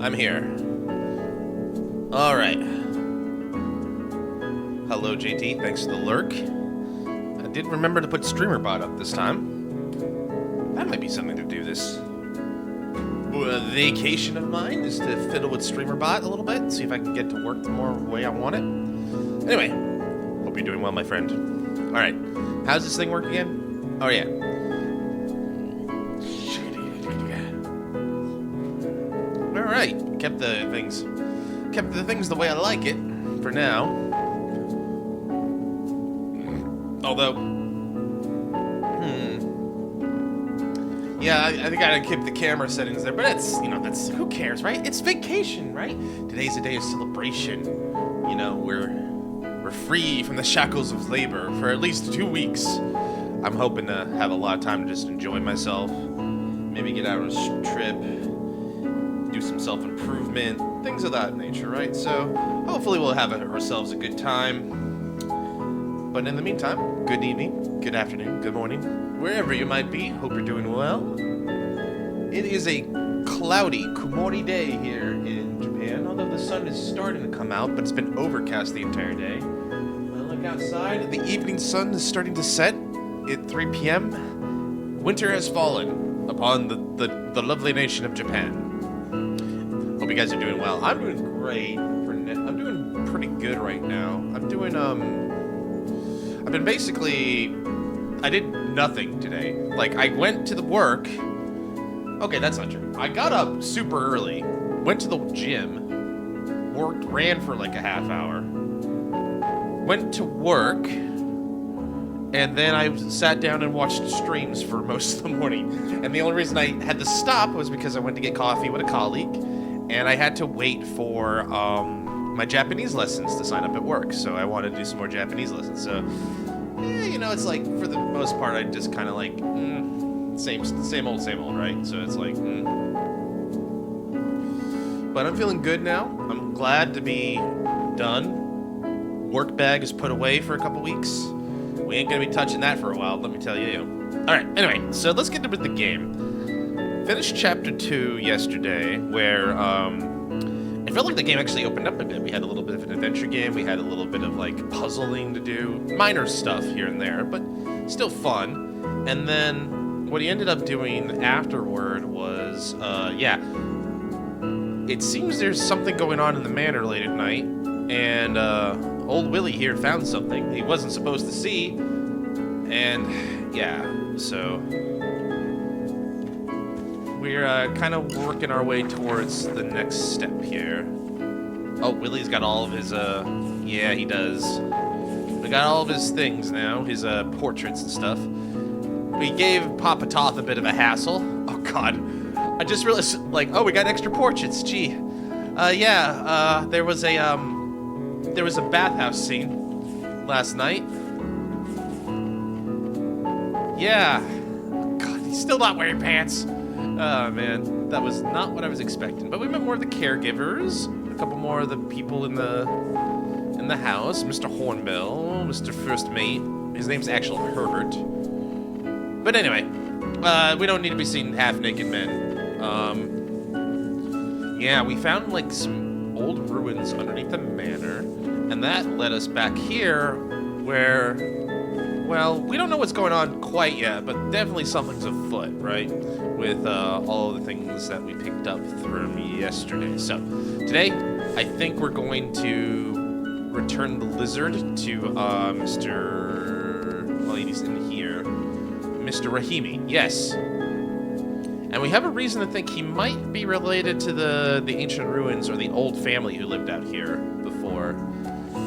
I'm here. Alright. Hello, JT. Thanks for the lurk. I did remember to put StreamerBot up this time. That might be something to do this vacation of mine, is to fiddle with StreamerBot a little bit, see if I can get to work the more way I want it. Anyway, hope you're doing well, my friend. Alright, how's this thing work again? Oh, yeah. Alright, kept the things the way I like it, for now. Although, yeah, I think I gotta keep the camera settings there, but that's, who cares, right? It's vacation, right? Today's a day of celebration. You know, we're free from the shackles of labor for at least 2 weeks. I'm hoping to have a lot of time to just enjoy myself. Maybe get out on a trip, do some self-improvement, things of that nature, right? So, hopefully we'll have ourselves a good time. But in the meantime, good evening, good afternoon, good morning, wherever you might be. Hope you're doing well. It is a cloudy, kumori day here in Japan, although the sun is starting to come out, but it's been overcast the entire day. When I look outside, the evening sun is starting to set at 3 p.m. Winter has fallen upon the lovely nation of Japan. Hope you guys are doing well. I'm doing great. I'm doing pretty good right now. I've been basically, I did nothing today. Like, I went to the work. Okay, that's not true. I got up super early, went to the gym, ran for like a half hour, went to work, and then I sat down and watched streams for most of the morning. And the only reason I had to stop was because I went to get coffee with a colleague, and I had to wait for my Japanese lessons to sign up at work. So I wanted to do some more Japanese lessons. So, it's like, for the most part, I just kind of like, same old, right? So it's like, But I'm feeling good now. I'm glad to be done. Work bag is put away for a couple weeks. We ain't gonna be touching that for a while, let me tell you. Alright, anyway, so let's get into the game. Finished chapter 2 yesterday, where, it felt like the game actually opened up a bit. We had a little bit of an adventure game, we had a little bit of, like, puzzling to do. Minor stuff here and there, but still fun. And then what he ended up doing afterward was, it seems there's something going on in the manor late at night, and, old Willie here found something he wasn't supposed to see, and, yeah, so we're, kind of working our way towards the next step here. Oh, Willie's got all of his, yeah, he does. We got all of his things now, his, portraits and stuff. We gave Papa Toth a bit of a hassle. Oh, God. I just realized, like, oh, we got extra portraits, gee. There was a bathhouse scene last night. Yeah. God, he's still not wearing pants. Oh, man. That was not what I was expecting. But we met more of the caregivers, a couple more of the people in the house. Mr. Hornbill, Mr. First Mate. His name's actually Herbert. But anyway, we don't need to be seeing half-naked men. Yeah, we found, like, some old ruins underneath the manor, and that led us back here, where, well, we don't know what's going on quite yet, but definitely something's afoot, right? With, all of the things that we picked up from yesterday. So, today, I think we're going to return the lizard to, well, he's in here. Mr. Rahimi, yes. And we have a reason to think he might be related to the ancient ruins or the old family who lived out here before.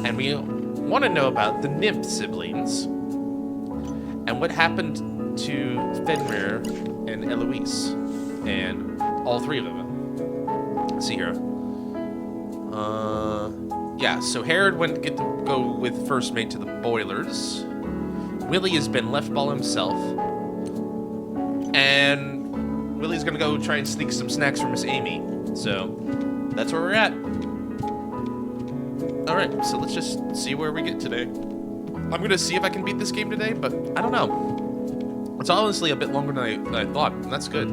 And we want to know about the nymph siblings and what happened to Fenrir and Eloise and all three of them. Let's see here. Yeah, so Herod went to get to go with First Mate to the boilers. Willie has been left by himself. And Willie's gonna go try and sneak some snacks from Miss Amy. So, that's where we're at. Alright, so let's just see where we get today. I'm gonna see if I can beat this game today, but I don't know. It's honestly a bit longer than I thought, and that's good.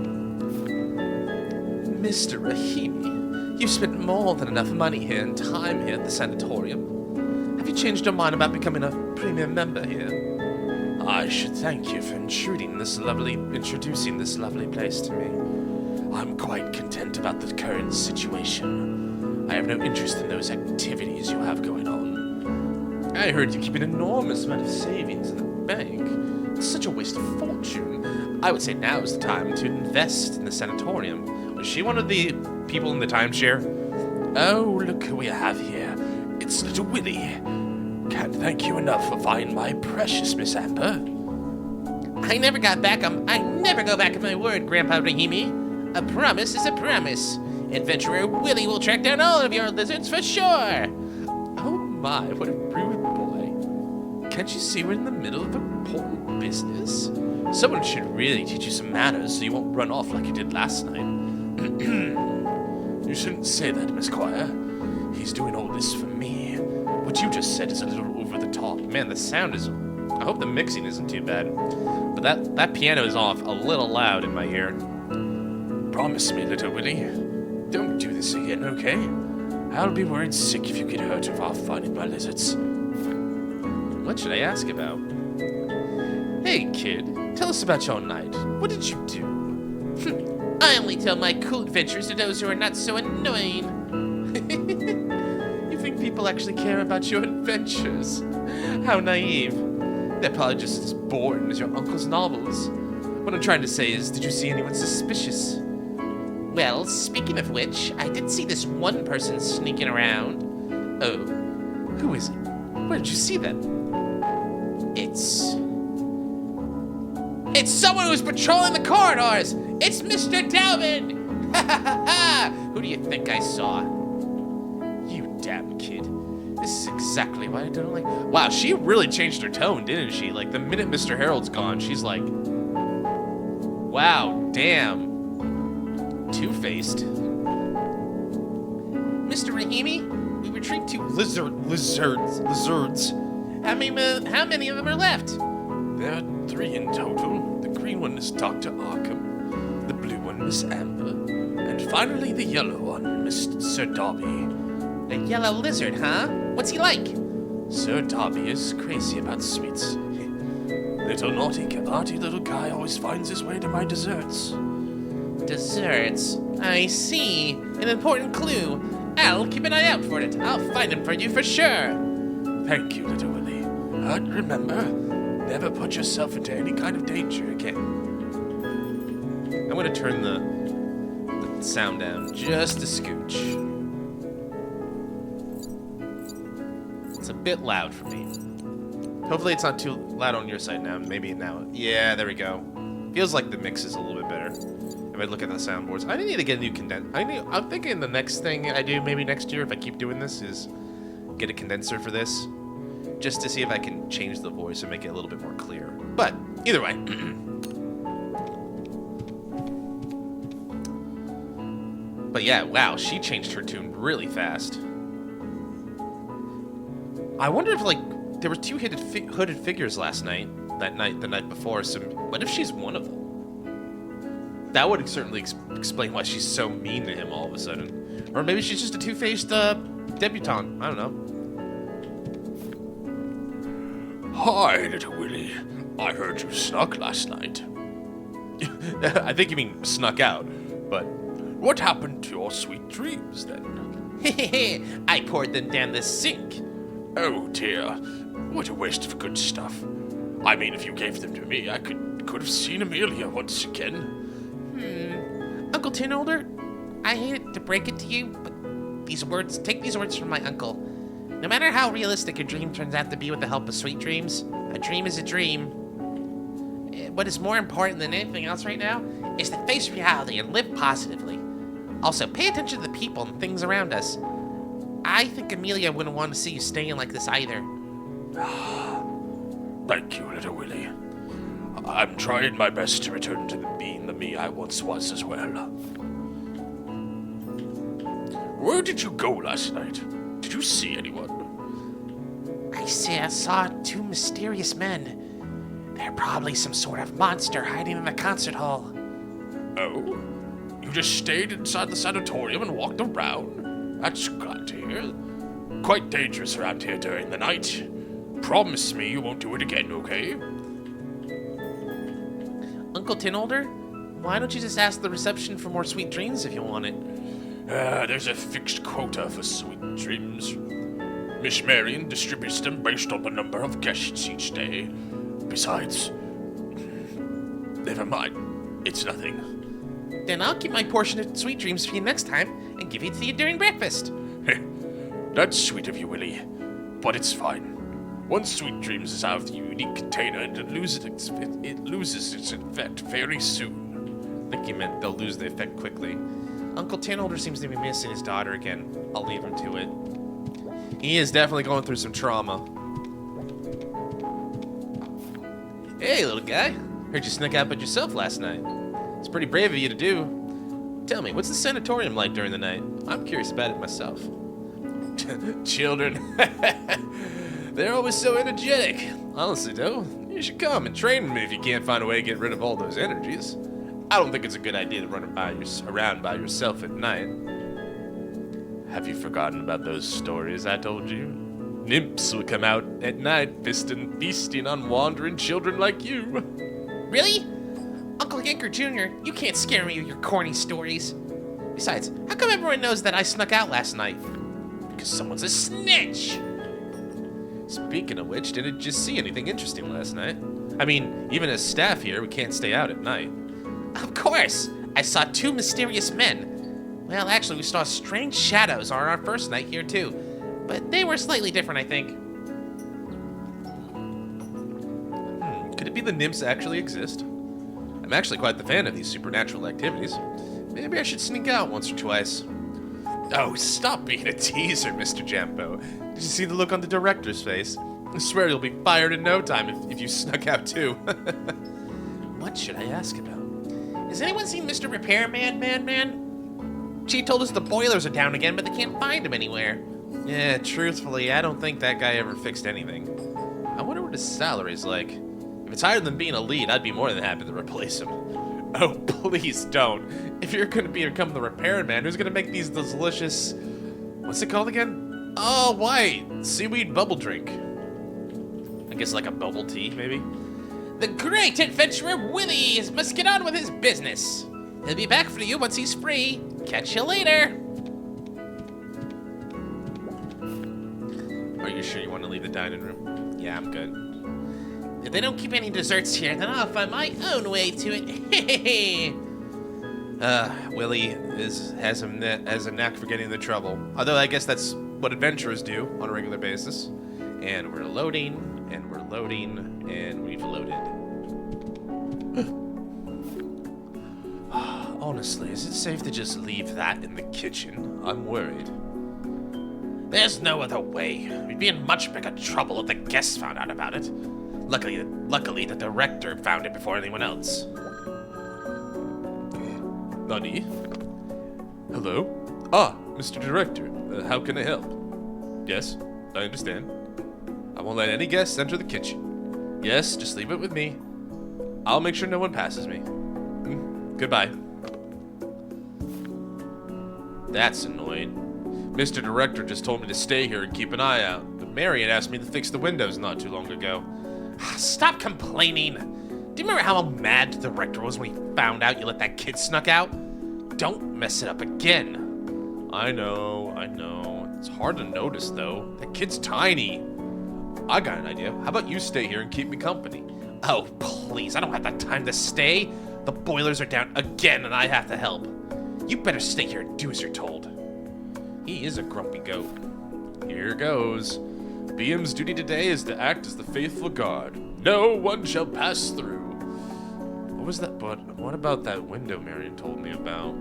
Mr. Rahimi, You've spent more than enough money here and time here at the sanatorium. Have you changed your mind about becoming a premium member here? I should thank you for intruding introducing this lovely place to me. I'm quite content about the current situation. I have no interest in those activities you have going on. I heard you keep an enormous amount of savings in the bank. It's such a waste of fortune. I would say now is the time to invest in the sanatorium. Was she one of the people in the timeshare? Oh, look who we have here. It's little Willie. Can't thank you enough for finding my precious Miss Amber. I never go back on my word, Grandpa Rahimi. A promise is a promise. Adventurer Willie will track down all of your lizards for sure. Oh my, what a rude boy. Can't you see we're in the middle of important business? Someone should really teach you some manners so you won't run off like you did last night. You shouldn't say that, Miss Quire. He's doing all this for me. What you just said is a little over the top. Man, the sound is... I hope the mixing isn't too bad. But that piano is off a little loud in my ear. Promise me, little Willie. Don't do this again, okay? I'll be worried sick if you get hurt while finding my lizards. What should I ask about? Hey, kid. Tell us about your night. What did you do? I only tell my cool adventures to those who are not so annoying. You think people actually care about your adventures? How naive. They're probably just as boring as your uncle's novels. What I'm trying to say is, did you see anyone suspicious? Well, speaking of which, I did see this one person sneaking around. Oh, who is it? Where did you see them? It's someone who's patrolling the corridors! It's Mr. Dalvin! Ha ha ha ha! Who do you think I saw? You damn kid. This is exactly why I don't like... Wow, she really changed her tone, didn't she? Like, the minute Mr. Harold's gone, she's like... Wow, damn. Two-faced. Mr. Rahimi, we retreat to lizards. How many of them are left? There are 3 in total. The green one is Dr. Arkham, the blue one Miss Amber, and finally the yellow one, Sir Darby. The yellow lizard, huh? What's he like? Sir Darby is crazy about sweets. Little naughty, arty little guy always finds his way to my desserts. Desserts? I see. An important clue. I'll keep an eye out for it. I'll find him for you for sure. Thank you, little Willie. And remember, never put yourself into any kind of danger again. I'm going to turn the sound down just a scooch. It's a bit loud for me. Hopefully it's not too loud on your side now. Maybe now. Yeah, there we go. Feels like the mix is a little bit better. If I look at the soundboards. I need to get a new condenser. I'm thinking the next thing I do maybe next year if I keep doing this is get a condenser for this. Just to see if I can change the voice and make it a little bit more clear. But, either way. But yeah, wow, she changed her tune really fast. I wonder if, like, there were 2 hooded figures last night. The night before. So, what if she's one of them? That would certainly explain why she's so mean to him all of a sudden. Or maybe she's just a two-faced debutante. I don't know. Hi, little Willie. I heard you snuck last night. I think you mean snuck out. But what happened to your sweet dreams, then? I poured them down the sink. Oh, dear. What a waste of good stuff. I mean, if you gave them to me, I could have seen Amelia once again. Uncle Tinolder, I hate to break it to you, but take these words from my uncle. No matter how realistic a dream turns out to be with the help of sweet dreams, a dream is a dream. What is more important than anything else right now is to face reality and live positively. Also, pay attention to the people and things around us. I think Amelia wouldn't want to see you staying like this either. Thank you, little Willie. I'm trying my best to return to being the me I once was as well. Where did you go last night? Did you see anyone? I saw 2 mysterious men. They're probably some sort of monster hiding in the concert hall. Oh? You just stayed inside the sanatorium and walked around? That's glad to hear. Quite dangerous around here during the night. Promise me you won't do it again, okay? Uncle Tinolder, why don't you just ask the reception for more sweet dreams if you want it? There's a fixed quota for sweet dreams. Miss Marion distributes them based on the number of guests each day. Besides, never mind. It's nothing. Then I'll keep my portion of sweet dreams for you next time and give it to you during breakfast. That's sweet of you, Willie. But it's fine. Once sweet dreams is out of the unique container, it loses its effect very soon. I think you meant they'll lose the effect quickly. Uncle Tinolder seems to be missing his daughter again. I'll leave him to it. He is definitely going through some trauma. Hey, little guy. Heard you snuck out by yourself last night. It's pretty brave of you to do. Tell me, what's the sanatorium like during the night? I'm curious about it myself. Children. They're always so energetic. Honestly, though, you should come and train me if you can't find a way to get rid of all those energies. I don't think it's a good idea to run around by yourself at night. Have you forgotten about those stories I told you? Nymphs will come out at night feasting on wandering children like you. Really? Uncle Yanker Jr., you can't scare me with your corny stories. Besides, how come everyone knows that I snuck out last night? Because someone's a snitch! Speaking of which, didn't just see anything interesting last night. I mean, even as staff here, we can't stay out at night. Of course! I saw two mysterious men. Well, actually, we saw strange shadows on our first night here, too. But they were slightly different, I think. Could it be the nymphs actually exist? I'm actually quite the fan of these supernatural activities. Maybe I should sneak out once or twice. Oh, stop being a teaser, Mr. Jambo. Did you see the look on the director's face? I swear you'll be fired in no time if you snuck out too. What should I ask about? Has anyone seen Mr. Repairman, Man? She told us the boilers are down again, but they can't find him anywhere. Yeah, truthfully, I don't think that guy ever fixed anything. I wonder what his salary's like. If it's higher than being a lead, I'd be more than happy to replace him. Oh, please don't. If you're going to become the repairman, who's going to make these delicious... What's it called again? Oh, white. Seaweed bubble drink. I guess like a bubble tea, maybe? The great adventurer Willie must get on with his business. He'll be back for you once he's free. Catch you later. Are you sure you want to leave the dining room? Yeah, I'm good. If they don't keep any desserts here, then I'll find my own way to it. Willie has a knack for getting into trouble. Although I guess that's what adventurers do on a regular basis. And we're loading, and we're loading, and we've loaded. Honestly, is it safe to just leave that in the kitchen? I'm worried. There's no other way. We'd be in much bigger trouble if the guests found out about it. Luckily, the director found it before anyone else. Nani? Hello? Ah, Mr. Director. How can I help? Yes, I understand. I won't let any guests enter the kitchen. Yes, just leave it with me. I'll make sure no one passes me. Goodbye. That's annoying. Mr. Director just told me to stay here and keep an eye out, but Marion asked me to fix the windows not too long ago. Stop complaining. Do you remember how mad the director was when he found out you let that kid snuck out? Don't mess it up again. I know. It's hard to notice, though. That kid's tiny. I got an idea. How about you stay here and keep me company? Oh, please. I don't have that time to stay. The boilers are down again, and I have to help. You better stay here and do as you're told. He is a grumpy goat. Here goes. BM's duty today is to act as the faithful guard. No one shall pass through. What was that? But what about that window Marion told me about?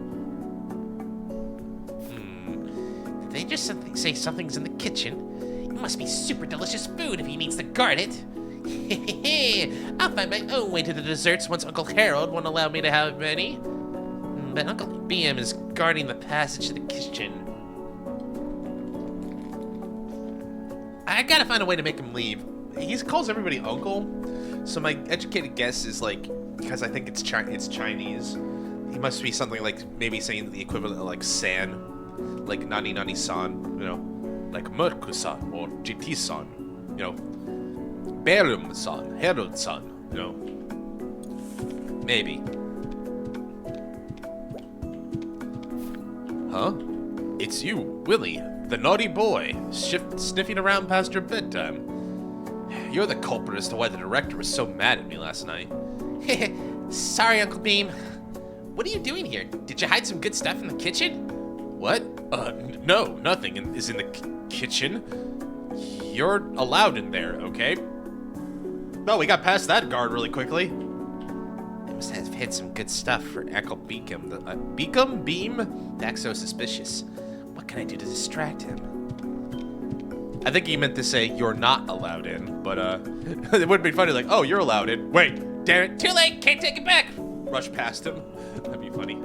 Did they just say something's in the kitchen? It must be super delicious food if he needs to guard it. I'll find my own way to the desserts once Uncle Harold won't allow me to have any. But Uncle BM is guarding the passage to the kitchen. I gotta find a way to make him leave. He calls everybody uncle, so my educated guess is like, because I think it's Chinese, he must be something like maybe saying the equivalent of like san, like nani nani san, you know, like Mercury san or GT san, you know, Berum san, Herod san, you know, maybe. Huh? It's you, Willie, the naughty boy, sniffing around past your bedtime. You're the culprit as to why the director was so mad at me last night. Sorry, Uncle Beam. What are you doing here? Did you hide some good stuff in the kitchen? What? No, nothing is in the kitchen. You're allowed in there, okay? Oh, we got past that guard really quickly. They must have hid some good stuff for Uncle Beacom. Beam? That's so suspicious. What can I do to distract him? I think he meant to say you're not allowed in, but it would be funny like, oh, you're allowed in. Wait, damn it. Too late, can't take it back. Rush past him. That'd be funny.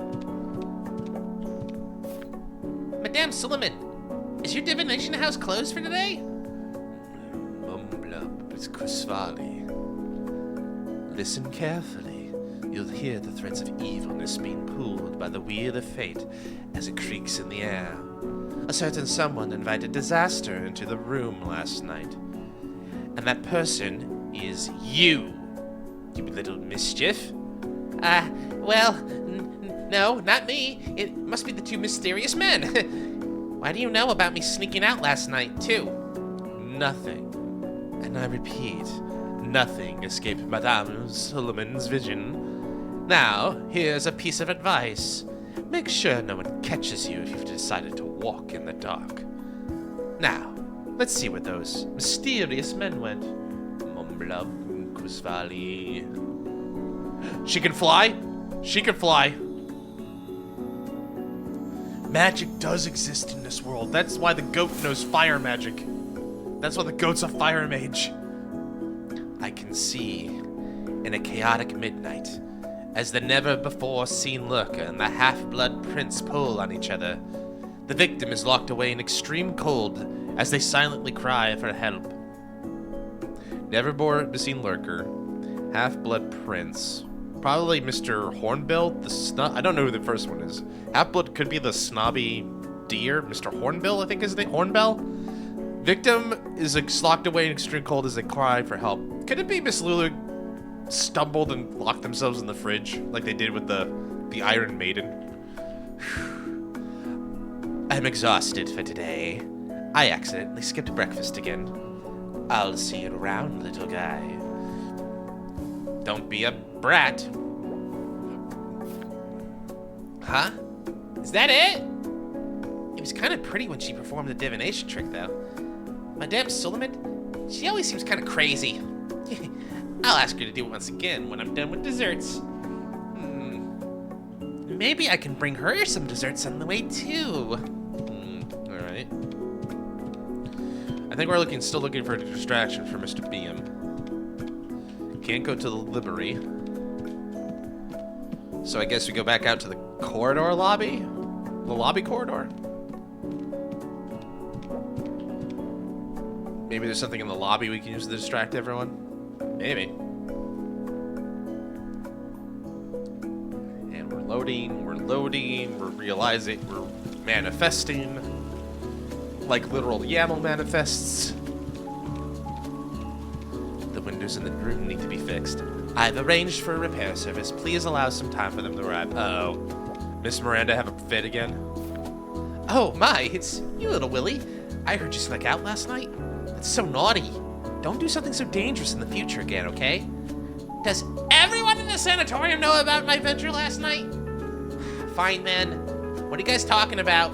Madame Suleiman, is your divination house closed for today? Mumblub, it's Kusvali. Listen carefully. You'll hear the threads of evilness being pulled by the wheel of fate as it creaks in the air. A certain someone invited disaster into the room last night. And that person is you, you little mischief. Well, no, not me. It must be the two mysterious men. Why do you know about me sneaking out last night, too? Nothing. And I repeat, nothing escaped Madame Suleiman's vision. Now, here's a piece of advice. Make sure no one catches you if you've decided to walk in the dark. Now, let's see where those mysterious men went. Mumblub, Kusvali. She can fly? She can fly. Magic does exist in this world. That's why the goat knows fire magic. That's why the goat's a fire mage. I can see, in a chaotic midnight, as the never-before-seen lurker and the half-blood prince pull on each other, the victim is locked away in extreme cold as they silently cry for help. Never-before-seen lurker, half-blood prince, probably Mr. Hornbill, I don't know who the first one is. Half-blood could be the snobby deer, Mr. Hornbill, I think is the name. Hornbill? Victim is locked away in extreme cold as they cry for help. Could it be Miss Lulu stumbled and locked themselves in the fridge like they did with the Iron Maiden? I'm exhausted for today. I accidentally skipped breakfast again. I'll see you around, little guy. Don't be a brat. Huh? Is that it? It was kind of pretty when she performed the divination trick, though. Madame Suleiman, she always seems kind of crazy. I'll ask her to do it once again when I'm done with desserts. Maybe I can bring her some desserts on the way, too. Alright. I think we're still looking for a distraction for Mr. Beam. Can't go to the library. So I guess we go back out to the corridor lobby? The lobby corridor? Maybe there's something in the lobby we can use to distract everyone? Maybe. And we're loading, we're realizing, we're manifesting. Like literal YAML manifests. The windows in the room need to be fixed. I've arranged for a repair service. Please allow some time for them to arrive. Uh-oh. Miss Miranda have a fit again? Oh my, it's you, little Willie. I heard you snuck out last night. That's so naughty. Don't do something so dangerous in the future again, okay? Does everyone in the sanatorium know about my adventure last night? Fine then. What are you guys talking about?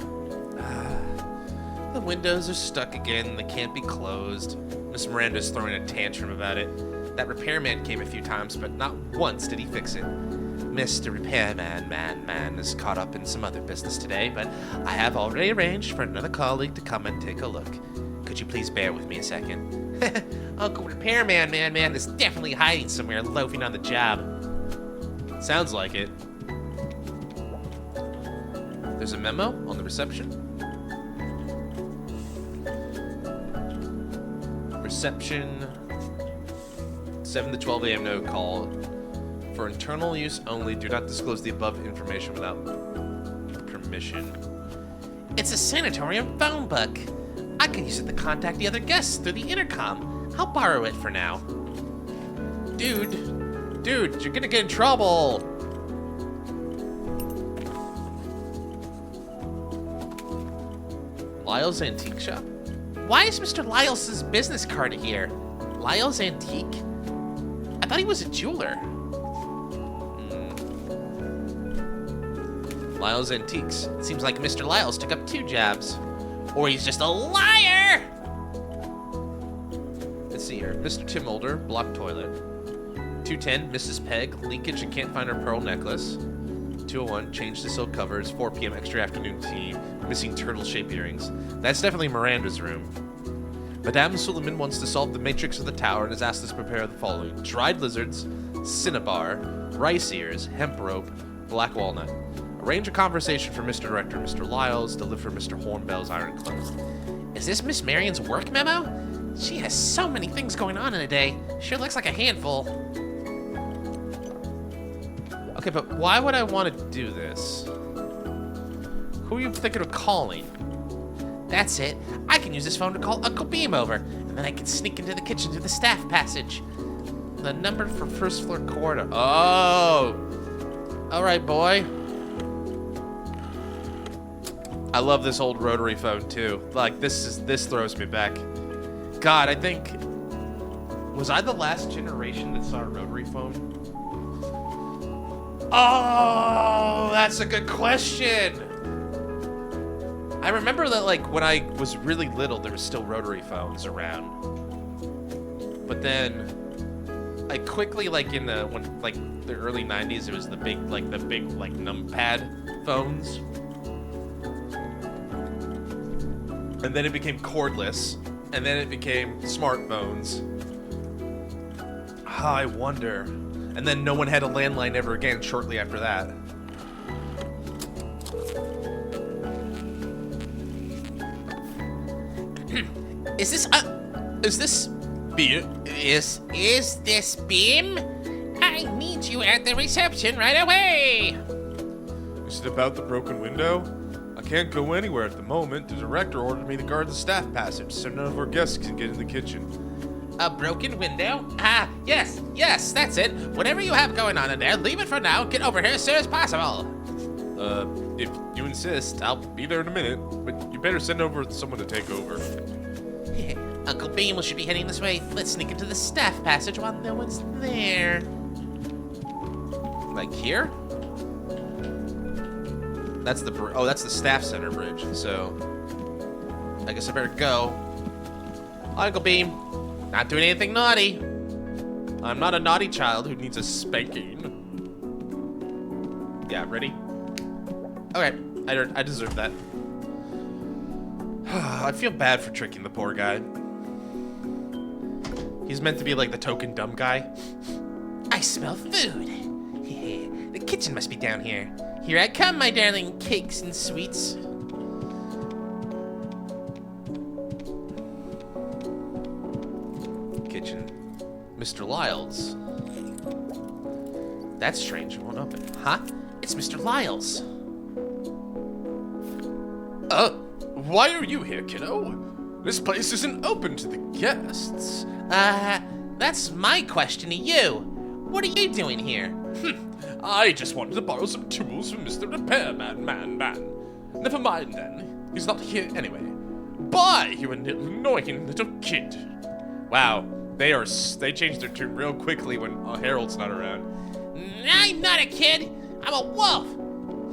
The windows are stuck again. They can't be closed. Miss Miranda's throwing a tantrum about it. That repairman came a few times, but not once did he fix it. Mr. Repairman man is caught up in some other business today, but I have already arranged for another colleague to come and take a look. Could you please bear with me a second? Uncle Repairman man is definitely hiding somewhere, loafing on the job. Sounds like it. There's a memo on the reception. Reception. 7 to 12 a.m. no call. For internal use only, do not disclose the above information without permission. It's a sanatorium phone book. I could use it to contact the other guests through the intercom. I'll borrow it for now. Dude, you're gonna get in trouble. Lyle's Antique Shop? Why is Mr. Lyles' business card here? Lyles Antique? I thought he was a jeweler. Lyle's Antiques. It seems like Mr. Lyles took up 2 jobs. Or he's just a liar! Let's see here. Mr. Tim Older, blocked toilet. 210, Mrs. Peg, leakage and can't find her pearl necklace. 201, change the silk covers. 4 p.m. extra afternoon tea. Missing turtle-shaped earrings. That's definitely Miranda's room. Madame Suleiman wants to solve the matrix of the tower and has asked us to prepare the following: dried lizards, cinnabar, rice ears, hemp rope, black walnut. Arrange a conversation for Mr. Director, Mr. Lyles, deliver Mr. Hornbell's iron clothes. Is this Miss Marion's work memo? She has so many things going on in a day. Sure looks like a handful. Okay, but why would I want to do this? Who are you thinking of calling? That's it. I can use this phone to call Uncle Beam over, and then I can sneak into the kitchen through the staff passage. The number for first floor corridor. Oh! Alright, boy. I love this old rotary phone, too. Like, this throws me back. God, I think... Was I the last generation that saw a rotary phone? Oh, that's a good question! I remember that, like, when I was really little, there was still rotary phones around. But then, I quickly, like, in the early 90s, it was the big numpad phones. And then it became cordless, and then it became smartphones. Ah, I wonder. And then no one had a landline ever again shortly after that. Is this Beam? Is this Beam? I need you at the reception right away. Is it about the broken window? I can't go anywhere at the moment. The director ordered me to guard the staff passage so none of our guests can get in the kitchen. A broken window? Ah, yes, that's it. Whatever you have going on in there, leave it for now. Get over here as soon as possible. If you insist, I'll be there in a minute, but you better send over someone to take over. Uncle Beam should be heading this way. Let's sneak into the staff passage while no one's there. Like here? That's the staff center bridge, so I guess I better go. Uncle Beam, not doing anything naughty. I'm not a naughty child who needs a spanking. Yeah, ready? Okay, I deserve that. I feel bad for tricking the poor guy. He's meant to be like the token dumb guy. I smell food. The kitchen must be down here. Here I come, my darling cakes and sweets. Kitchen. Mr. Lyles. That's strange, it won't open. Huh? It's Mr. Lyles. Why are you here, kiddo? This place isn't open to the guests. That's my question to you. What are you doing here? I just wanted to borrow some tools from Mr. Repairman, man. Never mind then. He's not here anyway. Bye, you annoying little kid. Wow, they changed their tune real quickly when Harold's not around. I'm not a kid. I'm a wolf.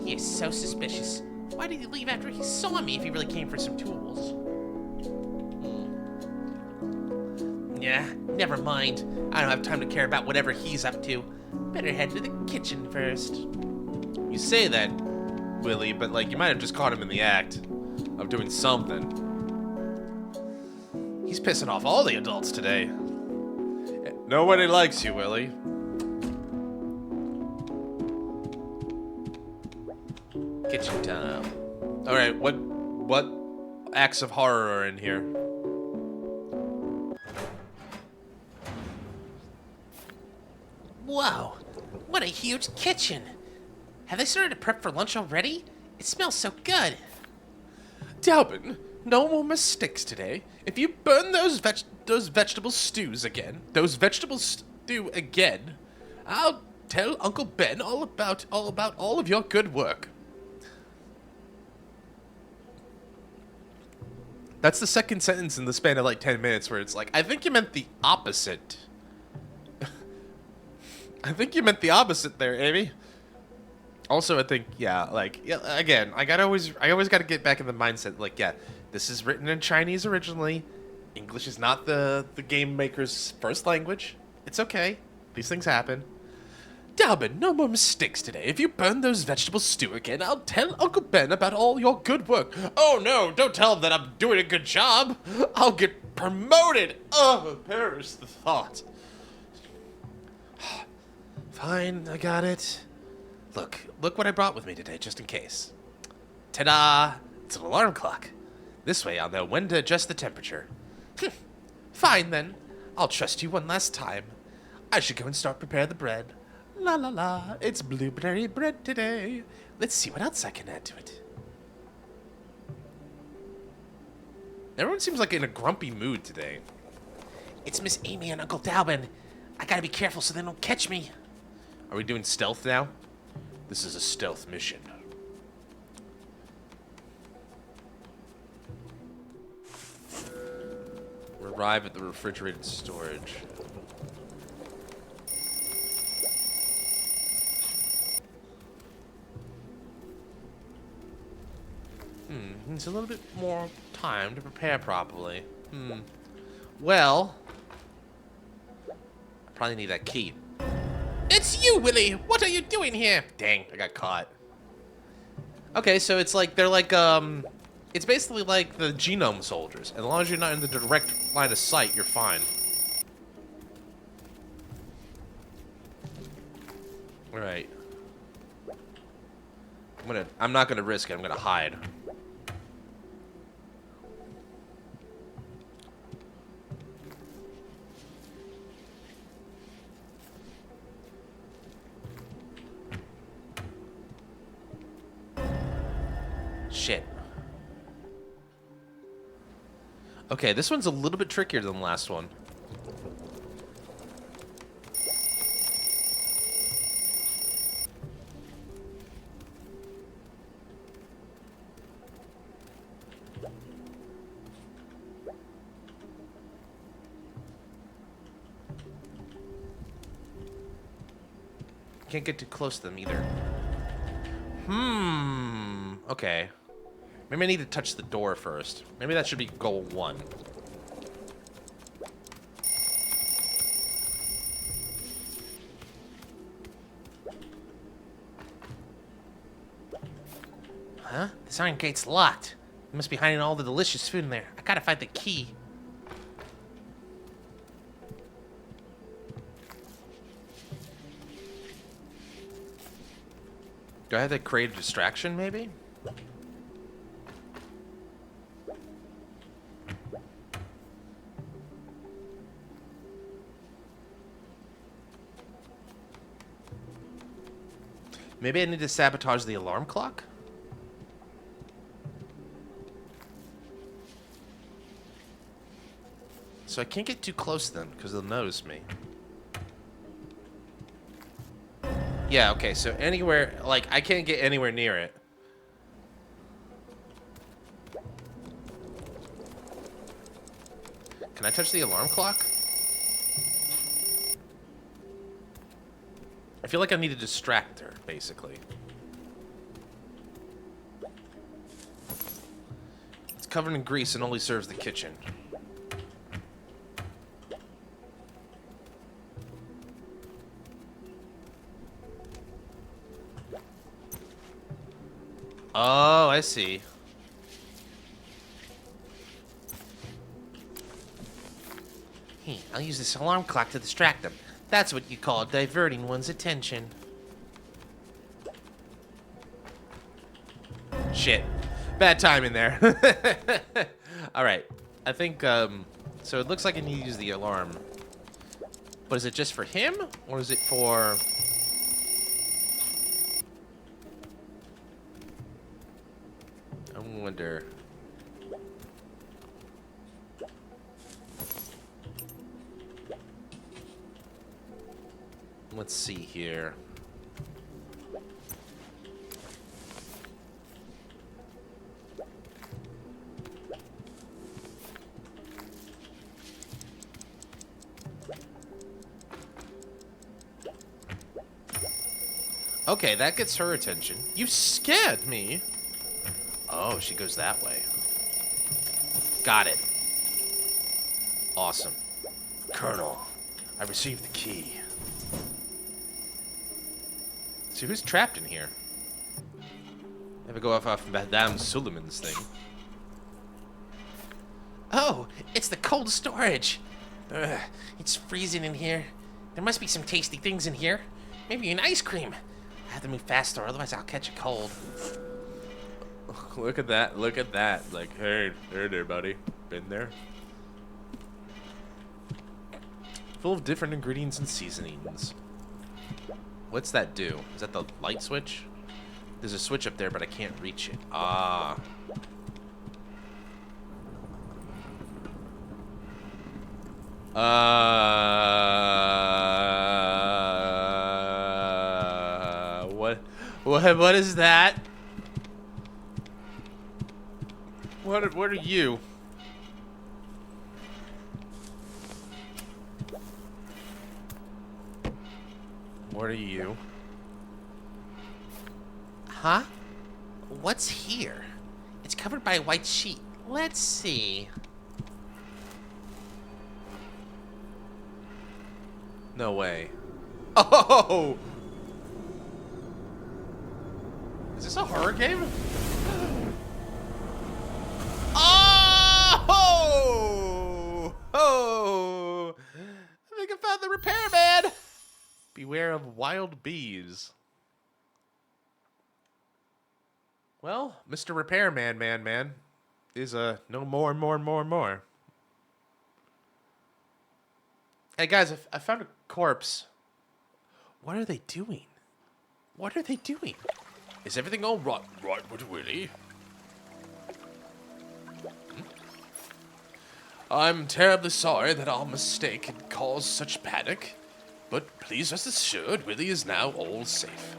He is so suspicious. Why did he leave after he saw me if he really came for some tools? Yeah, never mind. I don't have time to care about whatever he's up to. Better head to the kitchen first. You say that, Willie, but like you might have just caught him in the act of doing something. He's pissing off all the adults today. Nobody likes you, Willie. Kitchen time. All right, what acts of horror are in here? Whoa, What a huge kitchen. Have they started to prep for lunch already? It smells so good. Dalvin, no more mistakes today. If you burn those vegetable stews again, I'll tell Uncle Ben all about all of your good work. That's the second sentence in the span of like 10 minutes where it's like, I think you meant the opposite. I think you meant the opposite there, Amy. Also, I think, again, I always got to get back in the mindset, like, yeah, this is written in Chinese originally. English is not the game maker's first language. It's okay. These things happen. Dalvin, no more mistakes today. If you burn those vegetable stew again, I'll tell Uncle Ben about all your good work. Oh, no, don't tell him that I'm doing a good job. I'll get promoted. Oh, perish the thought. Fine, I got it. Look what I brought with me today, just in case. Ta-da! It's an alarm clock. This way I'll know when to adjust the temperature. Fine, then. I'll trust you one last time. I should go and start prepare the bread. La la la, it's blueberry bread today. Let's see what else I can add to it. Everyone seems like in a grumpy mood today. It's Miss Amy and Uncle Dalvin. I gotta be careful so they don't catch me. Are we doing stealth now? This is a stealth mission. Arrive at the refrigerated storage. Needs a little bit more time to prepare properly. Well, I probably need that key. It's you, Willie. What are you doing here? Dang, I got caught. Okay, so it's like, they're like, it's basically like the genome soldiers. As long as you're not in the direct line of sight, you're fine. Alright. I'm not gonna risk it, I'm gonna hide. Shit. Okay, this one's a little bit trickier than the last one. Can't get too close to them either. Okay. Maybe I need to touch the door first. Maybe that should be goal 1. Huh? This iron gate's locked. You must be hiding all the delicious food in there. I gotta find the key. Do I have to create a distraction, maybe? Maybe I need to sabotage the alarm clock? So I can't get too close to them, because they'll notice me. Yeah, okay, so anywhere, like, I can't get anywhere near it. Can I touch the alarm clock? I feel like I need to distract her, basically. It's covered in grease and only serves the kitchen. Oh, I see. Hey, I'll use this alarm clock to distract them. That's what you call diverting one's attention. Shit. Bad timing there. Alright. I think, so it looks like I need to use the alarm. But is it just for him? Or is it for... I wonder. Let's see here. Okay, that gets her attention. You scared me. Oh, she goes that way. Got it. Awesome. Colonel, I received the key. So who's trapped in here? Never go off Madame Suleiman's thing. Oh, it's the cold storage. Ugh, it's freezing in here. There must be some tasty things in here. Maybe an ice cream. I have to move faster, otherwise I'll catch a cold. Look at that. Look at that. Like, hey, there, buddy. Been there. Full of different ingredients and seasonings. What's that do? Is that the light switch? There's a switch up there, but I can't reach it. Ah. What is that? What are you? What are you? Huh? What's here? It's covered by a white sheet. Let's see. No way. Oh! Is this a horror game? Oh! Oh! I think I found the repairman! Beware of wild bees. Well, Mr. Repairman, man, is no more. Hey guys, I found a corpse. What are they doing? What are they doing? Is everything all right with Willie? I'm terribly sorry that our mistake had caused such panic, but please rest assured Willie is now all safe.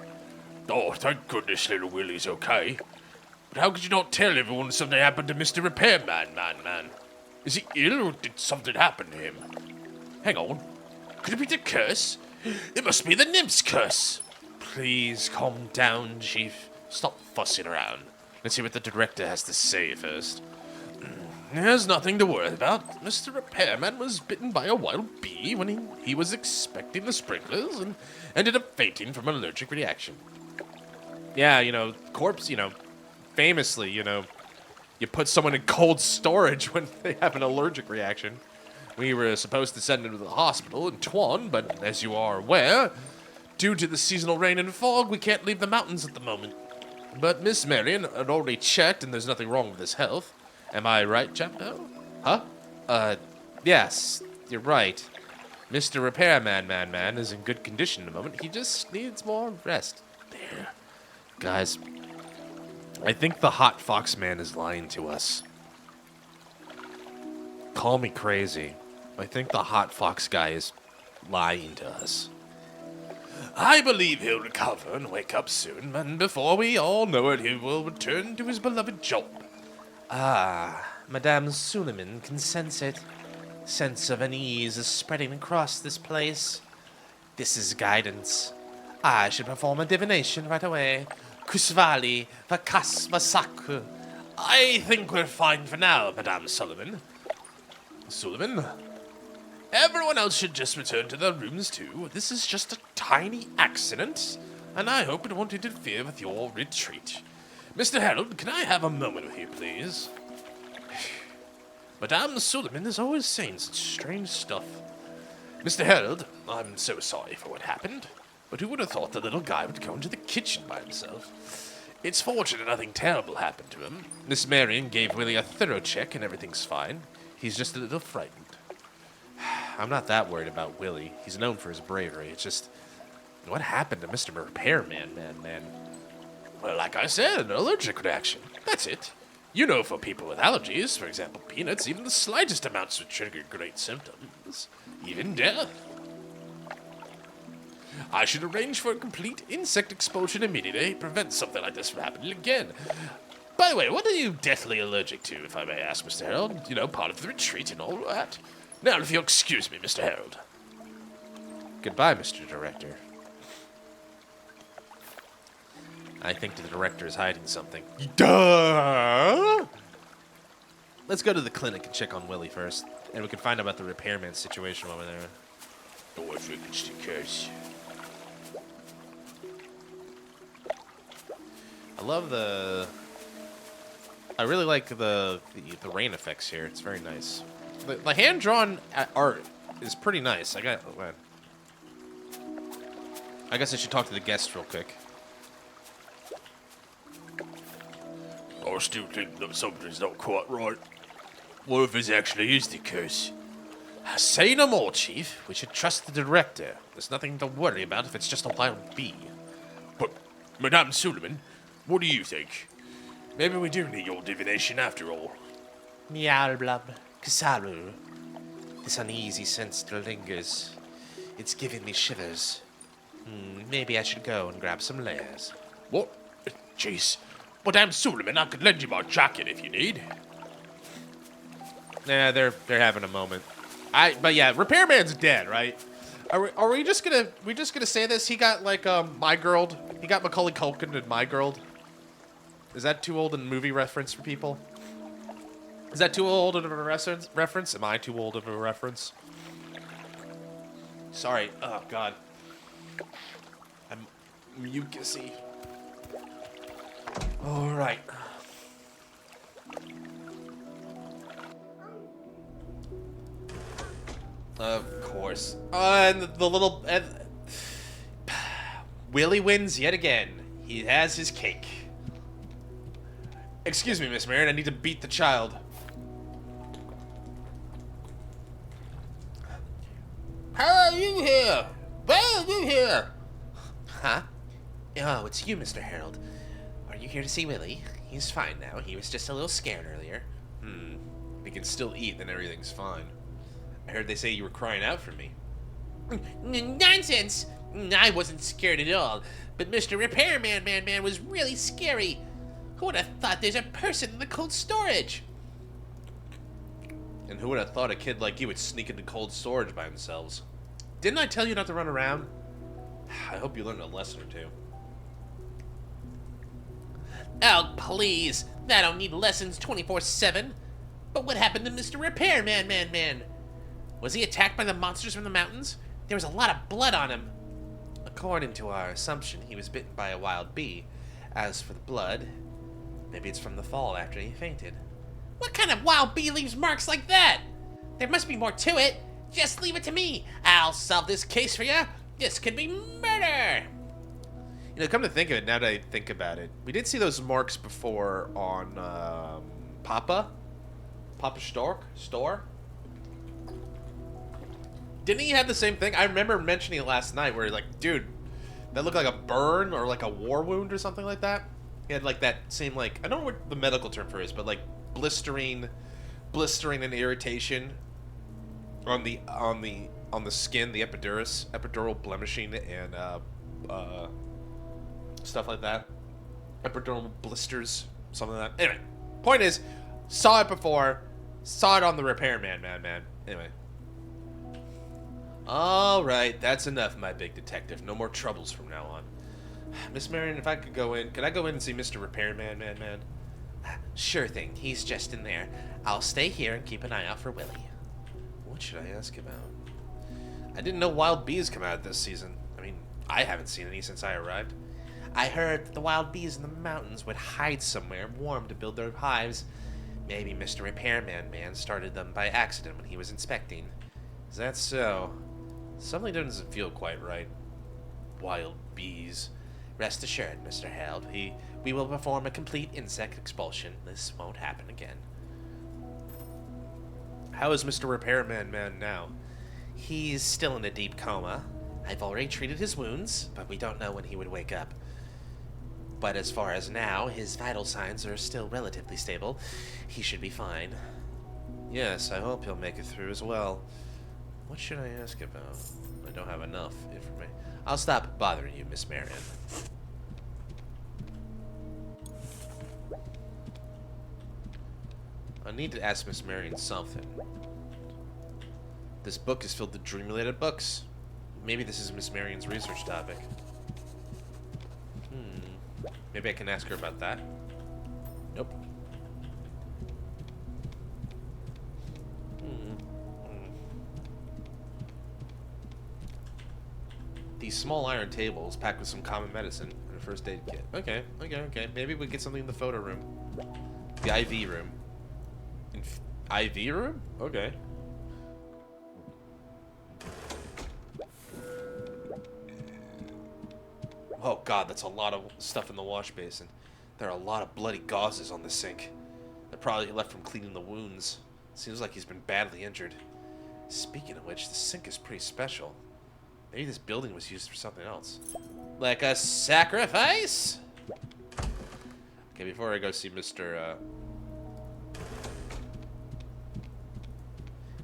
Oh, thank goodness little Willie's okay. But how could you not tell everyone something happened to Mr. Repairman, man? Is he ill or did something happen to him? Hang on. Could it be the curse? It must be the nymph's curse. Please calm down, Chief. Stop fussing around. Let's see what the director has to say first. There's nothing to worry about. Mr. Repairman was bitten by a wild bee when he was expecting the sprinklers and ended up fainting from an allergic reaction. Yeah, corpse, famously, you put someone in cold storage when they have an allergic reaction. We were supposed to send him to the hospital in Tuan, but as you are aware, due to the seasonal rain and fog, we can't leave the mountains at the moment. But Miss Marion had already checked, and there's nothing wrong with his health. Am I right, Jambo? Huh? Yes, you're right. Mr. Repairman, man, is in good condition at the moment. He just needs more rest. There. Guys, I think the Hot Fox Man is lying to us. Call me crazy. I think the Hot Fox guy is lying to us. I believe he'll recover and wake up soon, and before we all know it, he will return to his beloved job. Ah, Madame Suleiman can sense it. Sense of unease is spreading across this place. This is guidance. I should perform a divination right away. Kusvali vakas vasaku. I think we're fine for now, Madame Suleiman. Everyone else should just return to their rooms too. This is just a tiny accident, and I hope it won't interfere with your retreat. Mr. Harold, can I have a moment with you, please? Madame Suleiman is always saying such strange stuff. Mr. Harold, I'm so sorry for what happened, but who would have thought the little guy would go into the kitchen by himself? It's fortunate nothing terrible happened to him. Miss Marion gave Willie a thorough check and everything's fine. He's just a little frightened. I'm not that worried about Willie. He's known for his bravery. It's just, what happened to Mr. Repairman, man? Well, like I said, an allergic reaction. That's it. You know, for people with allergies, for example peanuts, even the slightest amounts would trigger great symptoms, even death. I should arrange for a complete insect expulsion immediately, prevent something like this from happening again. By the way, what are you deathly allergic to, if I may ask, Mr. Harold? You know, part of the retreat and all that. Now, if you'll excuse me, Mr. Harold. Goodbye, Mr. Director. I think the director is hiding something. Duh! Let's go to the clinic and check on Willie first. And we can find out about the repairman situation over there. Oh, I think it's the case. I love the... I really like the rain effects here. It's very nice. The hand-drawn art is pretty nice. I guess I should talk to the guests real quick. I still think that something's not quite right. What if this actually is the curse? Say no more, Chief. We should trust the director. There's nothing to worry about if it's just a wild bee. But, Madame Suleiman, what do you think? Maybe we do need your divination after all. Meowblub, Kasaru. This uneasy sense still lingers. It's giving me shivers. Maybe I should go and grab some layers. What? Jeez. Madame Suleiman, I could lend you my jacket if you need. Nah, they're having a moment. But yeah, Repairman's dead, right? Are we just gonna say this? He got like My Girl. He got Macaulay Culkin in My Girl. Is that too old a movie reference for people? Is that too old of a reference? Am I too old of a reference? Sorry. Oh God. I'm mucusy. All right. Of course. And the little... Willie wins yet again. He has his cake. Excuse me, Miss Marion. I need to beat the child. How are you here? Why are you here? Huh? Oh, it's you, Mr. Harold. Are you here to see Willie? He's fine now. He was just a little scared earlier. If he can still eat, then everything's fine. I heard they say you were crying out for me. Nonsense! I wasn't scared at all. But Mr. Repairman Man was really scary. Who would have thought there's a person in the cold storage? And who would have thought a kid like you would sneak into cold storage by themselves? Didn't I tell you not to run around? I hope you learned a lesson or two. Oh, please. I don't need lessons 24/7. But what happened to Mr. Repairman Man? Was he attacked by the monsters from the mountains? There was a lot of blood on him. According to our assumption, he was bitten by a wild bee. As for the blood, maybe it's from the fall after he fainted. What kind of wild bee leaves marks like that? There must be more to it. Just leave it to me. I'll solve this case for you. This could be murder. You know, come to think of it, now that I think about it, we did see those marks before on Papa Store. Didn't he have the same thing? I remember mentioning it last night where like, dude, that looked like a burn or like a war wound or something like that. He had like that same like, I don't know what the medical term for it is, but like blistering and irritation on the skin, the epidural blemishing and stuff like that. Epidural blisters, something like that. Anyway, point is, saw it before, saw it on the Repairman man. Anyway. Alright, that's enough, my big detective. No more troubles from now on. Miss Marion, if I could go in, could I go in and see Mr. Repairman man? Sure thing. He's just in there. I'll stay here and keep an eye out for Willie. What should I ask about? I didn't know wild bees come out this season. I mean, I haven't seen any since I arrived. I heard that the wild bees in the mountains would hide somewhere warm to build their hives. Maybe Mr. Repairman Man started them by accident when he was inspecting. Is that so? Something doesn't feel quite right. Wild bees. Rest assured, Mr. Harold, we will perform a complete insect expulsion. This won't happen again. How is Mr. Repairman Man now? He's still in a deep coma. I've already treated his wounds, but we don't know when he would wake up. but as far as now, his vital signs are still relatively stable. He should be fine. Yes, I hope he'll make it through as well. What should I ask about? I don't have enough information. I'll stop bothering you, Miss Marion. I need to ask Miss Marion something. This book is filled with dream-related books. Maybe this is Miss Marion's research topic. Maybe I can ask her about that. Nope. These small iron tables packed with some common medicine and a first aid kit. Okay. Maybe we get something in the photo room. The IV room. IV room? Okay. Oh god, that's a lot of stuff in the wash basin. There are a lot of bloody gauzes on the sink. They're probably left from cleaning the wounds. Seems like he's been badly injured. Speaking of which, the sink is pretty special. Maybe this building was used for something else. Like a sacrifice? Okay, before I go see Mr.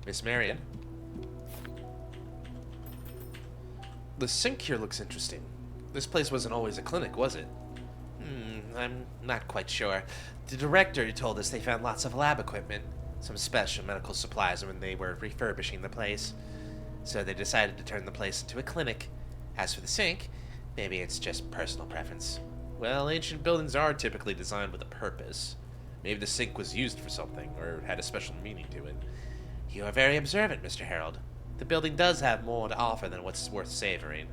Miss Marion. The sink here looks interesting. This place wasn't always a clinic, was it? I'm not quite sure. The director told us they found lots of lab equipment, some special medical supplies when they were refurbishing the place. So they decided to turn the place into a clinic. As for the sink, maybe it's just personal preference. Well, ancient buildings are typically designed with a purpose. Maybe the sink was used for something, or had a special meaning to it. You are very observant, Mr. Harold. The building does have more to offer than what's worth savoring.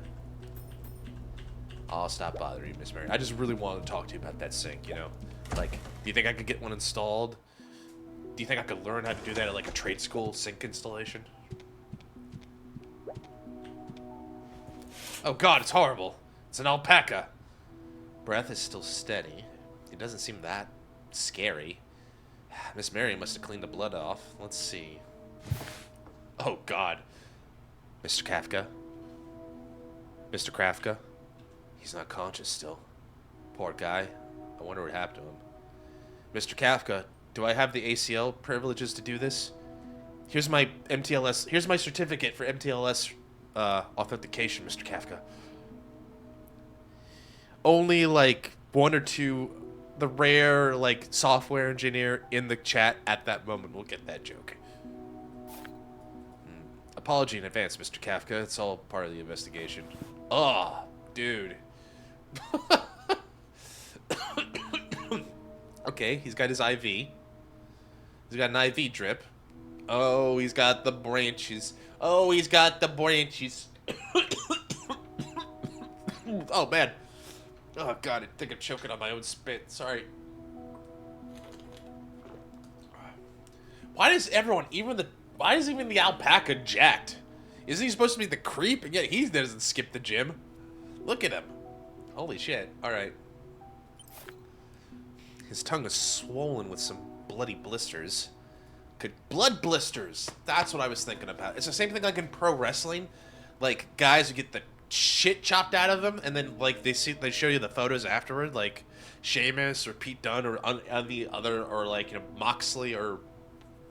I'll stop bothering you, Miss Mary. I just really wanted to talk to you about that sink, you know? Like, do you think I could get one installed? Do you think I could learn how to do that at, like, a trade school sink installation? Oh god, it's horrible. It's an alpaca. Breath is still steady. It doesn't seem that scary. Miss Mary must have cleaned the blood off. Let's see. Oh god. Mr. Kafka. Mr. Kafka. He's not conscious still. Poor guy. I wonder what happened to him. Mr. Kafka, do I have the ACL privileges to do this? Here's my MTLS. Here's my certificate for MTLS authentication, Mr. Kafka. Only like one or two, the rare like software engineer in the chat at that moment will get that joke. Apology in advance, Mr. Kafka. It's all part of the investigation. Oh, dude. Okay, he's got his IV. He's got an IV drip. Oh, he's got the branches. Oh, he's got the branches. Oh, man. Oh, God, I think I'm choking on my own spit. Sorry. Why does everyone, why is even the alpaca jacked? Isn't he supposed to be the creep? And yet he doesn't skip the gym. Look at him. Holy shit. Alright. His tongue is swollen with some bloody blisters. Blood blisters! That's what I was thinking about. It's the same thing like in pro wrestling. Like, guys who get the shit chopped out of them, and then, like, they show you the photos afterward, like, Sheamus or Pete Dunne or the other, or, like, you know, Moxley or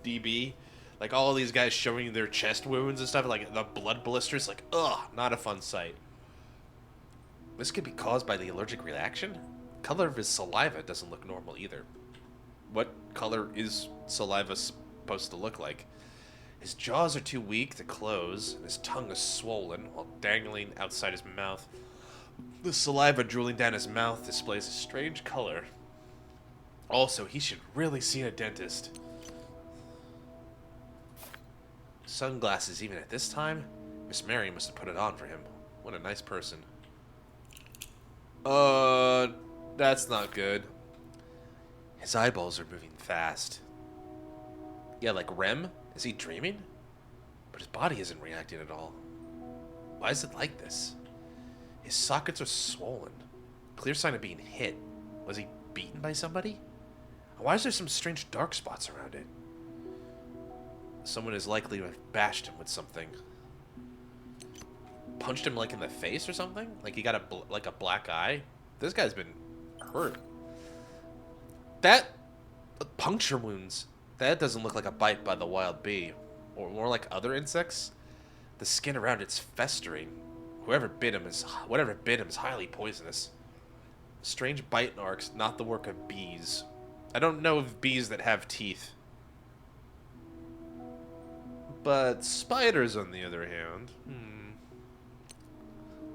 DB. Like, all of these guys showing their chest wounds and stuff, like, the blood blisters. Like, ugh, not a fun sight. This could be caused by the allergic reaction? Color of his saliva doesn't look normal either. What color is saliva supposed to look like? His jaws are too weak to close, and his tongue is swollen while dangling outside his mouth. The saliva drooling down his mouth displays a strange color. Also, he should really see a dentist. Sunglasses even at this time? Miss Mary must have put it on for him. What a nice person. That's not good. His eyeballs are moving fast. Yeah, like REM? Is he dreaming? But his body isn't reacting at all. Why is it like this? His sockets are swollen. Clear sign of being hit. Was he beaten by somebody? Why is there some strange dark spots around it? Someone is likely to have bashed him with something. Punched him like in the face or something? Like he got a black eye? This guy's been hurt. That puncture wounds. That doesn't look like a bite by the wild bee, or more like other insects. The skin around it's festering. Whatever bit him is highly poisonous. Strange bite marks, not the work of bees. I don't know of bees that have teeth. But spiders, on the other hand,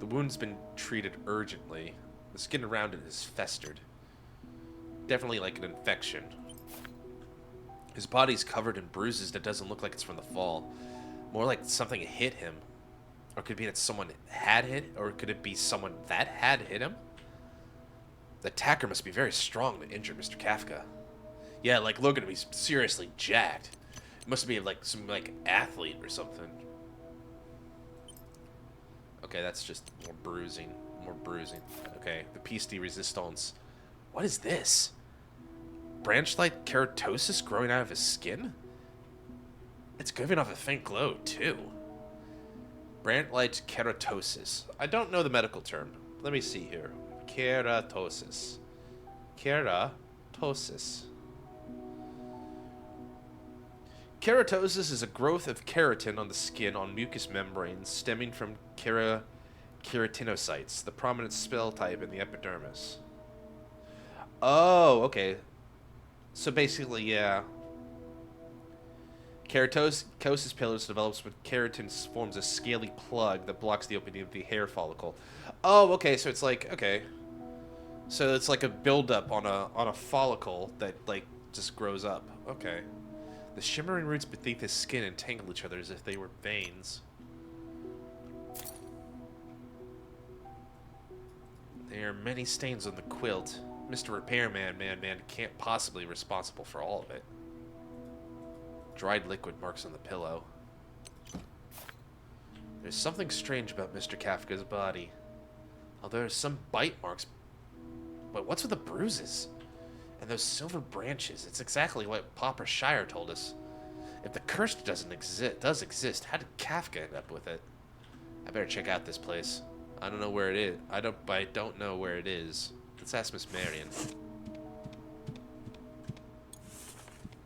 The wound's been treated urgently. The skin around it is festered. Definitely like an infection. His body's covered in bruises that doesn't look like it's from the fall. More like something hit him. Or could it be that someone had hit? Or could it be someone that had hit him? The attacker must be very strong to injure Mr. Kafka. Yeah, like, look at him. He's seriously jacked. It must be like some like athlete or something. Okay, that's just more bruising. More bruising. Okay, the piece de resistance. What is this? Branch-like keratosis growing out of his skin? It's giving off a faint glow, too. Branch-like keratosis. I don't know the medical term. Let me see here. Keratosis. Keratosis. Keratosis is a growth of keratin on the skin on mucous membranes stemming from keratinocytes, the prominent cell type in the epidermis. Oh, okay. So basically, yeah. Keratosis pillows develops when keratin forms a scaly plug that blocks the opening of the hair follicle. Oh, okay. So it's like, okay. So it's like a buildup on a follicle that like just grows up. Okay. The shimmering roots beneath his skin entangle each other as if they were veins. There are many stains on the quilt. Mr. Repairman can't possibly be responsible for all of it. Dried liquid marks on the pillow. There's something strange about Mr. Kafka's body. Although there's some bite marks. But what's with the bruises? And those silver branches? It's exactly what Pauper Shire told us. If the curse does exist, how did Kafka end up with it? I better check out this place. I don't know where it is. I don't know where it is. Let's ask Miss Marion.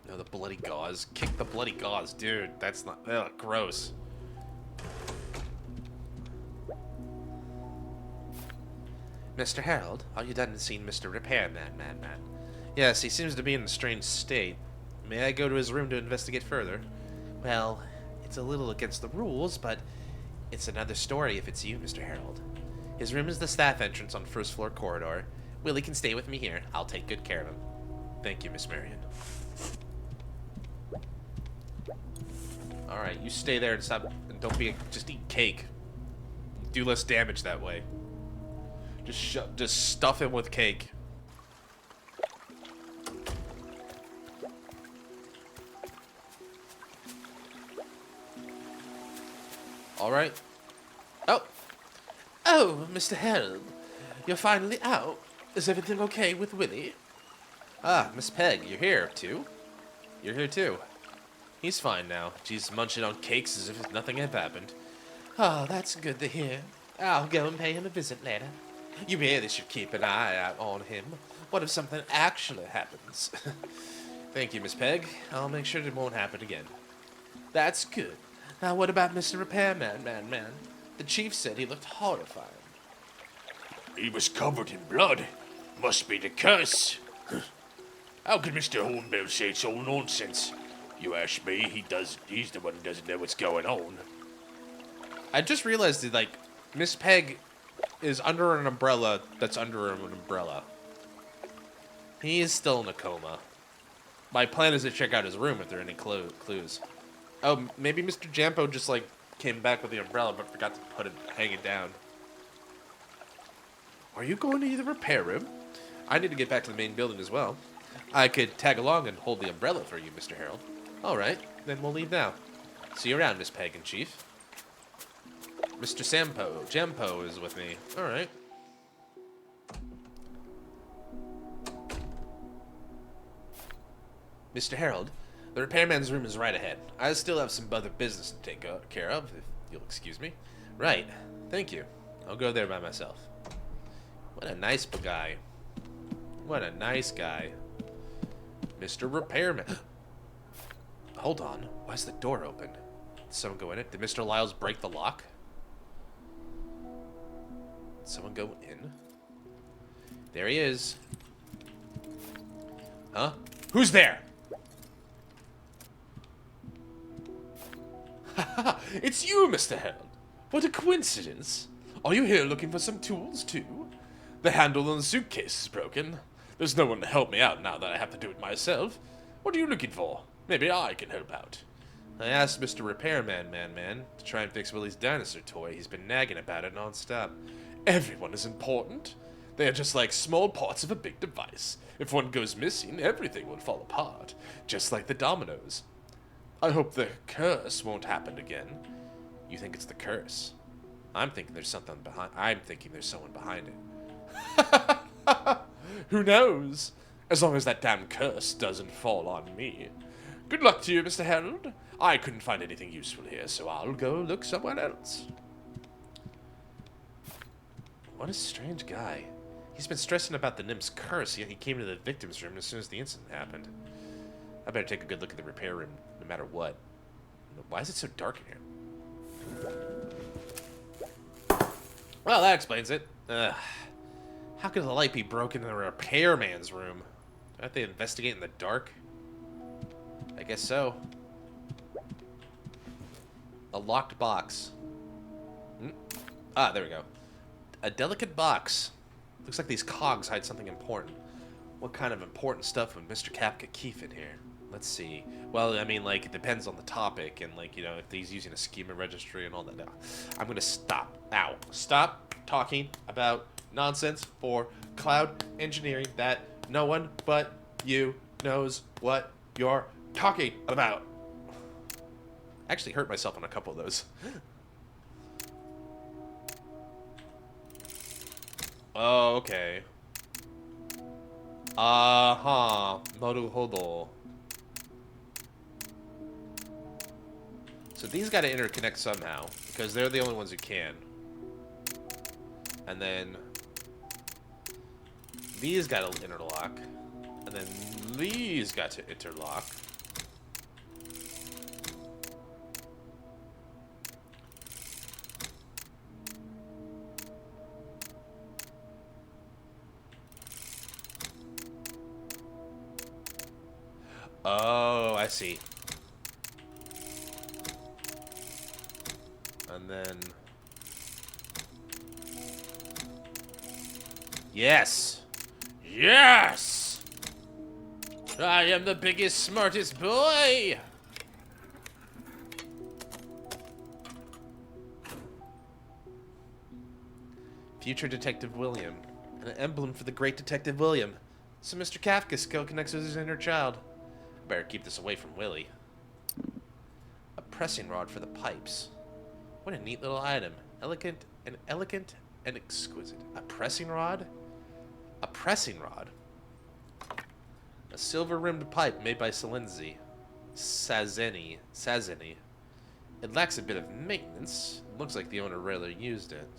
No, the bloody gauze. Kick the bloody gauze. Dude, that's not... Ugh, gross. Mr. Harold, are you done seeing Mr. Repairman, man? Yes, he seems to be in a strange state. May I go to his room to investigate further? Well, it's a little against the rules, but it's another story if it's you, Mr. Harold. His room is the staff entrance on first floor corridor. Willie can stay with me here. I'll take good care of him. Thank you, Miss Marion. Alright, you stay there and stop, and don't be, just eat cake. Do less damage that way. Just stuff him with cake. Alright. Oh, Mr. Harold. You're finally out. Is everything okay with Willie? Ah, Miss Peg, you're here, too? You're here, too. He's fine now. She's munching on cakes as if nothing had happened. Oh, that's good to hear. I'll go and pay him a visit later. You really should keep an eye out on him. What if something actually happens? Thank you, Miss Peg. I'll make sure it won't happen again. That's good. Now, what about Mr. Repairman, man? The chief said he looked horrified. He was covered in blood. Must be the curse. How could Mr. Hornbill say it's all nonsense? You ask me, he's the one who doesn't know what's going on. I just realized that, like, Miss Peg is under an umbrella that's under an umbrella. He is still in a coma. My plan is to check out his room if there are any clues. Oh, maybe Mr. Jampo just, like, came back with the umbrella but forgot to hang it down. Are you going to the repair room? I need to get back to the main building as well. I could tag along and hold the umbrella for you, Mr. Harold. All right, then we'll leave now. See you around, Miss Peg and Chief. Mr. Jampo is with me. All right. Mr. Harold, the repairman's room is right ahead. I still have some other business to take care of, if you'll excuse me. Right. Thank you. I'll go there by myself. What a nice guy. What a nice guy. Mr. Repairman. Hold on. Why is the door open? Did someone go in it? Did Mr. Lyles break the lock? Did someone go in? There he is. Huh? Who's there? Haha, it's you, Mr. Harold. What a coincidence. Are you here looking for some tools, too? The handle on the suitcase is broken. There's no one to help me out now that I have to do it myself. What are you looking for? Maybe I can help out. I asked Mr. Repairman Man to try and fix Willie's dinosaur toy. He's been nagging about it non-stop. Everyone is important. They are just like small parts of a big device. If one goes missing, everything will fall apart, just like the dominoes. I hope the curse won't happen again. You think it's the curse? I'm thinking there's something behind. I'm thinking there's someone behind it. Who knows? As long as that damn curse doesn't fall on me. Good luck to you, Mr. Harold. I couldn't find anything useful here, so I'll go look somewhere else. What a strange guy. He's been stressing about the nymph's curse, yet he came to the victim's room as soon as the incident happened. I better take a good look at the repair room, no matter what. Why is it so dark in here? Well, that explains it. How could the light be broken in the repairman's room? Don't they investigate in the dark? I guess so. A locked box. Ah, there we go. A delicate box. Looks like these cogs hide something important. What kind of important stuff would Mr. Kapka keep in here? Let's see. Well, I mean, like, it depends on the topic and, like, you know, if he's using a schema registry and all that. No. I'm going to stop. Ow. Stop talking about nonsense for cloud engineering that no one but you knows what you're talking about. I actually hurt myself on a couple of those. Oh, okay. Naruhodo. So these got to interconnect somehow, because they're the only ones who can. And then these got to interlock. And then these got to interlock. Oh, I see. And then... Yes! Yes! I am the biggest, smartest boy! Future Detective William. An emblem for the great Detective William. So Mr. Kafka still connects with his inner child. Better keep this away from Willie. A pressing rod for the pipes. What a neat little item. Elegant and exquisite. A pressing rod? A pressing rod? A silver-rimmed pipe made by Sazeni. It lacks a bit of maintenance. It looks like the owner rarely used it.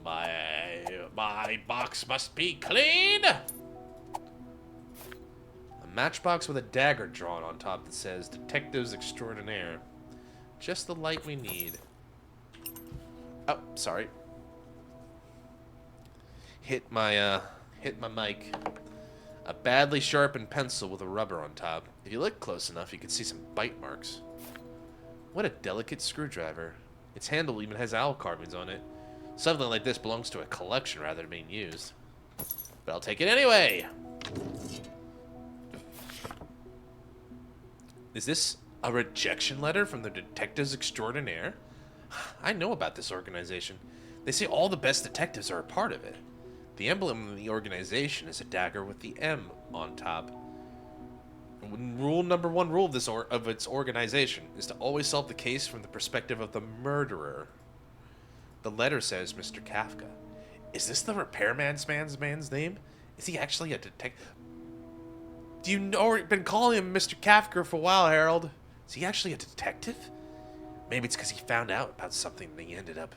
My box must be clean! A matchbox with a dagger drawn on top that says Detectives Extraordinaire. Just the light we need. Oh, sorry. Hit my mic. A badly sharpened pencil with a rubber on top. If you look close enough, you can see some bite marks. What a delicate screwdriver. Its handle even has owl carvings on it. Something like this belongs to a collection rather than being used. But I'll take it anyway! Is this a rejection letter from the Detectives Extraordinaire? I know about this organization. They say all the best detectives are a part of it. The emblem of the organization is a dagger with the M on top. Number one rule of its organization is to always solve the case from the perspective of the murderer. The letter says Mr. Kafka. Is this the repairman's man's name? Is he actually a detective? Do you know we've been calling him Mr. Kafka for a while, Harold? Is he actually a detective? Maybe it's because he found out about something and he ended up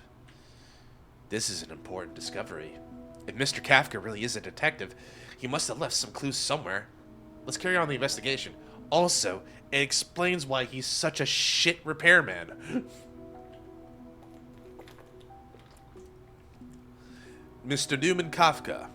This is an important discovery. If Mr. Kafka really is a detective, he must have left some clues somewhere. Let's carry on the investigation. Also, it explains why he's such a shit repairman. Mr. Newman Kafka,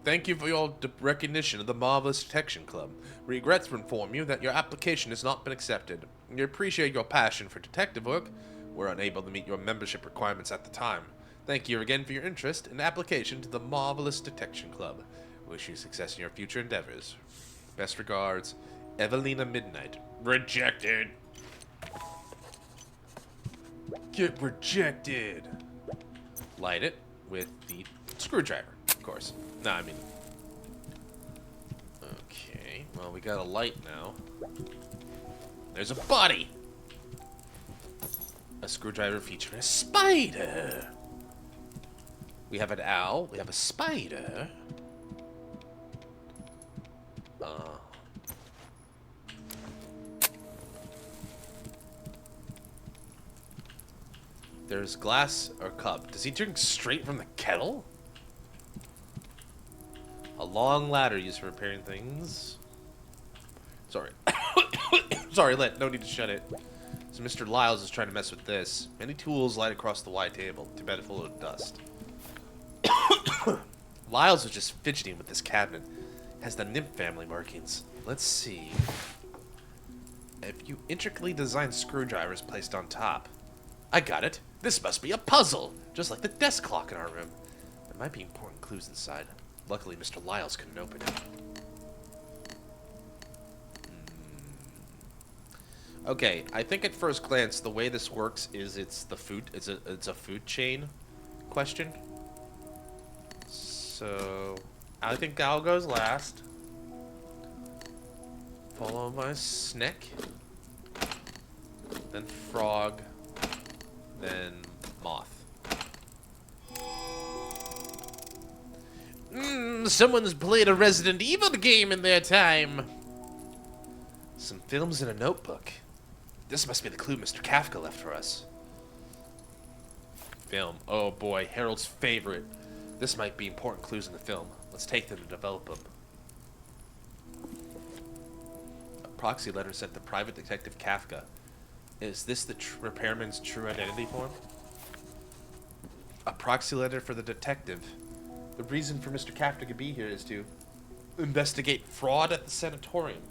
thank you for your recognition of the Marvelous Detection Club. Regrets to inform you that your application has not been accepted. We appreciate your passion for detective work. We're unable to meet your membership requirements at the time. Thank you again for your interest and application to the Marvelous Detection Club. Wish you success in your future endeavors. Best regards, Evelina Midnight. Rejected. Get rejected. Light it with the screwdriver, of course. No, I mean... Okay, well, we got a light now. There's a body! A screwdriver featuring a spider! We have an owl, we have a spider. There's glass or cup. Does he drink straight from the kettle? A long ladder used for repairing things. Sorry. Sorry, no need to shut it. So Mr. Lyles is trying to mess with this. Many tools light across the wide table. Too bad it's full of dust. Lyles was just fidgeting with this cabinet. It has the nymph family markings. Let's see. If you intricately designed screwdrivers placed on top. I got it. This must be a puzzle, just like the desk clock in our room. There might be important clues inside. Luckily, Mr. Lyles couldn't open it. Okay, I think at first glance the way this works is it's a food chain question. So I think owl goes last. Followed by snake. Then frog. Then moth. Someone's played a Resident Evil game in their time. Some films in a notebook. This must be the clue Mr. Kafka left for us. Film. Oh boy, Harold's favorite. This might be important clues in the film. Let's take them and develop them. A proxy letter sent to Private Detective Kafka. Is this the repairman's true identity form? A proxy letter for the detective. The reason for Mr. Kafka to be here is to investigate fraud at the sanatorium.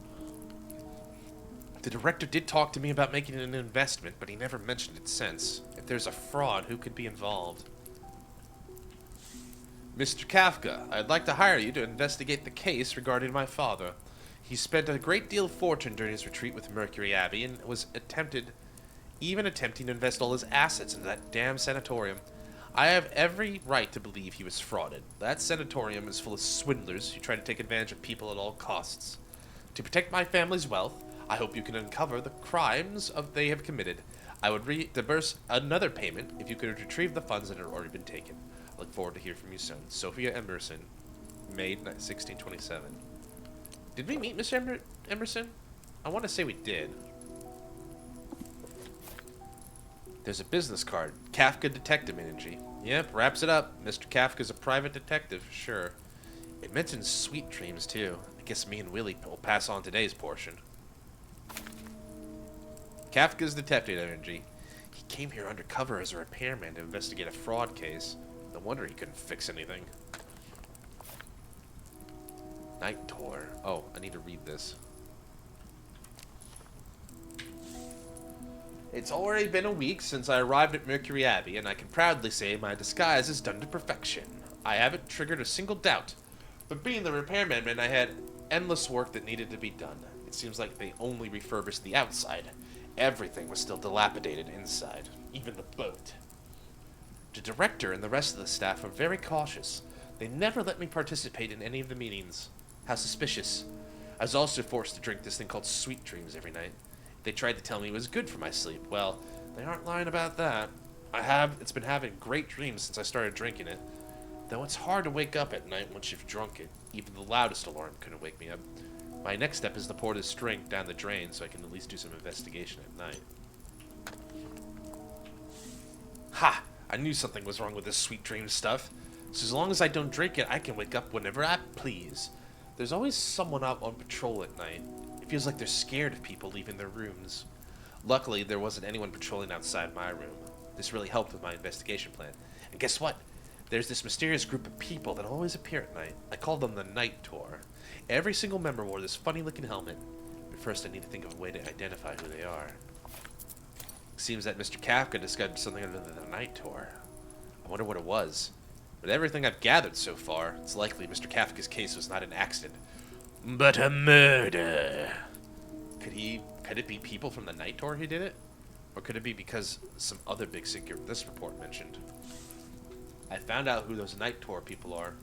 The director did talk to me about making an investment, but he never mentioned it since. If there's a fraud, who could be involved? Mr. Kafka, I'd like to hire you to investigate the case regarding my father. He spent a great deal of fortune during his retreat with Mercury Abbey and was attempting to invest all his assets into that damn sanatorium. I have every right to believe he was frauded. That sanatorium is full of swindlers who try to take advantage of people at all costs. To protect my family's wealth, I hope you can uncover the crimes they have committed. I would reimburse another payment if you could retrieve the funds that had already been taken. I look forward to hearing from you soon. Sophia Emerson, May 1627. Did we meet Mr. Emerson? I want to say we did. There's a business card. Kafka Detective Energy. Yep, wraps it up. Mr. Kafka's a private detective, sure. It mentions sweet dreams, too. I guess me and Willie will pass on today's portion. Kafka's Detective Energy. He came here undercover as a repairman to investigate a fraud case. No wonder he couldn't fix anything. Night Tour. Oh, I need to read this. It's already been a week since I arrived at Mercury Abbey, and I can proudly say my disguise is done to perfection. I haven't triggered a single doubt. But being the repairman, I had endless work that needed to be done. It seems like they only refurbished the outside. Everything was still dilapidated inside, even the boat. The director and the rest of the staff were very cautious. They never let me participate in any of the meetings. How suspicious. I was also forced to drink this thing called Sweet Dreams every night. They tried to tell me it was good for my sleep. Well, they aren't lying about that. It's been having great dreams since I started drinking it. Though it's hard to wake up at night once you've drunk it. Even the loudest alarm couldn't wake me up. My next step is to pour this drink down the drain so I can at least do some investigation at night. Ha! I knew something was wrong with this sweet dream stuff. So as long as I don't drink it, I can wake up whenever I please. There's always someone out on patrol at night. It feels like they're scared of people leaving their rooms. Luckily, there wasn't anyone patrolling outside my room. This really helped with my investigation plan. And guess what? There's this mysterious group of people that always appear at night. I call them the Night Tour. Every single member wore this funny-looking helmet. But first, I need to think of a way to identify who they are. Seems that Mr. Kafka discovered something under the Night Tour. I wonder what it was. With everything I've gathered so far, it's likely Mr. Kafka's case was not an accident, but a murder. Could it be people from the Night Tour who did it? Or could it be because some other big secret this report mentioned? I found out who those Night Tour people are.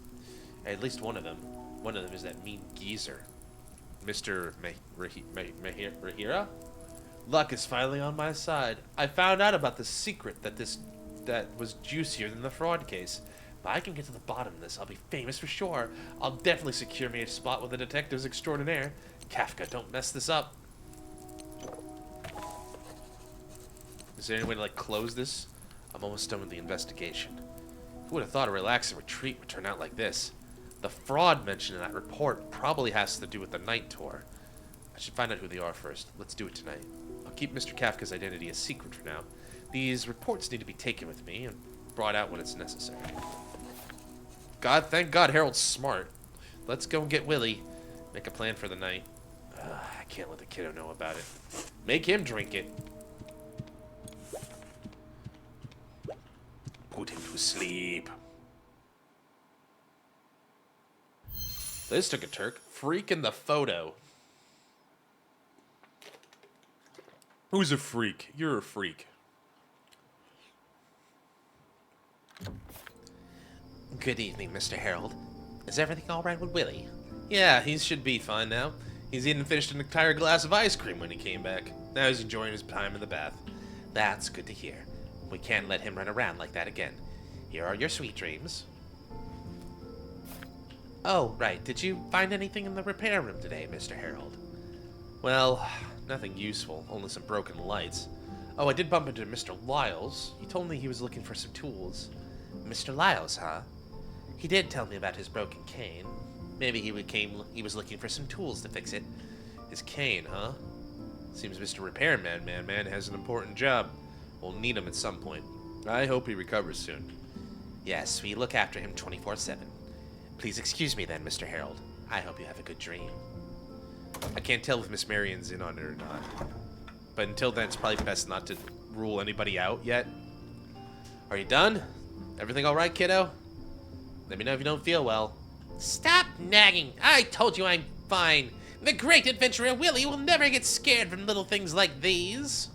At least one of them. One of them is that mean geezer. Mr. Rahira? Luck is finally on my side. I found out about the secret that was juicier than the fraud case. If I can get to the bottom of this, I'll be famous for sure. I'll definitely secure me a spot with the detectives extraordinaire. Kafka, don't mess this up. Is there any way to, like, close this? I'm almost done with the investigation. Who would have thought a relaxing retreat would turn out like this? The fraud mentioned in that report probably has to do with the Night Tour. I should find out who they are first. Let's do it tonight. I'll keep Mr. Kafka's identity a secret for now. These reports need to be taken with me and brought out when it's necessary. Thank God Harold's smart. Let's go and get Willie. Make a plan for the night. I can't let the kiddo know about it. Make him drink it. Put him to sleep. This took a turk. Freak in the photo. Who's a freak? You're a freak. Good evening, Mr. Harold. Is everything all right with Willie? Yeah, he should be fine now. He's even finished an entire glass of ice cream when he came back. Now he's enjoying his time in the bath. That's good to hear. We can't let him run around like that again. Here are your sweet dreams. Oh, right. Did you find anything in the repair room today, Mr. Harold? Well, nothing useful. Only some broken lights. Oh, I did bump into Mr. Lyles. He told me he was looking for some tools. Mr. Lyles, huh? He did tell me about his broken cane. Maybe he was looking for some tools to fix it. His cane, huh? Seems Mr. Repairman has an important job. We'll need him at some point. I hope he recovers soon. Yes, we look after him 24/7. Please excuse me then, Mr. Harold. I hope you have a good dream. I can't tell if Miss Marion's in on it or not. But until then, it's probably best not to rule anybody out yet. Are you done? Everything all right, kiddo? Let me know if you don't feel well. Stop nagging. I told you I'm fine. The great adventurer Willie will never get scared from little things like these.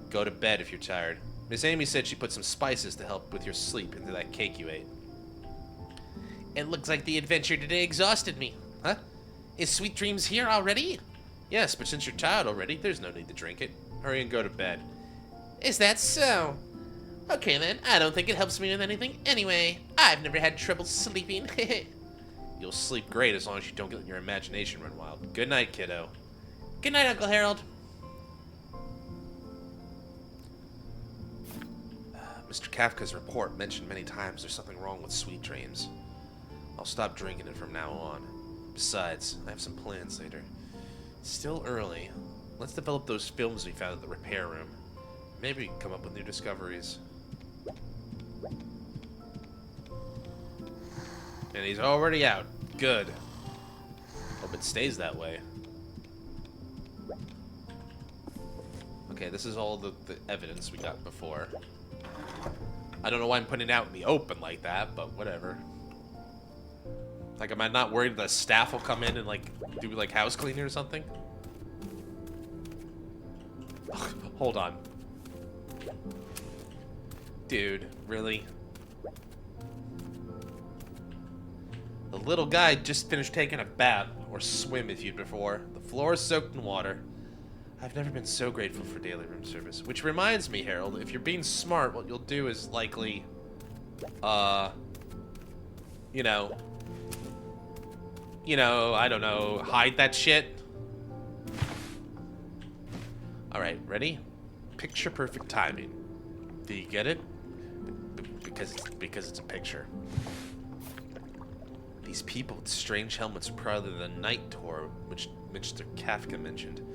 Go to bed if you're tired. Miss Amy said she put some spices to help with your sleep into that cake you ate. It looks like the adventure today exhausted me. Huh? Is Sweet Dreams here already? Yes, but since you're tired already, there's no need to drink it. Hurry and go to bed. Is that so? Okay then, I don't think it helps me with anything anyway. I've never had trouble sleeping. You'll sleep great as long as you don't let your imagination run wild. Good night, kiddo. Good night, Uncle Harold. Mr. Kafka's report mentioned many times there's something wrong with Sweet Dreams. I'll stop drinking it from now on. Besides, I have some plans later. It's still early. Let's develop those films we found at the repair room. Maybe we can come up with new discoveries. And he's already out. Good. Hope it stays that way. Okay, this is all the evidence we got before. I don't know why I'm putting it out in the open like that, but whatever. Like, am I not worried the staff will come in and, like, do, like, house cleaning or something? Hold on. Dude, really? The little guy just finished taking a bath, or swim if you'd before. The floor is soaked in water. I've never been so grateful for daily room service. Which reminds me, Harold, if you're being smart, what you'll do is likely, you know, I don't know, hide that shit. Alright, ready? Picture perfect timing. Do you get it? Because it's a picture. These people with strange helmets are probably the night tour, which Mr. Kafka mentioned.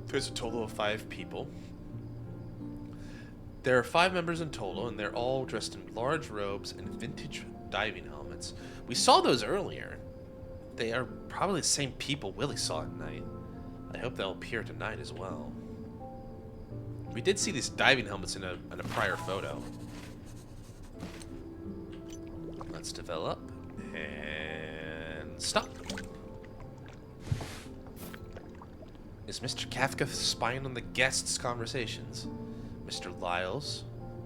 There's a total of 5 people. There are 5 members in total, and they're all dressed in large robes and vintage diving helmets. We saw those earlier. They are probably the same people Willie saw at night. I hope they'll appear tonight as well. We did see these diving helmets in a prior photo. Let's develop and stop. Is Mr. Kafka spying on the guests' conversations? Mr. Lyles,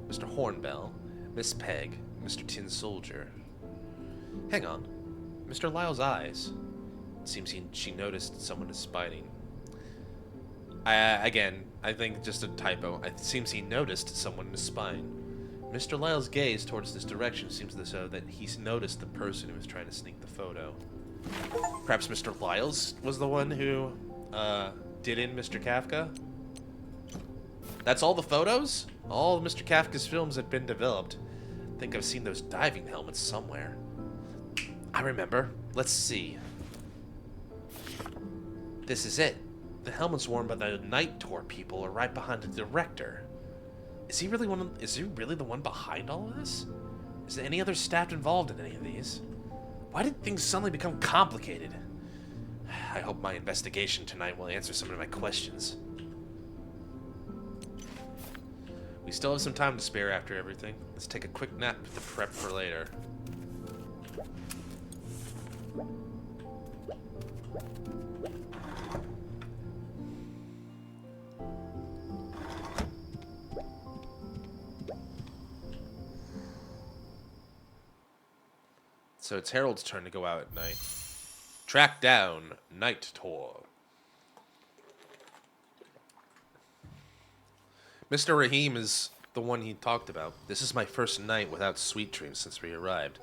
Mr. Hornbell, Miss Peg, Mr. Tin Soldier. Hang on. Mr. Lyle's eyes. It seems she noticed someone is spying. Again, I think just a typo. It seems he noticed someone is spying. Mr. Lyle's gaze towards this direction seems to show that he's noticed the person who was trying to sneak the photo. Perhaps Mr. Lyles was the one who did in Mr. Kafka? That's all the photos? All of Mr. Kafka's films had been developed. I think I've seen those diving helmets somewhere. I remember. Let's see. This is it. The helmets worn by the night tour people are right behind the director. Is he really the one behind all of this? Is there any other staff involved in any of these? Why did things suddenly become complicated? I hope my investigation tonight will answer some of my questions. We still have some time to spare after everything. Let's take a quick nap to prep for later. So it's Harold's turn to go out at night. Track down night tour. Mr. Rahim is the one he talked about. This is my first night without sweet dreams since we arrived.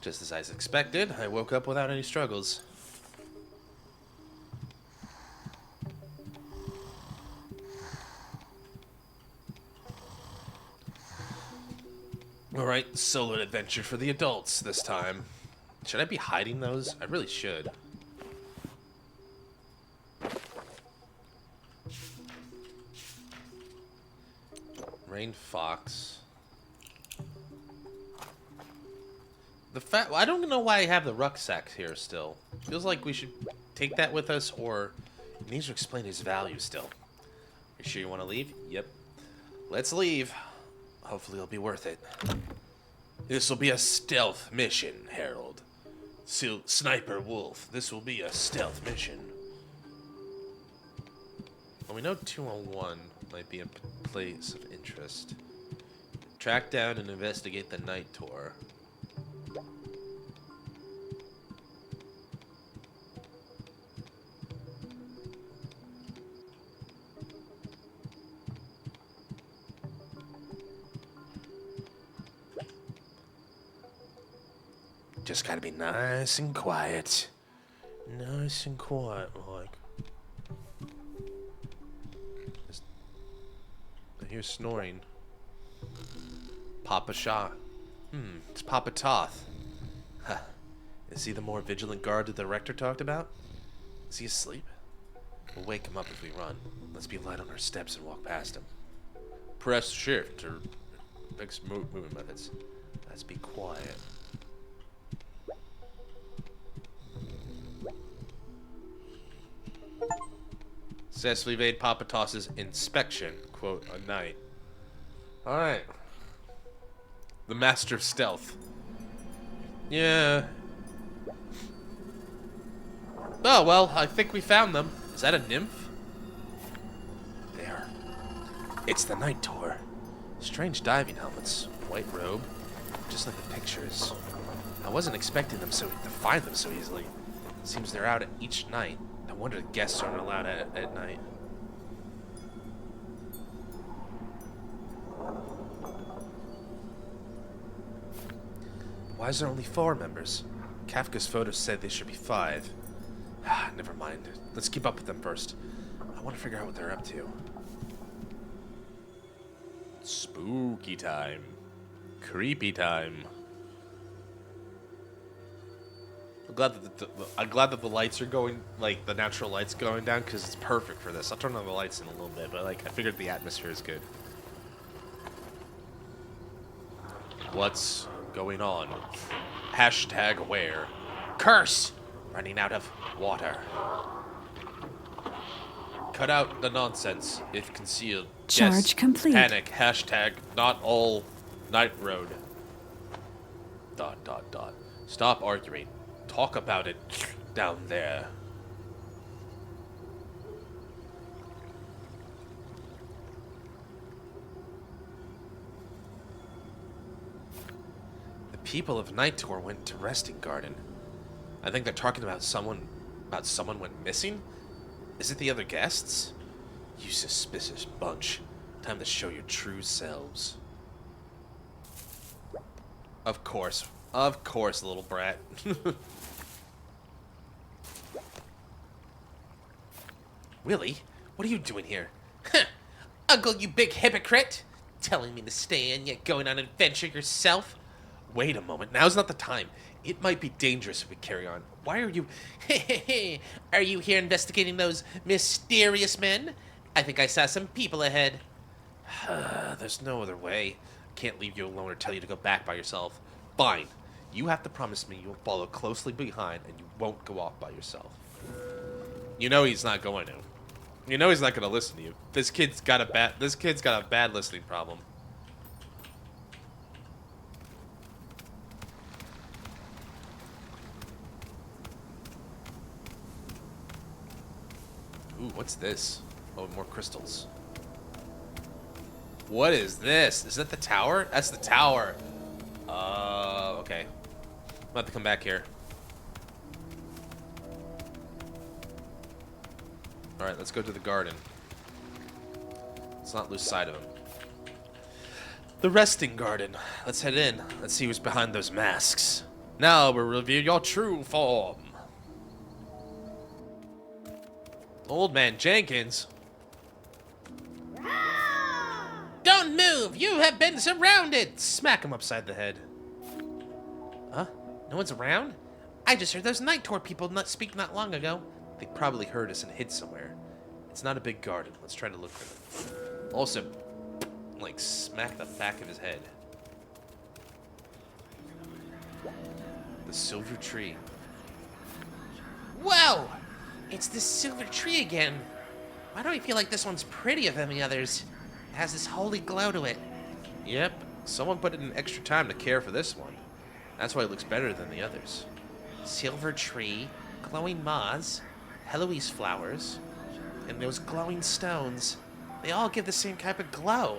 Just as I expected, I woke up without any struggles. Alright, solo adventure for the adults this time. Should I be hiding those? I really should. Rain Fox. I don't know why I have the rucksack here still. Feels like we should take that with us, or it needs to explain his value still. You sure you want to leave? Yep. Let's leave. Hopefully it'll be worth it. This will be a stealth mission, Harold. Sniper Wolf, this will be a stealth mission. Well, we know 201 might be a place of interest. Track down and investigate the night tour. Just gotta be nice and quiet. Nice and quiet, like. I hear snoring. Papa Shah. It's Papa Toth. Huh. Is he the more vigilant guard that the rector talked about? Is he asleep? We'll wake him up if we run. Let's be light on our steps and walk past him. Press shift or fix movement methods. Let's be quiet. Successfully evade Papa Toss's inspection, quote, a night. Alright. The master of stealth. Yeah. Oh, well, I think we found them. Is that a nymph? There. It's the night tour. Strange diving helmets, white robe, just like the pictures. I wasn't expecting them to find them so easily. Seems they're out each night. I wonder if guests aren't allowed at night. Why is there only 4 members? Kafka's photos said there should be 5. Never mind. Let's keep up with them first. I want to figure out what they're up to. Spooky time. Creepy time. I'm glad that the lights are going, like, the natural lights going down, because it's perfect for this. I'll turn on the lights in a little bit, but, like, I figured the atmosphere is good. What's going on? Hashtag where? Curse! Running out of water. Cut out the nonsense if concealed. Charge Yes, complete. Panic. Hashtag not all night road. ... Stop arguing. Talk about it down there. The people of Night Tour went to Resting Garden. I think they're talking about someone went missing? Is it the other guests? You suspicious bunch. Time to show your true selves. Of course, little brat. Willie, what are you doing here? Uncle, you big hypocrite! Telling me to stay in, yet going on an adventure yourself? Wait a moment, now's not the time. It might be dangerous if we carry on. Why are you... Are you here investigating those mysterious men? I think I saw some people ahead. There's no other way. I can't leave you alone or tell you to go back by yourself. Fine. You have to promise me you'll follow closely behind and you won't go off by yourself. You know he's not going to. You know he's not going to listen to you. This kid's got a bad listening problem. Ooh, what's this? Oh, more crystals. What is this? Is that the tower? That's the tower. Okay. I'm about to come back here. Alright, let's go to the garden. Let's not lose sight of him. The resting garden. Let's head in. Let's see who's behind those masks. Now we'll reveal your true form. Old Man Jenkins. Don't move! You have been surrounded! Smack him upside the head. Huh? No one's around? I just heard those Night Tour people speak not long ago. They probably heard us and hid somewhere. It's not a big garden. Let's try to look for them. Also, like, smack the back of his head. The silver tree. Whoa! It's the silver tree again. Why do I feel like this one's prettier than the others? It has this holy glow to it. Yep, someone put in extra time to care for this one. That's why it looks better than the others. Silver tree, glowing moths, Heloise flowers, and those glowing stones. They all give the same type of glow.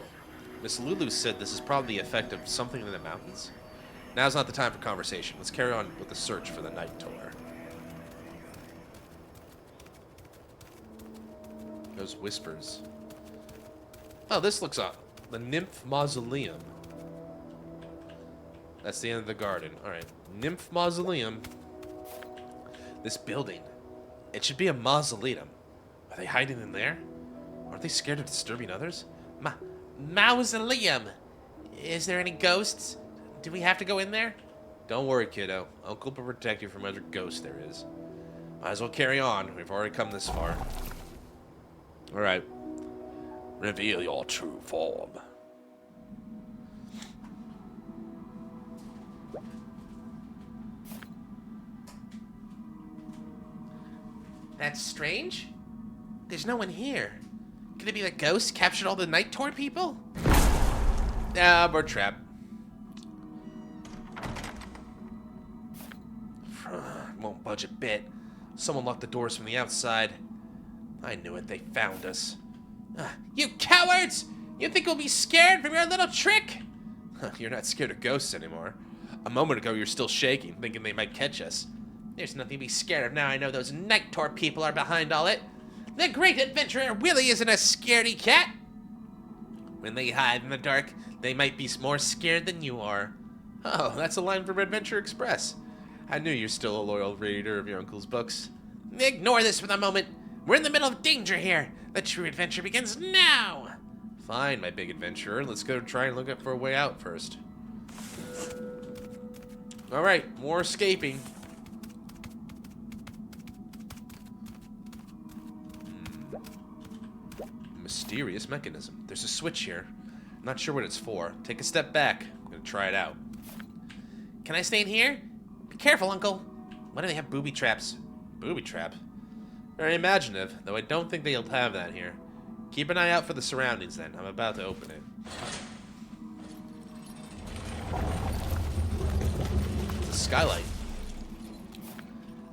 Miss Lulu said this is probably the effect of something in the mountains. Now's not the time for conversation. Let's carry on with the search for the Night Tour. Those whispers. Oh, this looks up. The Nymph Mausoleum. That's the end of the garden. Alright. Nymph Mausoleum. This building. It should be a mausoleum. Are they hiding in there? Aren't they scared of disturbing others? Mausoleum. Is there any ghosts? Do we have to go in there? Don't worry, kiddo. Uncle will protect you from other ghosts there is. Might as well carry on. We've already come this far. Alright. Reveal your true form. That's strange. There's no one here. Could it be that ghosts captured all the Night Tour people? Nah, we're trapped. Won't budge a bit. Someone locked the doors from the outside. I knew it. They found us. You cowards! You think we'll be scared from your little trick? You're not scared of ghosts anymore. A moment ago, you're still shaking, thinking they might catch us. There's nothing to be scared of now. I know those Night Tour people are behind all it. The great adventurer Willie isn't a scaredy cat. When they hide in the dark, they might be more scared than you are. Oh, that's a line from Adventure Express. I knew you're still a loyal reader of your uncle's books. Ignore this for the moment. We're in the middle of danger here. The true adventure begins now. Fine, my big adventurer. Let's go try and look for a way out first. Alright, more escaping. Mysterious mechanism. There's a switch here. I'm not sure what it's for. Take a step back. I'm gonna try it out. Can I stay in here? Be careful, Uncle. Why do they have booby traps? Booby trap? Very imaginative, though I don't think they'll have that here. Keep an eye out for the surroundings then. I'm about to open it. It's a skylight.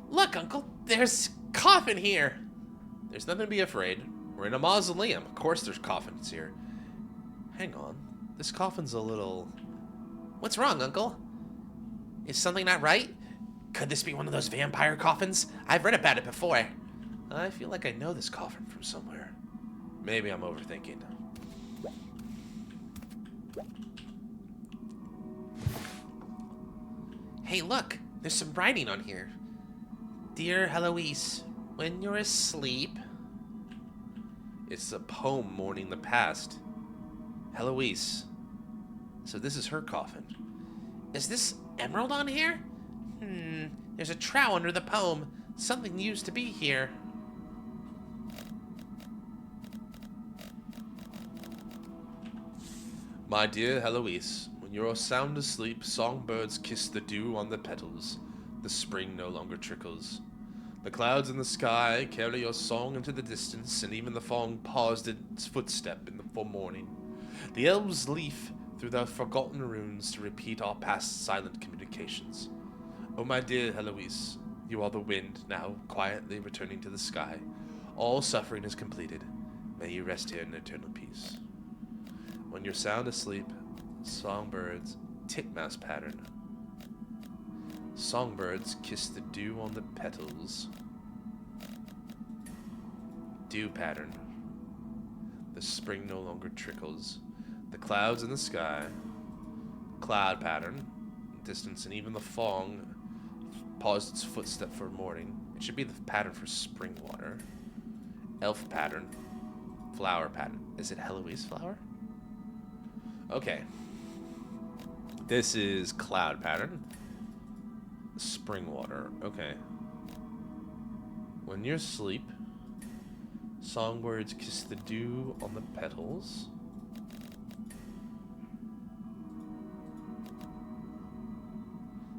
Look, Uncle, there's coffin here. There's nothing to be afraid. We're in a mausoleum. Of course there's coffins here. Hang on. This coffin's a little... What's wrong, Uncle? Is something not right? Could this be one of those vampire coffins? I've read about it before. I feel like I know this coffin from somewhere. Maybe I'm overthinking. Hey, look. There's some writing on here. Dear Heloise, when you're asleep... It's a poem mourning the past. Heloise. So this is her coffin. Is this emerald on here? There's a trowel under the poem. Something used to be here. My dear Heloise, when you're sound asleep, songbirds kiss the dew on the petals. The spring no longer trickles. The clouds in the sky carry your song into the distance, and even the fog paused its footstep in the full morning. The elves leaf through the forgotten runes to repeat our past silent communications. Oh, my dear Heloise, you are the wind, now quietly returning to the sky. All suffering is completed. May you rest here in eternal peace. When you're sound asleep, songbirds, titmouse pattern. Songbirds kiss the dew on the petals. Dew pattern. The spring no longer trickles. The clouds in the sky. Cloud pattern. Distance and even the fog paused its footstep for morning. It should be the pattern for spring water. Elf pattern. Flower pattern. Is it Heloise flower? Okay. This is cloud pattern. Spring water. Okay. When you're asleep, songbirds kiss the dew on the petals.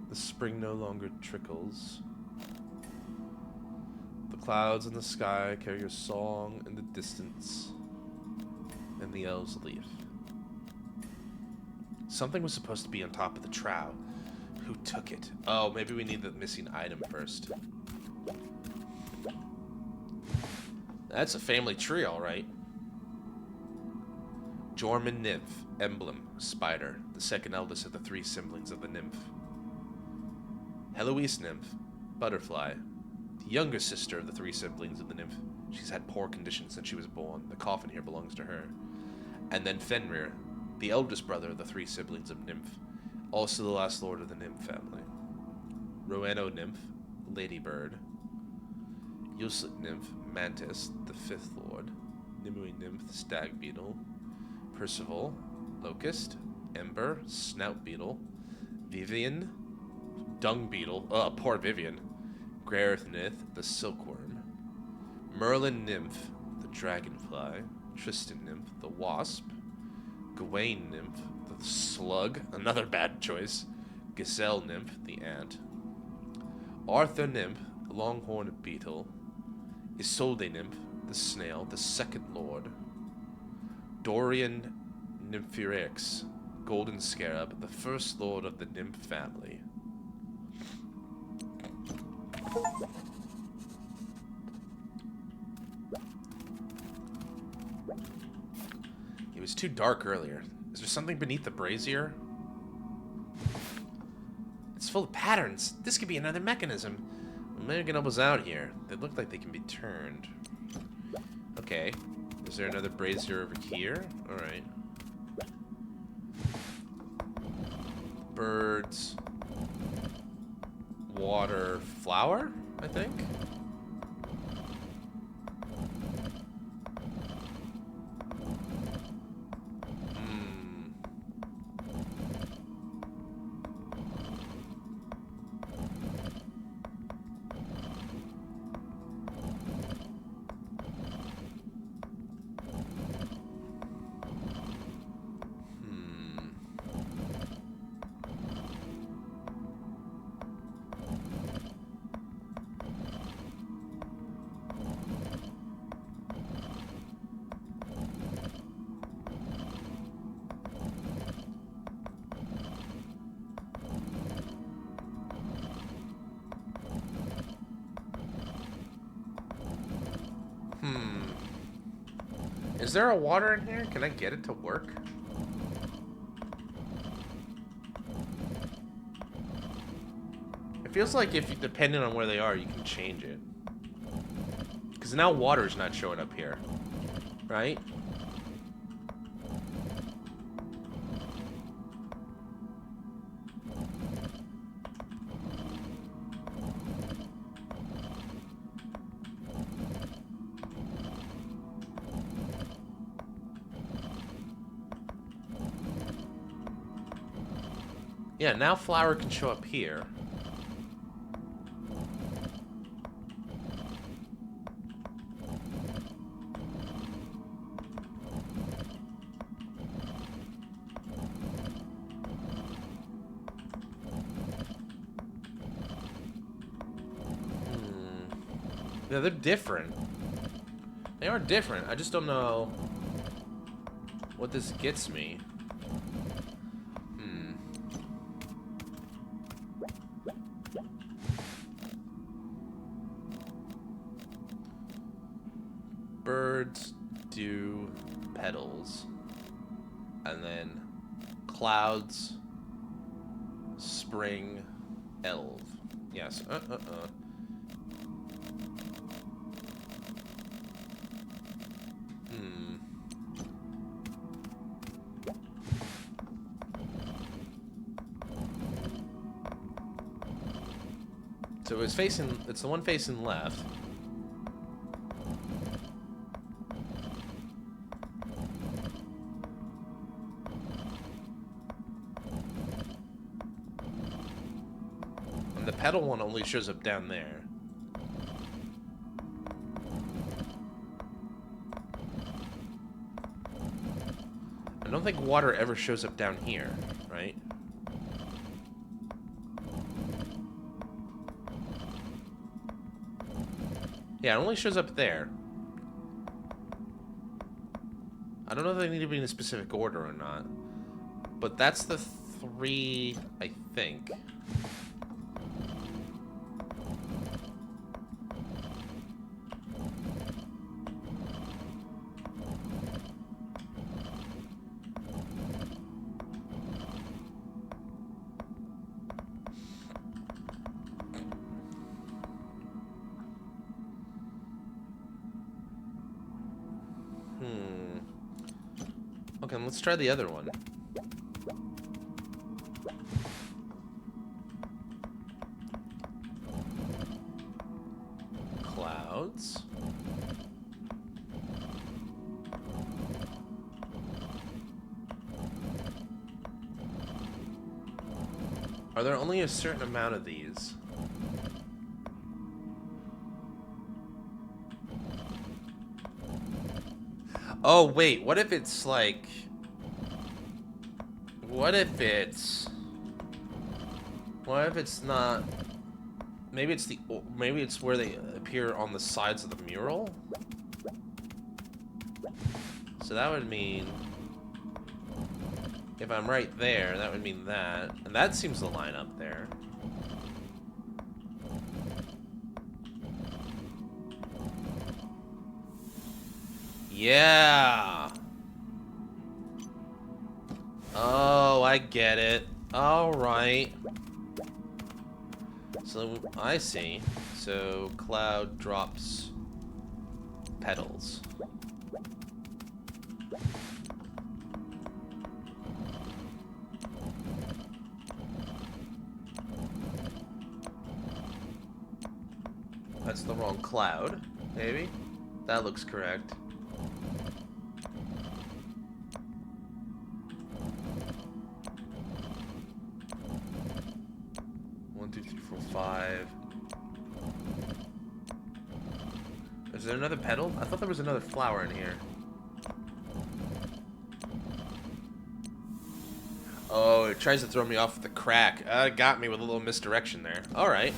The spring no longer trickles. The clouds in the sky carry your song in the distance, and the elves leave. Something was supposed to be on top of the trough. Who took it? Oh, maybe we need the missing item first. That's a family tree, all right. Jorman nymph, emblem, spider, the second eldest of the three siblings of the nymph. Heloise nymph, butterfly, the younger sister of the three siblings of the nymph. She's had poor conditions since she was born. The coffin here belongs to her. And then Fenrir, the eldest brother of the three siblings of nymph. Also the last lord of the nymph family. Roweno nymph, ladybird. Uslit nymph, mantis, the fifth lord. Nimue nymph, stag beetle. Percival, locust. Ember, snout beetle. Vivian, dung beetle. Poor Vivian. Gareth nymph, the silkworm. Merlin nymph, the dragonfly. Tristan nymph, the wasp. Gawain nymph, the slug, another bad choice. Gazelle nymph, the ant. Arthur nymph, the longhorn beetle. Isolde nymph, the snail, the second lord. Dorian nymphyrex, golden scarab, the first lord of the nymph family. It was too dark earlier. Is there something beneath the brazier? It's full of patterns. This could be another mechanism. Maybe we can help us out here. They look like they can be turned. Okay. Is there another brazier over here? Alright. Birds. Water. Flower, I think? Is there a water in here? Can I get it to work? It feels like if, depending on where they are, you can change it. Because now water's not showing up here. Right? Yeah, now flower can show up here. Yeah, they're different. They are different. I just don't know what this gets me. Birds do petals, and then clouds, spring, elf. Yes. So it's facing. It's the one facing left. And the petal one only shows up down there. I don't think water ever shows up down here, right? Yeah, it only shows up there. I don't know if they need to be in a specific order or not. But that's the 3, I think. Okay, let's try the other one. Clouds. Are there only a certain amount of these? Oh, wait, what if it's like... What if it's not... Maybe it's where they appear on the sides of the mural? So that would mean... If I'm right there, that would mean that. And that seems to line up there. Yeah. Oh, I get it. All right. So I see. So cloud drops petals. That's the wrong cloud, maybe? That looks correct. One, two, three, four, five. Is there another petal? I thought there was another flower in here. Oh, it tries to throw me off the crack. It got me with a little misdirection there. Alright.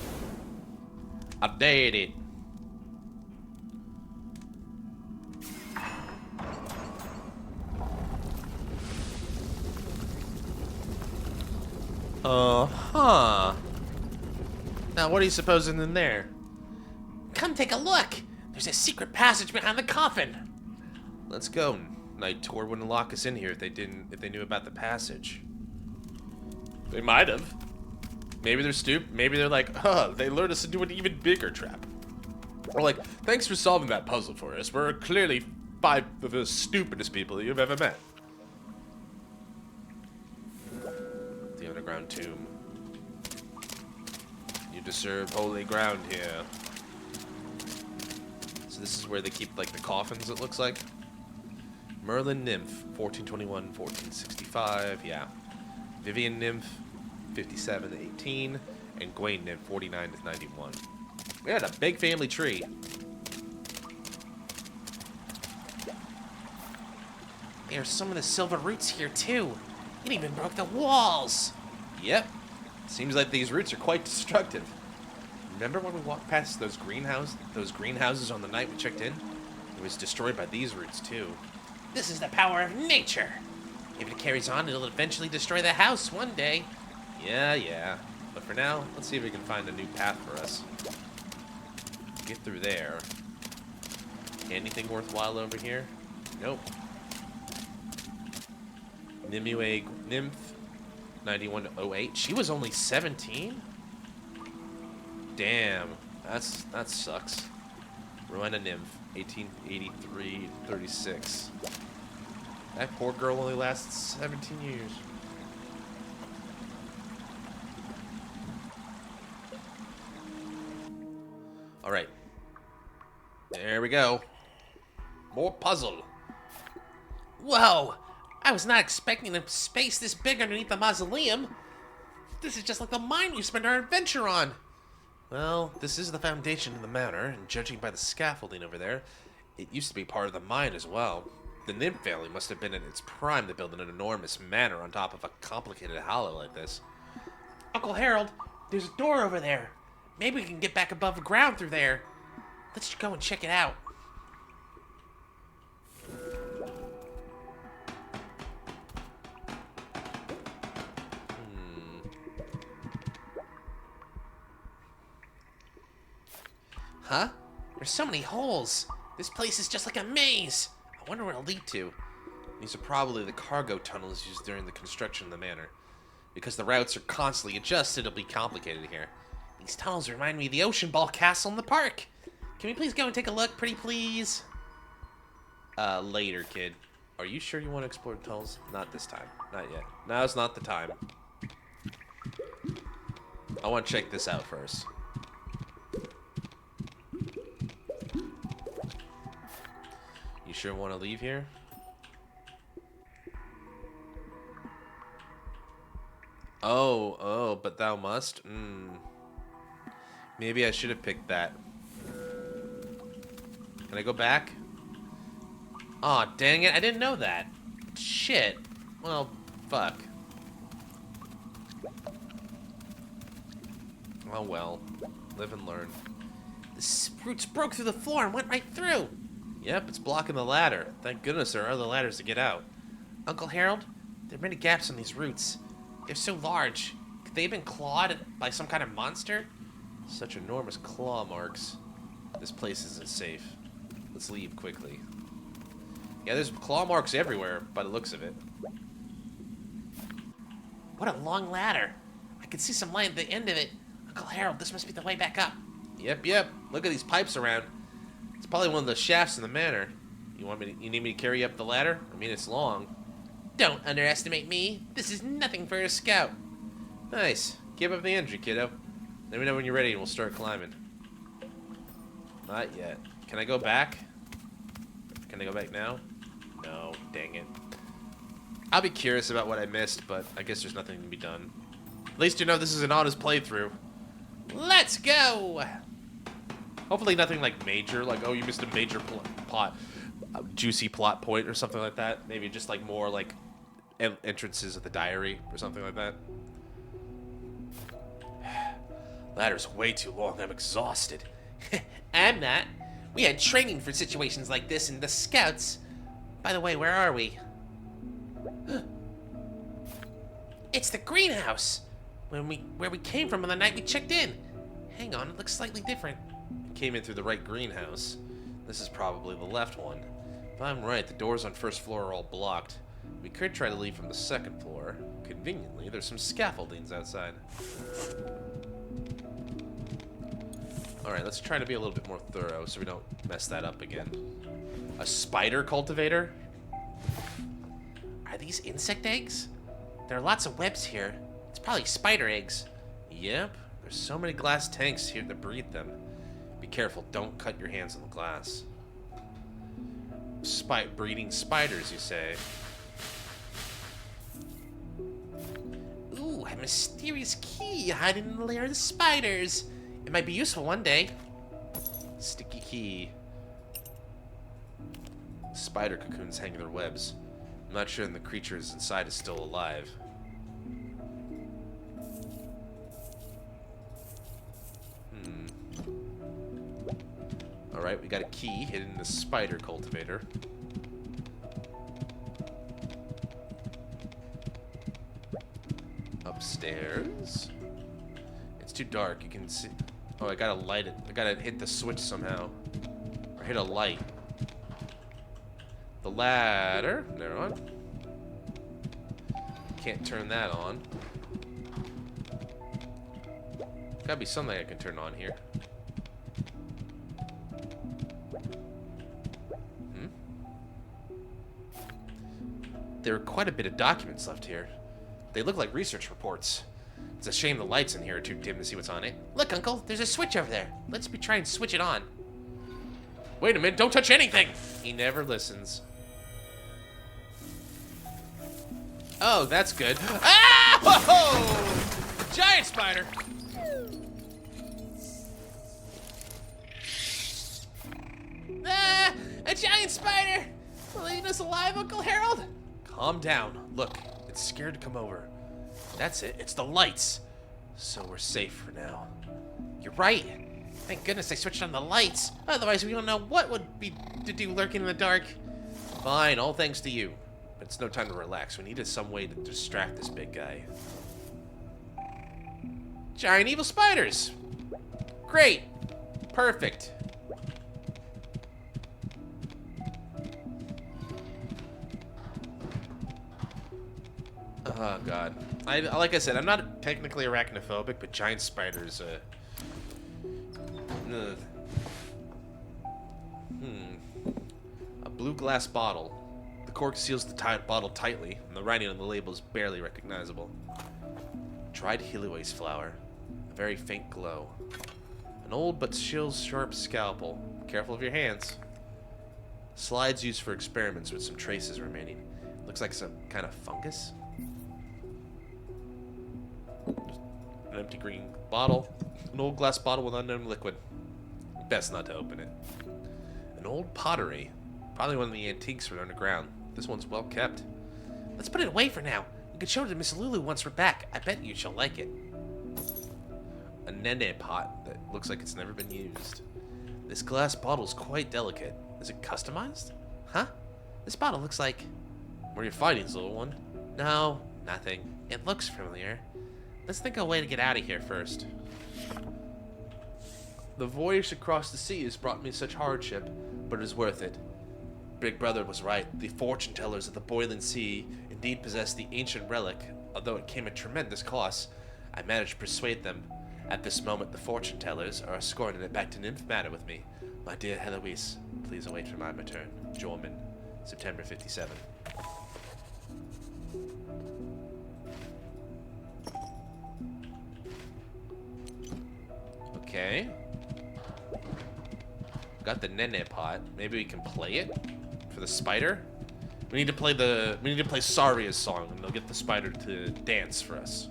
I did it. Huh. Now, what are you supposing in there? Come take a look. There's a secret passage behind the coffin. Let's go. Night tour wouldn't lock us in here if they knew about the passage. They might have. Maybe they're stupid. Maybe they're like, they lured us into an even bigger trap. Or like, thanks for solving that puzzle for us. We're clearly 5 of the stupidest people you've ever met. The underground tomb. You disturb holy ground here. So this is where they keep like the coffins, it looks like. Merlin Nymph, 1421, 1465, yeah. Vivian Nymph, 57 to 18, and Gwaine Nymph, 49 to 91. We had a big family tree. There's some of the silver roots here too. It even broke the walls. Yep. Seems like these roots are quite destructive. Remember when we walked past those greenhouses on the night we checked in? It was destroyed by these roots too. This is the power of nature. If it carries on, it'll eventually destroy the house one day. Yeah. But for now, let's see if we can find a new path for us. Get through there. Anything worthwhile over here? Nope. Nimue Nymph, 91 to 08. She was only 17? Damn. That sucks. Rowena Nymph, 1883 36. That poor girl only lasted 17 years. Alright. There we go. More puzzle. Whoa! I was not expecting a space this big underneath the mausoleum. This is just like the mine we spent our adventure on. Well, this is the foundation of the manor, and judging by the scaffolding over there, it used to be part of the mine as well. The Nymph family must have been in its prime to build an enormous manor on top of a complicated hollow like this. Uncle Harold, there's a door over there. Maybe we can get back above the ground through there. Let's go and check it out. Huh? There's so many holes. This place is just like a maze. I wonder where it'll lead to. These are probably the cargo tunnels used during the construction of the manor. Because the routes are constantly adjusted, it'll be complicated here. These tunnels remind me of the Ocean Ball Castle in the park. Can we please go and take a look, pretty please? Later, kid. Are you sure you want to explore the tunnels? Not this time. Not yet. Now's not the time. I want to check this out first. You sure want to leave here? Oh, but thou must? Maybe I should have picked that. Can I go back? Aw, dang it, I didn't know that. Shit. Well, fuck. Oh well. Live and learn. The roots broke through the floor and went right through. Yep, it's blocking the ladder. Thank goodness there are other ladders to get out. Uncle Harold, there are many gaps in these roots. They're so large. Could they have been clawed by some kind of monster? Such enormous claw marks. This place isn't safe. Let's leave quickly. Yeah, there's claw marks everywhere, by the looks of it. What a long ladder. I can see some light at the end of it. Uncle Harold, this must be the way back up. Yep. Look at these pipes around. It's probably one of the shafts in the manor. You need me to carry you up the ladder? I mean, it's long. Don't underestimate me. This is nothing for a scout. Nice. Keep up the energy, kiddo. Let me know when you're ready and we'll start climbing. Not yet. Can I go back? Can I go back now? No, dang it. I'll be curious about what I missed, but I guess there's nothing to be done. At least you know this is an honest playthrough. Let's go! Hopefully nothing like major, like, oh, you missed a major juicy plot point or something like that. Maybe just like more like entrances of the diary or something like that. Ladder's way too long. I'm exhausted. I'm not. We had training for situations like this in the Scouts. By the way, where are we? It's the greenhouse! Where we came from on the night we checked in. Hang on, it looks slightly different. Came in through the right greenhouse. This is probably the left one. If I'm right, the doors on first floor are all blocked. We could try to leave from the second floor. Conveniently, there's some scaffoldings outside. Alright, let's try to be a little bit more thorough so we don't mess that up again. A spider cultivator? Are these insect eggs? There are lots of webs here. It's probably spider eggs. Yep, there's so many glass tanks here to breed them. Be careful, don't cut your hands on the glass. Breeding spiders, you say? Ooh, a mysterious key hiding in the lair of the spiders. It might be useful one day. Sticky key. Spider cocoons hang their webs. I'm not sure the creatures inside is still alive. Alright, we got a key hidden in the spider cultivator. Upstairs. It's too dark, you can see. Oh, I gotta light it. I gotta hit the switch somehow. Or hit a light. The ladder. Never on. Can't turn that on. Gotta be something I can turn on here. There are quite a bit of documents left here. They look like research reports. It's a shame the lights in here are too dim to see what's on it. Look, Uncle, there's a switch over there. Let's try and switch it on. Wait a minute, don't touch anything! He never listens. Oh, that's good. Ah! Whoa! Giant spider! Ah! A giant spider! Will you leave us alive, Uncle Harold? Calm down. Look, it's scared to come over. That's it. It's the lights. So we're safe for now. You're right. Thank goodness I switched on the lights. Otherwise, we don't know what would be to do lurking in the dark. Fine, all thanks to you. But it's no time to relax. We needed some way to distract this big guy. Giant evil spiders. Great. Perfect. Oh god. Like I said, I'm not technically arachnophobic, but giant spiders, A blue glass bottle. The cork seals the bottle tightly, and the writing on the label is barely recognizable. Dried heloise flower. A very faint glow. An old but still sharp scalpel. Careful of your hands. Slides used for experiments with some traces remaining. Looks like some kind of fungus. An empty green bottle. An old glass bottle with unknown liquid. Best not to open it. An old pottery. Probably one of the antiques from underground. This one's well kept. Let's put it away for now. We can show it to Miss Lulu once we're back. I bet you she'll like it. A nene pot that looks like it's never been used. This glass bottle's quite delicate. Is it customized? Huh? This bottle looks like... What are your findings, little one? No, nothing. It looks familiar. Let's think of a way to get out of here first. The voyage across the sea has brought me such hardship, but it is worth it. Big Brother was right. The fortune tellers of the boiling sea indeed possess the ancient relic, although it came at tremendous cost. I managed to persuade them. At this moment, the fortune tellers are escorting it back to Nymph Manor with me. My dear Heloise, please await for my return. Jorman, September 57. Okay. Got the nene pot. Maybe we can play it for the spider. We need to play Saria's song, and they'll get the spider to dance for us.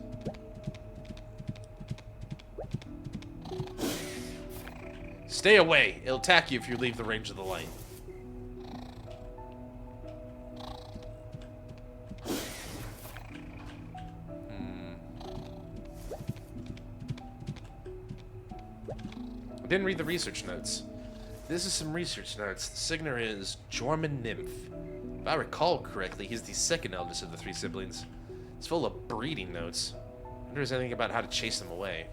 Stay away. It'll attack you if you leave the range of the light. I didn't read the research notes. This is some research notes. The signer is Jorman Nymph. If I recall correctly, he's the second eldest of the three siblings. It's full of breeding notes. I wonder if there's anything about how to chase them away.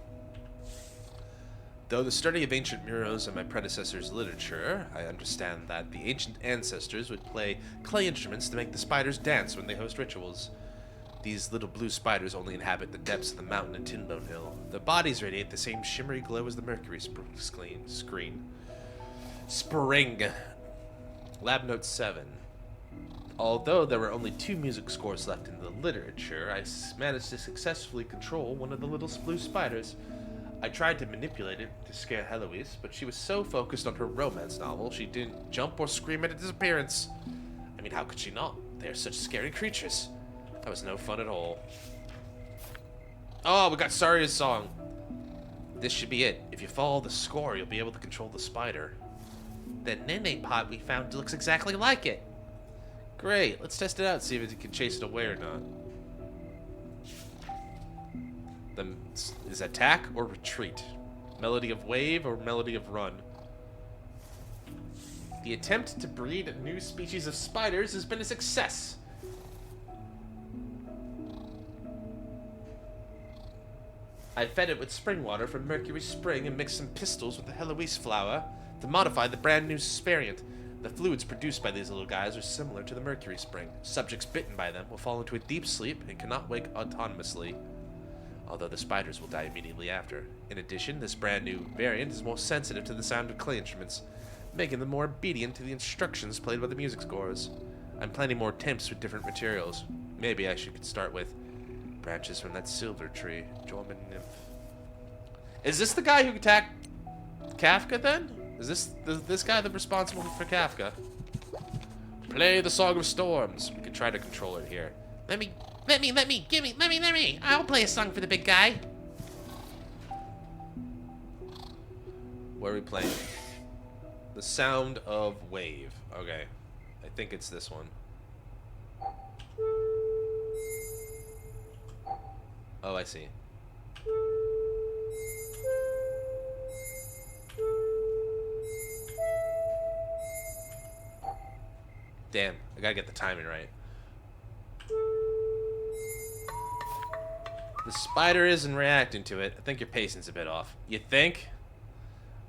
Though the study of ancient murals and my predecessor's literature, I understand that the ancient ancestors would play clay instruments to make the spiders dance when they host rituals. These little blue spiders only inhabit the depths of the mountain in Tinbone Hill. Their bodies radiate the same shimmery glow as the Mercury screen. Spring. Lab Note 7. Although there were only 2 music scores left in the literature, I managed to successfully control one of the little blue spiders. I tried to manipulate it to scare Heloise, but she was so focused on her romance novel, she didn't jump or scream at its disappearance. I mean, how could she not? They are such scary creatures. That was no fun at all. Oh, we got Saria's song. This should be it. If you follow the score, you'll be able to control the spider. That Nene pot we found looks exactly like it. Great, let's test it out, see if it can chase it away or not. Is attack or retreat? Melody of wave or melody of run? The attempt to breed a new species of spiders has been a success. I fed it with spring water from Mercury Spring and mixed some pistils with the Heloise flower to modify the brand new variant. The fluids produced by these little guys are similar to the Mercury Spring. Subjects bitten by them will fall into a deep sleep and cannot wake autonomously, although the spiders will die immediately after. In addition, this brand new variant is more sensitive to the sound of clay instruments, making them more obedient to the instructions played by the music scores. I'm planning more attempts with different materials. Maybe I should start with branches from that silver tree. Dormant nymph. Is this the guy who attacked Kafka then? Is this guy the responsible for Kafka? Play the Song of Storms. We can try to control it here. Let me. I'll play a song for the big guy. Where are we playing? The Sound of Wave. Okay. I think it's this one. Oh, I see. Damn, I gotta get the timing right. The spider isn't reacting to it. I think your pacing's a bit off. You think?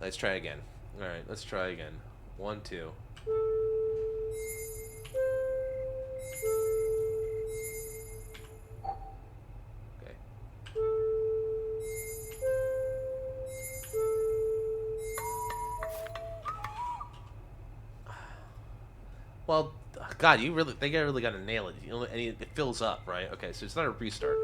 Let's try again. Alright, let's try again. 1, 2. Okay. Well, God, they really gotta nail it. You know, and it fills up, right? Okay, so it's not a restart.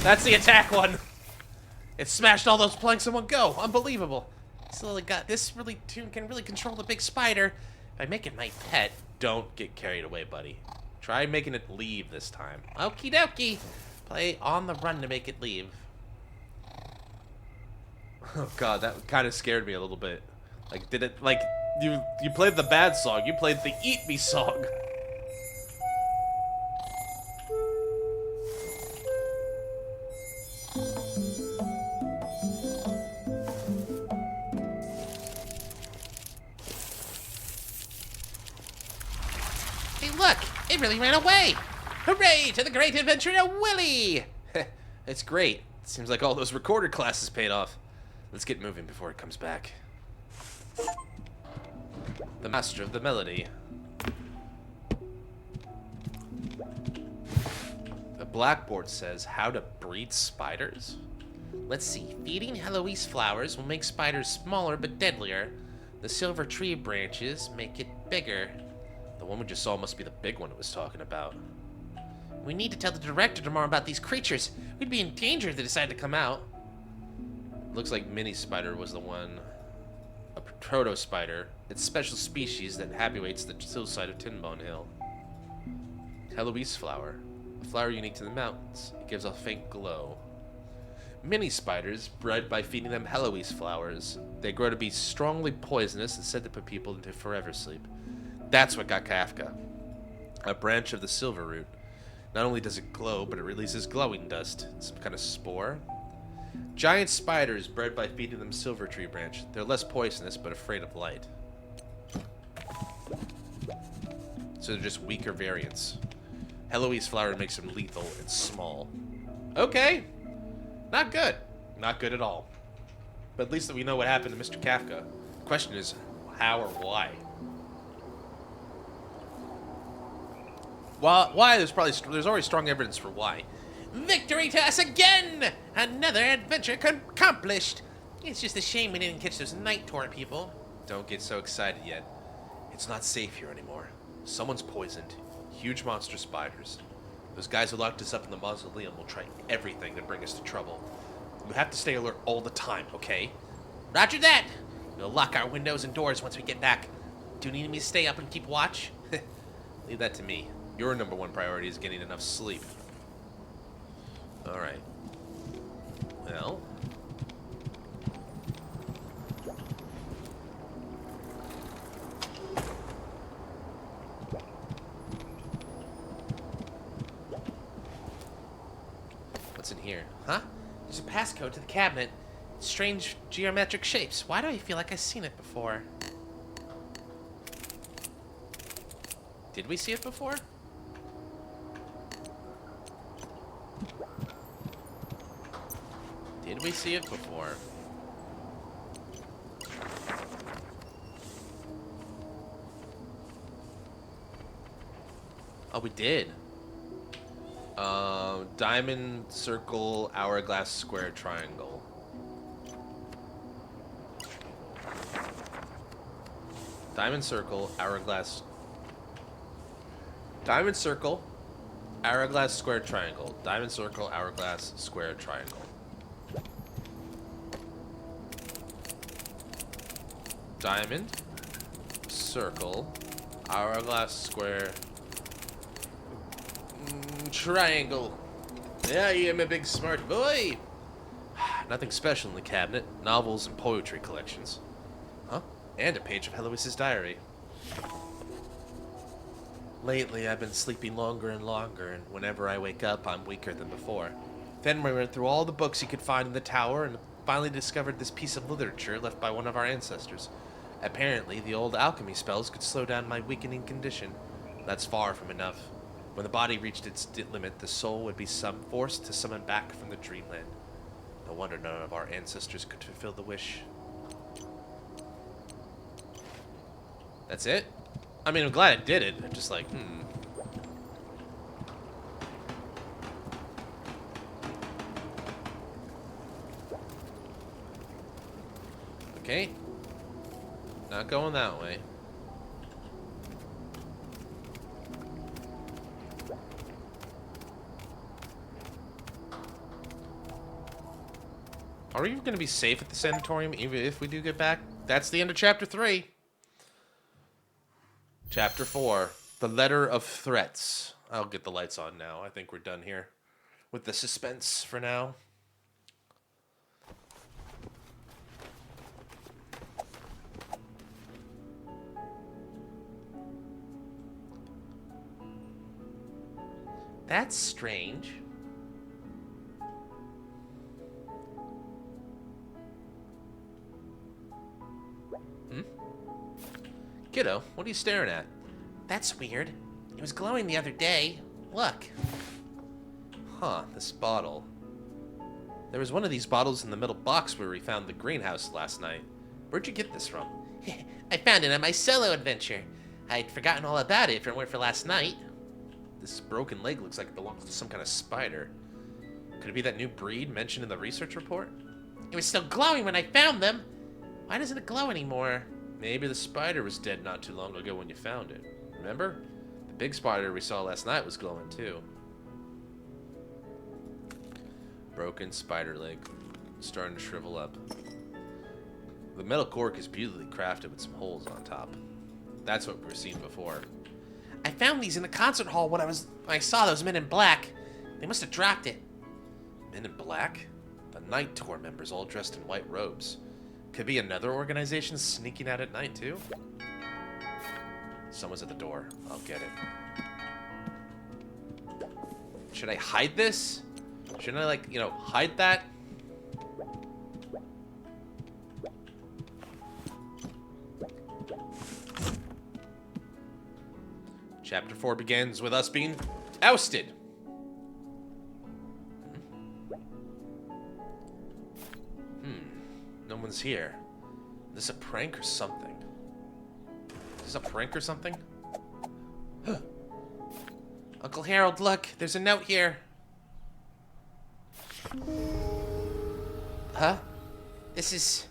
That's the attack one. It smashed all those planks in one go. Unbelievable. This tune can really control the big spider. If I make it my pet, don't get carried away, buddy. Try making it leave this time. Okie dokie. Play on the run to make it leave. Oh God, that kind of scared me a little bit. Like, you played the bad song. You played the Eat Me song. Hey, look! It really ran away! Hooray to the great adventurer Willy! It's great. Seems like all those recorder classes paid off. Let's get moving before it comes back. The master of the melody. The blackboard says how to breed spiders. Let's see. Feeding Heloise flowers will make spiders smaller but deadlier. The silver tree branches make it bigger. The one we just saw must be the big one it was talking about. We need to tell the director tomorrow about these creatures. We'd be in danger if they decide to come out. Looks like Mini Spider was the one. A proto spider. It's a special species that inhabits the hillside of Tinbone Hill. Heloise flower. A flower unique to the mountains. It gives off a faint glow. Mini spiders, bred by feeding them Heloise flowers. They grow to be strongly poisonous and said to put people into forever sleep. That's what got Kafka. A branch of the silver root. Not only does it glow, but it releases glowing dust. Some kind of spore. Giant spiders bred by feeding them silver tree branch. They're less poisonous, but afraid of light. So they're just weaker variants. Heloise flower makes them lethal and small. Okay. Not good. Not good at all. But at least that we know what happened to Mr. Kafka. The question is, how or why? Why? There's already strong evidence for why. Victory to us again! Another adventure accomplished. It's just a shame we didn't catch those night tour people. Don't get so excited yet. It's not safe here anymore. Someone's poisoned. Huge monster spiders. Those guys who locked us up in the mausoleum will try everything to bring us to trouble. You have to stay alert all the time, okay? Roger that. We'll lock our windows and doors once we get back. Do you need me to stay up and keep watch? Leave that to me. Your number one priority is getting enough sleep. Alright. Well. What's in here? Huh? There's a passcode to the cabinet. Strange geometric shapes. Why do I feel like I've seen it before? Did we see it before? Did we see it before? Oh, we did. Diamond, circle, hourglass, square, triangle. Diamond, circle, hourglass. Diamond, circle, hourglass, square, triangle. Diamond, circle, hourglass, square, triangle. Diamond, circle, hourglass, square, triangle. Yeah, I am a big smart boy. Nothing special in the cabinet. Novels and poetry collections. Huh? And a page of Heloise's diary. Lately, I've been sleeping longer and longer, and whenever I wake up, I'm weaker than before. Fenrir went through all the books he could find in the tower and finally discovered this piece of literature left by one of our ancestors. Apparently, the old alchemy spells could slow down my weakening condition. That's far from enough. When the body reached its limit, the soul would be forced to summon back from the dreamland. No wonder none of our ancestors could fulfill the wish. That's it? I mean, I'm glad it did it. I'm just like, Okay. Not going that way. Are we going to be safe at the sanatorium even if we do get back? That's the end of Chapter 3. Chapter 4. The Letter of Threats. I'll get the lights on now. I think we're done here with the suspense for now. That's strange. Kiddo, what are you staring at? That's weird. It was glowing the other day. Look. Huh, this bottle. There was one of these bottles in the middle box where we found the greenhouse last night. Where'd you get this from? I found it on my solo adventure. I'd forgotten all about it if it weren't for last night. This broken leg looks like it belongs to some kind of spider. Could it be that new breed mentioned in the research report? It was still glowing when I found them. Why doesn't it glow anymore? Maybe the spider was dead not too long ago when you found it. Remember? The big spider we saw last night was glowing too. Broken spider leg. Starting to shrivel up. The metal cork is beautifully crafted with some holes on top. That's what we were seeing before. I found these in the concert hall when I saw those men in black. They must have dropped it. Men in black? The night tour members all dressed in white robes. Could be another organization sneaking out at night, too. Someone's at the door. I'll get it. Should I hide this? Shouldn't I, hide that? Chapter 4 begins with us being ousted. No one's here. Is this a prank or something? Is this a prank or something? Uncle Harold, look, there's a note here. Huh? This is...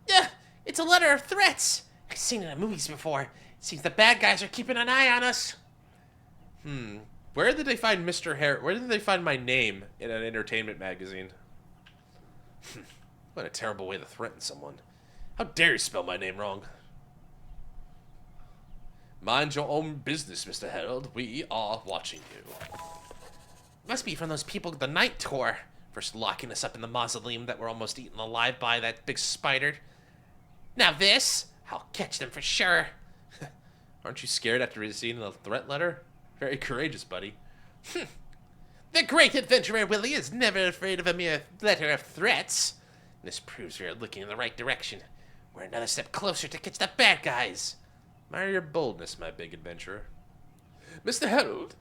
Yeah, it's a letter of threats. I've seen it in movies before. It seems the bad guys are keeping an eye on us. Where did they find Mr. Harold? Where did they find my name in an entertainment magazine? What a terrible way to threaten someone. How dare you spell my name wrong? Mind your own business, Mr. Harold. We are watching you. Must be from those people at the night tour. First locking us up in the mausoleum that we're almost eaten alive by that big spider. Now this, I'll catch them for sure. Aren't you scared after receiving the threat letter? Very courageous, buddy. The great adventurer Willie is never afraid of a mere letter of threats. This proves we are looking in the right direction. We're another step closer to catch the bad guys. Admire your boldness, my big adventurer. Mr. Harold!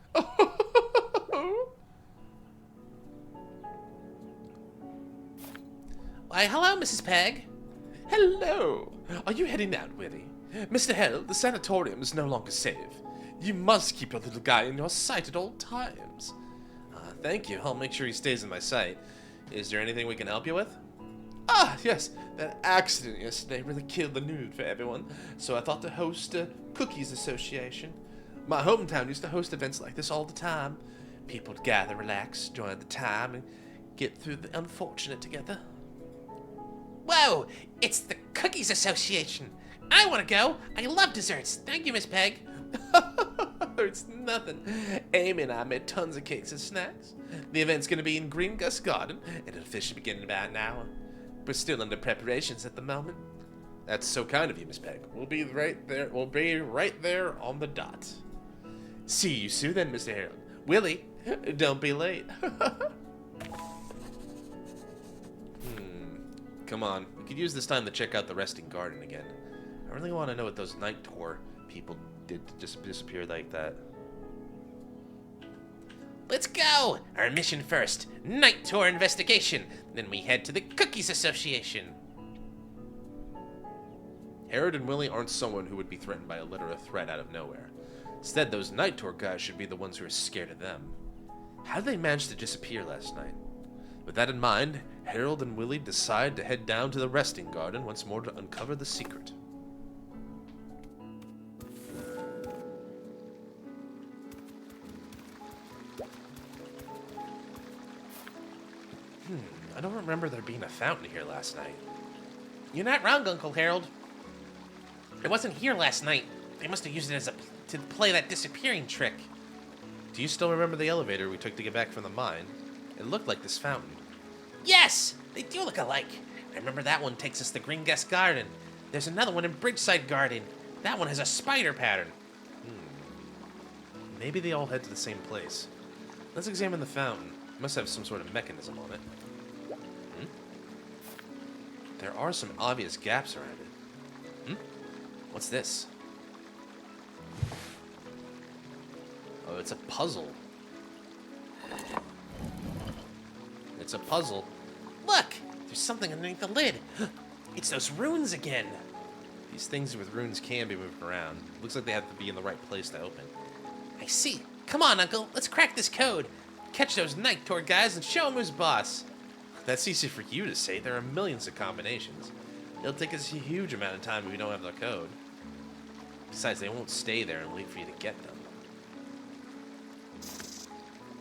Why, hello, Mrs. Peg. Hello! Are you heading out, Willie? Mr. Harold, the sanatorium is no longer safe. You must keep your little guy in your sight at all times. Thank you. I'll make sure he stays in my sight. Is there anything we can help you with? Ah, yes. That accident yesterday really killed the mood for everyone, so I thought to host a Cookies Association. My hometown used to host events like this all the time. People would gather, relax, enjoy the time, and get through the unfortunate together. Whoa! It's the Cookies Association. I want to go. I love desserts. Thank you, Miss Peg. It's nothing. Amy and I made tons of cakes and snacks. The event's going to be in Green Gus Garden, and it'll officially begin in about an hour. We're still under preparations at the moment. That's so kind of you, Miss Peg. We'll be right there. We'll be right there on the dot. See you soon then, Mr. Harold. Willie, don't be late. Come on. We could use this time to check out the resting garden again. I really want to know what those night tour people did to just disappear like that. Let's go! Our mission first, night tour investigation. Then we head to the Cookies Association. Harold and Willie aren't someone who would be threatened by a letter of threat out of nowhere. Instead, those night tour guys should be the ones who are scared of them. How did they manage to disappear last night? With that in mind, Harold and Willie decide to head down to the resting garden once more to uncover the secret. I don't remember there being a fountain here last night. You're not wrong, Uncle Harold. It wasn't here last night. They must have used it to play that disappearing trick. Do you still remember the elevator we took to get back from the mine? It looked like this fountain. Yes! They do look alike. I remember that one takes us to Green Guest Garden. There's another one in Bridgeside Garden. That one has a spider pattern. Maybe they all head to the same place. Let's examine the fountain. It must have some sort of mechanism on it. There are some obvious gaps around it. What's this? Oh, it's a puzzle. It's a puzzle. Look! There's something underneath the lid. It's those runes again. These things with runes can be moved around. Looks like they have to be in the right place to open. I see. Come on, Uncle. Let's crack this code. Catch those night tour guys and show them who's boss. That's easy for you to say. There are millions of combinations. It'll take us a huge amount of time if we don't have the code. Besides, they won't stay there and wait for you to get them.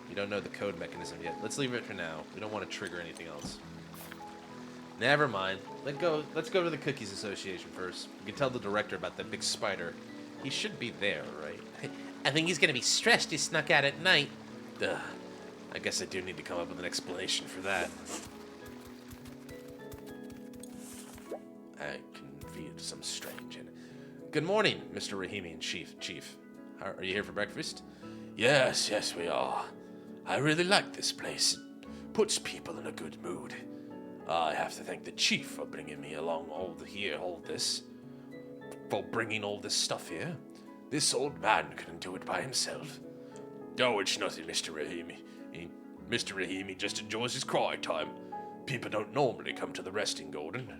You don't know the code mechanism yet. Let's leave it for now. We don't want to trigger anything else. Never mind. Let's go to the Cookies Association first. We can tell the director about that big spider. He should be there, right? I think he's gonna be stressed he snuck out at night. Duh. I guess I do need to come up with an explanation for that. I can feel some strange. Good morning, Mr. Rahimian Chief. Are you here for breakfast? Yes, we are. I really like this place. It puts people in a good mood. I have to thank the chief for bringing me along for bringing all this stuff here. This old man couldn't do it by himself. Oh, it's nothing, Mr. Rahimi. Mr. Rahimi just enjoys his quiet time. People don't normally come to the resting garden.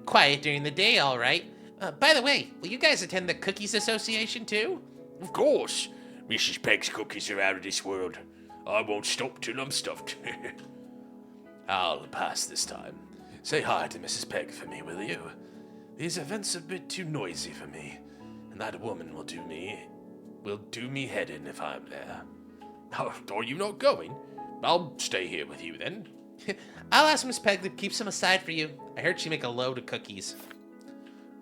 Quiet during the day, all right. By the way, will you guys attend the Cookies Association too? Of course. Mrs. Peg's cookies are out of this world. I won't stop till I'm stuffed. I'll pass this time. Say hi to Mrs. Peg for me, will you? These events are a bit too noisy for me, and that woman will do me head in if I'm there. Are you not going? I'll stay here with you then. I'll ask Miss Peg to keep some aside for you. I heard she make a load of cookies.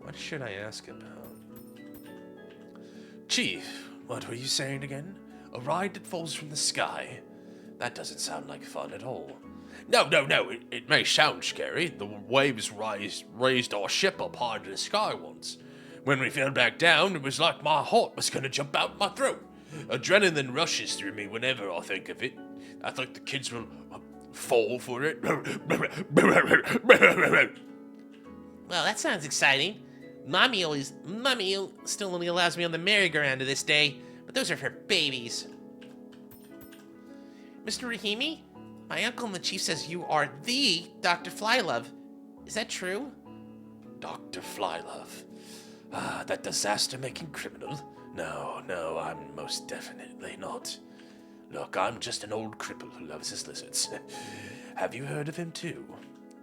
What should I ask about? Chief, what were you saying again? A ride that falls from the sky? That doesn't sound like fun at all. No. It may sound scary. The waves raised our ship up high to the sky once. When we fell back down, it was like my heart was gonna jump out my throat. Adrenaline rushes through me whenever I think of it. I think the kids will fall for it. Well, that sounds exciting. Mommy still only allows me on the merry-go-round to this day, but those are for babies. Mr. Rahimi, my uncle and the chief says you are the Dr. Flylove. Is that true? Dr. Flylove. That disaster-making criminal? No, I'm most definitely not. Look, I'm just an old cripple who loves his lizards. Have you heard of him too?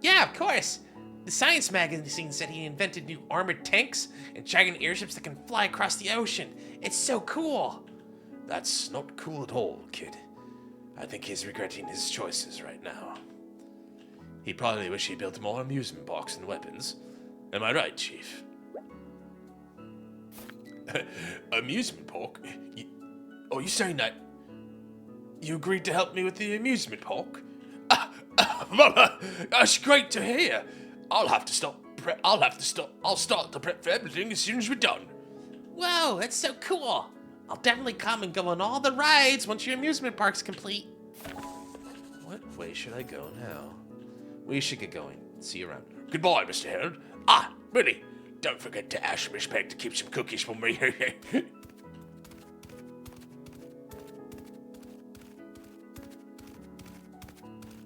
Yeah, of course. The Science magazine said he invented new armored tanks and giant airships that can fly across the ocean. It's so cool. That's not cool at all, kid. I think he's regretting his choices right now. He probably wish he built more amusement parks and weapons. Am I right, Chief? Amusement park? Are you saying that you agreed to help me with the amusement park? That's great to hear. I'll start the prep for everything as soon as we're done. Whoa, that's so cool. I'll definitely come and go on all the rides once your amusement park's complete. What way should I go now? We should get going. See you around. Goodbye, Mr. Harold. Really? Don't forget to ask Miss Peg to keep some cookies for me.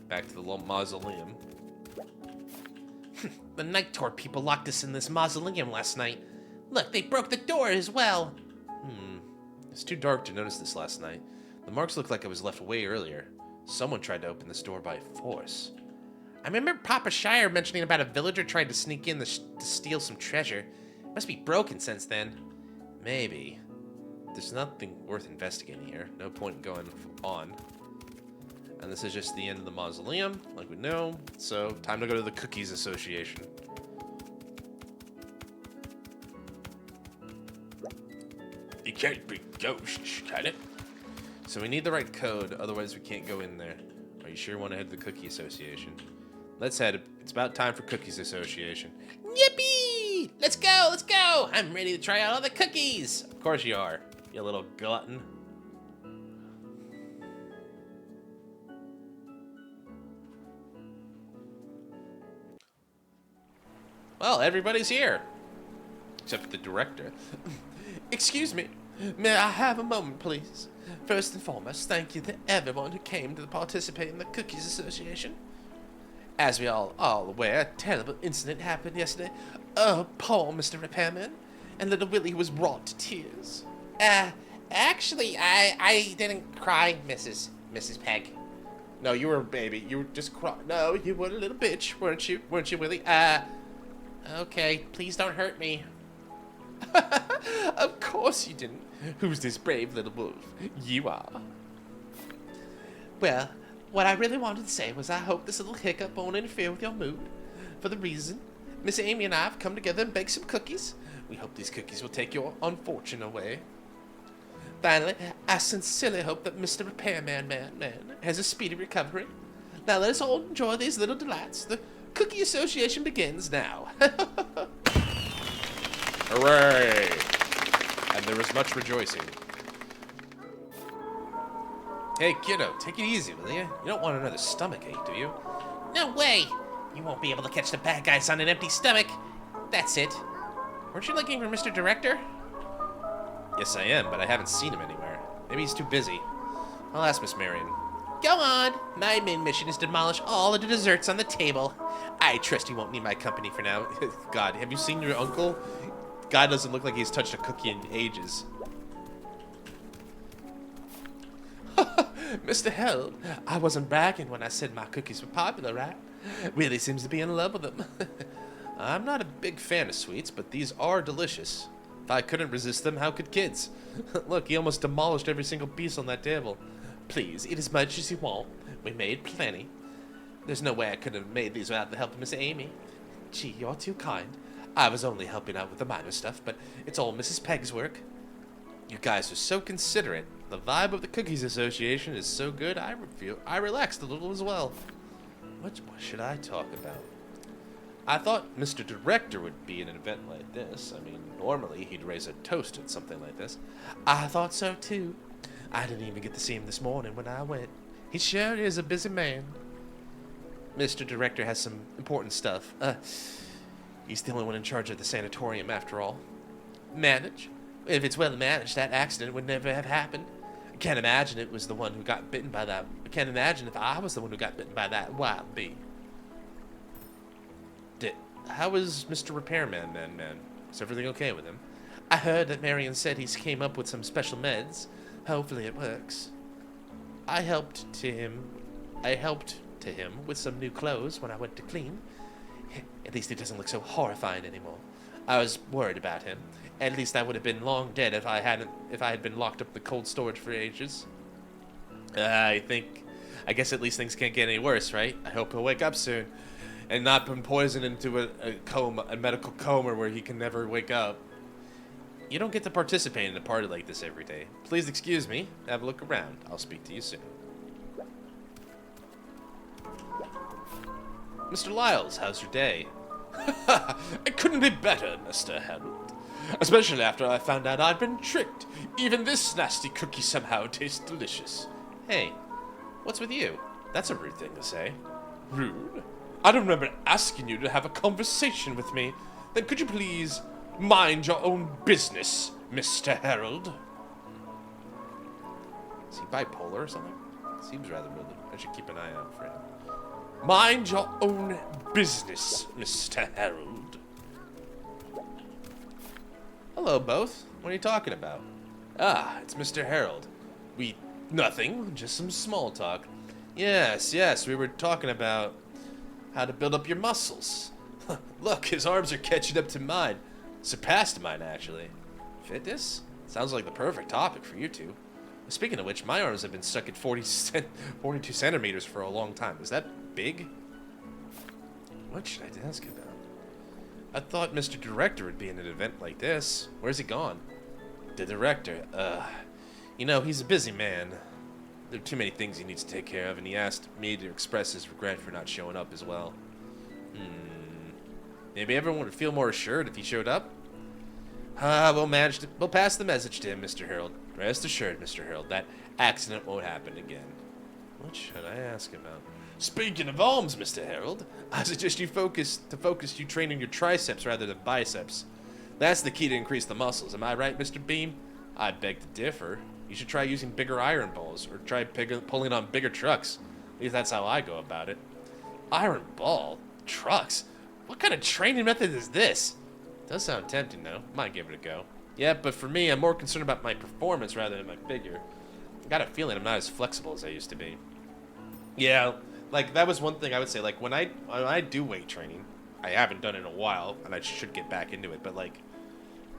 Back to the mausoleum. The night tour people locked us in this mausoleum last night. Look, they broke the door as well. It's too dark to notice this last night. The marks look like it was left way earlier. Someone tried to open this door by force. I remember Papa Shire mentioning about a villager trying to sneak in to steal some treasure. It must be broken since then. Maybe. There's nothing worth investigating here. No point going on. And this is just the end of the mausoleum, like we know. So, time to go to the Cookies Association. It can't be ghosts, can it? So we need the right code, otherwise we can't go in there. Are you sure you want to head to the Cookie Association? Let's head. It's about time for Cookies Association. Yippee! Let's go! I'm ready to try out all the cookies. Of course you are, you little glutton. Well, everybody's here. Except the director. Excuse me, may I have a moment, please? First and foremost, thank you to everyone who came to participate in the Cookies Association. As we all are aware, a terrible incident happened yesterday. Oh, poor Mr. Repairman, and little Willie was brought to tears. Actually, I didn't cry, Mrs. Peg. No, you were a baby. You were just crying. No, you were a little bitch, weren't you? Weren't you, Willie? Okay, please don't hurt me. Of course you didn't. Who's this brave little wolf? You are. Well, what I really wanted to say was I hope this little hiccup won't interfere with your mood. For the reason, Miss Amy and I have come together and baked some cookies. We hope these cookies will take your unfortune away. Finally, I sincerely hope that Mr. Repairman has a speedy recovery. Now let us all enjoy these little delights. The Cookie Association begins now. Hooray! And there was much rejoicing. Hey, kiddo, take it easy, will you? You don't want another stomach ache, do you? No way! You won't be able to catch the bad guys on an empty stomach. That's it. Weren't you looking for Mr. Director? Yes, I am, but I haven't seen him anywhere. Maybe he's too busy. I'll ask Miss Marion. Go on. My main mission is to demolish all of the desserts on the table. I trust you won't need my company for now. God, have you seen your uncle? Guy doesn't look like he's touched a cookie in ages. Mr. Harold, I wasn't bragging when I said my cookies were popular, right? Really seems to be in love with them. I'm not a big fan of sweets, but these are delicious. If I couldn't resist them, how could kids? Look, he almost demolished every single piece on that table. Please, eat as much as you want. We made plenty. There's no way I could have made these without the help of Miss Amy. Gee, you're too kind. I was only helping out with the minor stuff, but it's all Mrs. Pegg's work. You guys are so considerate. The vibe of the Cookies Association is so good, I relaxed a little as well. What should I talk about? I thought Mr. Director would be in an event like this. I mean, normally he'd raise a toast at something like this. I thought so too. I didn't even get to see him this morning when I went. He sure is a busy man. Mr. Director has some important stuff. He's the only one in charge of the sanatorium after all. Manage? If it's well managed, that accident would never have happened. I can't imagine it was the one who got bitten by that. I can't imagine if I was the one who got bitten by that wild bee. How is Mr. Repairman, man? Is everything okay with him? I heard that Marion said he's came up with some special meds. Hopefully it works. I helped to him with some new clothes when I went to clean. At least he doesn't look so horrifying anymore. I was worried about him. At least I would have been long dead if I had been locked up in the cold storage for ages. I guess at least things can't get any worse, right? I hope he'll wake up soon. And not been poisoned into a medical coma where he can never wake up. You don't get to participate in a party like this every day. Please excuse me. Have a look around. I'll speak to you soon. Mr. Lyles, how's your day? It couldn't be better, Mr. Harold. Especially after I found out I'd been tricked. Even this nasty cookie somehow tastes delicious. Hey, what's with you? That's a rude thing to say. Rude? I don't remember asking you to have a conversation with me. Then could you please mind your own business, Mr. Harold? Is he bipolar or something? Seems rather rude. I should keep an eye out for him. Mind your own business, Mr. Harold. Hello, both. What are you talking about? Ah, it's Mr. Harold. Nothing, just some small talk. Yes, we were talking about how to build up your muscles. Look, his arms are catching up to mine. Surpassed mine, actually. Fitness? Sounds like the perfect topic for you two. Speaking of which, my arms have been stuck at 42 centimeters for a long time. Is that big? What should I ask about? I thought Mr. Director would be in an event like this. Where's he gone? The director, he's a busy man. There are too many things he needs to take care of, and he asked me to express his regret for not showing up as well. Maybe everyone would feel more assured if he showed up? We'll pass the message to him, Mr. Harold. Rest assured, Mr. Harold, that accident won't happen again. What should I ask about? Speaking of arms, Mr. Harold, I suggest you focus training your triceps rather than biceps. That's the key to increase the muscles. Am I right, Mr. Beam? I beg to differ. You should try using bigger iron balls, or try pulling on bigger trucks. At least that's how I go about it. Iron ball? Trucks? What kind of training method is this? Does sound tempting, though. Might give it a go. Yeah, but for me, I'm more concerned about my performance rather than my figure. I got a feeling I'm not as flexible as I used to be. Yeah, like, that was one thing I would say. Like, when I do weight training, I haven't done it in a while, and I should get back into it, but, like,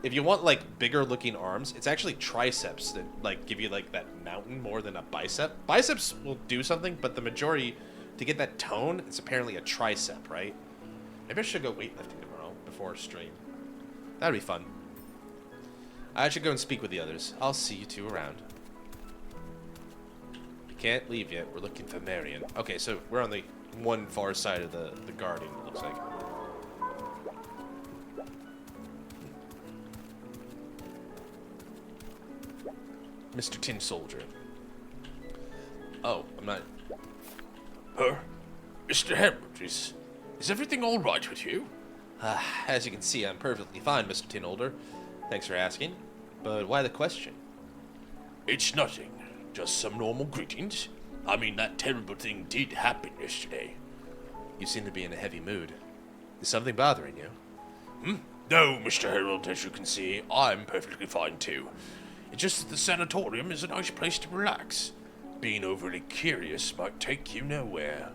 if you want, like, bigger looking arms, it's actually triceps that, like, give you, like, that mountain more than a bicep. Biceps will do something, but the majority, to get that tone, it's apparently a tricep, right? Maybe I should go weightlifting tomorrow before stream. That'd be fun. I should go and speak with the others. I'll see you two around. We can't leave yet. We're looking for Marion. Okay, so we're on the one far side of the garden, it looks like. Mr. Tin Soldier. Oh, I'm not... Mr. Harold, is everything all right with you? As you can see, I'm perfectly fine, Mr. Tin Older. Thanks for asking. But why the question? It's nothing. Just some normal greetings. I mean, that terrible thing did happen yesterday. You seem to be in a heavy mood. Is something bothering you? No, Mr. Harold, as you can see, I'm perfectly fine too. It's just that the sanatorium is a nice place to relax. Being overly curious might take you nowhere.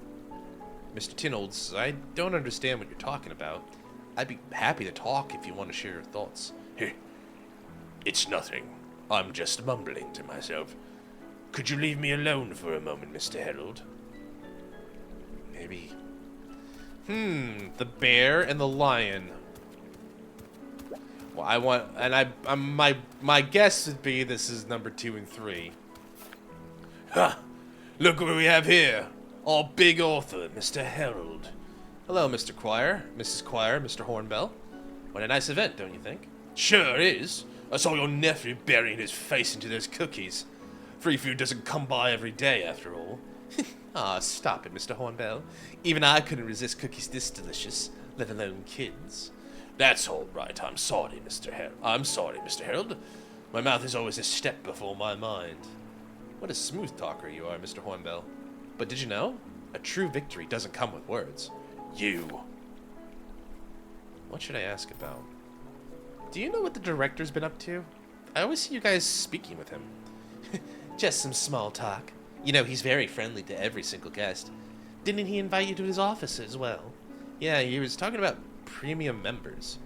Mr. Tinolds, I don't understand what you're talking about. I'd be happy to talk if you want to share your thoughts. It's nothing. I'm just mumbling to myself. Could you leave me alone for a moment, Mr. Harold? Maybe. The bear and the lion. Well, my guess would be this is number 2 and 3. Ha! Look what we have here. Our big author, Mr. Harold. Hello, Mr. Quire, Mrs. Quire, Mr. Hornbell. What a nice event, don't you think? Sure is. I saw your nephew burying his face into those cookies. Free food doesn't come by every day, after all. Ah, stop it, Mr. Hornbell. Even I couldn't resist cookies this delicious, let alone kids. That's all right. I'm sorry, Mr. Harold. My mouth is always a step before my mind. What a smooth talker you are, Mr. Hornbell. But did you know? A true victory doesn't come with words. You. What should I ask about? Do you know what the director's been up to? I always see you guys speaking with him. Just some small talk. You know, he's very friendly to every single guest. Didn't he invite you to his office as well? Yeah, he was talking about premium members.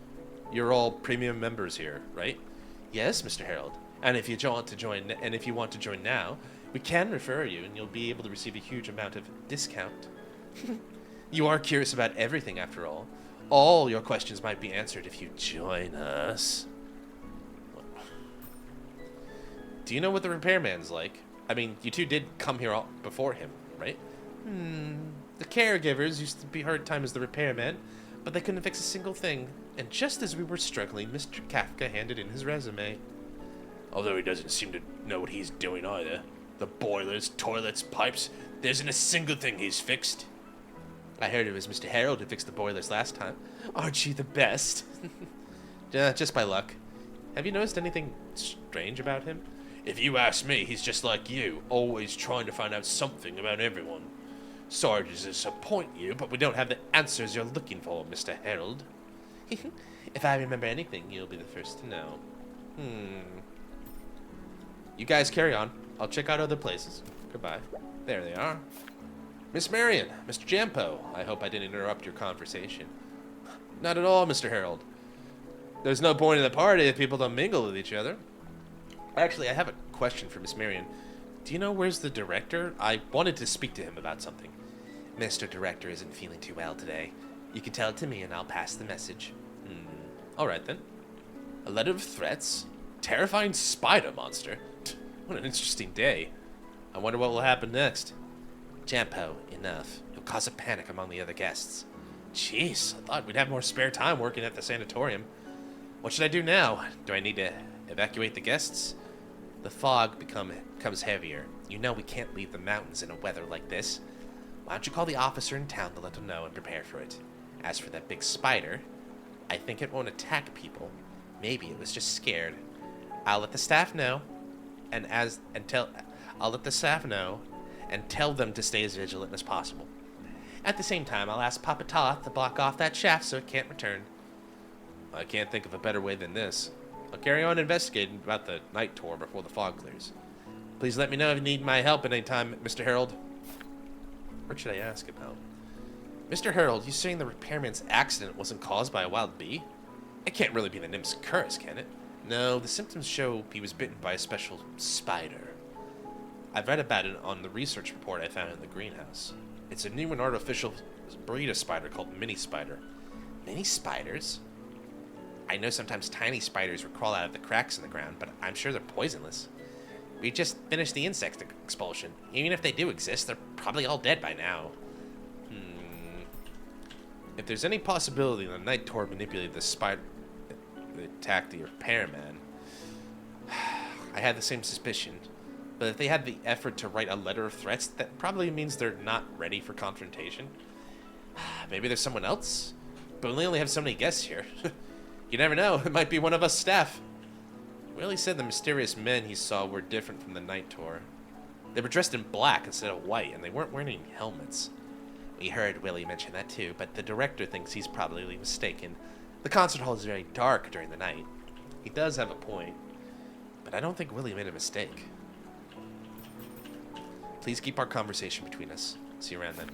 You're all premium members here, right? Yes, Mr. Harold. And if you want to join now, we can refer you and you'll be able to receive a huge amount of discount. You are curious about everything after all. All your questions might be answered if you join us. Do you know what the repairman's like? I mean, you two did come here all before him, right? The caregivers used to be hard time as the repairman, but they couldn't fix a single thing. And just as we were struggling, Mr. Kafka handed in his resume. Although he doesn't seem to know what he's doing either. The boilers, toilets, pipes, there isn't a single thing he's fixed. I heard it was Mr. Harold who fixed the boilers last time. Aren't you the best? Just by luck. Have you noticed anything strange about him? If you ask me, he's just like you, always trying to find out something about everyone. Sorry to disappoint you, but We don't have the answers you're looking for, Mr. Harold. If I remember anything, you'll be the first to know. You guys carry on. I'll check out other places. Goodbye. There they are. Miss Marion, Mr. Jampo, I hope I didn't interrupt your conversation. Not at all, Mr. Harold. There's no point in the party if people don't mingle with each other. Actually, I have a question for Miss Marion. Do you know where's the director? I wanted to speak to him about something. Mr. Director isn't feeling too well today. You can tell it to me and I'll pass the message. Alright then. A letter of threats? Terrifying spider monster? What an interesting day. I wonder what will happen next. Jampo, enough. You'll cause a panic among the other guests. Jeez, I thought we'd have more spare time working at the sanatorium. What should I do now? Do I need to evacuate the guests? The fog becomes heavier. You know we can't leave the mountains in a weather like this. Why don't you call the officer in town to let them know and prepare for it? As for that big spider, I think it won't attack people. Maybe it was just scared. I'll let the staff know, and tell them to stay as vigilant as possible. At the same time, I'll ask Papa Toth to block off that shaft so it can't return. I can't think of a better way than this. I'll carry on investigating about the night tour before the fog clears. Please let me know if you need my help at any time, Mr. Harold. What should I ask about? Mr. Harold, you saying the repairman's accident wasn't caused by a wild bee? It can't really be the nymph's curse, can it? No, the symptoms show he was bitten by a special spider. I've read about it on the research report I found in the greenhouse. It's a new and artificial breed of spider called mini spider. Mini spiders? I know sometimes tiny spiders would crawl out of the cracks in the ground, but I'm sure they're poisonless. We just finished the insect expulsion. Even if they do exist, they're probably all dead by now. If there's any possibility the night tour manipulated the spider that attacked the repairman, I had the same suspicion. But if they had the effort to write a letter of threats, that probably means they're not ready for confrontation. Maybe there's someone else? But we only have so many guests here. You never know, it might be one of us staff. Willie said the mysterious men he saw were different from the night tour. They were dressed in black instead of white, and they weren't wearing any helmets. We heard Willie mention that too, but the director thinks he's probably mistaken. The concert hall is very dark during the night. He does have a point, but I don't think Willie made a mistake. Please keep our conversation between us. See you around then.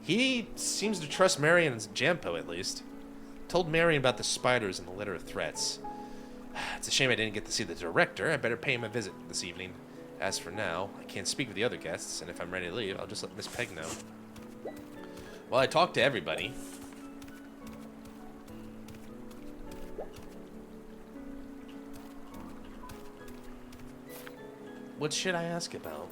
He seems to trust Marion's Jampo, at least. Told Marion about the spiders and the litter of threats. It's a shame I didn't get to see the director. I better pay him a visit this evening. As for now, I can't speak with the other guests, and if I'm ready to leave, I'll just let Miss Peg know. Well, I talked to everybody. What should I ask about?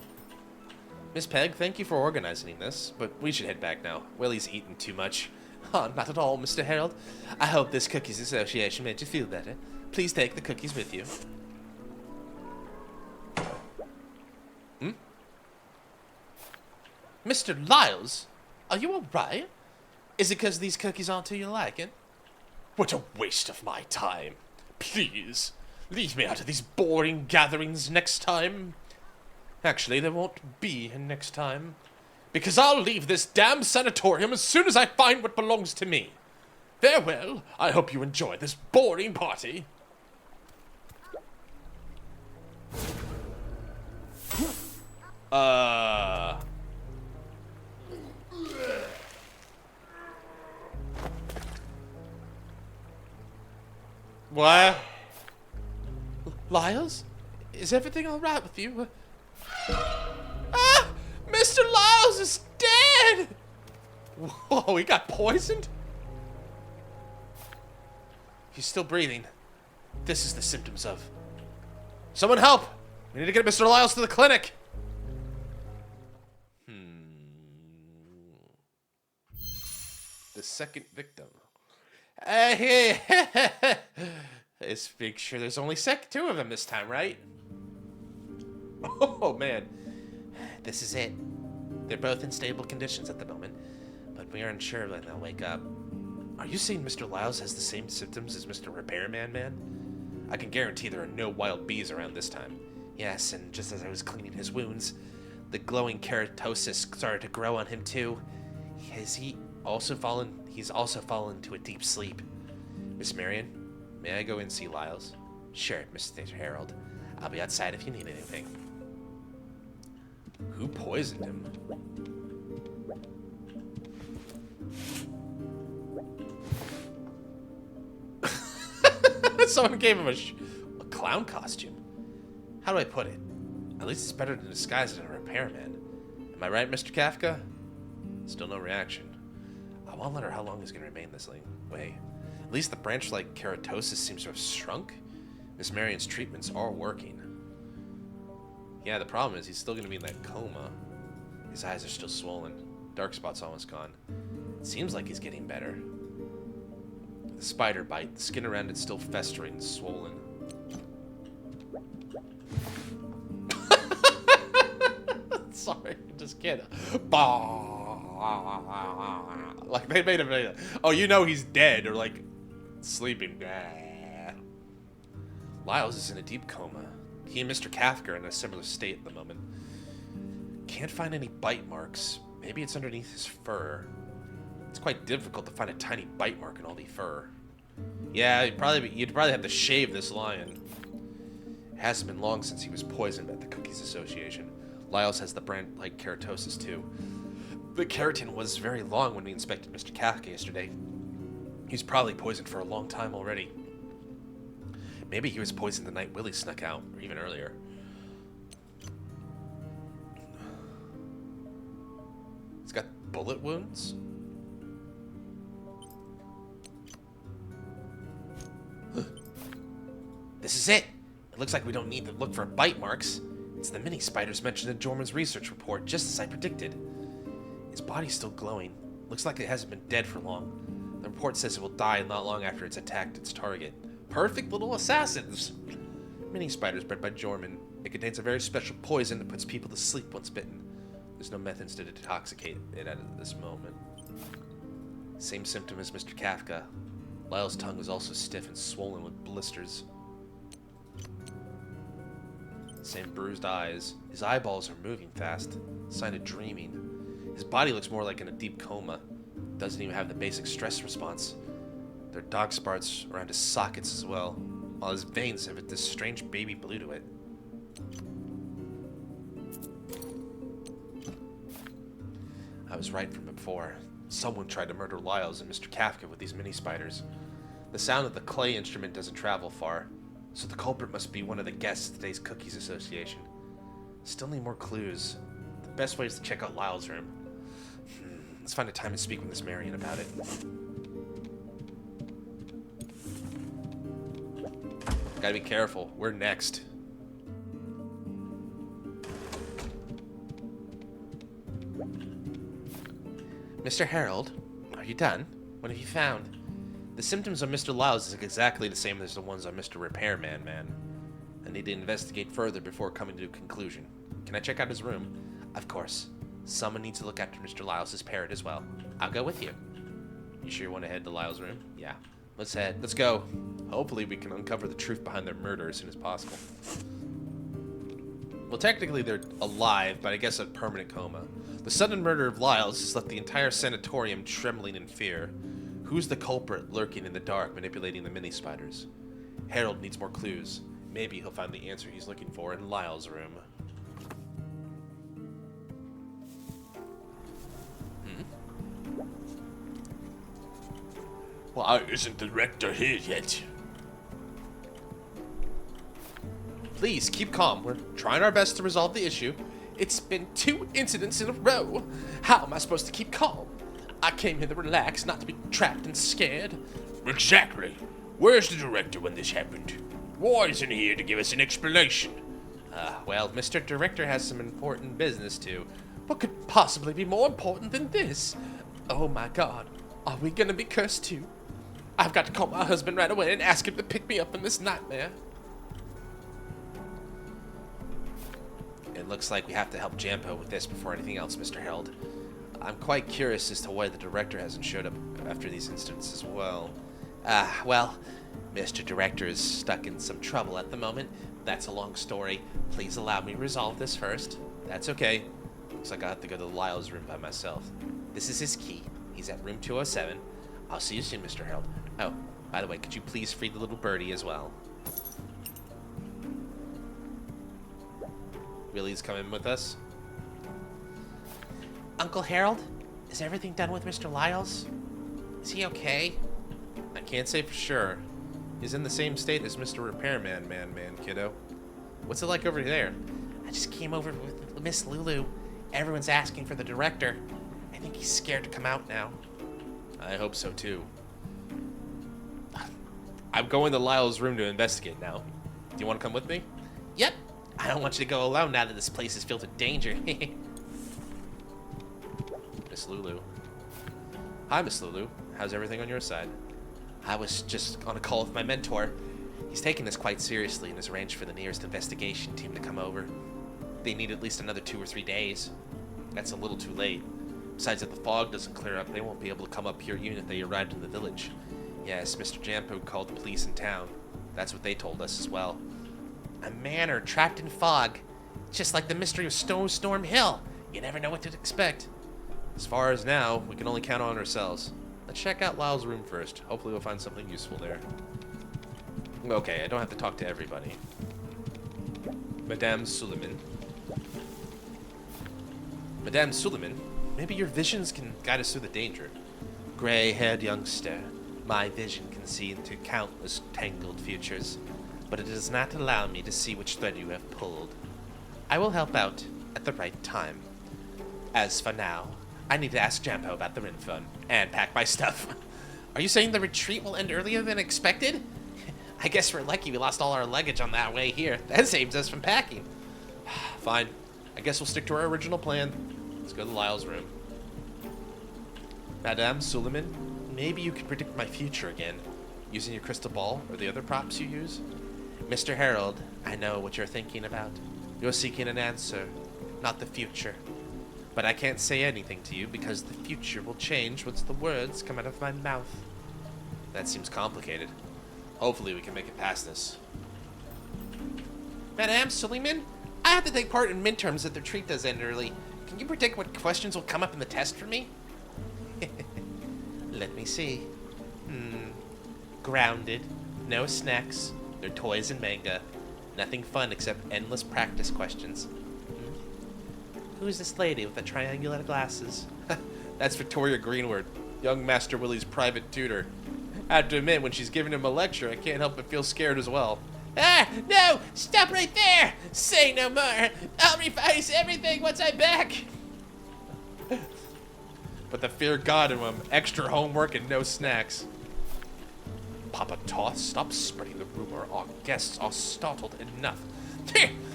Miss Peg, thank you for organizing this, but we should head back now. Willie's eaten too much. Oh, not at all, Mr. Harold. I hope this Cookies Association made you feel better. Please take the cookies with you. Mr. Lyles? Are you alright? Is it because these cookies aren't to your liking? What a waste of my time. Please, leave me out of these boring gatherings next time. Actually, there won't be a next time. Because I'll leave this damn sanatorium as soon as I find what belongs to me. Farewell. I hope you enjoy this boring party. What? Lyles? Is everything alright with you? Ah! Mr. Lyles is dead! Whoa, he got poisoned? He's still breathing. This is the symptoms of... Someone help! We need to get Mr. Lyles to the clinic! The second victim. Let's make sure there's only two of them this time, right? Oh, man. This is it. They're both in stable conditions at the moment, but we aren't sure when they'll wake up. Are you saying Mr. Lyles has the same symptoms as Mr. Repairman Man? I can guarantee there are no wild bees around this time. Yes, and just as I was cleaning his wounds, the glowing keratosis started to grow on him too. He's also fallen into a deep sleep. Miss Marion, may I go in and see Lyles? Sure, Mr. Harold. I'll be outside if you need anything. Who poisoned him? Someone gave him a clown costume. How do I put it? At least it's better to disguise as a repairman. Am I right, Mr. Kafka? Still no reaction. I wonder how long he's going to remain this way. At least the branch-like keratosis seems to have shrunk. Miss Marion's treatments are working. Yeah, the problem is he's still going to be in that coma. His eyes are still swollen. Dark spot's almost gone. It seems like he's getting better. The spider bite, the skin around it's still festering and swollen. Sorry, I just can't. Like they made him. Oh, you know he's dead or like sleeping. Lyles is in a deep coma. He and Mr. Kafka are in a similar state at the moment. Can't find any bite marks. Maybe it's underneath his fur. It's quite difficult to find a tiny bite mark in all the fur. Yeah, you'd probably have to shave this lion. It hasn't been long since he was poisoned at the Cookies Association. Lyles has the brand-like keratosis too. The keratin was very long when we inspected Mr. Kafka yesterday. He's probably poisoned for a long time already. Maybe he was poisoned the night Willie snuck out, or even earlier. He's got bullet wounds? This is it! It looks like we don't need to look for bite marks. It's the mini spiders mentioned in Jorman's research report, just as I predicted. His body's still glowing. Looks like it hasn't been dead for long. The report says it will die not long after it's attacked its target. Perfect little assassins! Mini spiders bred by Jorman. It contains a very special poison that puts people to sleep once bitten. There's no methods to detoxicate it at this moment. Same symptom as Mr. Kafka. Lyle's tongue was also stiff and swollen with blisters. Same bruised eyes. His eyeballs are moving fast. Sign of dreaming. His body looks more like in a deep coma. Doesn't even have the basic stress response. There are dog spots around his sockets as well, while his veins have this strange baby blue to it. I was right from before. Someone tried to murder Lyles and Mr. Kafka with these mini spiders. The sound of the clay instrument doesn't travel far, so the culprit must be one of the guests at today's Cookies Association. Still need more clues. The best way is to check out Lyle's room. Let's find a time and speak with Miss Marion about it. Gotta be careful. We're next. Mr. Harold, are you done? What have you found? The symptoms on Mr. Lyles is exactly the same as the ones on Mr. Repairman, man. I need to investigate further before coming to a conclusion. Can I check out his room? Of course. Someone needs to look after Mr. Lyles' parrot as well. I'll go with you. You sure you want to head to Lyles' room? Yeah. Let's head. Let's go. Hopefully we can uncover the truth behind their murder as soon as possible. Well, technically they're alive, but I guess a permanent coma. The sudden murder of Lyles has left the entire sanatorium trembling in fear. Who's the culprit lurking in the dark, manipulating the mini spiders? Harold needs more clues. Maybe he'll find the answer he's looking for in Lyles' room. Why isn't the rector here yet? Please, keep calm. We're trying our best to resolve the issue. It's been 2 incidents in a row. How am I supposed to keep calm? I came here to relax, not to be trapped and scared. Exactly. Where's the director when this happened? Why isn't he here to give us an explanation? Well, Mr. Director has some important business too. What could possibly be more important than this? Oh my god. Are we gonna be cursed too? I've got to call my husband right away and ask him to pick me up in this nightmare. It looks like we have to help Jampo with this before anything else, Mr. Harold. I'm quite curious as to why the director hasn't showed up after these incidents as well. Well, Mr. Director is stuck in some trouble at the moment. That's a long story. Please allow me to resolve this first. That's okay. Looks like I have to go to Lyle's room by myself. This is his key. He's at room 207. I'll see you soon, Mr. Harold. Oh, by the way, could you please free the little birdie as well? Willie's coming with us. Uncle Harold, is everything done with Mr. Lyles? Is he okay? I can't say for sure. He's in the same state as Mr. Repairman, kiddo. What's it like over there? I just came over with Miss Lulu. Everyone's asking for the director. I think he's scared to come out now. I hope so too. I'm going to Lyle's room to investigate now. Do you want to come with me? Yep. I don't want you to go alone now that this place is filled with danger. Miss Lulu. Hi, Miss Lulu. How's everything on your side? I was just on a call with my mentor. He's taking this quite seriously and has arranged for the nearest investigation team to come over. They need at least another 2 or 3 days. That's a little too late. Besides, if the fog doesn't clear up, they won't be able to come up here even if they arrived in the village. Yes, Mr. Jampo called the police in town. That's what they told us as well. A manor trapped in fog. Just like the mystery of Snowstorm Hill. You never know what to expect. As far as now, we can only count on ourselves. Let's check out Lyle's room first. Hopefully we'll find something useful there. Okay, I don't have to talk to everybody. Madame Suleiman. Madame Suleiman, maybe your visions can guide us through the danger. Gray-haired youngster, my vision can see into countless tangled futures, but it does not allow me to see which thread you have pulled. I will help out at the right time. As for now, I need to ask Jampo about the Rin Fund and pack my stuff. Are you saying the retreat will end earlier than expected? I guess we're lucky we lost all our luggage on that way here. That saves us from packing. Fine. I guess we'll stick to our original plan. Let's go to Lyle's room. Madame Suleiman, maybe you can predict my future again, using your crystal ball or the other props you use? Mr. Harold, I know what you're thinking about. You're seeking an answer, not the future. But I can't say anything to you because the future will change once the words come out of my mouth. That seems complicated. Hopefully we can make it past this. Madame Suleiman, I have to take part in midterms that their treat does end early. Can you predict what questions will come up in the test for me? Let me see. Grounded. No snacks. No toys and manga. Nothing fun except endless practice questions. Who's this lady with the triangular glasses? That's Victoria Greenwood, young Master Willie's private tutor. I have to admit, when she's giving him a lecture, I can't help but feel scared as well. Ah, no! Stop right there! Say no more! I'll revise everything once I'm back! But the fear God in him, extra homework and no snacks. Papa Toss, stop spreading the rumor. Our guests are startled enough.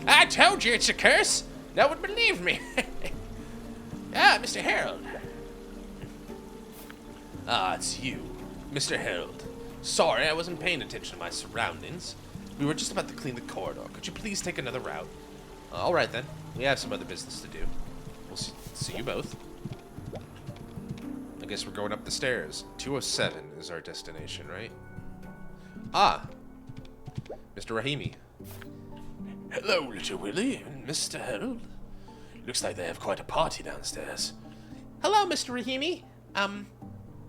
I told you it's a curse! No one believed me! Mr. Harold. Ah, it's you, Mr. Harold. Sorry, I wasn't paying attention to my surroundings. We were just about to clean the corridor. Could you please take another route? All right, then. We have some other business to do. We'll see you both. I guess we're going up the stairs. 207 is our destination, right? Ah, Mr. Rahimi. Hello, little Willie and Mr. Harold. Looks like they have quite a party downstairs. Hello, Mr. Rahimi.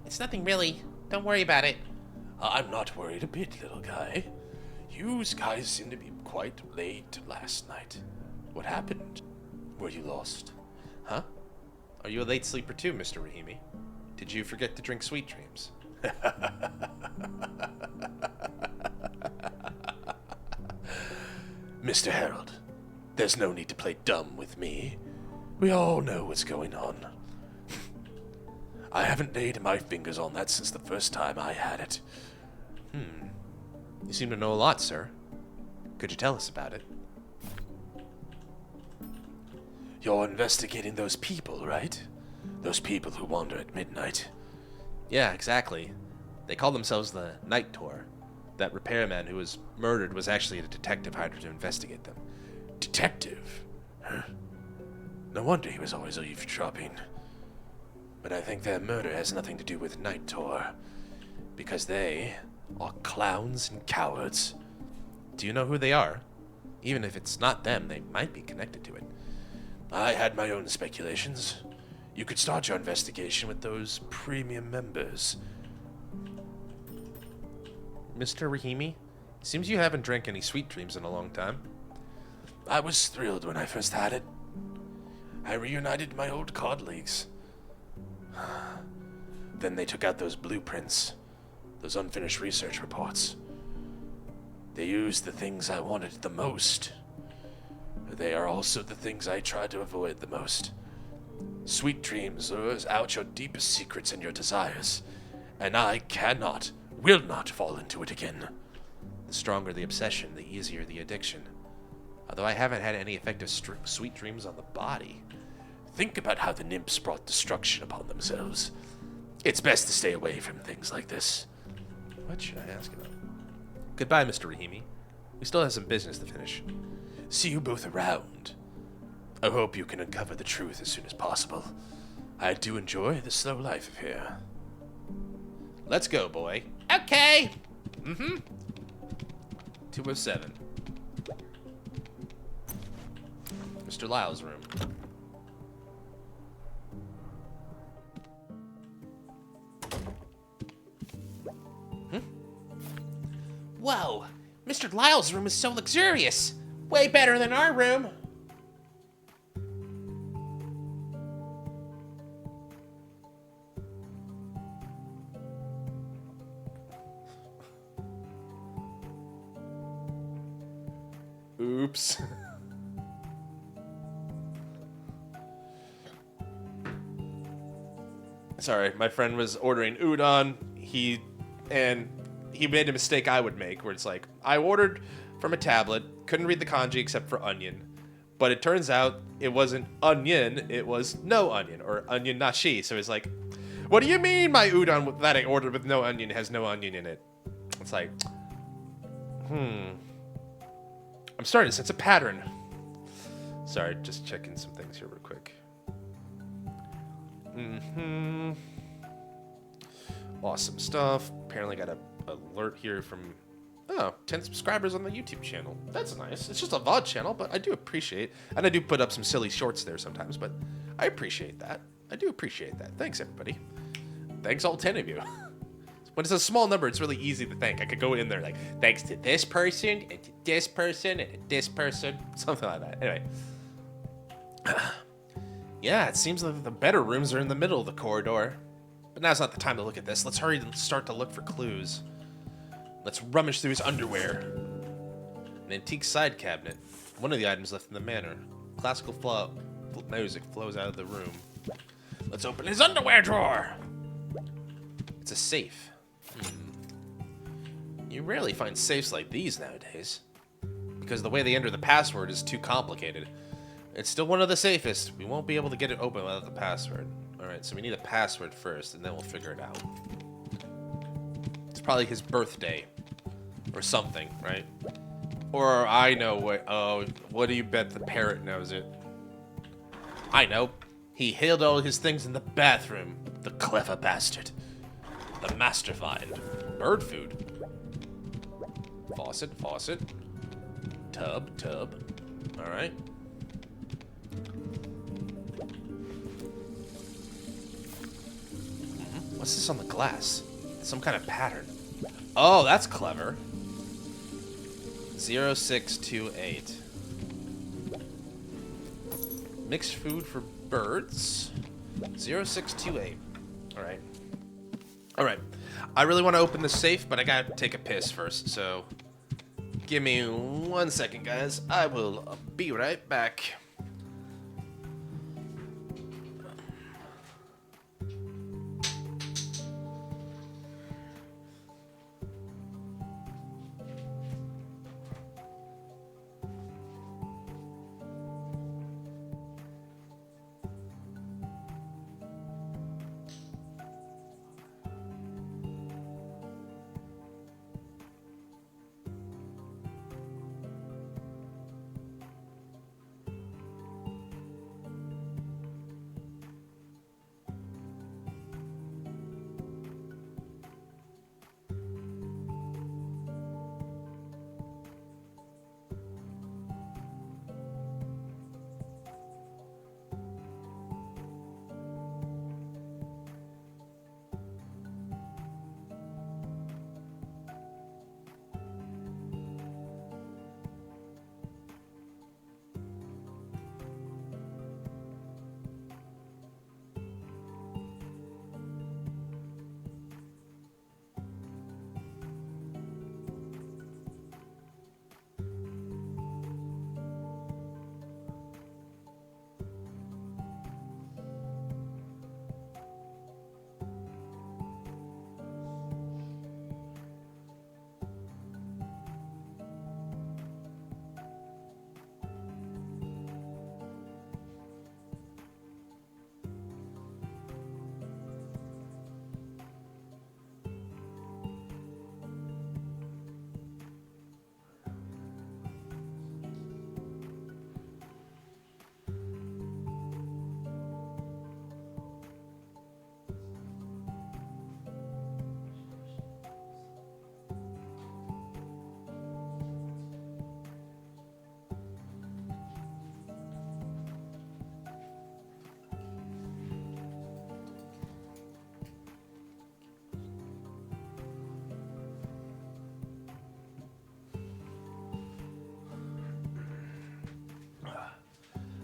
It's nothing really. Don't worry about it. I'm not worried a bit, little guy. You guys seem to be quite late last night. What happened? Were you lost? Huh? Are you a late sleeper too, Mr. Rahimi? Did you forget to drink sweet dreams? Mr. Harold, there's no need to play dumb with me. We all know what's going on. I haven't laid my fingers on that since the first time I had it. You seem to know a lot, sir. Could you tell us about it? You're investigating those people, right? Those people who wander at midnight. Yeah, exactly. They call themselves the Night Tour. That repairman who was murdered was actually a detective hired to investigate them. Detective? Huh? No wonder he was always eavesdropping. But I think their murder has nothing to do with Night Tour. Because they are clowns and cowards. Do you know who they are? Even if it's not them, they might be connected to it. I had my own speculations. You could start your investigation with those premium members. Mr. Rahimi, seems you haven't drank any sweet dreams in a long time. I was thrilled when I first had it. I reunited my old colleagues. Then they took out those blueprints, those unfinished research reports. They used the things I wanted the most. They are also the things I try to avoid the most. Sweet dreams lures out your deepest secrets and your desires, and I cannot, will not fall into it again. The stronger the obsession, the easier the addiction. Although I haven't had any effective sweet dreams on the body. Think about how the nymphs brought destruction upon themselves. It's best to stay away from things like this. What should I ask about? Goodbye, Mr. Rahimi. We still have some business to finish. See you both around. I hope you can uncover the truth as soon as possible. I do enjoy the slow life of here. Let's go, boy. Okay. 207. Mr. Lyle's room. Whoa. Mr. Lyle's room is so luxurious. Way better than our room. Oops. Sorry, my friend was ordering udon. He made a mistake I would make, where it's like, I ordered from a tablet, couldn't read the kanji except for onion. But it turns out it wasn't onion, it was no onion, or onion nashi. So he's like, what do you mean my udon that I ordered with no onion has no onion in it? It's like, I'm starting to sense a pattern. Sorry, just checking some things here real quick. Awesome stuff. Apparently got a alert here from... Oh, 10 subscribers on the YouTube channel. That's nice. It's just a VOD channel, but I do appreciate, and I do put up some silly shorts there sometimes, but I appreciate that. I do appreciate that. Thanks, everybody. Thanks, all 10 of you. When it's a small number, it's really easy to thank. I could go in there like, thanks to this person, and to this person, and to this person. Something like that. Anyway. Yeah, it seems like the better rooms are in the middle of the corridor. But now's not the time to look at this. Let's hurry and start to look for clues. Let's rummage through his underwear. An antique side cabinet. One of the items left in the manor. Classical music flows out of the room. Let's open his underwear drawer. It's a safe. You rarely find safes like these nowadays. Because the way they enter the password is too complicated. It's still one of the safest. We won't be able to get it open without the password. Alright, so we need a password first, and then we'll figure it out. It's probably his birthday. Or something, right? Or I know what... Oh, what do you bet the parrot knows it? I know. He hid all his things in the bathroom. The clever bastard. The master find. Bird food. Faucet, faucet. Tub, tub. Alright. What's this on the glass? Some kind of pattern. Oh, that's clever. 0628. Mixed food for birds. 0628. Alright. Alright. I really want to open the safe, but I gotta take a piss first, so... Give me 1 second, guys. I will be right back.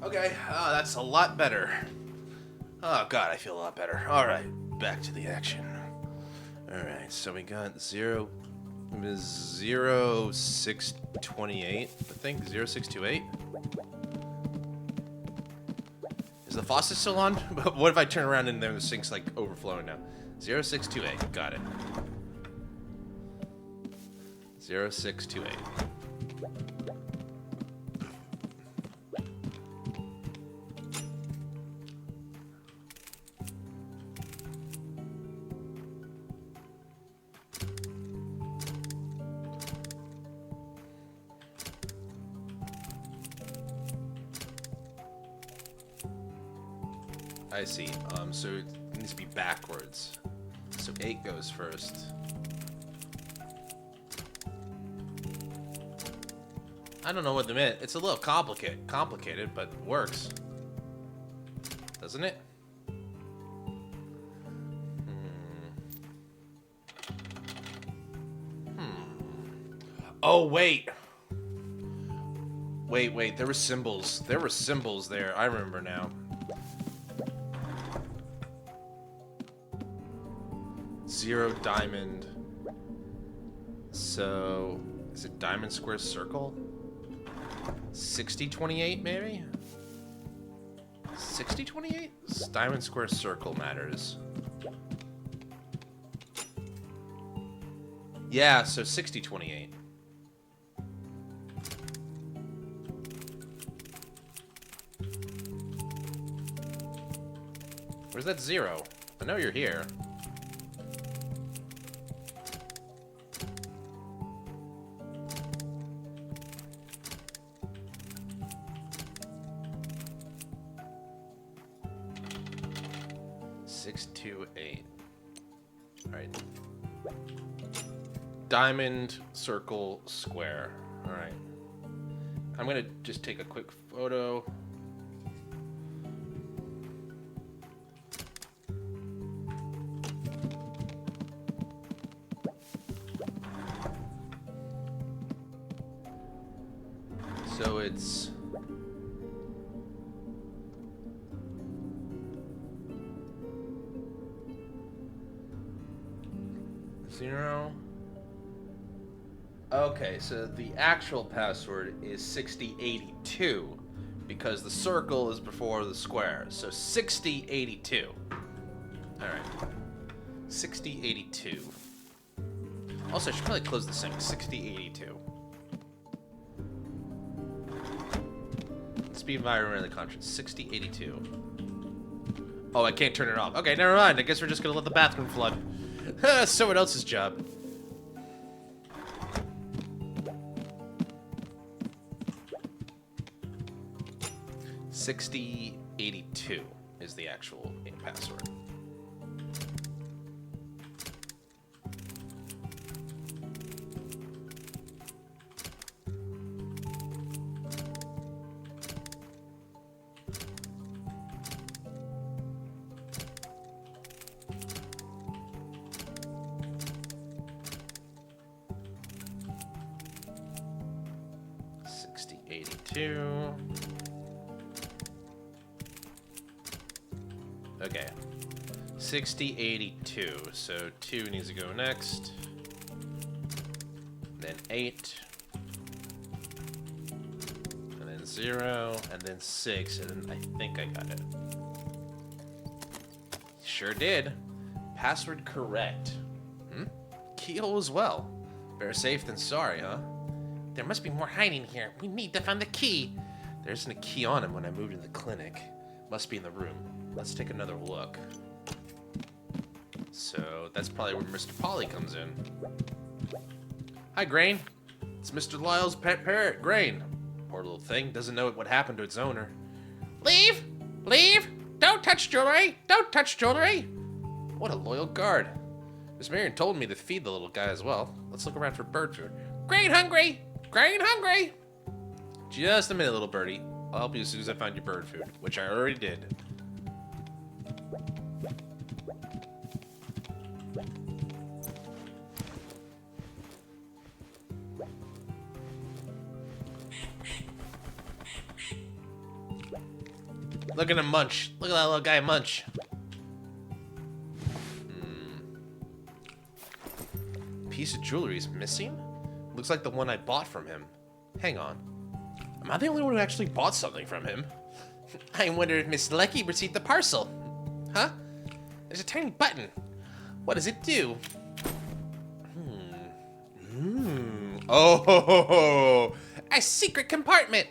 Okay, that's a lot better. Oh god, I feel a lot better. Alright, back to the action. Alright, so we got 0628, I think, 0628. Is the faucet still on? But what if I turn around and the sink's like overflowing now? 0628, got it. 0628. I see. So it needs to be backwards. So 8 goes first. I don't know what they meant. It's a little complicated, but works. Doesn't it? Oh, wait. Wait. There were symbols. There were symbols there. I remember now. Zero diamond. So, is it diamond square circle? 6028 maybe? 6028? Diamond square circle matters. Yeah, so 6028. Where's that zero? I know you're here. Diamond, circle, square. Alright. I'm gonna just take a quick photo. So it's... Zero. Okay, so the actual password is 6082 because the circle is before the square. So 6082. Alright. 6082. Also, I should probably close this thing. 6082. Let's be environmentally conscious. 6082. Oh, I can't turn it off. Okay, never mind. I guess we're just gonna let the bathroom flood. Someone else's job. $60.82 is the actual password. $60.82. Okay, 6082. So 2 needs to go next. Then 8. And then 0. And then 6. And then I think I got it. Sure did. Password correct. Keyhole as well. Better safe than sorry, huh? There must be more hiding here. We need to find the key. There isn't a key on him when I moved into the clinic. Must be in the room. Let's take another look. So that's probably where Mr. Polly comes in. Hi, Grain. It's Mr. Lyle's pet parrot, Grain. Poor little thing doesn't know what happened to its owner. Leave! Leave! Don't touch jewelry! Don't touch jewelry! What a loyal guard. Miss Marion told me to feed the little guy as well. Let's look around for bird food. Grain hungry! Grain hungry! Just a minute, little birdie. I'll help you as soon as I find your bird food, which I already did. Look at him munch. Look at that little guy munch. Piece of jewelry is missing? Looks like the one I bought from him. Hang on. Am I the only one who actually bought something from him? I wonder if Miss Lecky received the parcel. Huh? There's a tiny button. What does it do? Oh, a secret compartment.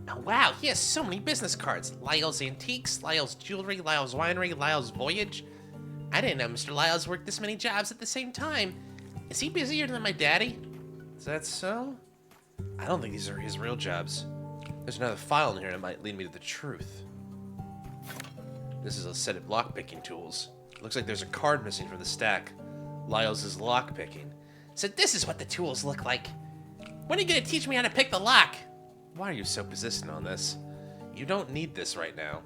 Oh, wow, he has so many business cards. Lyle's Antiques, Lyle's Jewelry, Lyle's Winery, Lyle's Voyage. I didn't know Mr. Lyle's worked this many jobs at the same time. Is he busier than my daddy? Is that so? I don't think these are his real jobs. There's another file in here that might lead me to the truth. This is a set of lockpicking tools. Looks like there's a card missing from the stack. Lyle's is lockpicking. So this is what the tools look like. When are you gonna teach me how to pick the lock? Why are you so persistent on this? You don't need this right now.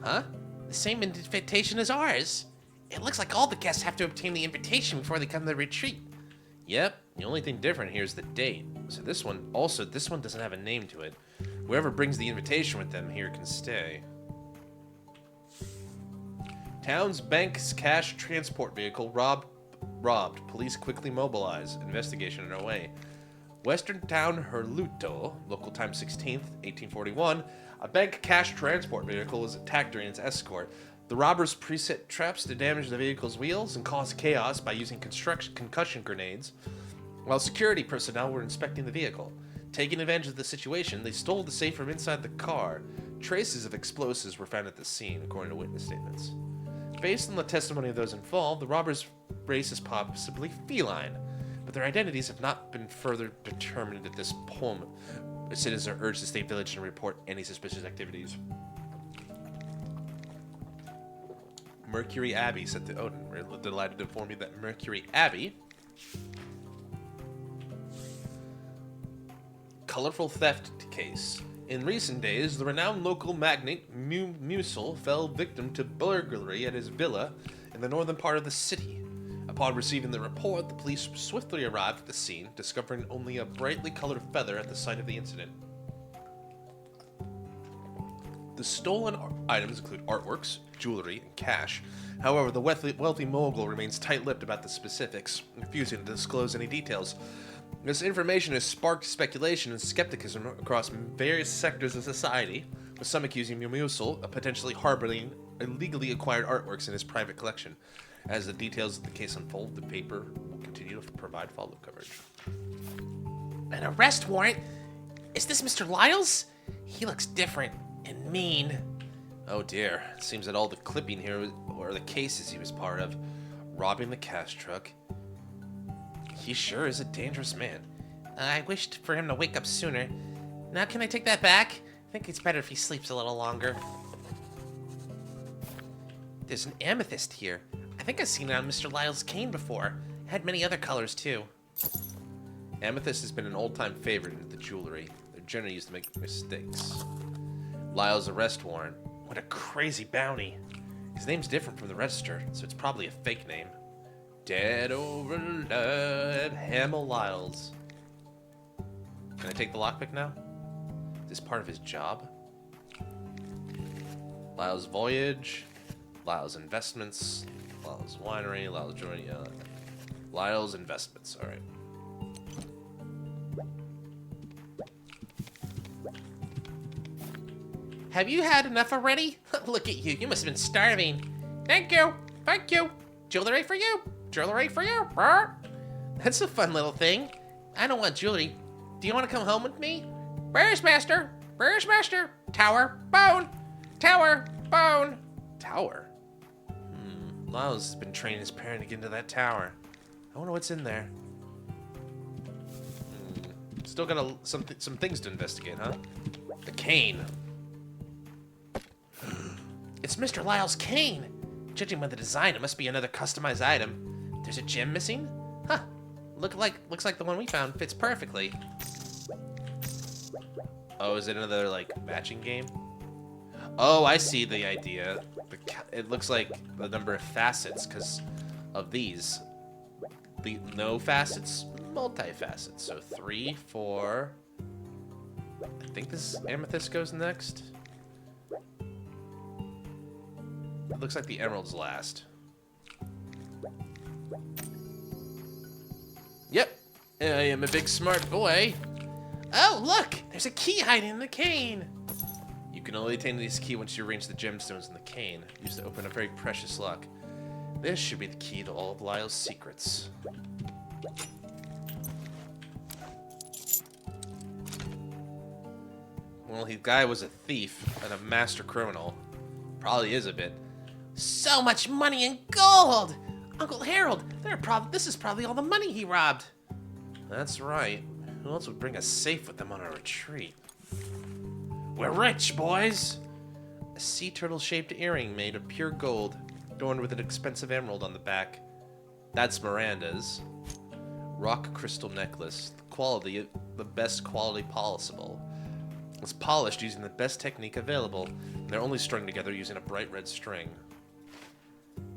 Huh? The same invitation as ours. It looks like all the guests have to obtain the invitation before they come to the retreat. Yep, the only thing different here is the date. So this one doesn't have a name to it. Whoever brings the invitation with them here can stay. Town's bank's cash transport vehicle robbed. Police quickly mobilize. Investigation underway. Western town Herluto, local time 16th, 1841. A bank cash transport vehicle was attacked during its escort. The robbers preset traps to damage the vehicle's wheels and cause chaos by using concussion grenades, while security personnel were inspecting the vehicle. Taking advantage of the situation, they stole the safe from inside the car. Traces of explosives were found at the scene, according to witness statements. Based on the testimony of those involved, the robbers' race is possibly feline, but their identities have not been further determined at this point. Citizens are urged to stay vigilant and report any suspicious activities. Mercury Abbey said to Odin. We're delighted to inform you that Mercury Abbey, colorful theft case. In recent days, the renowned local magnate Musil fell victim to burglary at his villa in the northern part of the city. Upon receiving the report, the police swiftly arrived at the scene, discovering only a brightly colored feather at the site of the incident. The stolen items include artworks, jewelry, and cash. However, the wealthy mogul remains tight-lipped about the specifics, refusing to disclose any details. This information has sparked speculation and skepticism across various sectors of society, with some accusing Musil of potentially harboring illegally acquired artworks in his private collection. As the details of the case unfold, the paper will continue to provide follow-up coverage. An arrest warrant? Is this Mr. Lyles? He looks different and mean. Oh dear, it seems that all the clipping here were the cases he was part of. Robbing the cash truck. He sure is a dangerous man. I wished for him to wake up sooner. Now can I take that back? I think it's better if he sleeps a little longer. There's an amethyst here. I think I've seen it on Mr. Lyle's cane before. It had many other colors too. Amethyst has been an old-time favorite in the jewelry. They're generally used to make mistakes. Lyle's arrest warrant. What a crazy bounty. His name's different from the register, so it's probably a fake name. Dead over love, Hamill Lyles. Can I take the lockpick now? Is this part of his job? Lyle's voyage, Lyle's investments, Lyle's winery, Lyle's journey, Lyle's investments. All right. Have you had enough already? Look at you. You must have been starving. Thank you. Thank you. Jewelry for you. Jewelry for you. That's a fun little thing. I don't want jewelry. Do you want to come home with me? Where's Master? Where's Master? Tower. Bone. Tower. Bone. Tower? Lyles has been training his parent to get into that tower. I wonder what's in there. Still got some things to investigate, huh? The cane. It's Mr. Lyle's cane. Judging by the design, it must be another customized item. There's a gem missing? Huh. Looks like the one we found fits perfectly. Oh, is it another, like, matching game? Oh, I see the idea. It looks like the number of facets because of these. The no facets, multi-facets. So 3, 4. I think this amethyst goes next. It looks like the emerald's last. Yep, I am a big smart boy. Oh, look! There's a key hiding in the cane. You can only attain this key once you arrange the gemstones in the cane, used to open a very precious lock. This should be the key to all of Lyle's secrets. Well, the guy was a thief and a master criminal. Probably is a bit. So much money and gold! Uncle Harold, this is probably all the money he robbed. That's right. Who else would bring a safe with them on a retreat? We're rich, boys! A sea turtle-shaped earring made of pure gold, adorned with an expensive emerald on the back. That's Miranda's. Rock crystal necklace. The quality, the best quality possible. It's polished using the best technique available, and they're only strung together using a bright red string.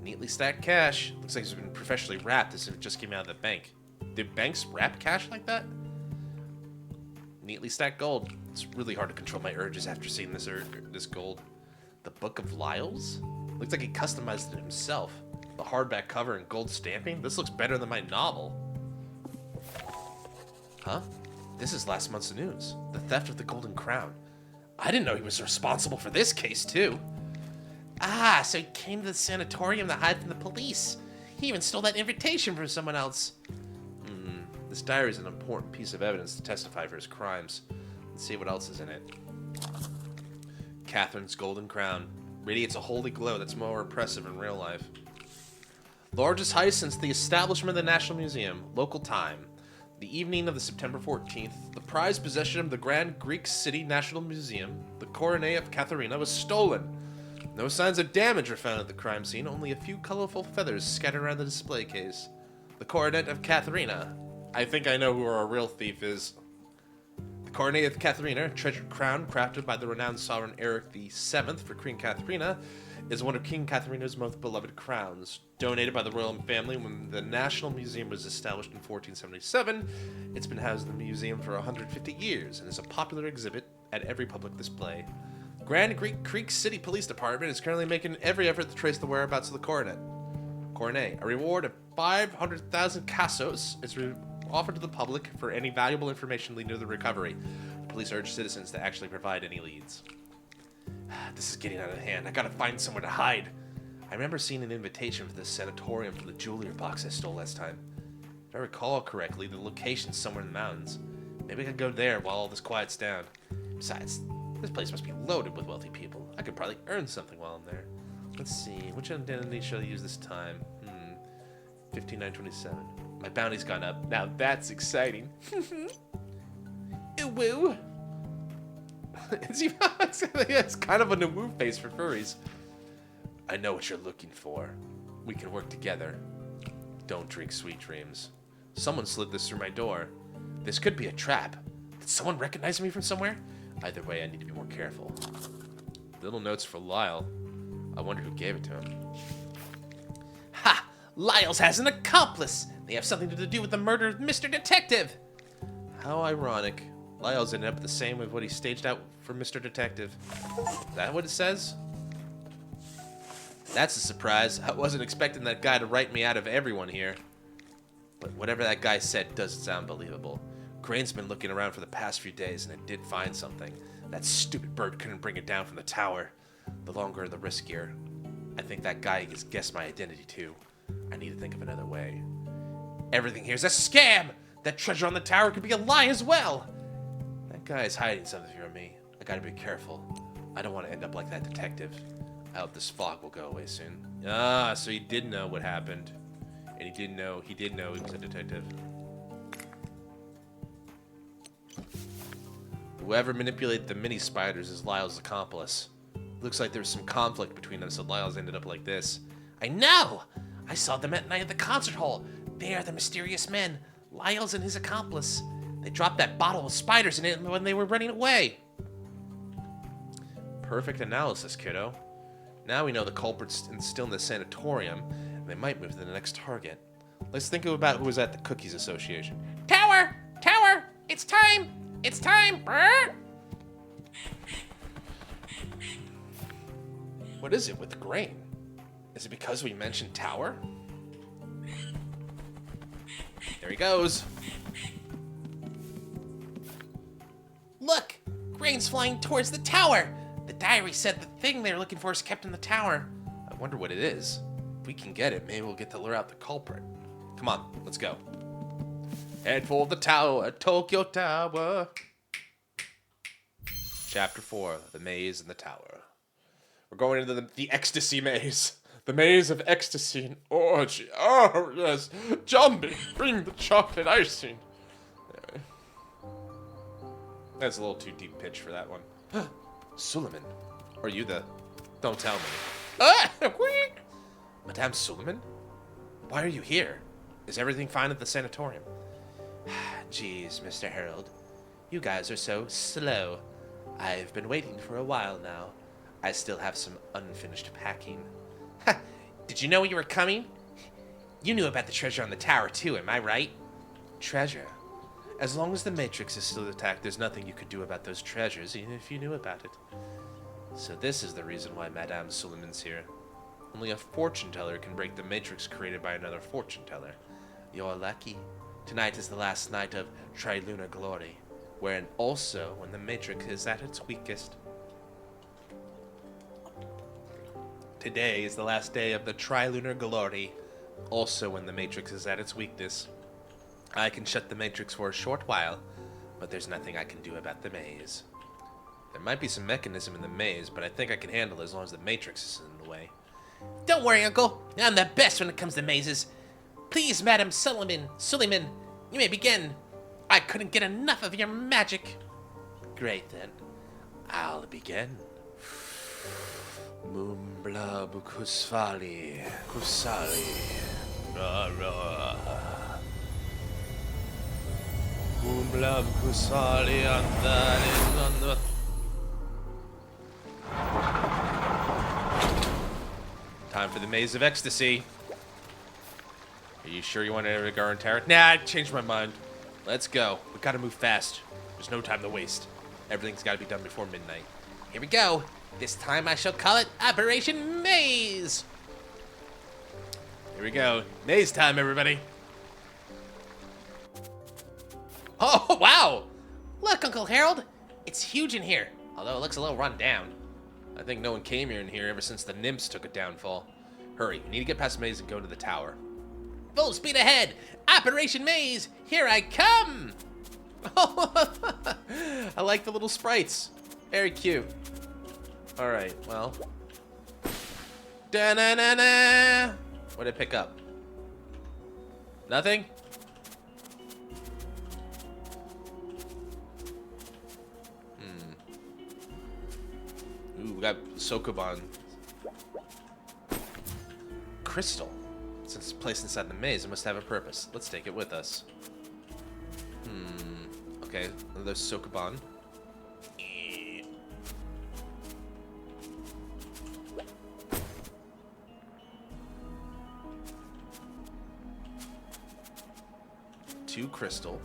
Neatly stacked cash. Looks like it's been professionally wrapped as if it just came out of the bank. Did banks wrap cash like that? Neatly stacked gold. It's really hard to control my urges after seeing this gold. The Book of Lyles? Looks like he customized it himself. The hardback cover and gold stamping? This looks better than my novel. Huh? This is last month's news. The theft of the Golden Crown. I didn't know he was responsible for this case, too. Ah, so he came to the sanatorium to hide from the police. He even stole that invitation from someone else. This diary is an important piece of evidence to testify for his crimes. Let's see what else is in it. Catherine's Golden Crown. Radiates a holy glow that's more impressive in real life. Largest heist since the establishment of the National Museum. Local time. The evening of the September 14th, the prized possession of the Grand Greek City National Museum, the coronet of Katharina, was stolen. No signs of damage were found at the crime scene, only a few colorful feathers scattered around the display case. The coronet of Katharina. I think I know who our real thief is. The coronet of Katharina, a treasured crown crafted by the renowned sovereign Eric VII for Queen Katharina, is one of King Katharina's most beloved crowns. Donated by the royal family when the National Museum was established in 1477, it's been housed in the museum for 150 years and is a popular exhibit at every public display. Grand Creek City Police Department is currently making every effort to trace the whereabouts of the coronet. A reward of 500,000 casos is offered to the public for any valuable information leading to the recovery. The police urge citizens to actually provide any leads. This is getting out of hand. I gotta find somewhere to hide. I remember seeing an invitation for this sanatorium from the jewelry box I stole last time. If I recall correctly, the location's somewhere in the mountains. Maybe I could go there while all this quiets down. Besides, this place must be loaded with wealthy people. I could probably earn something while I'm there. Let's see, which identity shall I use this time? 15927. My bounty's gone up. Now that's exciting. Woo! It's kind of a woo face for furries. I know what you're looking for. We can work together. Don't drink sweet dreams. Someone slid this through my door. This could be a trap. Did someone recognize me from somewhere? Either way, I need to be more careful. Little notes for Lyle. I wonder who gave it to him. Ha! Lyles has an accomplice! They have something to do with the murder of Mr. Detective! How ironic. Lyles ended up the same with what he staged out for Mr. Detective. Is that what it says? That's a surprise. I wasn't expecting that guy to write me out of everyone here. But whatever that guy said doesn't sound believable. Crane's been looking around for the past few days, and it did find something. That stupid bird couldn't bring it down from the tower. The longer, the riskier. I think that guy has guessed my identity, too. I need to think of another way. Everything here's a scam! That treasure on the tower could be a lie as well! That guy is hiding something from me. I gotta be careful. I don't want to end up like that detective. I hope this fog will go away soon. Ah, so he did know what happened. And he did know he was a detective. Whoever manipulated the mini spiders is Lyle's accomplice. Looks like there's some conflict between them, so Lyle's ended up like this. I know! I saw them at night at the concert hall. They are the mysterious men. Lyle's and his accomplice. They dropped that bottle with spiders in it when they were running away. Perfect analysis, kiddo. Now we know the culprit's still in the sanatorium, and they might move to the next target. Let's think about who was at the Cookies Association. Tower! Tower! It's time! It's time! Brr! What is it with the grain? Is it because we mentioned tower? There he goes. Look! Grain's flying towards the tower! The diary said the thing they're looking for is kept in the tower. I wonder what it is. If we can get it, maybe we'll get to lure out the culprit. Come on, let's go. Head for the tower, Tokyo Tower. Chapter 4, The Maze in the Tower. We're going into the ecstasy maze. The maze of ecstasy and orgy. Oh, yes. Jumping, bring the chocolate icing. Anyway. That's a little too deep pitch for that one. Suleiman. Are you the... Don't tell me. Ah! Madame Suleiman? Why are you here? Is everything fine at the sanatorium? Geez, Mr. Harold. You guys are so slow. I've been waiting for a while now. I still have some unfinished packing. Ha! Did you know you were coming? You knew about the treasure on the tower too, am I right? Treasure? As long as the Matrix is still intact, there's nothing you could do about those treasures, even if you knew about it. So this is the reason why Madame Suleiman's here. Only a fortune teller can break the Matrix created by another fortune teller. You're lucky. Tonight is the last night of Trilunar Glory, wherein also when the Matrix is at its weakest. Today is the last day of the Trilunar Glory, also when the Matrix is at its weakness. I can shut the Matrix for a short while, but there's nothing I can do about the maze. There might be some mechanism in the maze, but I think I can handle it as long as the Matrix isn't in the way. Don't worry, Uncle. I'm the best when it comes to mazes. Please, Madam Suleiman, you may begin. I couldn't get enough of your magic. Great, then. I'll begin. Mumbla Kusali. Ra ra. Mumbla Kusali on the. Time for the Maze of Ecstasy. Are you sure you want to go and Tarot? Nah, I changed my mind. Let's go. We gotta move fast. There's no time to waste. Everything's gotta be done before midnight. Here we go. This time I shall call it Operation Maze. Here we go. Maze time, everybody. Oh, wow. Look, Uncle Harold. It's huge in here, although it looks a little run down. I think no one came here in here ever since the nymphs took a downfall. Hurry, we need to get past the maze and go to the tower. Full speed ahead! Operation Maze, here I come! I like the little sprites. Very cute. Alright, well. Da-na-na-na! What did I pick up? Nothing? Ooh, we got Sokoban. Crystal. Since it's placed inside the maze, it must have a purpose. Let's take it with us. Okay, another Sokoban. Two crystal.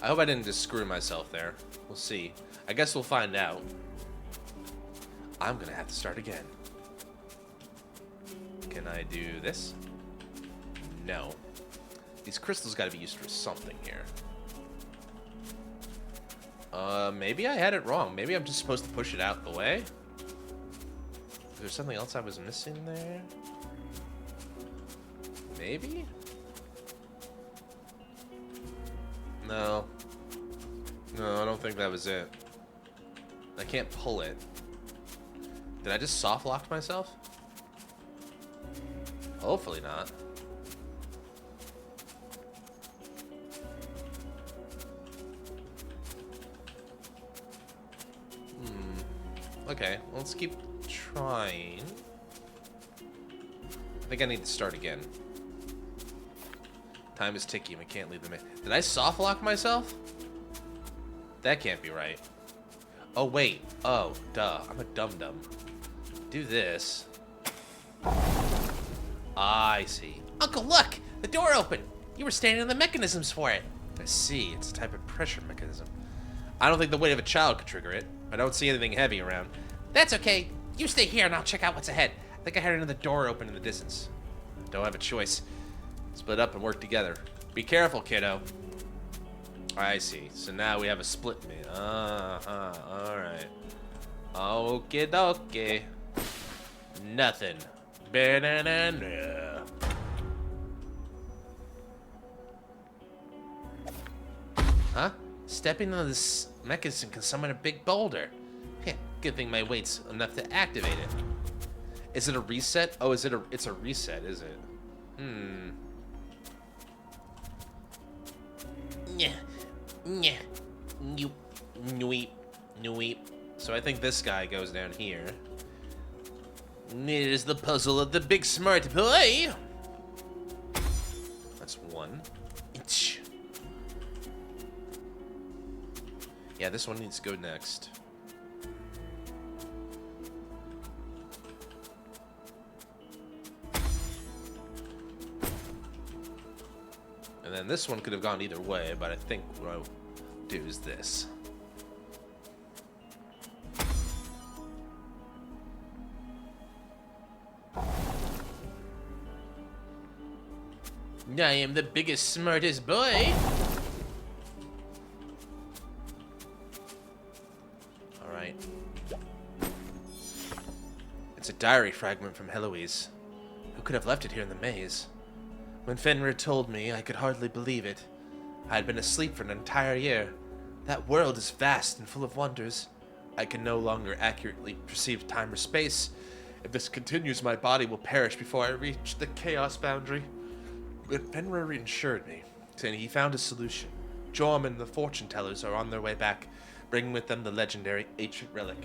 I hope I didn't just screw myself there. We'll see. I guess we'll find out. I'm gonna have to start again. Can I do this? No. These crystals gotta be used for something here. Maybe I had it wrong. Maybe I'm just supposed to push it out the way? Is there something else I was missing there? Maybe? No. No, I don't think that was it. I can't pull it. Did I just soft lock myself? Hopefully not. Okay, well, let's keep trying. I think I need to start again. Time is ticking. I can't leave the maze. Did I soft lock myself? That can't be right. Oh, wait. Oh, duh. I'm a dum-dum. Do this. I see. Uncle, look! The door opened! You were standing on the mechanisms for it. I see. It's a type of pressure mechanism. I don't think the weight of a child could trigger it. I don't see anything heavy around. That's okay. You stay here and I'll check out what's ahead. I think I heard another door open in the distance. Don't have a choice. Split up and work together. Be careful, kiddo. I see. So now we have a split maze. Alright. Okie dokie. Nothing. Banana. Huh? Stepping on this mechanism can summon a big boulder. Heh, good thing my weight's enough to activate it. Is it a reset? Oh, it's a reset, is it? So I think this guy goes down here. It is the puzzle of the big smart boy. That's one. Yeah, this one needs to go next. And then this one could have gone either way, but I think what I'll do is this. I am the biggest, smartest boy. Alright. It's a diary fragment from Heloise. Who could have left it here in the maze? When Fenrir told me, I could hardly believe it. I had been asleep for an entire year. That world is vast and full of wonders. I can no longer accurately perceive time or space. If this continues, my body will perish before I reach the chaos boundary. But Fenrir reassured me, saying he found a solution. Jorm and the fortune tellers are on their way back, bringing with them the legendary ancient relic.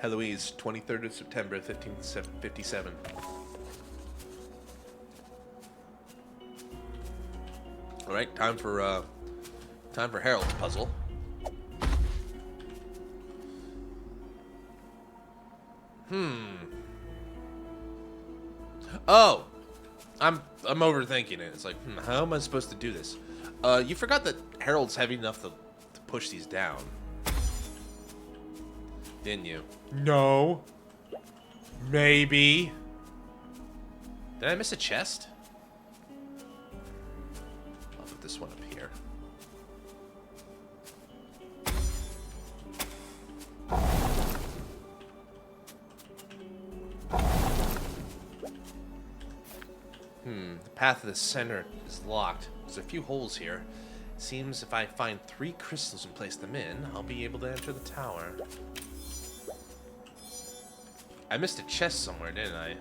Heloise, 23rd of September, 1557. All right, time for Harold's puzzle. Oh, I'm overthinking it. It's like, how am I supposed to do this? You forgot that Harold's heavy enough to push these down, didn't you? No. Maybe. Did I miss a chest? I'll put this one up here. The path to the center is locked. There's a few holes here. Seems if I find 3 crystals and place them in, I'll be able to enter the tower. I missed a chest somewhere, didn't I?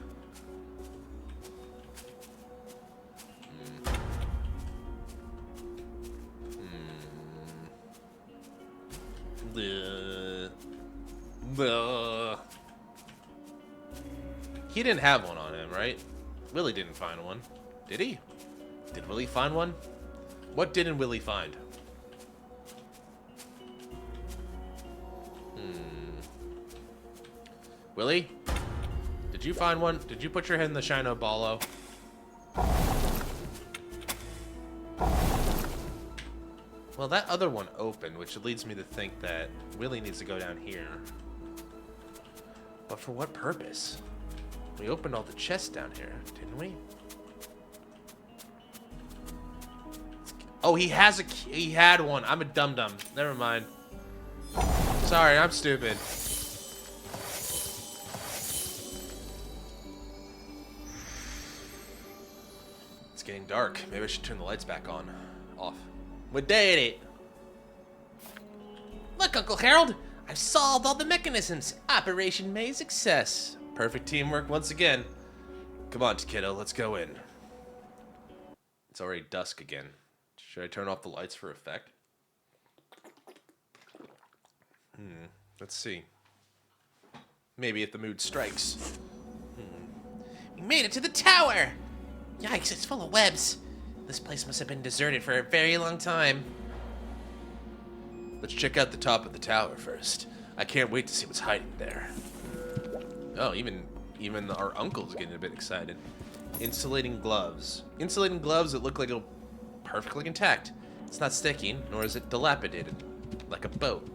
He didn't have one on him, right? Willie didn't find one. Did he? Did Willie find one? What didn't Willie find? Willie? Did you find one? Did you put your head in the Shino Ballo? Well, that other one opened, which leads me to think that Willie needs to go down here. But for what purpose? We opened all the chests down here, didn't we? Oh, he has a key. He had one. I'm a dum-dum. Never mind. Sorry, I'm stupid. It's getting dark. Maybe I should turn the lights back on. Off. We did it! Look, Uncle Harold! I've solved all the mechanisms. Operation May success. Perfect teamwork once again. Come on, kiddo, let's go in. It's already dusk again. Should I turn off the lights for effect? Let's see. Maybe if the mood strikes. We made it to the tower! Yikes, it's full of webs. This place must have been deserted for a very long time. Let's check out the top of the tower first. I can't wait to see what's hiding there. Oh, even our uncle's getting a bit excited. Insulating gloves. Insulating gloves that look like they're perfectly intact. It's not sticking, nor is it dilapidated, like a boat.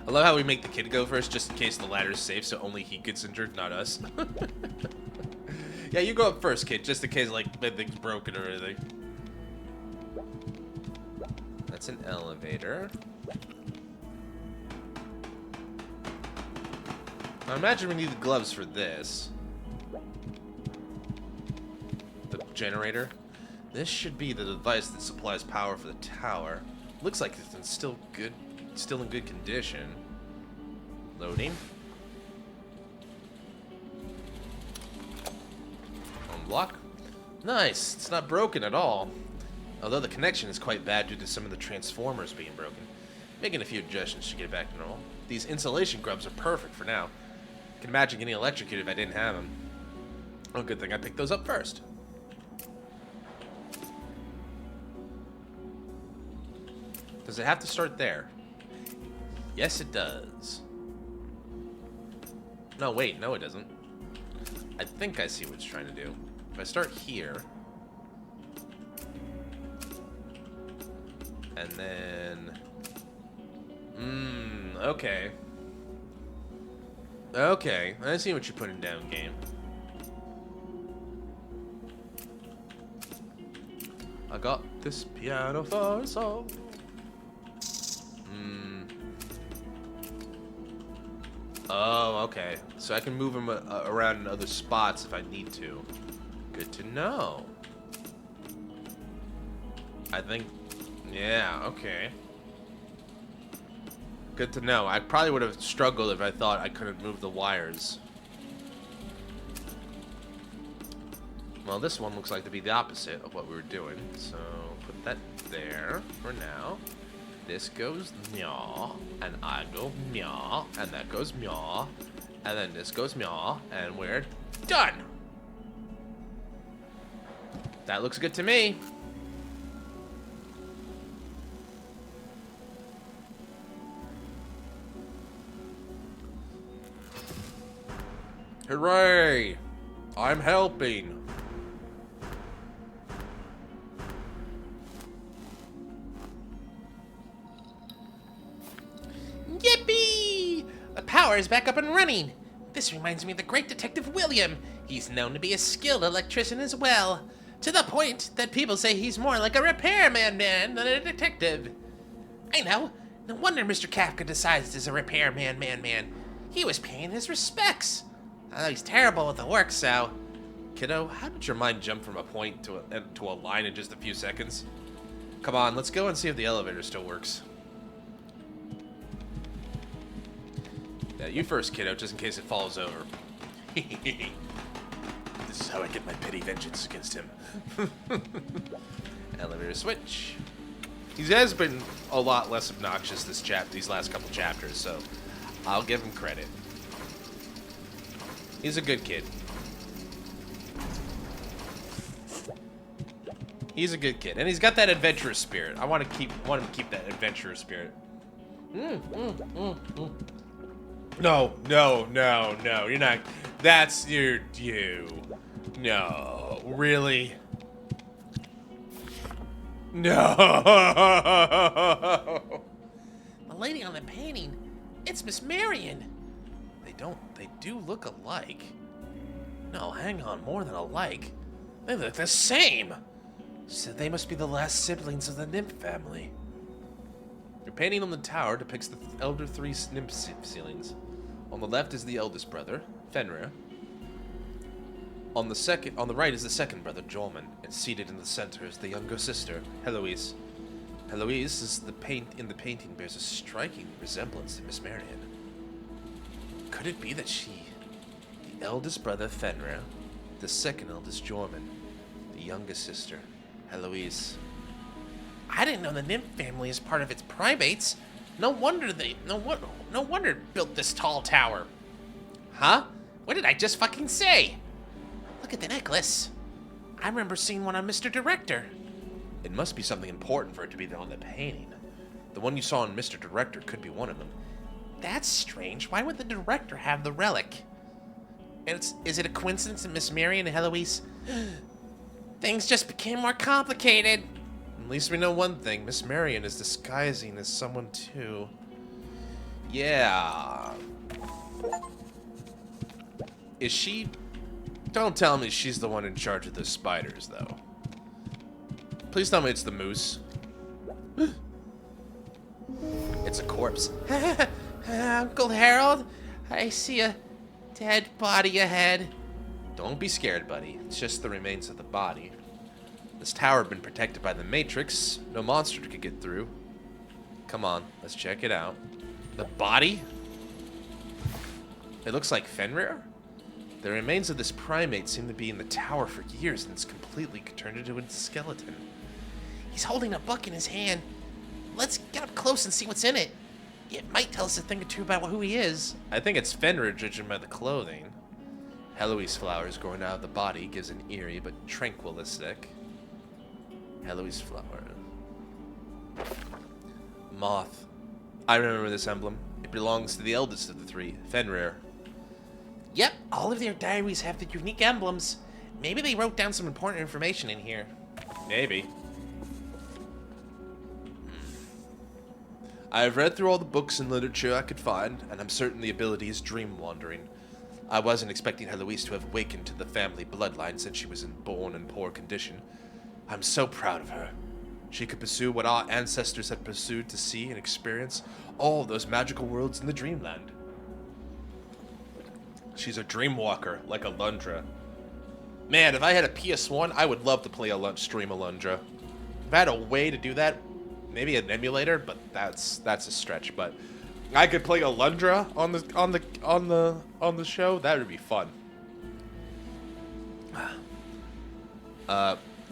I love how we make the kid go first, just in case the ladder's safe, so only he gets injured, not us. Yeah, you go up first, kid, just in case, like, anything's broken or anything. That's an elevator. I imagine we need the gloves for this. The generator. This should be the device that supplies power for the tower. Looks like it's still in good condition. Loading. Unblock. Nice. It's not broken at all. Although the connection is quite bad due to some of the transformers being broken. Making a few adjustments to get it back to normal. These insulation grubs are perfect for now. I can imagine getting electrocuted if I didn't have them. Oh, good thing I picked those up first. Does it have to start there? Yes, it does. No, wait. No, it doesn't. I think I see what it's trying to do. If I start here... And then... okay. Okay, I see what you're putting down, game. I got this piano for a song. Oh, okay. So I can move him around in other spots if I need to. Good to know. I think... Yeah, okay. Good to know. I probably would have struggled if I thought I couldn't move the wires. Well, this one looks like to be the opposite of what we were doing. So, put that there for now. This goes meow, and I go meow, and that goes meow, and then this goes meow, and we're done! That looks good to me. Hooray! I'm helping. Yippee! The power is back up and running. This reminds me of the great Detective William. He's known to be a skilled electrician as well, to the point that people say he's more like a repairman than a detective. I know. No wonder Mr. Kafka disguised as a repairman man. He was paying his respects. Although he's terrible with the work, so... Kiddo, how did your mind jump from a point to a line in just a few seconds? Come on, let's go and see if the elevator still works. Yeah, you first, kiddo, just in case it falls over. This is how I get my petty vengeance against him. Elevator switch. He has been a lot less obnoxious these last couple chapters, so I'll give him credit. He's a good kid. He's a good kid, and he's got that adventurous spirit. I want him to keep that adventurous spirit. No, you're not. That's you. No, really? No. The lady on the painting, it's Miss Marion. They do look alike. No, hang on, more than alike. They look the same. So they must be the last siblings of the nymph family. Your painting on the tower depicts the elder three nymph siblings. On the left is the eldest brother, Fenrir. On the right is the second brother, Jolman, and seated in the center is the younger sister, Heloise. Heloise in the painting bears a striking resemblance to Miss Marion. Could it be that the eldest brother, Fenrir, the second eldest, Jorman, the youngest sister, Heloise? I didn't know the nymph family is part of its primates. No wonder it built this tall tower. Huh? What did I just fucking say? Look at the necklace. I remember seeing one on Mr. Director. It must be something important for it to be on the painting. The one you saw on Mr. Director could be one of them. That's strange. Why would the director have the relic? Is it a coincidence that Miss Marion and Heloise... Things just became more complicated. At least we know one thing. Miss Marion is disguising as someone too. Yeah. Is she... Don't tell me she's the one in charge of the spiders, though. Please tell me it's the moose. It's a corpse. Uncle Harold, I see a dead body ahead. Don't be scared, buddy. It's just the remains of the body. This tower had been protected by the Matrix. No monster could get through. Come on, let's check it out. The body? It looks like Fenrir? The remains of this primate seem to be in the tower for years, and it's completely turned into a skeleton. He's holding a book in his hand. Let's get up close and see what's in it. It might tell us a thing or two about who he is. I think it's Fenrir, judging by the clothing. Heloise flowers growing out of the body gives an eerie but tranquil aesthetic. Heloise flower. Moth. I remember this emblem. It belongs to the eldest of the three, Fenrir. Yep, all of their diaries have the unique emblems. Maybe they wrote down some important information in here. Maybe. I have read through all the books and literature I could find, and I'm certain the ability is dream wandering. I wasn't expecting Heloise to have awakened to the family bloodline since she was born in poor condition. I'm so proud of her. She could pursue what our ancestors had pursued to see and experience all those magical worlds in the dreamland. She's a dream walker, like Alundra. Man, if I had a PS1, I would love to play stream Alundra. If I had a way to do that, maybe an emulator, but that's a stretch. But I could play Alundra on the show. That would be fun.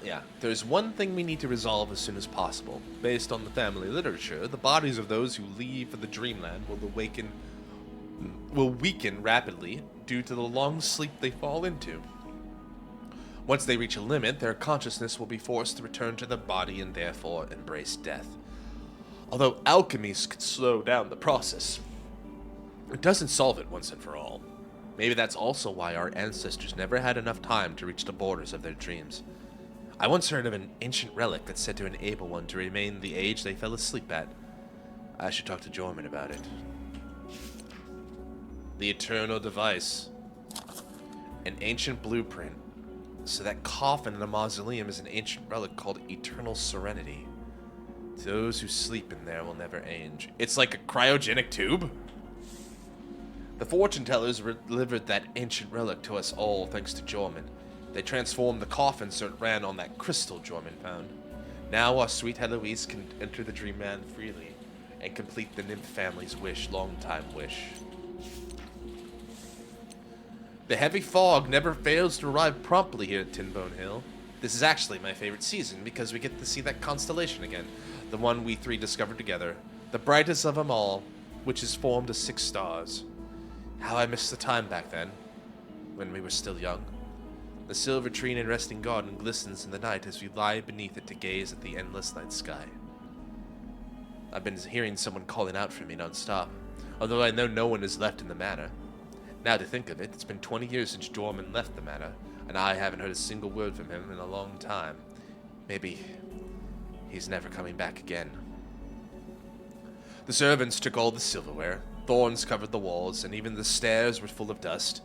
Yeah. There's one thing we need to resolve as soon as possible. Based on the family literature, the bodies of those who leave for the dreamland will weaken rapidly due to the long sleep they fall into. Once they reach a limit, their consciousness will be forced to return to the body and therefore embrace death. Although alchemies could slow down the process, it doesn't solve it once and for all. Maybe that's also why our ancestors never had enough time to reach the borders of their dreams. I once heard of an ancient relic that's said to enable one to remain the age they fell asleep at. I should talk to Jorman about it. The Eternal Device. An ancient blueprint. So that coffin in the mausoleum is an ancient relic called Eternal Serenity. Those who sleep in there will never age. It's like a cryogenic tube? The fortune tellers delivered that ancient relic to us all thanks to Jorman. They transformed the coffin so it ran on that crystal Jorman found. Now our sweet Heloise can enter the dreamland freely and complete the nymph family's long-time wish. The heavy fog never fails to arrive promptly here at Tinbone Hill. This is actually my favorite season because we get to see that constellation again, the one we three discovered together, the brightest of them all, which is formed of 6 stars. How I miss the time back then, when we were still young. The silver tree and resting garden glistens in the night as we lie beneath it to gaze at the endless night sky. I've been hearing someone calling out for me non-stop, although I know no one is left in the manor. Now to think of it, it's been 20 years since Jorman left the manor, and I haven't heard a single word from him in a long time. Maybe he's never coming back again. The servants took all the silverware, thorns covered the walls, and even the stairs were full of dust.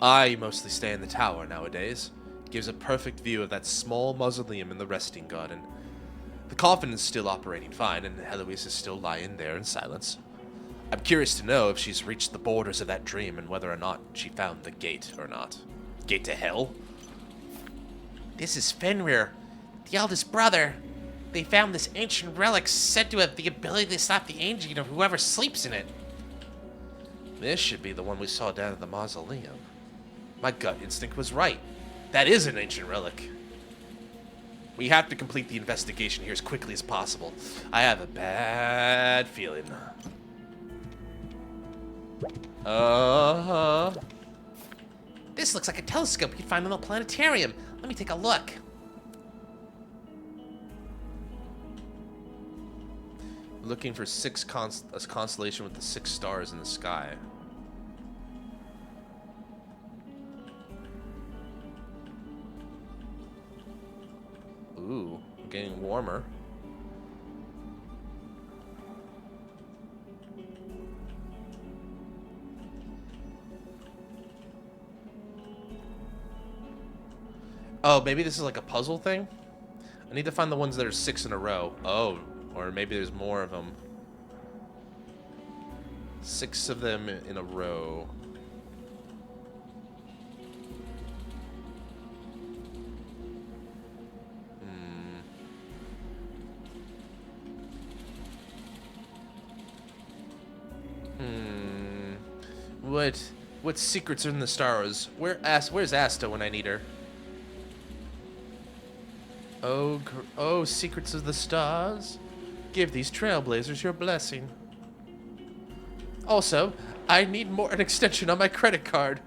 I mostly stay in the tower nowadays. It gives a perfect view of that small mausoleum in the resting garden. The coffin is still operating fine, and Heloise is still lying there in silence. I'm curious to know if she's reached the borders of that dream and whether or not she found the gate or not. Gate to hell? This is Fenrir, the eldest brother. They found this ancient relic said to have the ability to stop the aging of whoever sleeps in it. This should be the one we saw down at the mausoleum. My gut instinct was right. That is an ancient relic. We have to complete the investigation here as quickly as possible. I have a bad feeling. This looks like a telescope you'd find in a planetarium. Let me take a look. Looking for a constellation with the 6 stars in the sky. Ooh, getting warmer. Oh, maybe this is like a puzzle thing? I need to find the ones that are 6 in a row. Oh, or maybe there's more of them. 6 of them in a row. What secrets are in the stars? Where's Asta when I need her? Oh, secrets of the stars. Give these trailblazers your blessing. Also, I need an extension on my credit card.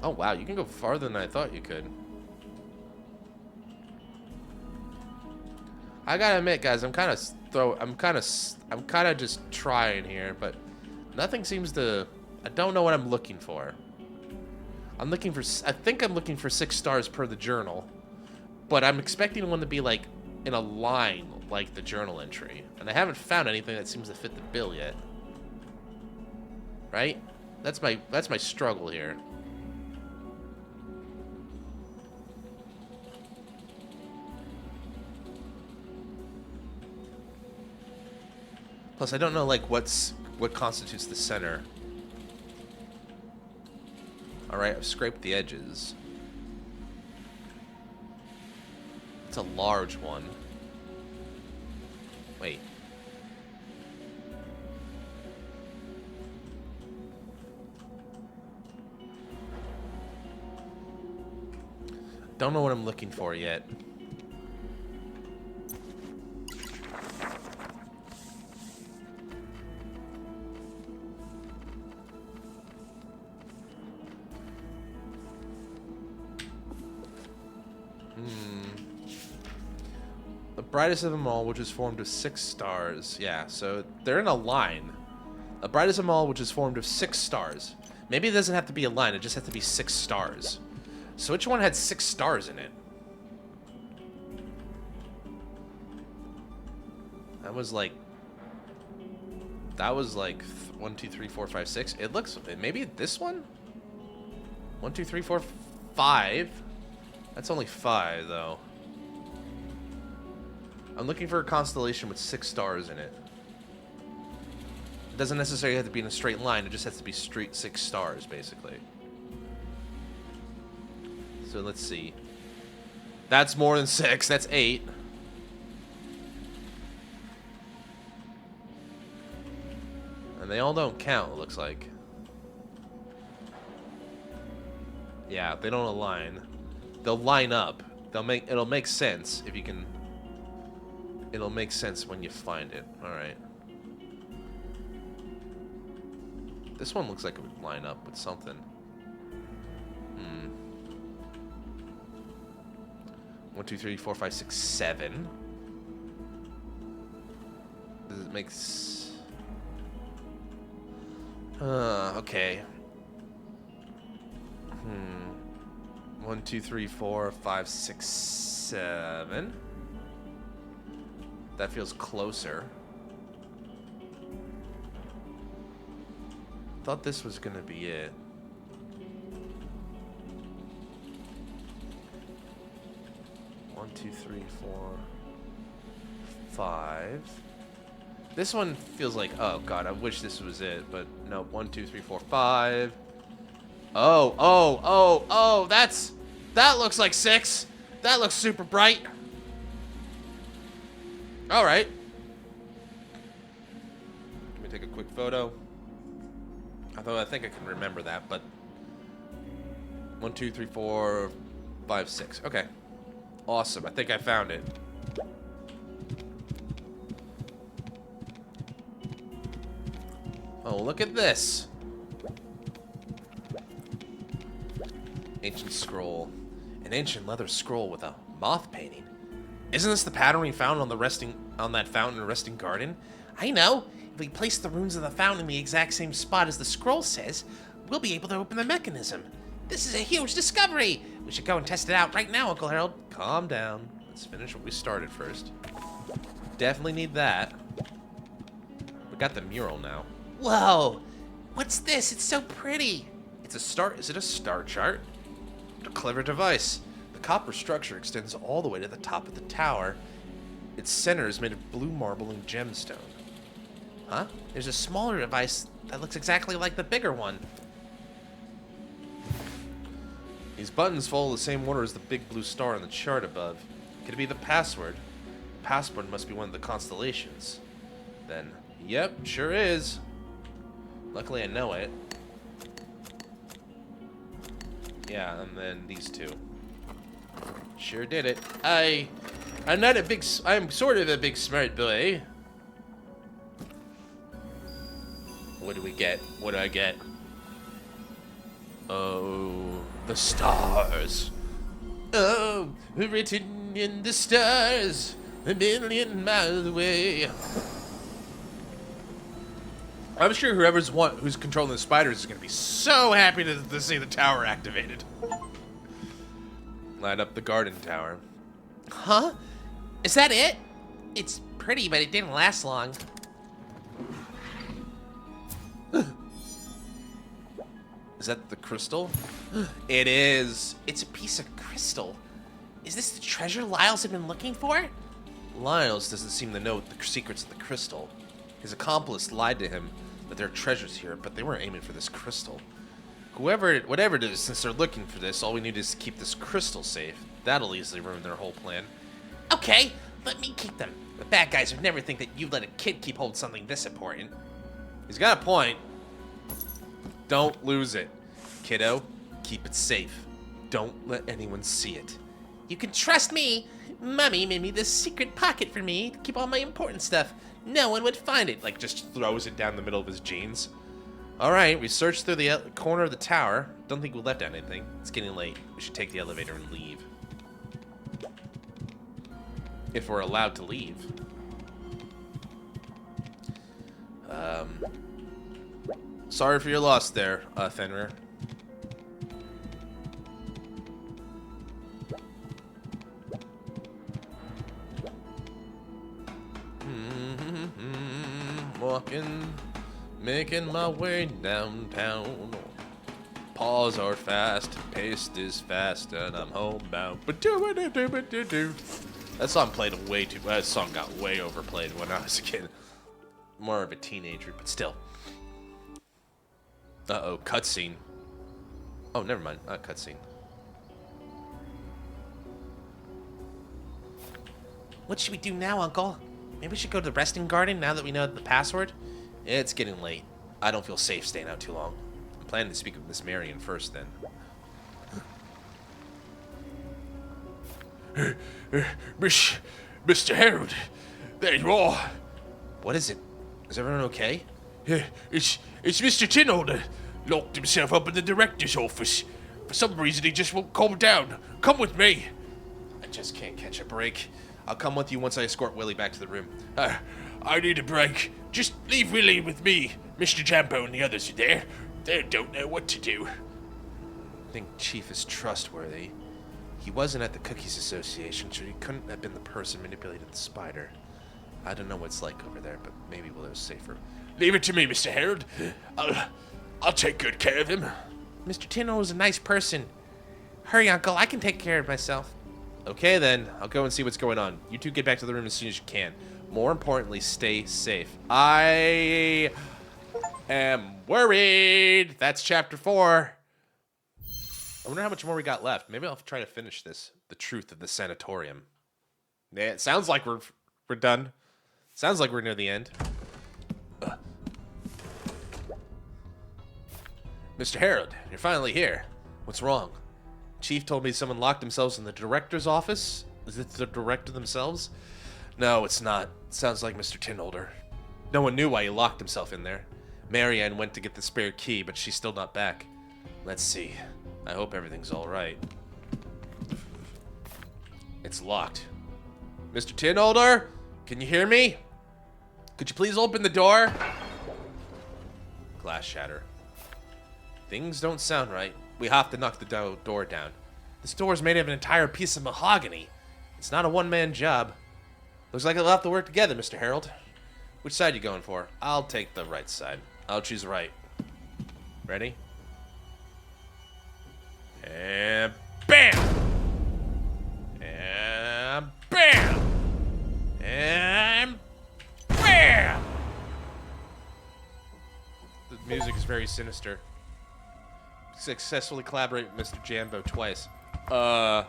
Oh wow, you can go farther than I thought you could. I gotta admit, guys, I'm kind of just trying here, but nothing seems to. I don't know what I'm looking for. I think I'm looking for 6 stars per the journal, but I'm expecting one to be like in a line like the journal entry, and I haven't found anything that seems to fit the bill yet. Right? That's my struggle here. Plus, I don't know like what constitutes the center. All right, I've scraped the edges. It's a large one. Wait. Don't know what I'm looking for yet. The brightest of them all, which is formed of 6 stars. Yeah, so they're in a line. The brightest of them all, which is formed of 6 stars. Maybe it doesn't have to be a line, it just has to be 6 stars. So which one had 6 stars in it? That was like 1, 2, 3, 4, 5, 6. It looks, maybe this one? 1, 2, 3, 4, 5. That's only 5 though. I'm looking for a constellation with 6 stars in it. It doesn't necessarily have to be in a straight line, it just has to be straight 6 stars, basically. So let's see. That's more than 6, that's 8. And they all don't count, it looks like. Yeah, they don't align. They'll line up. It'll make sense if you can. It'll make sense when you find it. Alright. This one looks like it would line up with something. 1, 2, 3, 4, 5, 6, 7. Does it make okay. 1, 2, 3, 4, 5, 6, 7. That feels closer. Thought this was gonna be it. One, 2, 3, 4, 5. This one feels like, oh god, I wish this was it, but no. 1, 2, 3, 4, 5. Oh, that looks like 6. That looks super bright. All right. Let me take a quick photo. Although I think I can remember that, but 1, 2, 3, 4, 5, 6. Okay. Awesome. I think I found it. Oh, look at this. Ancient scroll. An ancient leather scroll with a moth painting. Isn't this the pattern we found on that fountain in the resting garden? I know. If we place the runes of the fountain in the exact same spot as the scroll says, we'll be able to open the mechanism. This is a huge discovery. We should go and test it out right now, Uncle Harold. Calm down. Let's finish what we started first. Definitely need that. We got the mural now. Whoa! What's this? It's so pretty. It's a star. Is it a star chart? A clever device. The copper structure extends all the way to the top of the tower. Its center is made of blue marble and gemstone. Huh? There's a smaller device that looks exactly like the bigger one. These buttons follow the same order as the big blue star on the chart above. Could it be the password? The password must be one of the constellations. Then, yep, sure is. Luckily I know it. Yeah, and then these two. Sure did it. I'm sort of a big smart boy. What do we get? What do I get? Oh. the stars. Oh, written in the stars, a million miles away. I'm sure who's controlling the spiders is going to be so happy to see the tower activated. Light up the garden tower. Huh? Is that it? It's pretty, but it didn't last long. Is that the crystal? It is. It's a piece of crystal. Is this the treasure Lyles had been looking for? Lyles doesn't seem to know the secrets of the crystal. His accomplice lied to him that there are treasures here, but they weren't aiming for this crystal. Whatever it is, since they're looking for this, all we need is to keep this crystal safe. That'll easily ruin their whole plan. Okay, let me keep them. The bad guys would never think that you let a kid keep hold of something this important. He's got a point. Don't lose it. Kiddo, keep it safe. Don't let anyone see it. You can trust me. Mummy made me this secret pocket for me to keep all my important stuff. No one would find it. Like, just throws it down the middle of his jeans. Alright, we searched through the corner of the tower. Don't think we left anything. It's getting late. We should take the elevator and leave. If we're allowed to leave. Sorry for your loss there, Fenrir. Walking, making my way downtown. Paws are fast, pace is fast, and I'm homebound. That song played way too. That song got way overplayed when I was a kid. More of a teenager, but still. Uh-oh, cutscene. Oh, never mind, not cutscene. What should we do now, Uncle? Maybe we should go to the resting garden now that we know the password? It's getting late. I don't feel safe staying out too long. I'm planning to speak with Miss Marion first, then. Mr. Harold, there you are. What is it? Is everyone okay? It's Mr. Tinholder. Locked himself up in the director's office. For some reason, he just won't calm down. Come with me. I just can't catch a break. I'll come with you once I escort Willie back to the room. I need a break. Just leave Willie with me. Mr. Jambo and the others are there. They don't know what to do. I think Chief is trustworthy. He wasn't at the Cookies Association, so he couldn't have been the person manipulating the spider. I don't know what it's like over there, but maybe Willow's safer. Leave it to me, Mr. Harold. I'll take good care of him. Mr. Tinholder was a nice person. Hurry, Uncle. I can take care of myself. Okay, then. I'll go and see what's going on. You two get back to the room as soon as you can. More importantly, stay safe. I am worried. That's chapter 4. I wonder how much more we got left. Maybe I'll try to finish this. The Truth of the Sanatorium. Yeah, it sounds like we're done. Sounds like we're near the end. Mr. Harold, you're finally here. What's wrong? Chief told me someone locked themselves in the director's office. Is it the director themselves? No, it's not. It sounds like Mr. Tinholder. No one knew why he locked himself in there. Marianne went to get the spare key, but she's still not back. Let's see. I hope everything's all right. It's locked. Mr. Tinholder, can you hear me? Could you please open the door? Glass shatter. Things don't sound right. We have to knock the door down. This door is made of an entire piece of mahogany. It's not a one-man job. Looks like we'll have to work together, Mr. Harold. Which side you going for? I'll take the right side. I'll choose right. Ready? And bam! And bam! And bam! The music is very sinister. Successfully collaborate with Mr. Jambo twice. Oh!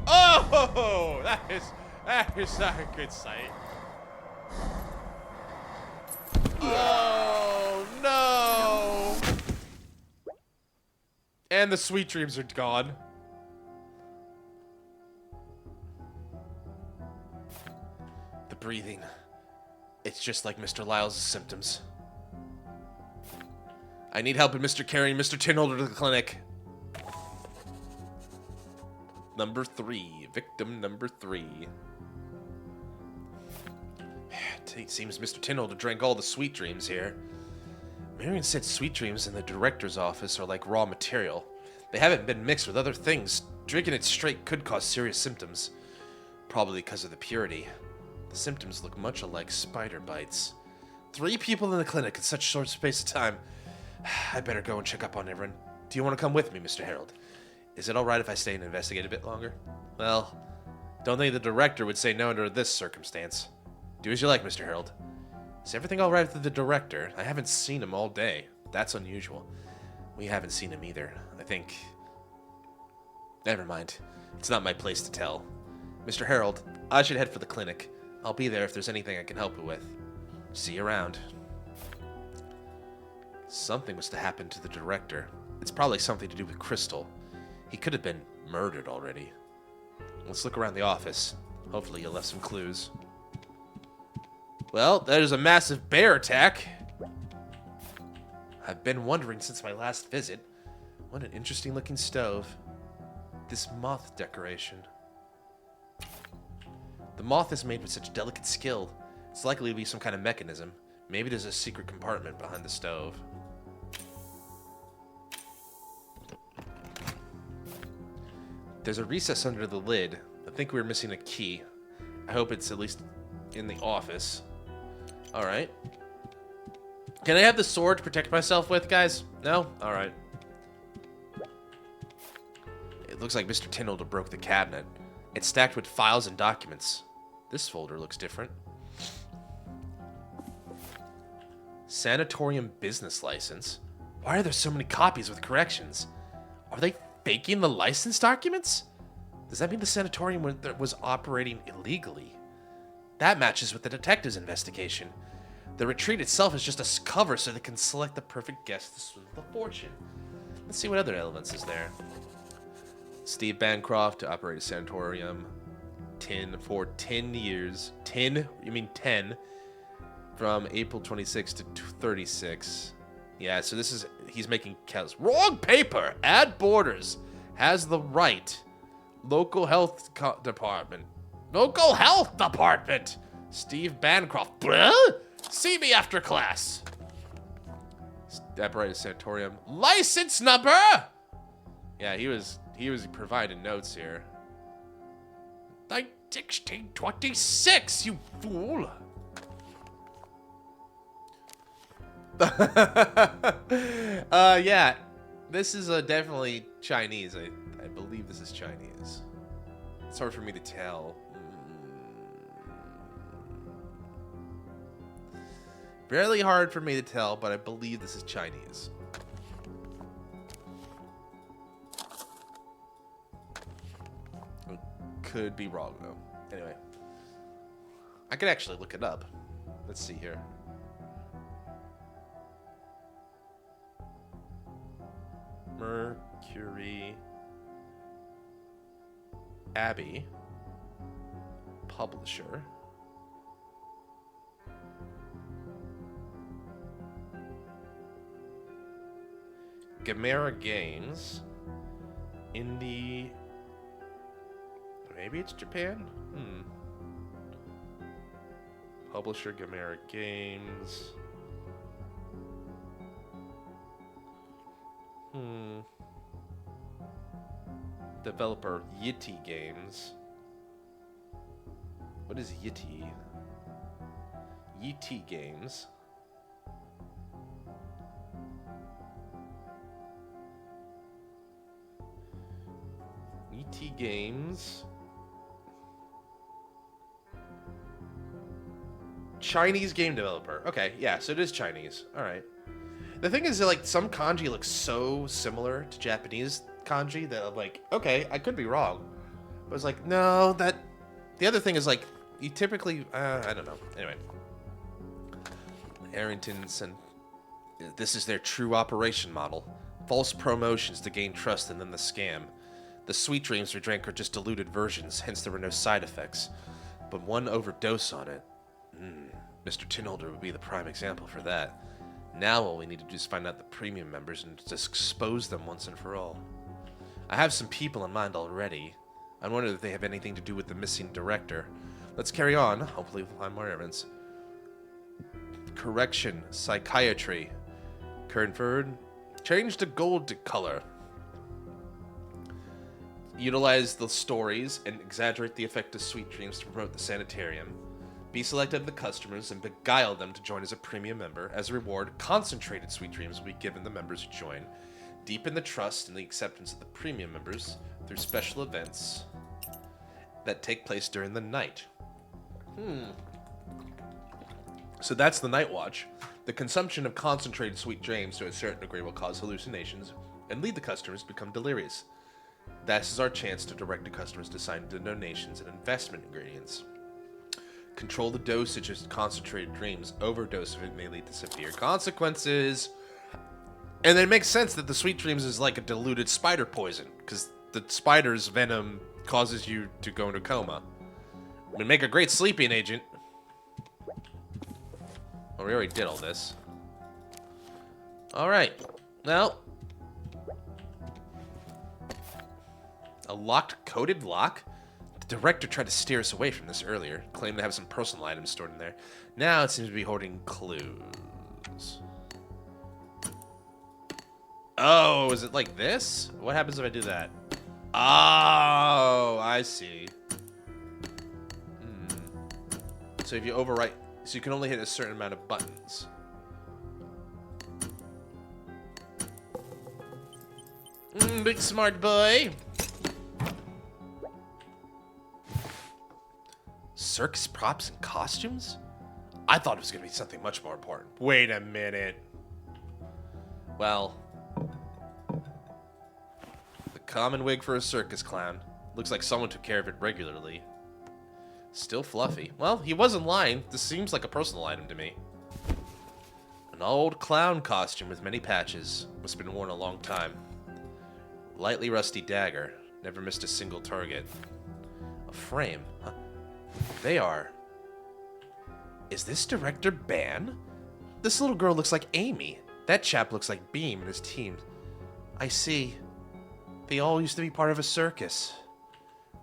Oh! That is not a good sight. Oh no! And the sweet dreams are gone. The breathing. It's just like Mr. Lyles' symptoms. I need help in Mr. carrying Mr. Tinholder to the clinic. Number 3. Victim number 3. It seems Mr. Tinholder drank all the sweet dreams here. Marion said sweet dreams in the director's office are like raw material. They haven't been mixed with other things. Drinking it straight could cause serious symptoms. Probably because of the purity. The symptoms look much alike spider bites. 3 people in the clinic in such short space of time. I better go and check up on everyone. Do you want to come with me, Mr. Harold? Is it alright if I stay and investigate a bit longer? Well, don't think the director would say no under this circumstance. Do as you like, Mr. Harold. Is everything alright with the director? I haven't seen him all day. That's unusual. We haven't seen him either. I think... Never mind. It's not my place to tell. Mr. Harold, I should head for the clinic. I'll be there if there's anything I can help you with. See you around. Something must have happened to the director. It's probably something to do with Crystal. He could have been murdered already. Let's look around the office. Hopefully you'll have some clues. Well, there's a massive bear attack. I've been wondering since my last visit. What an interesting looking stove. This moth decoration. The moth is made with such delicate skill. It's likely to be some kind of mechanism. Maybe there's a secret compartment behind the stove. There's a recess under the lid. I think we're missing a key. I hope it's at least in the office. Alright. Can I have the sword to protect myself with, guys? No? Alright. It looks like Mr. Tinholder broke the cabinet. It's stacked with files and documents. This folder looks different. Sanatorium business license? Why are there so many copies with corrections? Are they faking the license documents? Does that mean the sanatorium was operating illegally? That matches with the detective's investigation. The retreat itself is just a cover so they can select the perfect guest to swim the fortune. Let's see what other elements is there. Steve Bancroft to operate a sanatorium. 10 for 10 years. 10? You mean 10? From April 26 to 36. Yeah, so this is... He's making counts. Wrong paper! Add borders. Has the right. Local health department. Local health department! Steve Bancroft. Blah? See me after class. Operate a sanatorium. License number! Yeah, he was providing notes here. 1626, you fool! Yeah, this is definitely Chinese. I believe this is Chinese. It's hard for me to tell. Really hard for me to tell, but I believe this is Chinese. Could be wrong, though. Anyway. I could actually look it up. Let's see here. Mercury Abbey. Publisher. Gamera Games. Indie... Maybe it's Japan? Publisher Gamera Games. Developer Yeti Games. What is Yeti? Yeti Games. Yeti Games. Chinese game developer. Okay, yeah, so it is Chinese. All right. The thing is that, like, some kanji looks so similar to Japanese kanji that I'm like, okay, I could be wrong. But it's like, no, that... The other thing is, like, you typically... I don't know. Anyway. Arrington's and... This is their true operation model. False promotions to gain trust and then the scam. The sweet dreams we drank are just diluted versions, hence there were no side effects. But one overdose on it... Mr. Tinholder would be the prime example for that. Now all we need to do is find out the premium members and just expose them once and for all. I have some people in mind already. I wonder if they have anything to do with the missing director. Let's carry on. Hopefully we'll find more evidence. Correction. Psychiatry. Confirmed. Change the gold to color. Utilize the stories and exaggerate the effect of sweet dreams to promote the sanitarium. Be selective of the customers and beguile them to join as a premium member. As a reward, concentrated sweet dreams will be given the members who join. Deepen the trust and the acceptance of the premium members through special events that take place during the night. So that's the Night Watch. The consumption of concentrated sweet dreams to a certain degree will cause hallucinations and lead the customers to become delirious. This is our chance to direct the customers to sign the donations and investment ingredients. Control the dosage of concentrated dreams. Overdose of it may lead to severe consequences. And it makes sense that the sweet dreams is like a diluted spider poison, because the spider's venom causes you to go into coma. It would make a great sleeping agent. Well, we already did all this. Alright. Well. A locked coded lock? The director tried to steer us away from this earlier, claimed to have some personal items stored in there. Now it seems to be holding clues. Oh, is it like this? What happens if I do that? Oh, I see. So if you overwrite, so you can only hit a certain amount of buttons. Big smart boy. Circus props and costumes? I thought it was going to be something much more important. Wait a minute. Well, the common wig for a circus clown. Looks like someone took care of it regularly. Still fluffy. Well, he wasn't lying. This seems like a personal item to me. An old clown costume with many patches. Must have been worn a long time. Lightly rusty dagger. Never missed a single target. A frame. Huh? They are. Is this director Ban? This little girl looks like Amy. That chap looks like Beam and his team. I see. They all used to be part of a circus.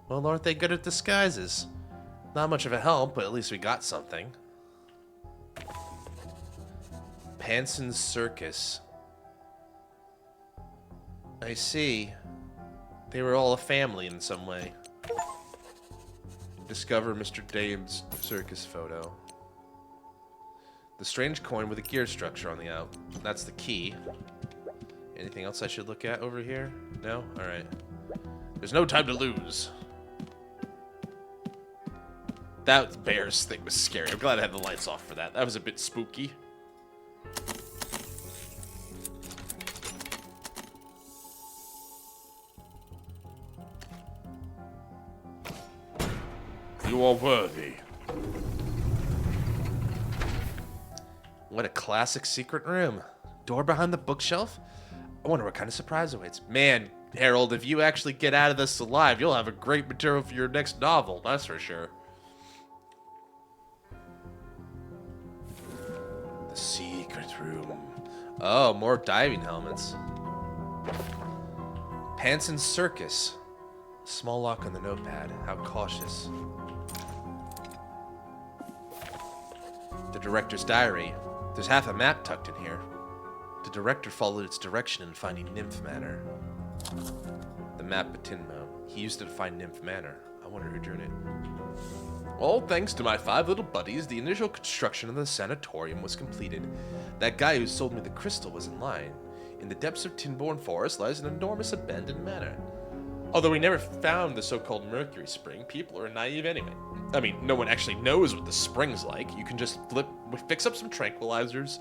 Well, aren't they good at disguises? Not much of a help, but at least we got something. Panson's Circus. I see. They were all a family in some way. Discover Mr. Dame's circus photo. The strange coin with a gear structure on the out. That's the key. Anything else I should look at over here? No? Alright. There's no time to lose. That bear's thing was scary. I'm glad I had the lights off for that. That was a bit spooky. You are worthy. What a classic secret room. Door behind the bookshelf? I wonder what kind of surprise awaits. Man, Harold, if you actually get out of this alive, you'll have a great material for your next novel, that's for sure. The secret room. Oh, more diving helmets. Panson's Circus. Small lock on the notepad. How cautious. The director's diary. There's half a map tucked in here. The director followed its direction in finding Nymph Manor. The map of Tinmo. He used it to find Nymph Manor. I wonder who drew it. All thanks to my 5 little buddies, the initial construction of the sanatorium was completed. That guy who sold me the crystal was in line. In the depths of Tinborn Forest lies an enormous abandoned manor. Although we never found the so-called Mercury Spring, people are naive anyway. I mean, no one actually knows what the spring's like. You can just fix up some tranquilizers,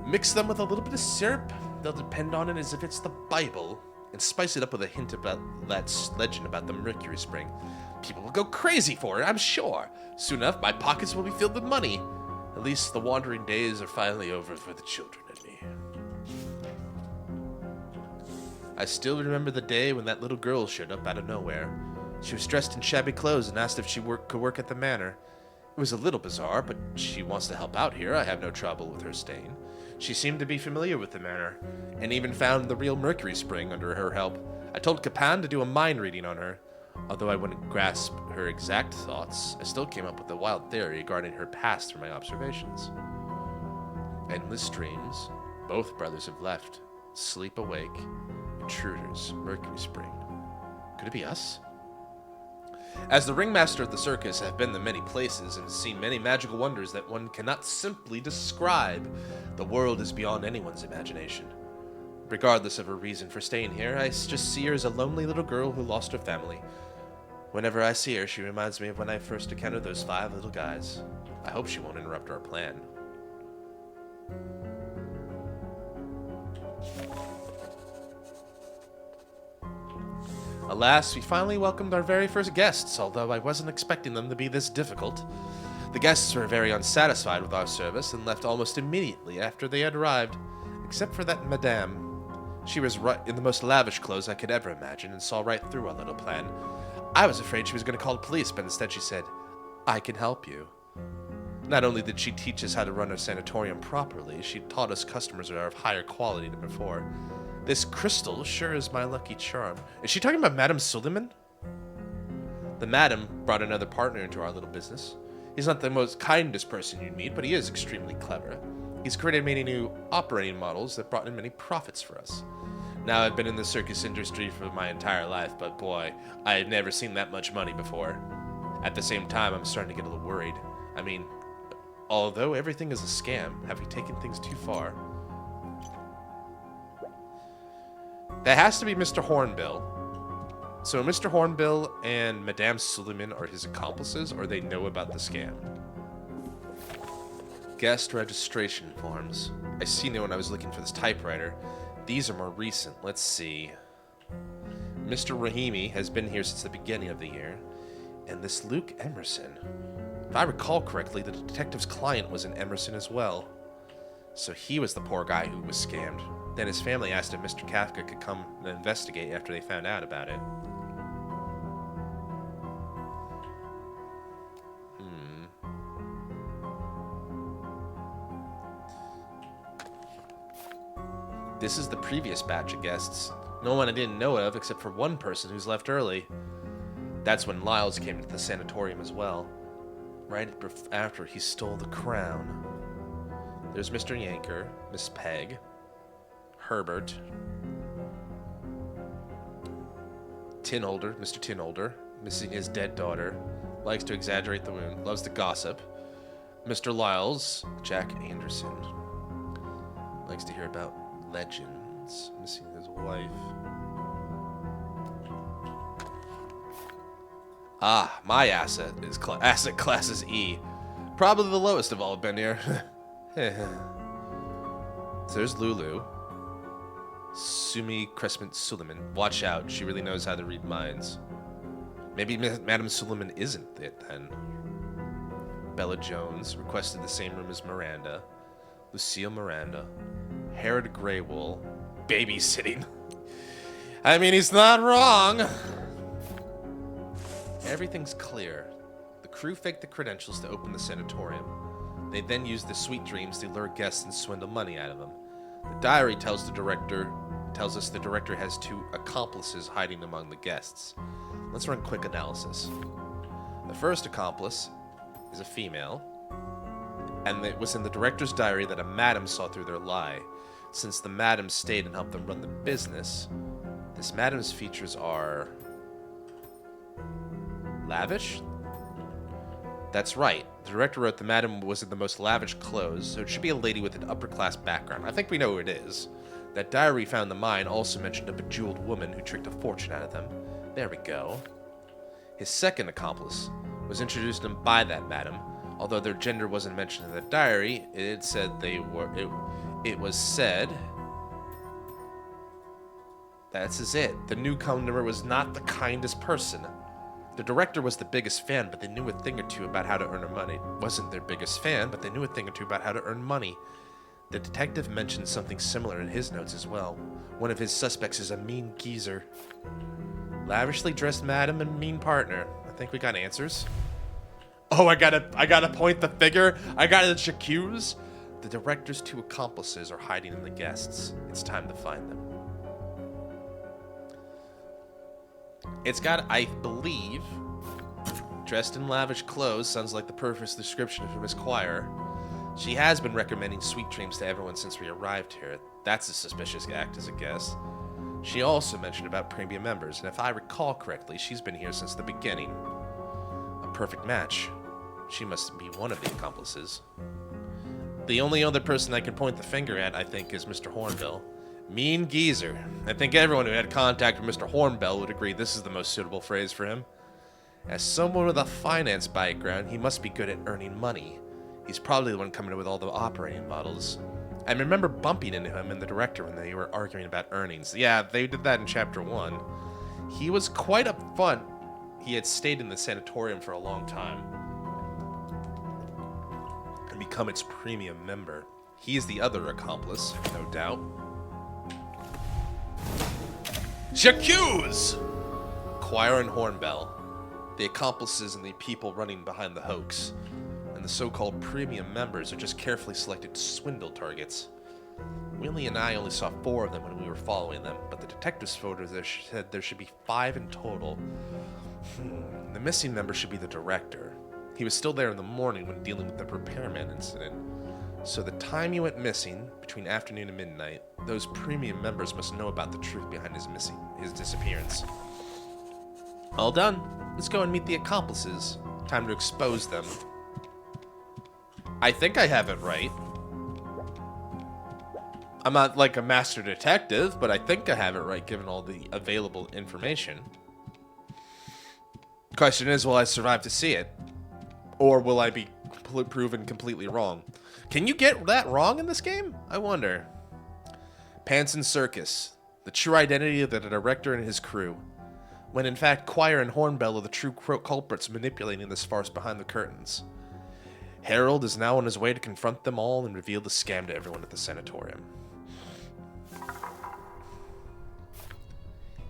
mix them with a little bit of syrup. They'll depend on it as if it's the Bible, and spice it up with a hint about that legend about the Mercury Spring. People will go crazy for it, I'm sure. Soon enough, my pockets will be filled with money. At least the wandering days are finally over for the children and me. I still remember the day when that little girl showed up out of nowhere. She was dressed in shabby clothes and asked if she could work at the manor. It was a little bizarre, but she wants to help out here. I have no trouble with her staying. She seemed to be familiar with the manor, and even found the real Mercury Spring under her help. I told Capan to do a mind reading on her. Although I wouldn't grasp her exact thoughts, I still came up with a wild theory regarding her past from my observations. Endless dreams. Both brothers have left. Sleep awake. Intruders. Mercury Spring. Could it be us? As the ringmaster of the circus, I have been to many places and seen many magical wonders that one cannot simply describe. The world is beyond anyone's imagination. Regardless of her reason for staying here, I just see her as a lonely little girl who lost her family. Whenever I see her, she reminds me of when I first encountered those 5 little guys. I hope she won't interrupt our plan. Alas, we finally welcomed our very first guests, although I wasn't expecting them to be this difficult. The guests were very unsatisfied with our service and left almost immediately after they had arrived, except for that madame. She was right in the most lavish clothes I could ever imagine and saw right through our little plan. I was afraid she was going to call the police, but instead she said, "I can help you." Not only did she teach us how to run our sanatorium properly, she taught us customers are of higher quality than before. This crystal sure is my lucky charm. Is she talking about Madame Suleiman? The madam brought another partner into our little business. He's not the most kindest person you'd meet, but he is extremely clever. He's created many new operating models that brought in many profits for us. Now, I've been in the circus industry for my entire life, but boy, I had never seen that much money before. At the same time, I'm starting to get a little worried. I mean, although everything is a scam, have we taken things too far? That has to be Mr. Hornbill. So Mr. Hornbill and Madame Suleiman are his accomplices, or they know about the scam? Guest registration forms. I seen it when I was looking for this typewriter. These are more recent. Let's see. Mr. Rahimi has been here since the beginning of the year. And this Luke Emerson. If I recall correctly, the detective's client was an Emerson as well. So he was the poor guy who was scammed. Then his family asked if Mr. Kafka could come and investigate after they found out about it. This is the previous batch of guests. No one I didn't know of except for one person who's left early. That's when Lyles came to the sanatorium as well. Right after he stole the crown. There's Mr. Yanker, Miss Peg, Herbert, Tinholder, Mr. Tinholder, missing his dead daughter, likes to exaggerate the wound, loves to gossip. Mr. Lyles, Jack Anderson, likes to hear about legends, missing his wife. Ah, my asset is asset class is E. Probably the lowest of all I've been here. So there's Lulu. Sumi Crespent Suleiman. Watch out, she really knows how to read minds. Maybe Madame Suleiman isn't it then. Bella Jones requested the same room as Miranda. Lucille Miranda. Herod Greywool. Babysitting. I mean, he's not wrong. Everything's clear. The crew faked the credentials to open the sanatorium. They then used the sweet dreams to lure guests and swindle money out of them. The diary tells us the director has 2 accomplices hiding among the guests. Let's run quick analysis. The first accomplice is a female, and it was in the director's diary that a madam saw through their lie. Since the madam stayed and helped them run the business, this madam's features are lavish? That's right. The director wrote the madam was in the most lavish clothes, so it should be a lady with an upper-class background. I think we know who it is. That diary found in the mine also mentioned a bejeweled woman who tricked a fortune out of them. There we go. His second accomplice was introduced to him by that madam. Although their gender wasn't mentioned in the diary, it said they were... It was said... This is it. The newcomer was not the kindest person. The director was the biggest fan, but they knew a thing or two about how to earn her money. Wasn't their biggest fan, but they knew a thing or two about how to earn money. The detective mentioned something similar in his notes as well. One of his suspects is a mean geezer. Lavishly dressed madam and mean partner. I think we got answers. Oh, I gotta point the figure. I gotta accuse. The director's 2 accomplices are hiding in the guests. It's time to find them. It's got, I believe, dressed in lavish clothes. Sounds like the perfect description for Miss Quire. She has been recommending sweet dreams to everyone since we arrived here. That's a suspicious act as a guest. She also mentioned about premium members, and if I recall correctly, she's been here since the beginning. A perfect match. She must be one of the accomplices. The only other person I can point the finger at, I think, is Mr. Hornbill. Mean geezer. I think everyone who had contact with Mr. Hornbill would agree this is the most suitable phrase for him. As someone with a finance background, he must be good at earning money. He's probably the one coming up with all the operating models. I remember bumping into him and the director when they were arguing about earnings. Yeah, they did that in Chapter 1. He was quite upfront. He had stayed in the sanatorium for a long time and become its premium member. He is the other accomplice, no doubt. J'accuse! Quire and Hornbell, the accomplices and the people running behind the hoax, and the so-called premium members are just carefully selected swindle targets. Willie and I only saw 4 of them when we were following them, but the detective's photos there said there should be 5 in total. The missing member should be the director. He was still there in the morning when dealing with the repairman incident. So the time he went missing, between afternoon and midnight, those premium members must know about the truth behind his disappearance. All done. Let's go and meet the accomplices. Time to expose them. I think I have it right. I'm not like a master detective, but I think I have it right given all the available information. Question is, will I survive to see it? Or will I be proven completely wrong? Can you get that wrong in this game? I wonder. Pants and Circus. The true identity of the director and his crew. When in fact, Quire and Hornbell are the true culprits manipulating this farce behind the curtains. Harold is now on his way to confront them all and reveal the scam to everyone at the sanatorium.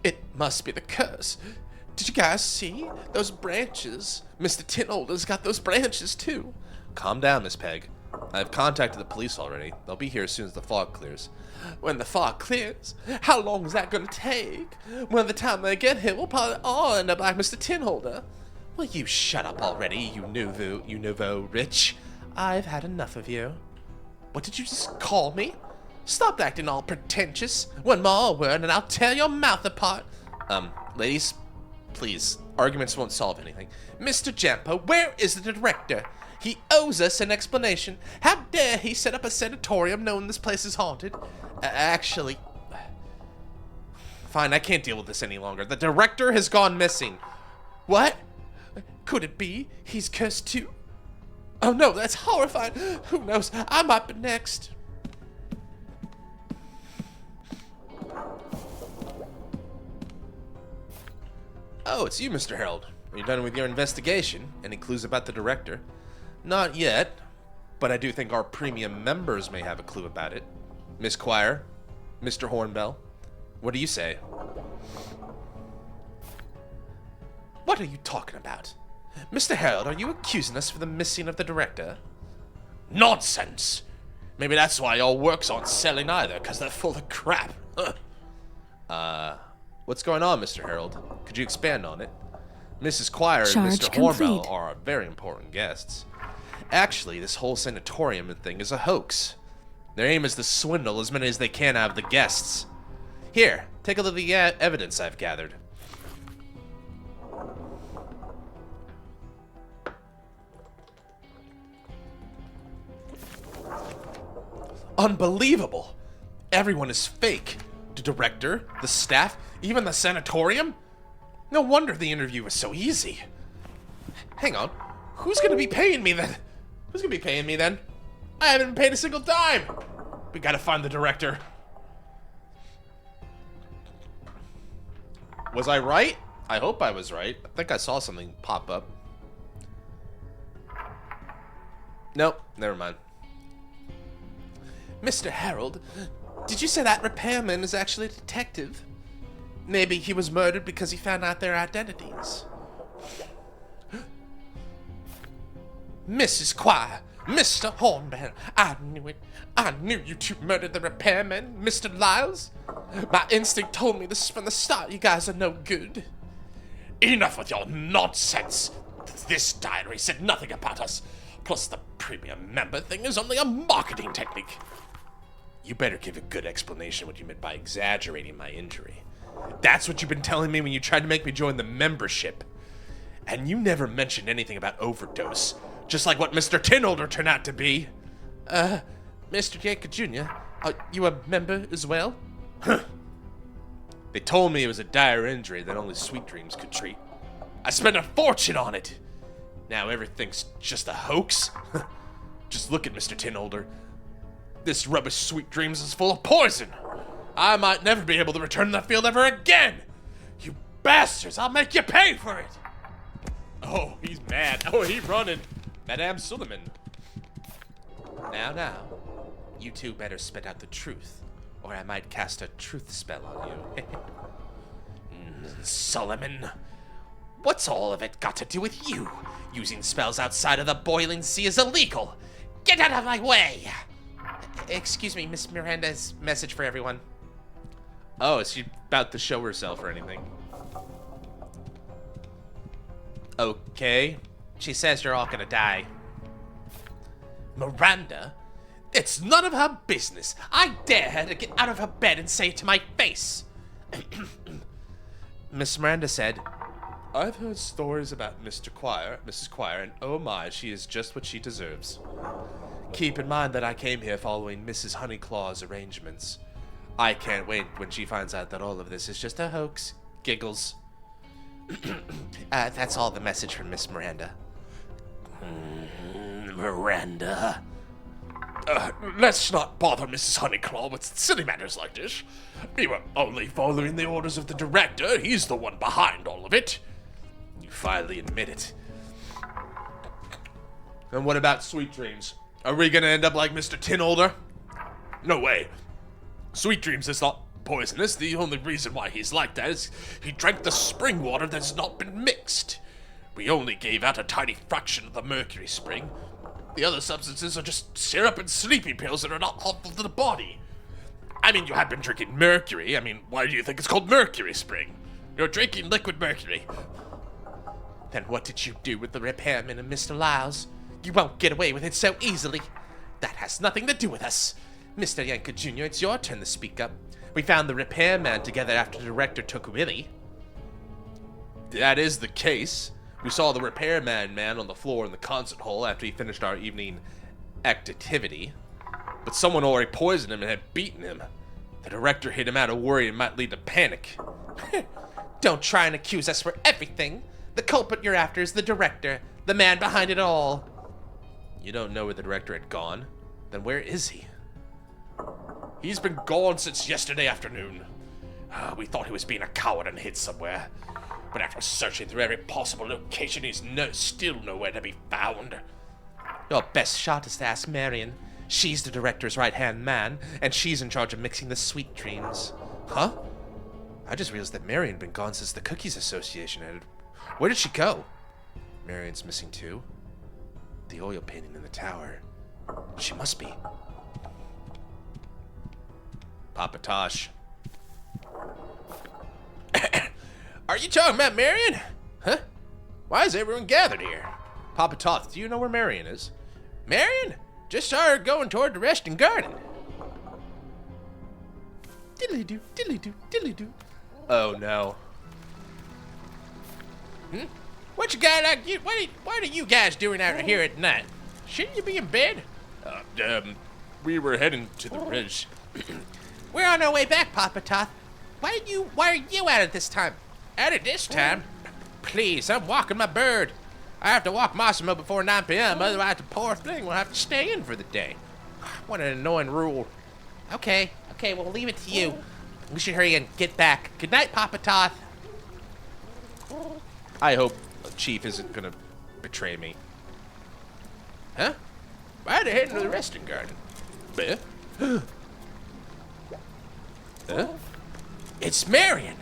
It must be the curse. Did you guys see those branches? Mr. Tinholder's got those branches too. Calm down, Miss Peg. I've contacted the police already. They'll be here as soon as the fog clears. When the fog clears? How long is that going to take? When the time they get here, we'll probably all end up like Mr. Tinholder. Will you shut up already, you nouveau rich? I've had enough of you. What did you just call me? Stop acting all pretentious. One more word and I'll tear your mouth apart. Ladies, please. Arguments won't solve anything. Mr. Jampo, where is the director? He owes us an explanation. How dare he set up a sanatorium knowing this place is haunted? Actually... Fine, I can't deal with this any longer. The director has gone missing. What? Could it be he's cursed too? Oh no, that's horrifying. Who knows? I might be next. Oh, it's you, Mr. Harold. Are you done with your investigation? Any clues about the director? Not yet, but I do think our premium members may have a clue about it. Miss Quire, Mr. Hornbell, what do you say? What are you talking about? Mr. Harold, are you accusing us for the missing of the director? Nonsense! Maybe that's why your works aren't selling either, because they're full of crap. What's going on, Mr. Harold? Could you expand on it? Mrs. Quire and Mr. Hornbell are very important guests. Actually, this whole sanatorium thing is a hoax. Their aim is to swindle as many as they can out of the guests. Here, take a look at the evidence I've gathered. Unbelievable! Everyone is fake. The director, the staff, even the sanatorium? No wonder the interview was so easy. Hang on. Who's gonna be paying me then? Who's gonna be paying me then? I haven't been paid a single dime! We gotta find the director. Was I right? I hope I was right. I think I saw something pop up. Nope, never mind. Mr. Harold, did you say that repairman is actually a detective? Maybe he was murdered because he found out their identities. Mrs. Quire, Mr. Hornbear, I knew it. I knew you two murdered the repairman, Mr. Lyles. My instinct told me this from the start. You guys are no good. Enough with your nonsense. This diary said nothing about us. Plus, the premium member thing is only a marketing technique. You better give a good explanation what you meant by exaggerating my injury. That's what you've been telling me when you tried to make me join the membership. And you never mentioned anything about overdose. Just like what Mr. Tinolder turned out to be. Mr. Yankee Jr., are you a member as well? They told me it was a dire injury that only Sweet Dreams could treat. I spent a fortune on it. Now everything's just a hoax. Just look at Mr. Tinolder. This rubbish Sweet Dreams is full of poison. I might never be able to return to that field ever again. You bastards, I'll make you pay for it. Oh, he's mad. Oh, he's running. Madame Suleiman. Now, you two better spit out the truth, or I might cast a truth spell on you. Solomon. What's all of it got to do with you? Using spells outside of the boiling sea is illegal. Get out of my way! Excuse me, Miss Miranda's message for everyone. Oh, is she about to show herself or anything? Okay. She says you're all gonna die. Miranda? It's none of her business. I dare her to get out of her bed and say it to my face. Miss Miranda said, I've heard stories about Mrs. Quire, and oh my, she is just what she deserves. Keep in mind that I came here following Mrs. Honeyclaw's arrangements. I can't wait when she finds out that all of this is just a hoax. Giggles. That's all the message from Miss Miranda. Miranda. Let's not bother Mrs. Honeyclaw with silly matters like this. We were only following the orders of the director. He's the one behind all of it. You finally admit it. And what about Sweet Dreams? Are we gonna end up like Mr. Tinolder? No way. Sweet Dreams is not poisonous. The only reason why he's like that is he drank the spring water that's not been mixed. We only gave out a tiny fraction of the mercury spring. The other substances are just syrup and sleeping pills that are not harmful to the body. I mean, you have been drinking mercury. I mean, why do you think it's called Mercury Spring? You're drinking liquid mercury. Then what did you do with the repairman and Mr. Lyles? You won't get away with it so easily. That has nothing to do with us. Mr. Yanka Jr., it's your turn to speak up. We found the repairman together after the director took Willie. That is the case. We saw the repairman on the floor in the concert hall after he finished our evening activity. But someone already poisoned him and had beaten him. The director hit him out of worry and might lead to panic. Don't try and accuse us for everything. The culprit you're after is the director, the man behind it all. You don't know where the director had gone? Then where is he? He's been gone since yesterday afternoon. We thought he was being a coward and hid somewhere. But after searching through every possible location, he's still nowhere to be found. Your best shot is to ask Marion. She's the director's right-hand man, and she's in charge of mixing the sweet dreams. Huh? I just realized that Marion had been gone since the Cookies Association ended. Where did she go? Marion's missing too. The oil painting in the tower. She must be. Papa Tosh. Are you talking about Marion? Huh? Why is everyone gathered here? Papa Toth, do you know where Marion is? Marion? Just saw her going toward the resting garden. Diddly-doo, diddly-doo, diddly-doo. Oh no. What you got like you? What are you guys doing out here at night? Shouldn't you be in bed? We were heading to the ridge. We're on our way back, Papa Toth. Why are you out at this time? Out at this time? Please, I'm walking my bird. I have to walk Massimo before 9 p.m., otherwise the poor thing will have to stay in for the day. What an annoying rule. Okay, we'll leave it to you. We should hurry and get back. Good night, Papa Toth. I hope Chief isn't gonna betray me. Huh? Why are they heading to the resting garden? Huh? It's Marion.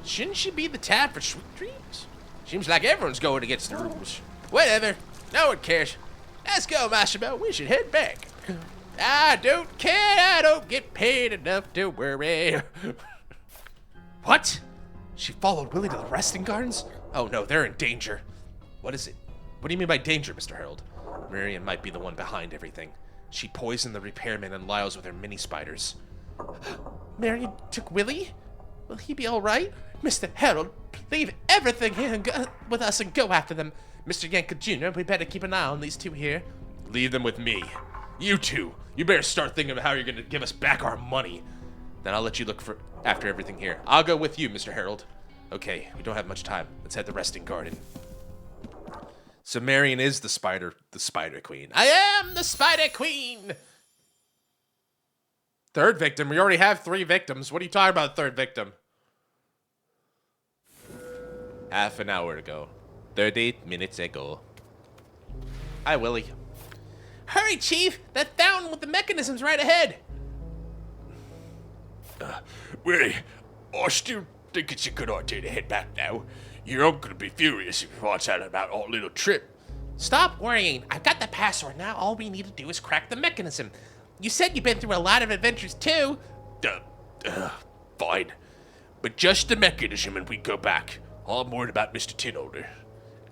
Shouldn't she be the tab for sweet dreams? Seems like everyone's going against the rules. Whatever. No one cares. Let's go, Massimo. We should head back. I don't care. I don't get paid enough to worry. What? She followed Willie to the resting gardens? Oh no, they're in danger. What is it? What do you mean by danger, Mr. Harold? Marion might be the one behind everything. She poisoned the repairman and Lyles with her mini spiders. Marion took Willie? Will he be all right? Mr. Harold, leave everything here and go with us and go after them. Mr. Yanka Jr., we better keep an eye on these two here. Leave them with me. You two, you better start thinking of how you're gonna give us back our money. Then I'll let you look for after everything here. I'll go with you, Mr. Harold. Okay, we don't have much time. Let's head to the resting garden. So Marion is the spider queen. I am the Spider Queen! Third victim? We already have 3 victims. What are you talking about, third victim? Half an hour ago. 38 minutes ago. Hi, Willie. Hurry, Chief! That fountain with the mechanism's right ahead! Willie, I still think it's a good idea to head back now. Your uncle will be furious if he finds out about our little trip. Stop worrying. I've got the password now. All we need to do is crack the mechanism. You said you've been through a lot of adventures, too. Fine. But just the mechanism and we go back. I'm worried about Mr. Tinolder.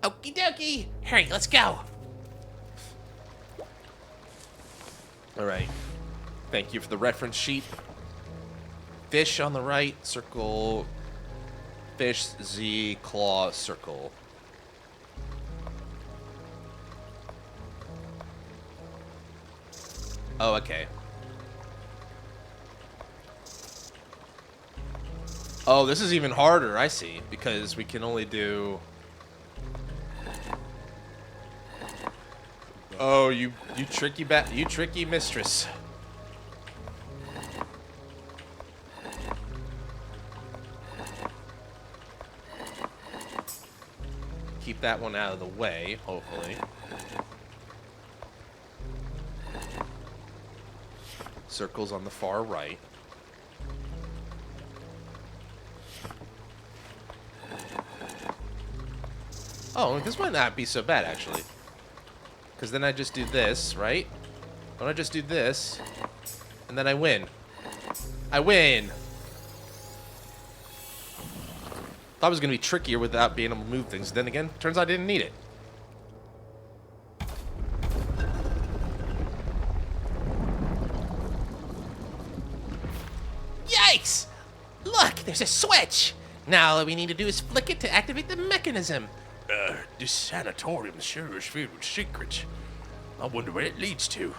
Okie dokie. Hurry, let's go. All right. Thank you for the reference sheet. Fish on the right, circle. Fish, Z, claw, circle. Oh, okay. Oh, this is even harder, I see, because we can only do... Oh, you tricky mistress. Keep that one out of the way, hopefully. Circles on the far right. Oh, this might not be so bad, actually. Because then I just do this, right? Don't I just do this? And then I win. I win! Thought it was going to be trickier without being able to move things. Then again, turns out I didn't need it. Yikes! Look, there's a switch. Now all we need to do is flick it to activate the mechanism. This sanatorium sure is filled with secrets. I wonder where it leads to.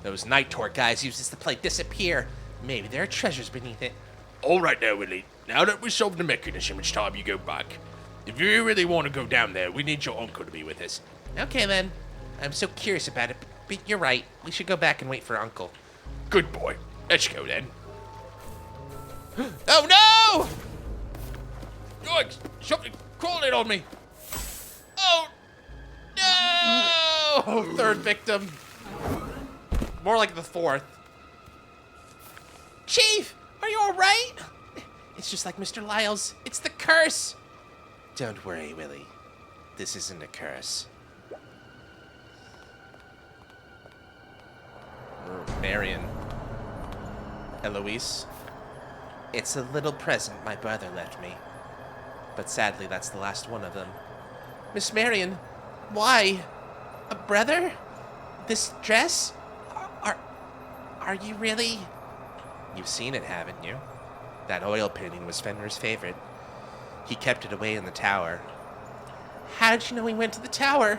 Those night tour guys use this to play disappear. Maybe there are treasures beneath it. All right now, Willie. Now that we've solved the mechanism, it's time you go back. If you really want to go down there, we need your uncle to be with us. Okay then. I'm so curious about it, but you're right. We should go back and wait for Uncle. Good boy. Let's go then. Oh no! Yikes! Something crawling on me. Oh no! Third victim. More like the fourth. Chief, are you all right? It's just like Mr. Lyles. It's the curse. Don't worry, Willie. This isn't a curse. Marion. Eloise. It's a little present my brother left me. But sadly, that's the last one of them. Miss Marion, why? A brother? This dress? Are you really? You've seen it, haven't you? That oil painting was Fenrir's favorite. He kept it away in the tower. How did you know he went to the tower?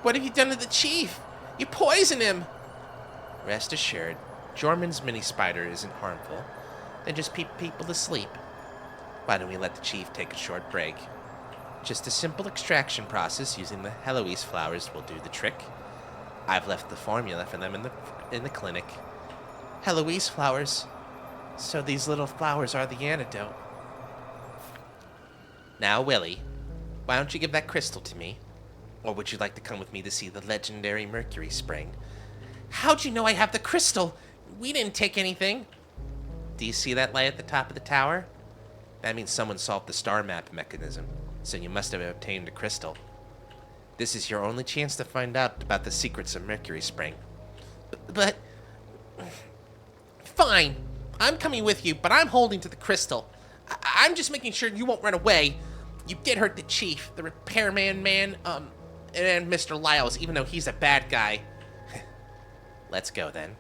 What have you done to the chief? You poisoned him. Rest assured, Jorman's mini spider isn't harmful. They just peep people to sleep. Why don't we let the chief take a short break? Just a simple extraction process using the Heloise flowers will do the trick. I've left the formula for them in the clinic. Heloise flowers. So these little flowers are the antidote. Now, Willie, why don't you give that crystal to me? Or would you like to come with me to see the legendary Mercury spring? How'd you know I have the crystal? We didn't take anything. Do you see that light at the top of the tower? That means someone solved the star map mechanism, so you must have obtained a crystal. This is your only chance to find out about the secrets of Mercury Spring. But... Fine. I'm coming with you, but I'm holding to the crystal. I'm just making sure you won't run away. You did hurt the chief, the repairman man, and Mr. Lyles, even though he's a bad guy. Let's go then,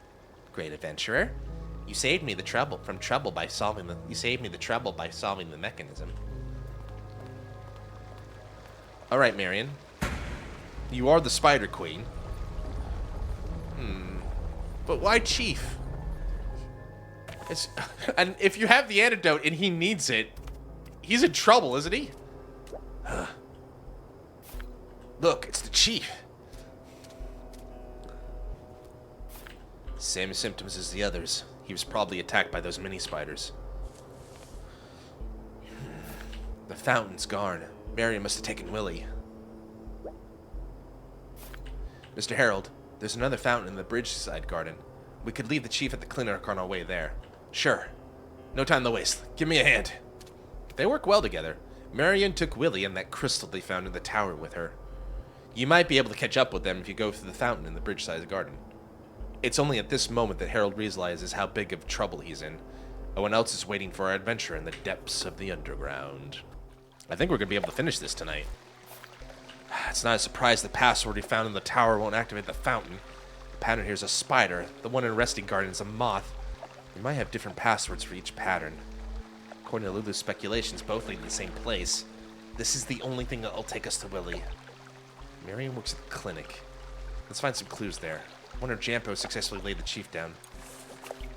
great adventurer. You saved me the trouble by solving the mechanism. All right, Marion. You are the Spider Queen. But why Chief? And if you have the antidote and he needs it, he's in trouble, isn't he? Look, it's the Chief. Same symptoms as the others. He was probably attacked by those mini spiders. The fountain's gone. Marion must have taken Willie. Mr. Harold, there's another fountain in the bridgeside garden. We could leave the chief at the clinic on our way there. Sure. No time to waste. Give me a hand. They work well together. Marion took Willie and that crystal they found in the tower with her. You might be able to catch up with them if you go through the fountain in the bridgeside garden. It's only at this moment that Harold realizes how big of trouble he's in. No one else is waiting for our adventure in the depths of the underground. I think we're going to be able to finish this tonight. It's not a surprise the password he found in the tower won't activate the fountain. The pattern here is a spider. The one in Resting Garden is a moth. We might have different passwords for each pattern. According to Lulu's speculations, both lead to the same place. This is the only thing that'll take us to Willie. Marion works at the clinic. Let's find some clues there. I wonder if Jampo successfully laid the chief down.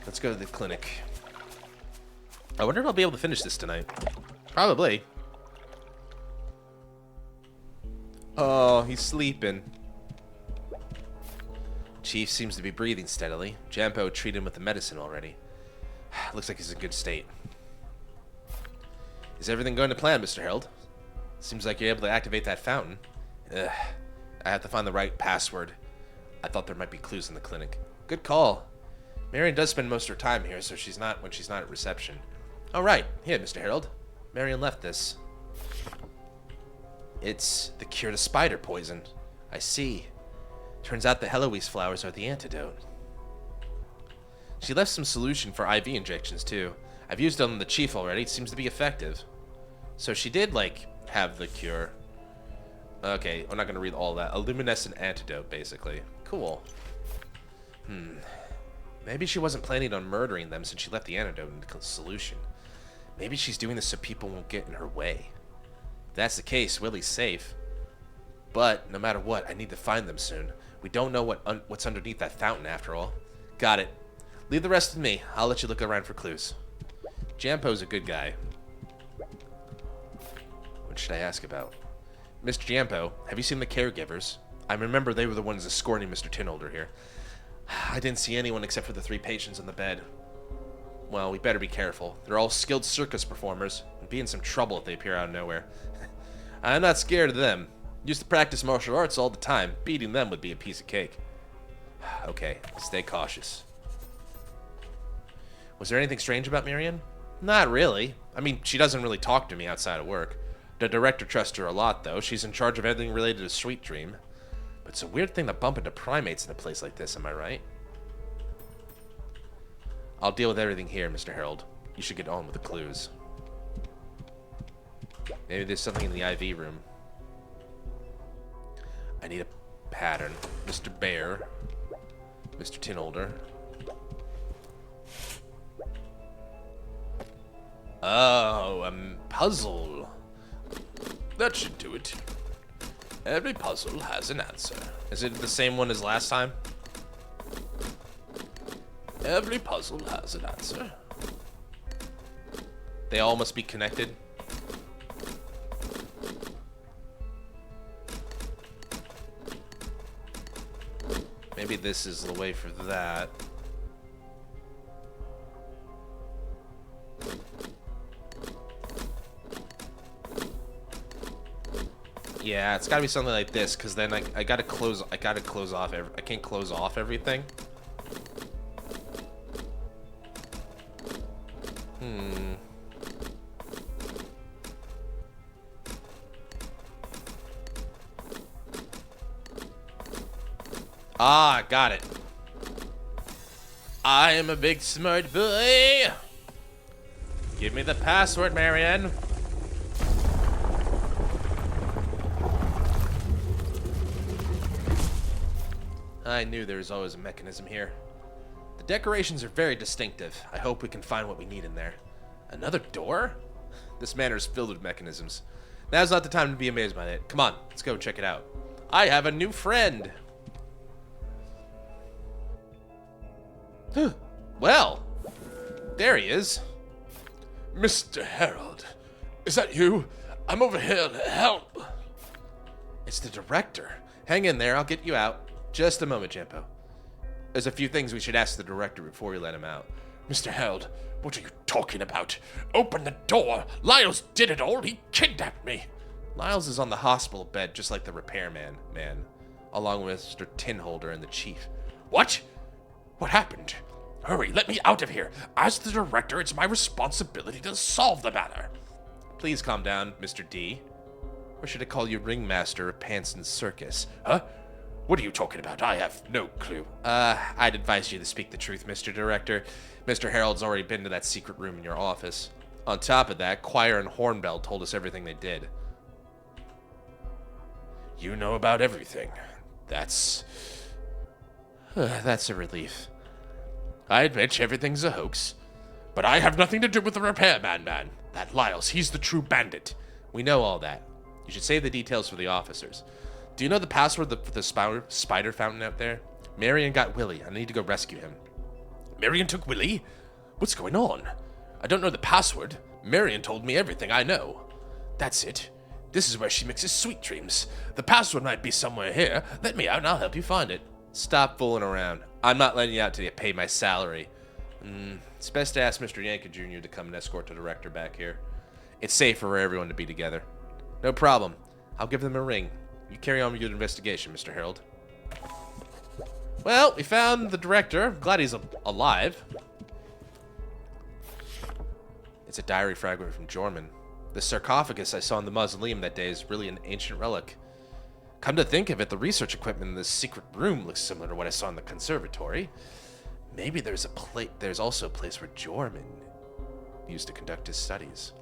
Let's go to the clinic. I wonder if I'll be able to finish this tonight. Probably. Oh, he's sleeping. Chief seems to be breathing steadily. Jampo treated him with the medicine already. Looks like he's in good state. Is everything going to plan, Mr. Harold? Seems like you're able to activate that fountain. Ugh. I have to find the right password. I thought there might be clues in the clinic. Good call. Marion does spend most of her time here, so she's not at reception. All right, here, Mr. Harold. Marion left this. It's the cure to spider poison. I see. Turns out the Heloise flowers are the antidote. She left some solution for IV injections, too. I've used it on the chief already. It seems to be effective. So she did, have the cure. Okay, I'm not going to read all that. A luminescent antidote, basically. Cool. Maybe she wasn't planning on murdering them since she left the antidote in the solution. Maybe she's doing this so people won't get in her way. If that's the case, Willie's safe. But, no matter what, I need to find them soon. We don't know what's underneath that fountain, after all. Got it. Leave the rest to me. I'll let you look around for clues. Jampo's a good guy. What should I ask about? Mr. Jampo, have you seen the caregivers? I remember they were the ones escorting Mr. Tinolder here. I didn't see anyone except for the 3 patients on the bed. Well, we better be careful. They're all skilled circus performers, and be in some trouble if they appear out of nowhere. I'm not scared of them. Used to practice martial arts all the time. Beating them would be a piece of cake. Okay, stay cautious. Was there anything strange about Marion? Not really. I mean, she doesn't really talk to me outside of work. The director trusts her a lot, though. She's in charge of everything related to Sweet Dream. But it's a weird thing to bump into primates in a place like this, am I right? I'll deal with everything here, Mr. Harold. You should get on with the clues. Maybe there's something in the IV room. I need a pattern. Mr. Bear. Mr. Tinolder. Oh, a puzzle. That should do it. Every puzzle has an answer. Is it the same one as last time? Every puzzle has an answer. They all must be connected. Maybe this is the way for that. Yeah, it's gotta be something like this, because then I gotta close off I can't close off everything. Ah, got it. I am a big smart boy. Give me the password, Marianne. I knew there was always a mechanism here. The decorations are very distinctive. I hope we can find what we need in there. Another door? This manor is filled with mechanisms. Now's not the time to be amazed by it. Come on, let's go check it out. I have a new friend. Well, there he is. Mr. Harold, is that you? I'm over here to help. It's the director. Hang in there, I'll get you out. Just a moment, Jampo. There's a few things we should ask the director before we let him out. Mr. Harold, what are you talking about? Open the door. Lyles did it all. He kidnapped me. Lyles is on the hospital bed, just like the repairman, along with Mr. Tinholder and the chief. What? What happened? Hurry, let me out of here. As the director, it's my responsibility to solve the matter. Please calm down, Mr. D. Or should I call you ringmaster of Panson's Circus? Huh? What are you talking about? I have no clue. I'd advise you to speak the truth, Mr. Director. Mr. Harold's already been to that secret room in your office. On top of that, Choir and Hornbell told us everything they did. You know about everything. That's a relief. I admit everything's a hoax. But I have nothing to do with the repairman, man. That Lyles, he's the true bandit. We know all that. You should save the details for the officers. Do you know the password for the spider fountain out there? Marion got Willie. I need to go rescue him. Marion took Willie? What's going on? I don't know the password. Marion told me everything I know. That's it. This is where she mixes sweet dreams. The password might be somewhere here. Let me out and I'll help you find it. Stop fooling around. I'm not letting you out till you pay my salary. It's best to ask Mr. Yanka Jr. to come and escort the director back here. It's safe for everyone to be together. No problem. I'll give them a ring. You carry on with your investigation, Mr. Harold. Well, we found the director. Glad he's alive. It's a diary fragment from Jorman. The sarcophagus I saw in the mausoleum that day is really an ancient relic. Come to think of it, the research equipment in this secret room looks similar to what I saw in the conservatory. Maybe there's also a place where Jorman used to conduct his studies.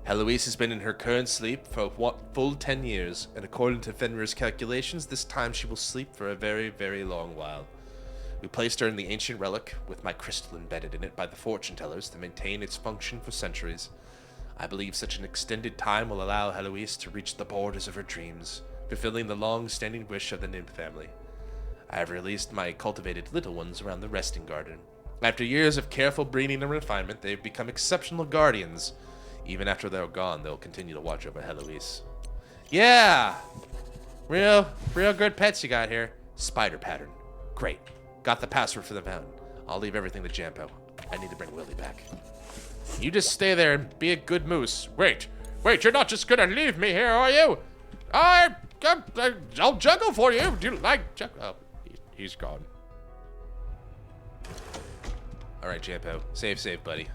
Heloise has been in her current sleep for a full 10 years, and according to Fenrir's calculations, this time she will sleep for a very, very long while. We placed her in the ancient relic, with my crystal embedded in it by the fortune tellers to maintain its function for centuries. I believe such an extended time will allow Heloise to reach the borders of her dreams, fulfilling the long-standing wish of the nymph family. I have released my cultivated little ones around the resting garden. After years of careful breeding and refinement, they've become exceptional guardians. Even after they're gone, they'll continue to watch over Heloise. Yeah! Real good pets you got here. Spider pattern. Great. Got the password for the fountain. I'll leave everything to Jampo. I need to bring Willie back. You just stay there and be a good moose. Wait, you're not just gonna leave me here, are you? I'll juggle for you. Do you like juggle? Oh, he's gone. All right, Jampo. Save, buddy.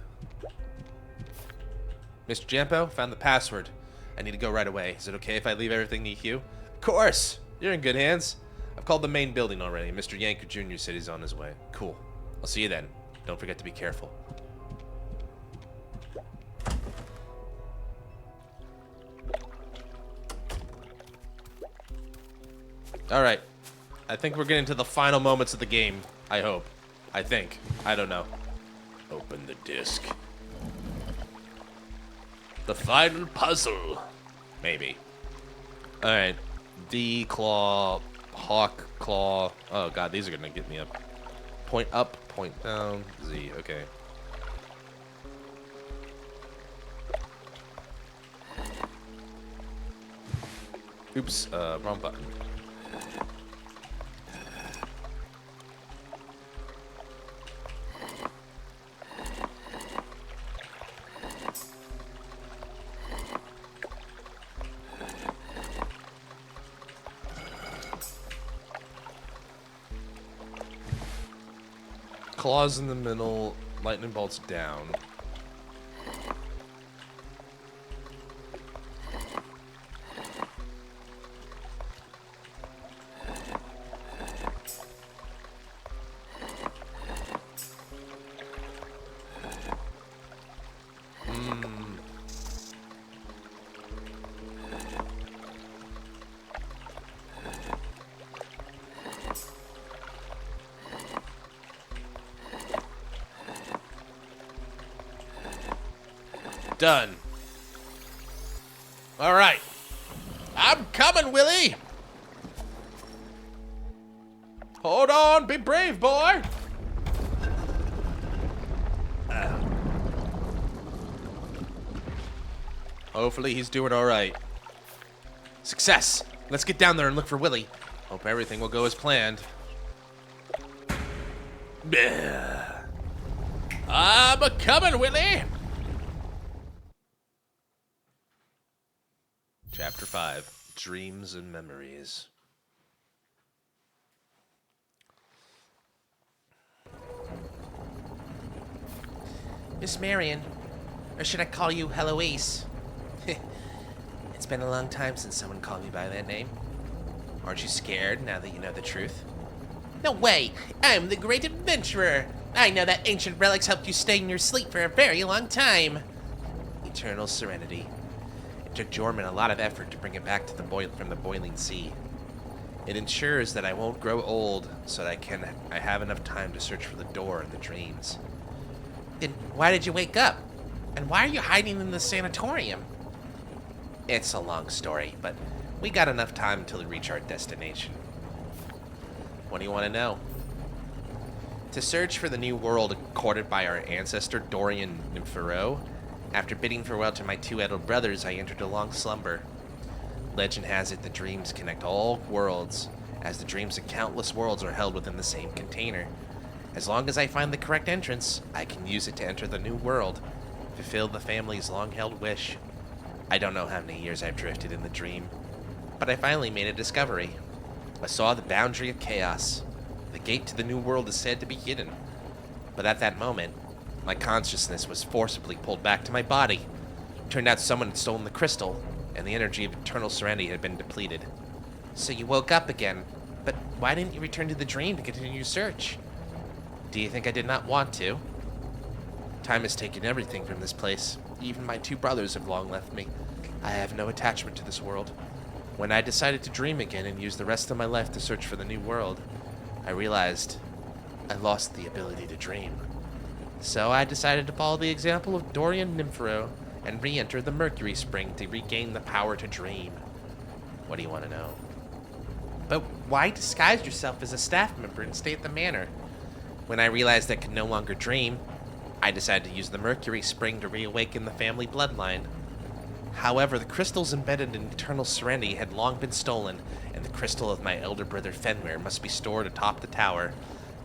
Mr. Jampo, found the password. I need to go right away. Is it okay if I leave everything to you? Of course! You're in good hands. I've called the main building already. Mr. Yanker Jr. said he's on his way. Cool. I'll see you then. Don't forget to be careful. Alright. I think we're getting to the final moments of the game. I hope. I think. I don't know. Open the disc. The final puzzle. Maybe. Alright. D, claw, hawk, claw. Oh god, these are gonna get me up. Point up, point down, Z. Okay. Oops, wrong button. Claws in the middle, lightning bolts down. done. All right. I'm coming, Willie. Hold on, be brave, boy. Hopefully he's doing all right. Success. Let's get down there and look for Willie. Hope everything will go as planned. I'm a-coming, Willie. Chapter 5, Dreams and Memories. Miss Marion, or should I call you Heloise? It's been a long time since someone called me by that name. Aren't you scared now that you know the truth? No way! I'm the great adventurer! I know that ancient relics helped you stay in your sleep for a very long time. Eternal serenity. It took Jorman a lot of effort to bring it back to from the boiling sea. It ensures that I won't grow old, so that I have enough time to search for the door in the dreams. Then why did you wake up? And why are you hiding in the sanatorium? It's a long story, but we got enough time until we reach our destination. What do you want to know? To search for the new world courted by our ancestor Dorian Nymphereau, after bidding farewell to my two elder brothers, I entered a long slumber. Legend has it the dreams connect all worlds, as the dreams of countless worlds are held within the same container. As long as I find the correct entrance, I can use it to enter the new world, fulfill the family's long-held wish. I don't know how many years I've drifted in the dream, but I finally made a discovery. I saw the boundary of chaos. The gate to the new world is said to be hidden. But at that moment, my consciousness was forcibly pulled back to my body. It turned out someone had stolen the crystal, and the energy of eternal serenity had been depleted. So you woke up again, but why didn't you return to the dream to continue your search? Do you think I did not want to? Time has taken everything from this place. Even my two brothers have long left me. I have no attachment to this world. When I decided to dream again and use the rest of my life to search for the new world, I realized I lost the ability to dream. So I decided to follow the example of Dorian Nymphereau and re-enter the Mercury Spring to regain the power to dream. What do you want to know? But why disguise yourself as a staff member and stay at the manor? When I realized I could no longer dream, I decided to use the Mercury Spring to reawaken the family bloodline. However, the crystals embedded in eternal serenity had long been stolen, and the crystal of my elder brother Fenrir must be stored atop the tower.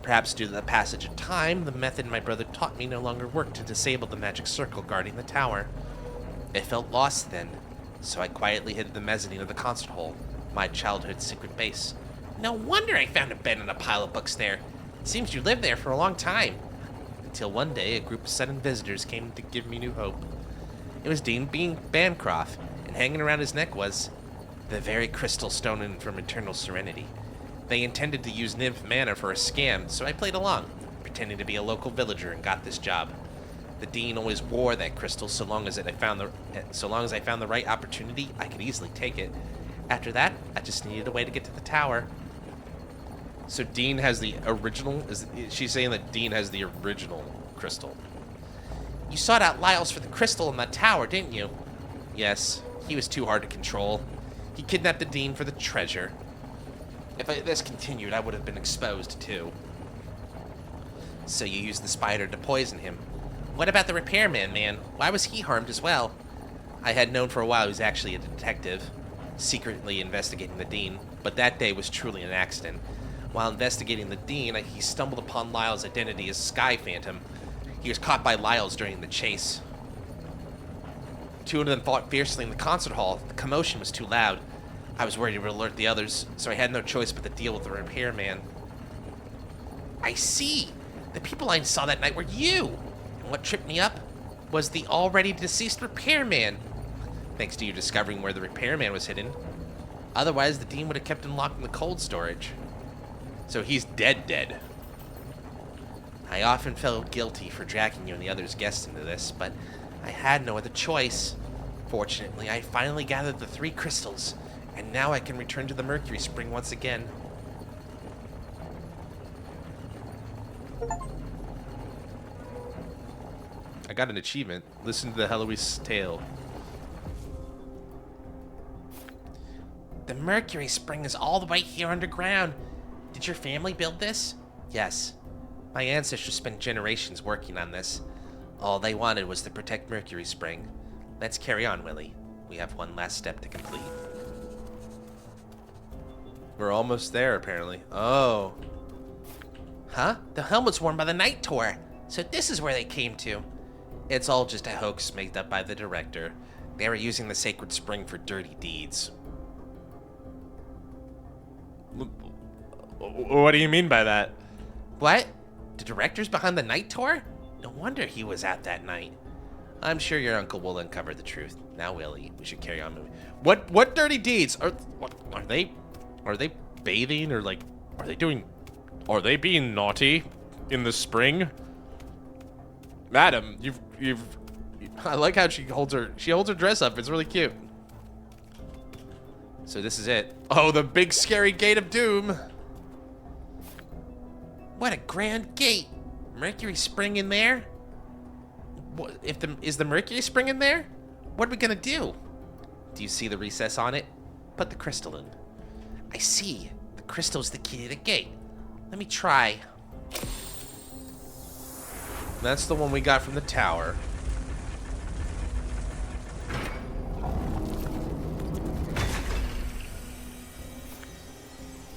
Perhaps due to the passage of time, the method my brother taught me no longer worked to disable the magic circle guarding the tower. I felt lost then, so I quietly hid the mezzanine of the concert hall, my childhood's secret base. No wonder I found a bed and a pile of books there. It seems you lived there for a long time. Until one day, a group of sudden visitors came to give me new hope. It was Dean Bancroft, and hanging around his neck was the very crystal stolen from eternal serenity. They intended to use Nymph Manor for a scam, so I played along, pretending to be a local villager and got this job. The Dean always wore that crystal so long as I found the right opportunity, I could easily take it. After that, I just needed a way to get to the tower. So Dean has the original? She's saying that Dean has the original crystal. You sought out Lyles for the crystal in that tower, didn't you? Yes, he was too hard to control. He kidnapped the Dean for the treasure. If this continued, I would have been exposed too. So you used the spider to poison him. What about the repairman, man? Why was he harmed as well? I had known for a while he was actually a detective, secretly investigating the Dean, but that day was truly an accident. While investigating the Dean, he stumbled upon Lyle's identity as Sky Phantom. He was caught by Lyles during the chase. Two of them fought fiercely in the concert hall. The commotion was too loud. I was worried it would alert the others, so I had no choice but to deal with the repairman. I see. The people I saw that night were you. And what tripped me up was the already deceased repairman. Thanks to you discovering where the repairman was hidden. Otherwise, the Dean would have kept him locked in the cold storage. So he's dead. I often felt guilty for dragging you and the others' guests into this, but I had no other choice. Fortunately, I finally gathered the 3 crystals, and now I can return to the Mercury Spring once again. got an achievement. Listen to the Heloise tale. The Mercury Spring is all the way here underground. Did your family build this? Yes. My ancestors spent generations working on this. All they wanted was to protect Mercury Spring. Let's carry on, Willie. We have one last step to complete. We're almost there, apparently. Oh. Huh? The helmet's worn by the Night Tour. So this is where they came to. It's all just a hoax made up by the director. They were using the sacred spring for dirty deeds. What do you mean by that? What? The director's behind the Night Tour? No wonder he was out that night. I'm sure your uncle will uncover the truth. Now, Willie, we should carry on moving. What dirty deeds? Are they bathing or like are they being naughty in the spring? Madam, I like how she holds her dress up. It's really cute. So this is it. Oh, the big scary gate of doom. What a grand gate. Mercury Spring in there? What, is the Mercury Spring in there? What are we gonna do? Do you see the recess on it? Put the crystal in. I see. The crystal's the key to the gate. Let me try. That's the one we got from the tower.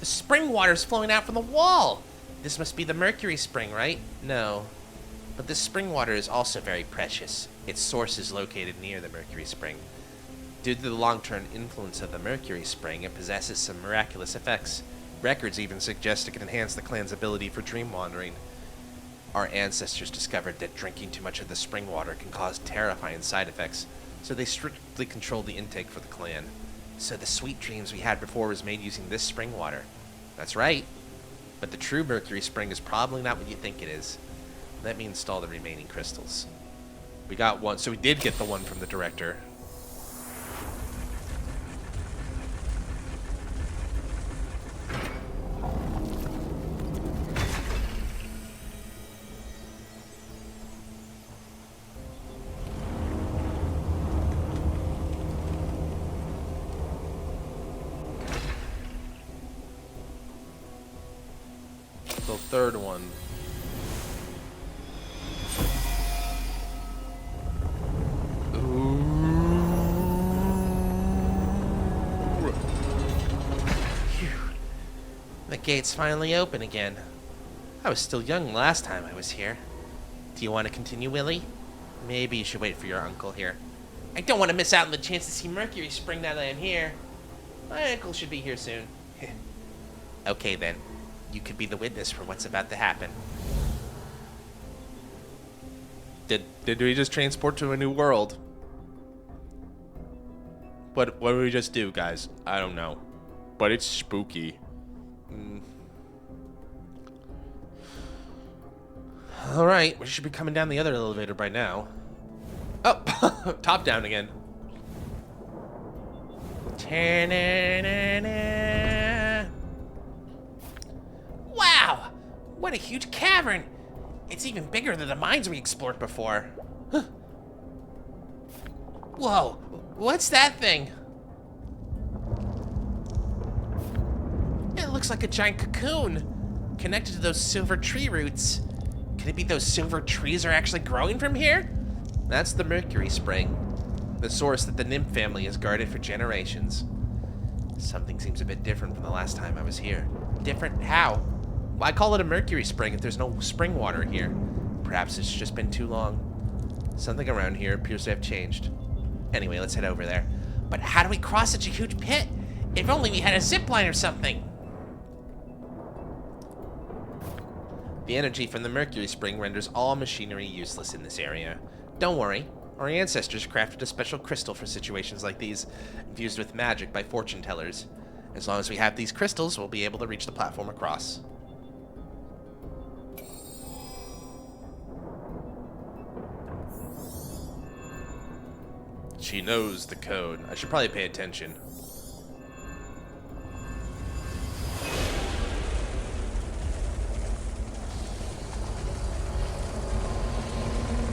The spring water's flowing out from the wall. This must be the Mercury Spring, right? No. But this spring water is also very precious. Its source is located near the Mercury Spring. Due to the long-term influence of the Mercury Spring, it possesses some miraculous effects. Records even suggest it can enhance the clan's ability for dream wandering. Our ancestors discovered that drinking too much of the spring water can cause terrifying side effects, so they strictly controlled the intake for the clan. So the sweet dreams we had before was made using this spring water. That's right. But the true Mercury Spring is probably not what you think it is. Let me install the remaining crystals. We got one, so we did get the one from the director. The third one. The gate's finally open again. I was still young last time I was here. Do you want to continue, Willie? Maybe you should wait for your uncle here. I don't want to miss out on the chance to see Mercury Spring now that I'm here. My uncle should be here soon. Okay then. You could be the witness for what's about to happen. Did we just transport to a new world? What did we just do, guys? I don't know. But it's spooky. Alright, we should be coming down the other elevator by now. Oh, top down again. Wow! What a huge cavern! It's even bigger than the mines we explored before. Whoa! What's that thing? It looks like a giant cocoon, connected to those silver tree roots. Can it be those silver trees are actually growing from here? That's the Mercury Spring, the source that the nymph family has guarded for generations. Something seems a bit different from the last time I was here. Different how? Why call it a Mercury Spring if there's no spring water here? Perhaps it's just been too long. Something around here appears to have changed. Anyway, let's head over there. But how do we cross such a huge pit? If only we had a zip line or something. The energy from the Mercury Spring renders all machinery useless in this area. Don't worry, our ancestors crafted a special crystal for situations like these, infused with magic by fortune tellers. As long as we have these crystals, we'll be able to reach the platform across. She knows the code. I should probably pay attention.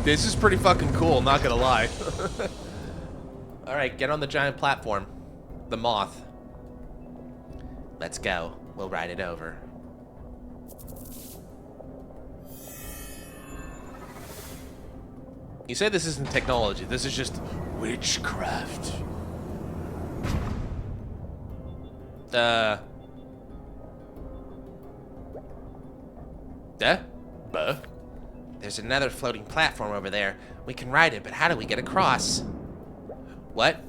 This is pretty fucking cool, not gonna lie. Alright, get on the giant platform. The moth. Let's go. We'll ride it over. You say this isn't technology, this is just witchcraft. Buh? There's another floating platform over there. We can ride it, but how do we get across? What?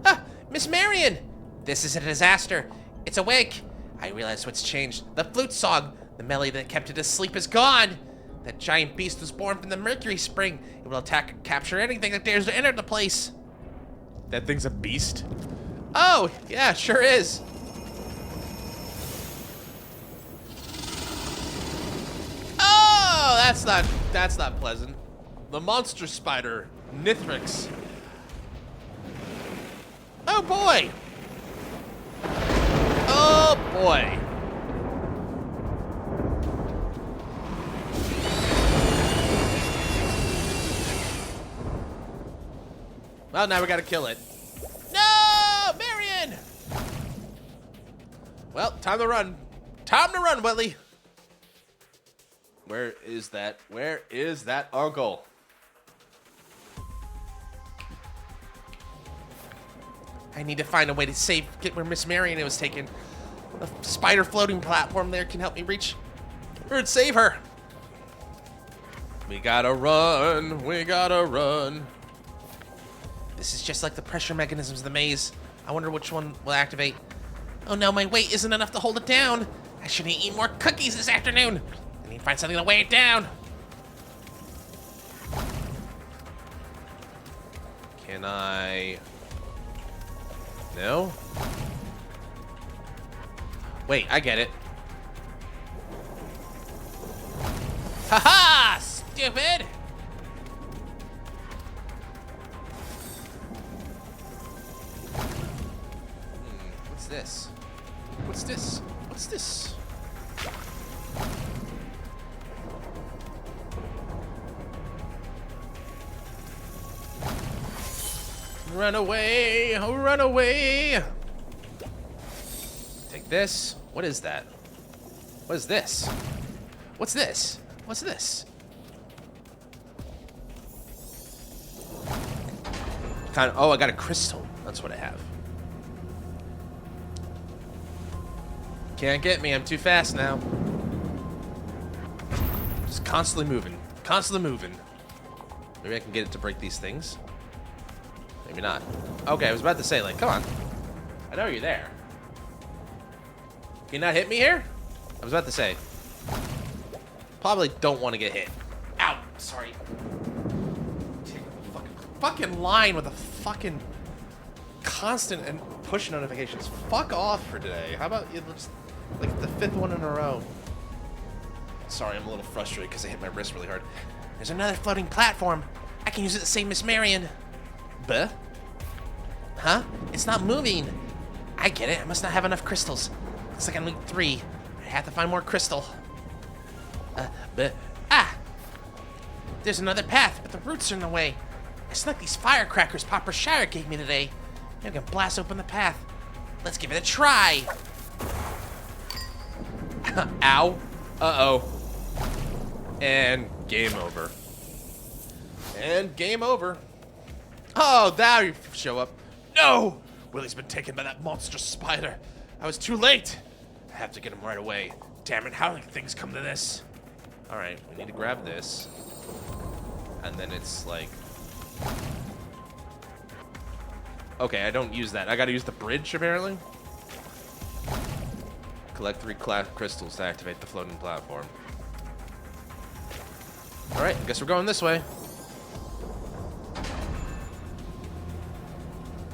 Ah! Miss Marion! This is a disaster. It's awake. I realize what's changed. The flute song, the melody that kept it asleep, is gone. That giant beast was born from the Mercury Spring. It will attack and capture anything that dares to enter the place. That thing's a beast? Oh, yeah, sure is. Oh, that's not pleasant. The monster spider, Nithrix. Oh boy. Oh boy. Well, now we gotta kill it. No, Marion! Well, time to run. Time to run, Willie. Where is that? Where is that uncle? I need to find a way to get where Miss Marion was taken. A spider floating platform there can help me reach her and save her. We gotta run. We gotta run. This is just like the pressure mechanisms of the maze. I wonder which one will activate. Oh no, my weight isn't enough to hold it down. I should eat more cookies this afternoon. I need to find something to weigh it down. Can I... No? Wait, I get it. Haha, stupid! What's this? What's this? What's this? Run away! Run away! Take this. What is that? What is this? What's this? What's this? Kind of. Oh, I got a crystal. That's what I have. Can't get me. I'm too fast now. Just constantly moving. Constantly moving. Maybe I can get it to break these things. Maybe not. Okay, I was about to say, like, come on. I know you're there. Can you not hit me here? I was about to say. Probably don't want to get hit. Ow! Sorry. Fucking line with a fucking constant and push notifications. Fuck off for today. How about you just, like, the 5th one in a row? Sorry, I'm a little frustrated because I hit my wrist really hard. There's another floating platform. I can use it to save Miss Marion. Buh? Huh? It's not moving. I get it. I must not have enough crystals. Looks like I need 3. I have to find more crystal. Ah! There's another path, but the roots are in the way. I snuck these firecrackers Papa Shire gave me today. Maybe I can blast open the path. Let's give it a try. Ow. Uh-oh. And game over. And game over. Oh, now you show up. No! Willie's been taken by that monster spider. I was too late. I have to get him right away. Damn it, how did things come to this? Alright, we need to grab this. And then it's like... Okay, I don't use that. I gotta use the bridge, apparently. Collect 3 crystals to activate the floating platform. Alright, I guess we're going this way.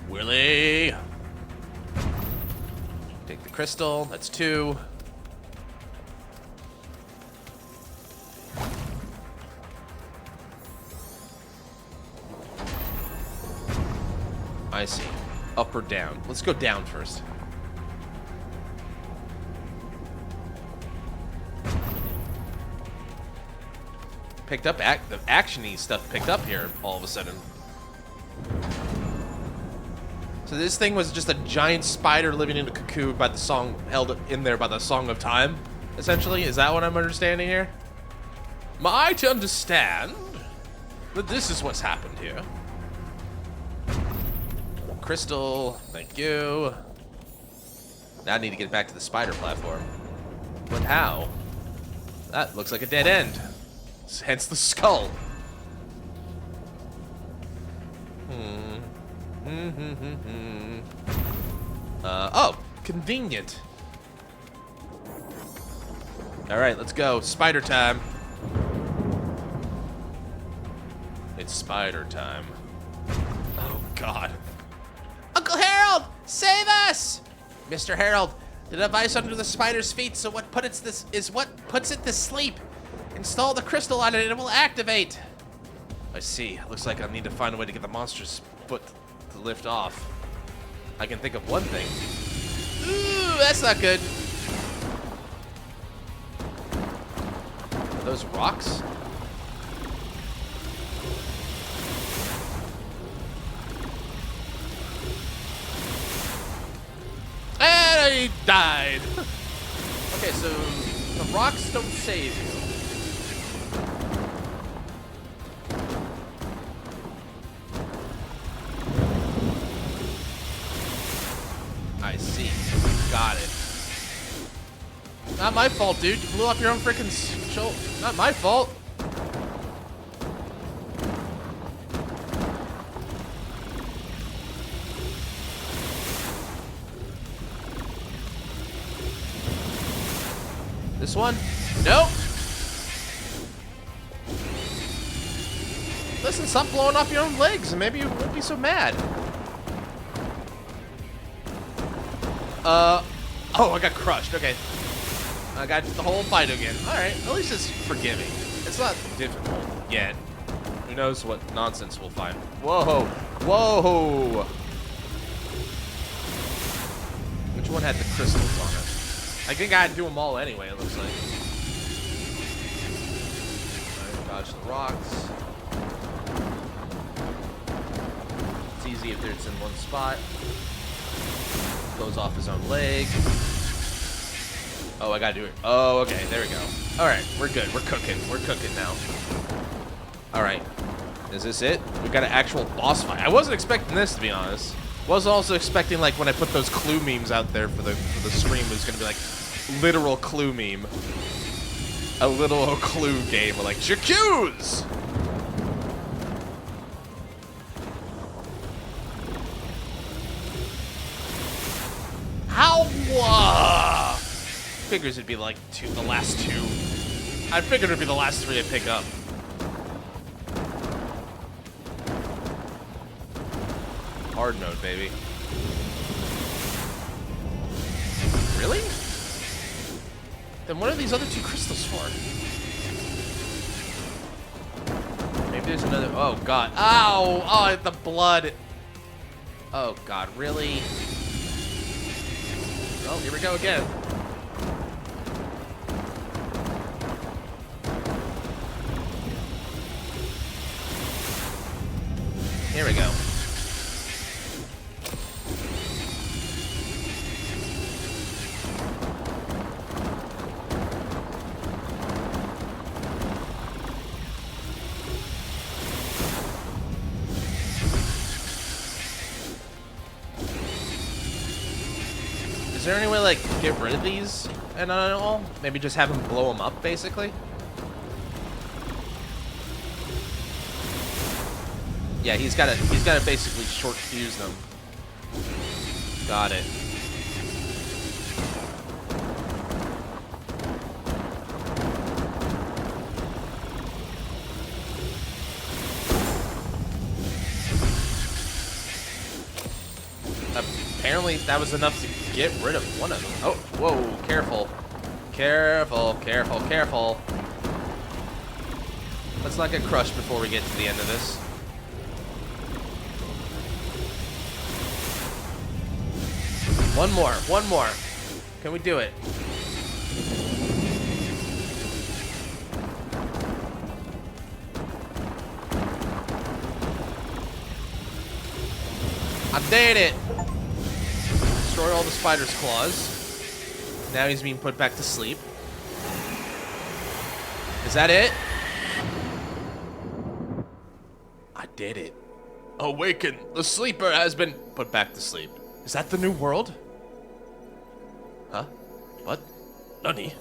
Willie! Take the crystal. That's 2. I see. Up or down? Let's go down first. picked up, the action-y stuff picked up here all of a sudden. So this thing was just a giant spider living in a cocoon by the song, held in there by the Song of Time, essentially? Is that what I'm understanding here? Am I to understand that this is what's happened here? Crystal, thank you. Now I need to get back to the spider platform. But how? That looks like a dead end. Hence the skull. Oh, convenient. All right, let's go. Spider time. It's spider time. Oh, God. Uncle Harold, save us! Mr. Harold, the device under the spider's feet is what puts it to sleep. Install the crystal on it and it will activate. I see. Looks like I need to find a way to get the monster's foot to lift off. I can think of one thing. Ooh, that's not good. Are those rocks? And he died. Okay, so the rocks don't save you. I see. Got it. Not my fault, dude. You blew up your own freaking shoulder. Not my fault. This one? Nope. Listen, stop blowing off your own legs and maybe you won't be so mad. Oh, I got crushed. Okay. I got the whole fight again. Alright, at least it's forgiving. It's not difficult yet. Who knows what nonsense we'll find. Whoa! Whoa! Which one had the crystals on it? I think I'd do them all anyway, it looks like. Alright, dodge the rocks. It's easy if it's in one spot. Goes off his own leg. Oh, I gotta do it. Oh, okay, there we go. Alright, we're good. We're cooking. We're cooking now. Alright. Is this it? We've got an actual boss fight. I wasn't expecting this, to be honest. Wasn't also expecting, like, when I put those clue memes out there for the stream, it was gonna be, like, literal clue meme. A literal clue game. We're like, Jacuse! How? Figures it'd be like the last two. I figured it'd be the last three I pick up. Hard mode, baby. Really? Then what are these other two crystals for? Maybe there's another. Oh God! Ow! Oh, the blood. Oh God! Really? Oh, here we go again. Here we go. Is there any way, like, get rid of these and all? Maybe just have him blow them up, basically? Yeah, he's gotta basically short fuse them. Got it. Apparently that was enough to get rid of one of them. Oh, whoa, careful. Careful, careful, careful. Let's not get crushed before we get to the end of this. One more, one more. Can we do it? I did it! Destroy all the spider's claws. Now he's being put back to sleep. Is that it? I did it. Awaken! The sleeper has been Put back to sleep. Is that the new world? Huh? What? Nani?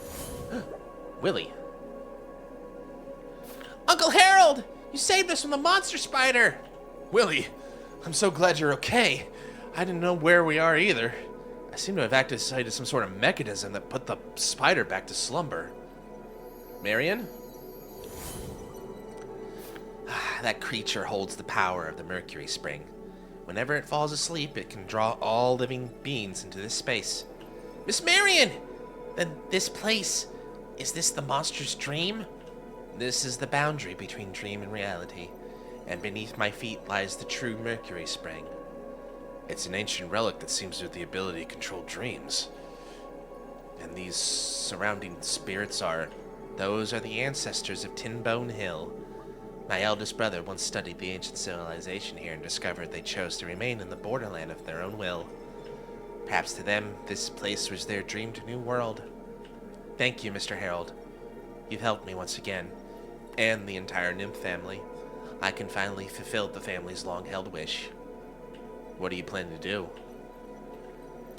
Willie. Uncle Harold! You saved us from the monster spider! Willie, I'm so glad you're okay. I didn't know where we are either. I seem to have activated some sort of mechanism that put the spider back to slumber. Marion? That creature holds the power of the Mercury Spring. Whenever it falls asleep, it can draw all living beings into this space. Miss Marion! Then this place, is this the monster's dream? This is the boundary between dream and reality, and beneath my feet lies the true Mercury Spring. It's an ancient relic that seems to have the ability to control dreams. And these surrounding spirits those are the ancestors of Tinbone Hill. My eldest brother once studied the ancient civilization here and discovered they chose to remain in the borderland of their own will. Perhaps to them, this place was their dreamed new world. Thank you, Mr. Harold. You've helped me once again, and the entire nymph family. I can finally fulfill the family's long-held wish. What do you plan to do?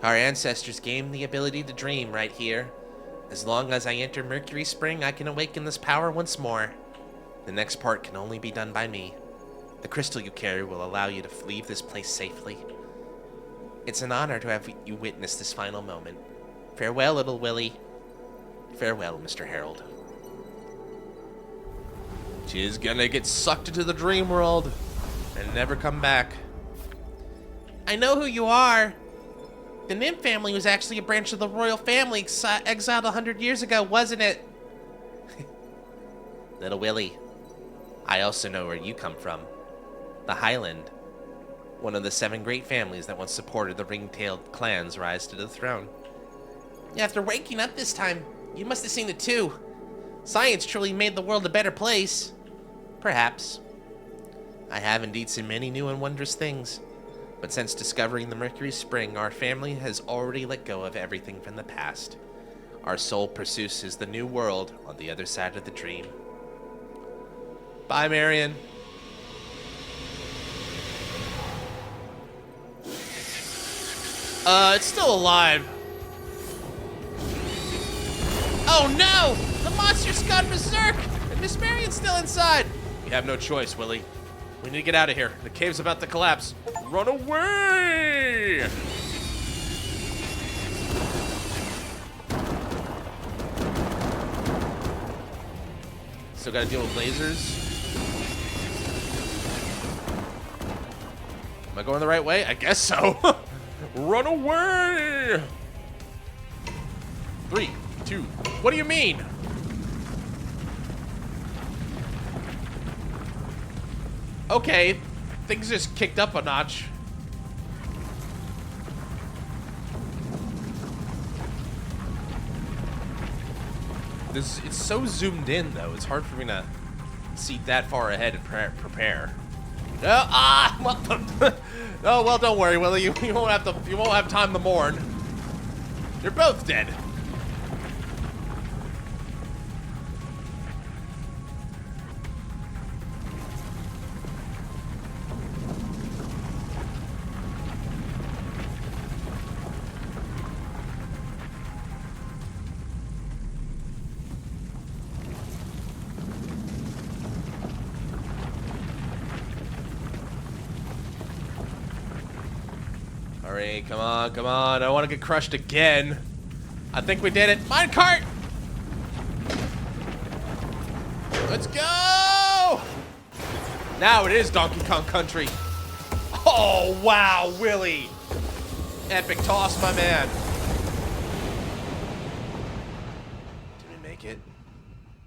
Our ancestors gave me the ability to dream right here. As long as I enter Mercury Spring, I can awaken this power once more. The next part can only be done by me. The crystal you carry will allow you to leave this place safely. It's an honor to have you witness this final moment. Farewell, little Willie. Farewell, Mr. Harold. She's gonna get sucked into the dream world and never come back. I know who you are. The nymph family was actually a branch of the royal family exiled 100 years ago, wasn't it? Little Willie, I also know where you come from. The Highland. One of the 7 great families that once supported the ring-tailed clan's rise to the throne. After waking up this time, you must have seen it too. Science truly made the world a better place. Perhaps. I have indeed seen many new and wondrous things. But since discovering the Mercury Spring, our family has already let go of everything from the past. Our sole pursuit is the new world on the other side of the dream. Bye, Marion. It's still alive. Oh no! The monster's gone berserk! And Miss Marion's still inside! We have no choice, Willie. We need to get out of here. The cave's about to collapse. Run away! Still gotta deal with lasers. Am I going the right way? I guess so. Run away! 3, 2. What do you mean? Okay, things just kicked up a notch. It's so zoomed in, though. It's hard for me to see that far ahead and prepare. Oh, well, don't worry, Willie. You won't have time to mourn. You're both dead. Hurry, come on, come on. I don't want to get crushed again. I think we did it. Minecart! Let's go! Now it is Donkey Kong Country. Oh, wow, Willie. Epic toss, my man. Did we make it?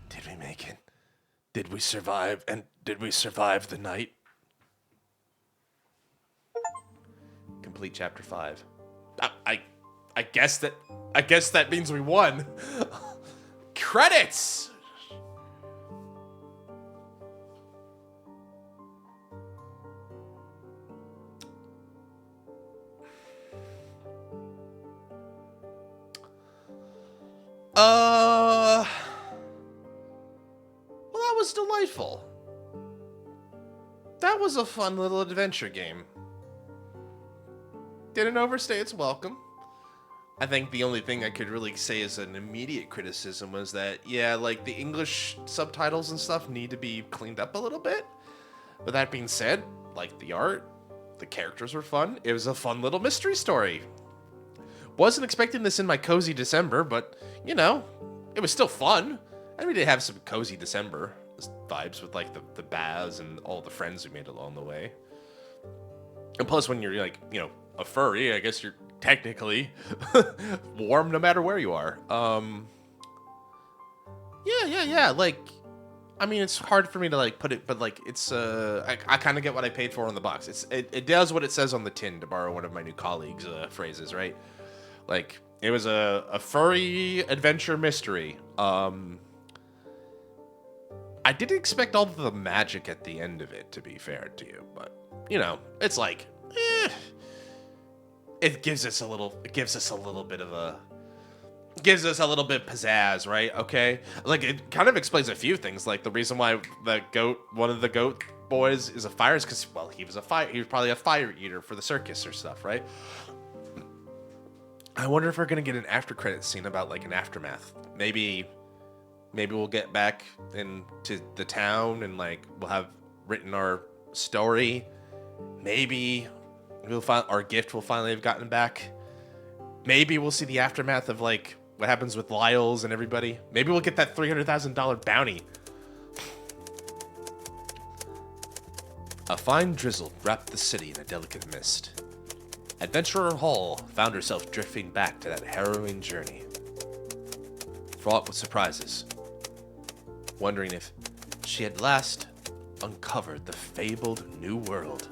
Did we make it? Did we survive? And did we survive the night? Complete chapter 5. I guess that means we won. Credits. was a fun little adventure game. Didn't overstay its welcome. I think the only thing I could really say as an immediate criticism was that, yeah, like the English subtitles and stuff need to be cleaned up a little bit. But that being said, like the art, the characters were fun. It was a fun little mystery story. Wasn't expecting this in my cozy December, but, you know, it was still fun. And we did have some cozy December vibes with like the baths and all the friends we made along the way. And plus when you're like, you know, a furry, I guess you're technically warm no matter where you are. Yeah. Like, I mean, it's hard for me to like put it, but like it's I kind of get what I paid for on the box. It does what it says on the tin, to borrow one of my new colleagues' phrases, right? Like it was a furry adventure mystery. I didn't expect all the magic at the end of it, to be fair to you, but you know, it's like, it gives us a little bit of pizzazz, right? Okay, like it kind of explains a few things, like the reason why one of the goat boys is a fire is because, well, he was probably a fire eater for the circus or stuff, right? I wonder if we're gonna get an after credit scene about like an aftermath. Maybe we'll get back into the town and like we'll have written our story. Maybe our gift will finally have gotten back. Maybe we'll see the aftermath of like what happens with Lyles and everybody. Maybe we'll get that $300,000 bounty. A fine drizzle wrapped the city in a delicate mist. Adventurer Hall found herself drifting back to that harrowing journey, fraught with surprises, wondering if she had last uncovered the fabled new world.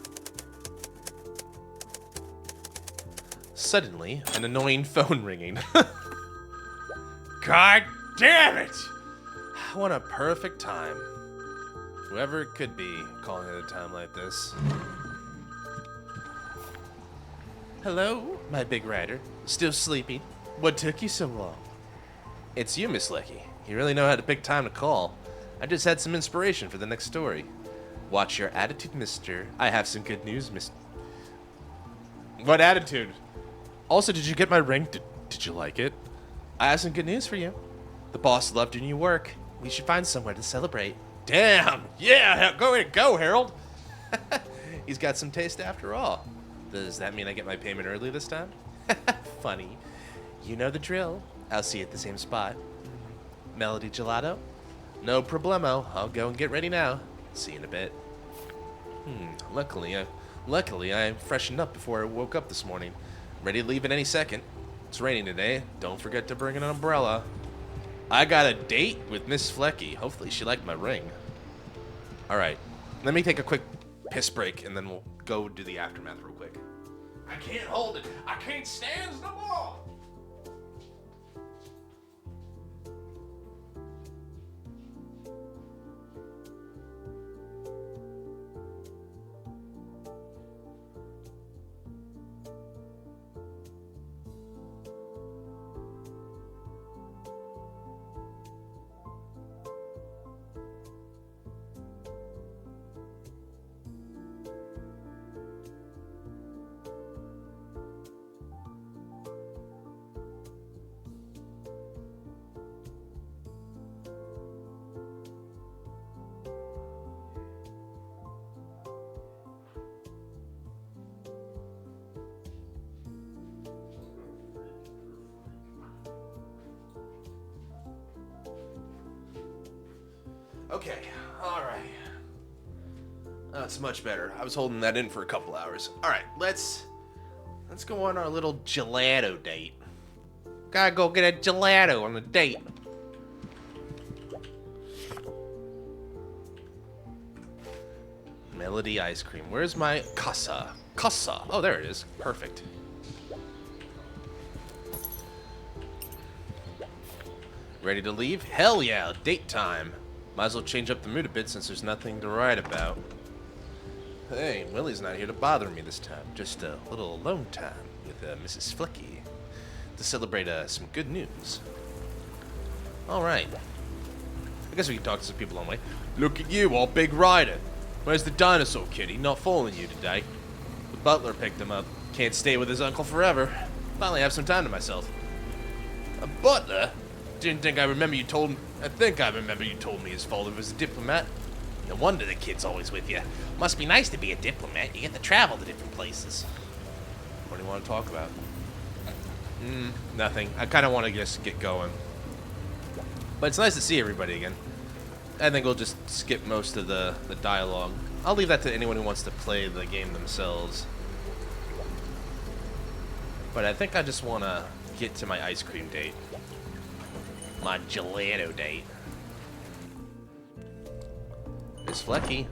Suddenly, an annoying phone ringing. God damn it! What a perfect time. Whoever it could be calling at a time like this. Hello, my big rider. Still sleeping? What took you so long? It's you, Miss Lecky. You really know how to pick time to call. I just had some inspiration for the next story. Watch your attitude, mister. I have some good news, miss. What attitude? Also, did you get my ring? Did you like it? I have some good news for you. The boss loved your new work. We should find somewhere to celebrate. Damn! Yeah, go, Harold! He's got some taste after all. Does that mean I get my payment early this time? Funny. You know the drill. I'll see you at the same spot. Melody Gelato? No problemo. I'll go and get ready now. See you in a bit. Luckily I freshened up before I woke up this morning. Ready to leave at any second. It's raining today. Don't forget to bring an umbrella. I got a date with Miss Flecky. Hopefully she liked my ring. Alright. Let me take a quick piss break and then we'll go do the aftermath real quick. I can't hold it. I can't stand no more. Okay, alright. That's much better. I was holding that in for a couple hours. Alright, let's go on our little gelato date. Gotta go get a gelato on a date. Melody ice cream. Where's my casa? Casa. Oh, there it is. Perfect. Ready to leave? Hell yeah, date time. Might as well change up the mood a bit since there's nothing to write about. Hey, Willie's not here to bother me this time. Just a little alone time with Mrs. Flecky to celebrate some good news. Alright. I guess we can talk to some people on the way. Look at you, all big rider. Where's the dinosaur kid? He's not fooling you today. The butler picked him up. Can't stay with his uncle forever. Finally have some time to myself. A butler? Didn't think I remember you told me. I think I remember you told me his father was a diplomat. No wonder the kid's always with you. Must be nice to be a diplomat. You get to travel to different places. What do you want to talk about? Nothing. I kind of want to just get going. But it's nice to see everybody again. I think we'll just skip most of the dialogue. I'll leave that to anyone who wants to play the game themselves. But I think I just want to get to my ice cream date. My gelato date. Miss Flecky.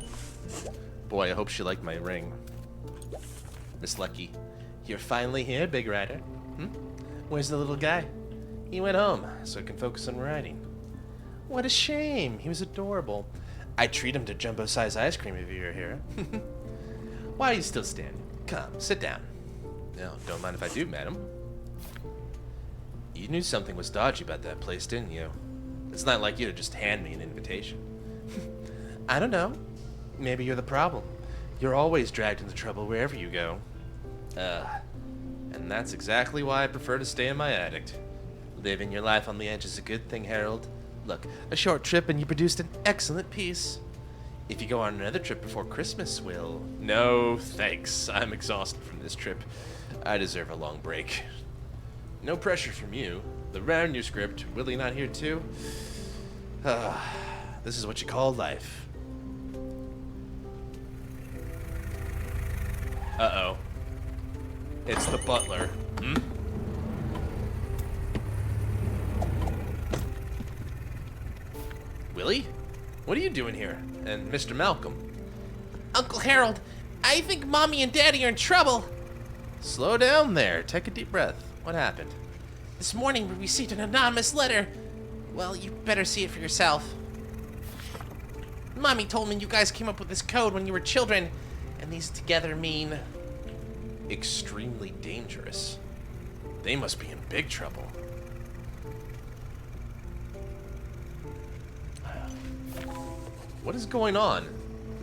Boy, I hope she liked my ring. Miss Flecky, you're finally here, Big Rider. Where's the little guy? He went home, so I can focus on riding. What a shame. He was adorable. I'd treat him to jumbo-sized ice cream if you were here. Why are you still standing? Come, sit down. No, don't mind if I do, madam. You knew something was dodgy about that place, didn't you? It's not like you to just hand me an invitation. I don't know. Maybe you're the problem. You're always dragged into trouble wherever you go. And that's exactly why I prefer to stay in my attic. Living your life on the edge is a good thing, Harold. Look, a short trip and you produced an excellent piece. If you go on another trip before Christmas, we'll... No, thanks. I'm exhausted from this trip. I deserve a long break. No pressure from you. The manuscript, Willie not here too? This is what you call life. Uh-oh. It's the butler. Willie? What are you doing here? And Mr. Malcolm? Uncle Harold, I think Mommy and Daddy are in trouble. Slow down there. Take a deep breath. What happened? This morning we received an anonymous letter. Well, you better see it for yourself. Mommy told me you guys came up with this code when you were children, and these together mean... Extremely dangerous. They must be in big trouble. What is going on?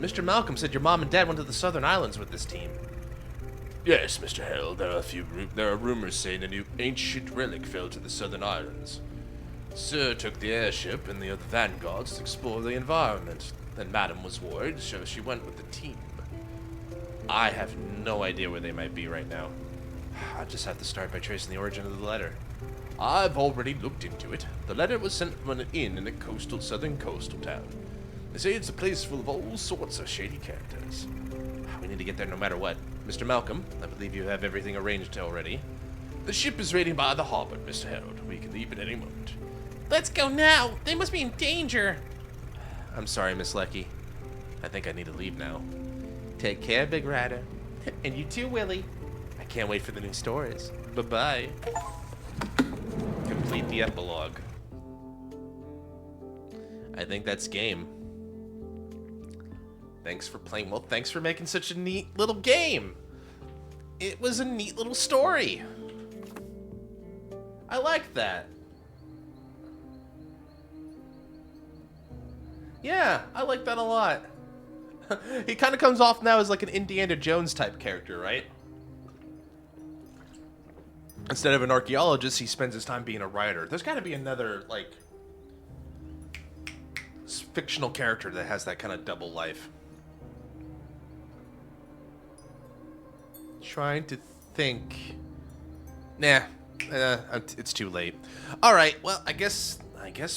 Mr. Malcolm said your mom and dad went to the Southern Islands with this team. Yes, Mr. Harold, there are rumors saying a new ancient relic fell to the Southern Islands. Sir took the airship and the other vanguards to explore the environment. Then Madam was worried, so she went with the team. I have no idea where they might be right now. I just have to start by tracing the origin of the letter. I've already looked into it. The letter was sent from an inn in a southern coastal town. They say it's a place full of all sorts of shady characters. We need to get there no matter what. Mr. Malcolm, I believe you have everything arranged already. The ship is waiting by the harbor, Mr. Harold. We can leave at any moment. Let's go now. They must be in danger. I'm sorry, Miss Lecky. I think I need to leave now. Take care, Big Rider. And you too, Willie. I can't wait for the new stories. Bye-bye. Complete the epilogue. I think that's game. Thanks for playing. Well, thanks for making such a neat little game. It was a neat little story. I like that. Yeah, I like that a lot. He kind of comes off now as like an Indiana Jones type character, right? Instead of an archaeologist, he spends his time being a writer. There's got to be another, like, fictional character that has that kind of double life. Trying to think. Nah, it's too late. All right, well, I guess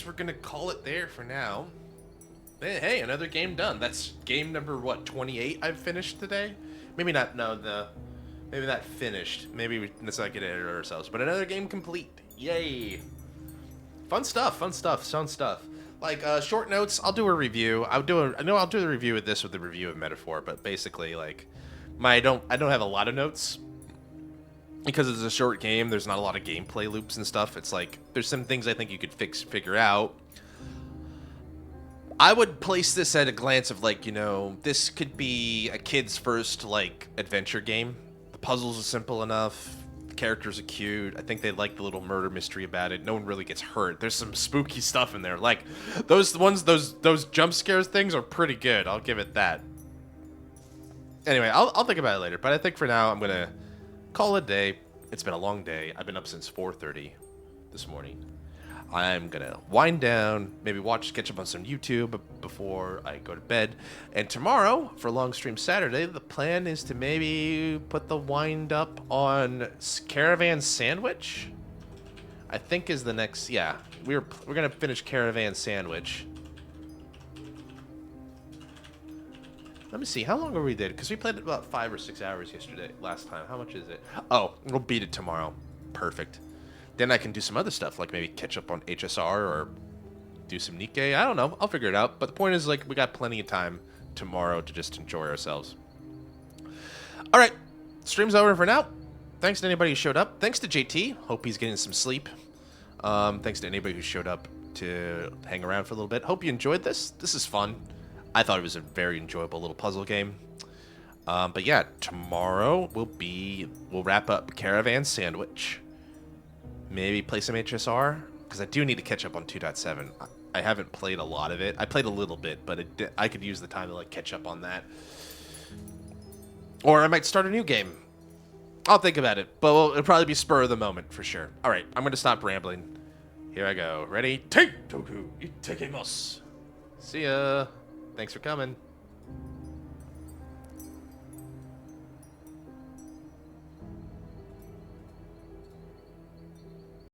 we're gonna call it there for now. Hey, another game done. That's game number, what, 28 I've finished today? Maybe not, no, maybe not finished. Maybe let's not get ahead of ourselves. But another game complete. Yay. Fun stuff, fun stuff. Like, short notes, I'll do a review. I know I'll do the review of this with the review of Metaphor, but basically, like, I don't have a lot of notes. Because it's a short game, there's not a lot of gameplay loops and stuff. It's like, there's some things I think you could figure out. I would place this at a glance of, like, you know, this could be a kid's first, like, adventure game. The puzzles are simple enough. The characters are cute. I think they like the little murder mystery about it. No one really gets hurt. There's some spooky stuff in there. Like, those jump scares things are pretty good. I'll give it that. Anyway, I'll think about it later. But I think for now, I'm going to call it a day. It's been a long day. I've been up since 4:30 this morning. I'm going to wind down, maybe catch up on some YouTube before I go to bed. And tomorrow, for Long Stream Saturday, the plan is to maybe put the wind up on Caravan Sandwich. I think is the next, yeah. We're going to finish Caravan Sandwich. Let me see, how long were we did? Because we played it about 5 or 6 hours last time. How much is it? Oh, we'll beat it tomorrow. Perfect. Then I can do some other stuff, like maybe catch up on HSR or do some Nikkei. I don't know. I'll figure it out. But the point is, like, we got plenty of time tomorrow to just enjoy ourselves. All right. Stream's over for now. Thanks to anybody who showed up. Thanks to JT. Hope he's getting some sleep. Thanks to anybody who showed up to hang around for a little bit. Hope you enjoyed this. This is fun. I thought it was a very enjoyable little puzzle game. But yeah, tomorrow we'll wrap up Caravan Sandwich. Maybe play some HSR, because I do need to catch up on 2.7. I haven't played a lot of it. I played a little bit, but I could use the time to like catch up on that. Or I might start a new game. I'll think about it, but it'll probably be spur of the moment for sure. All right, I'm going to stop rambling. Here I go. Ready? Take Toku, itadakimasu. See ya. Thanks for coming.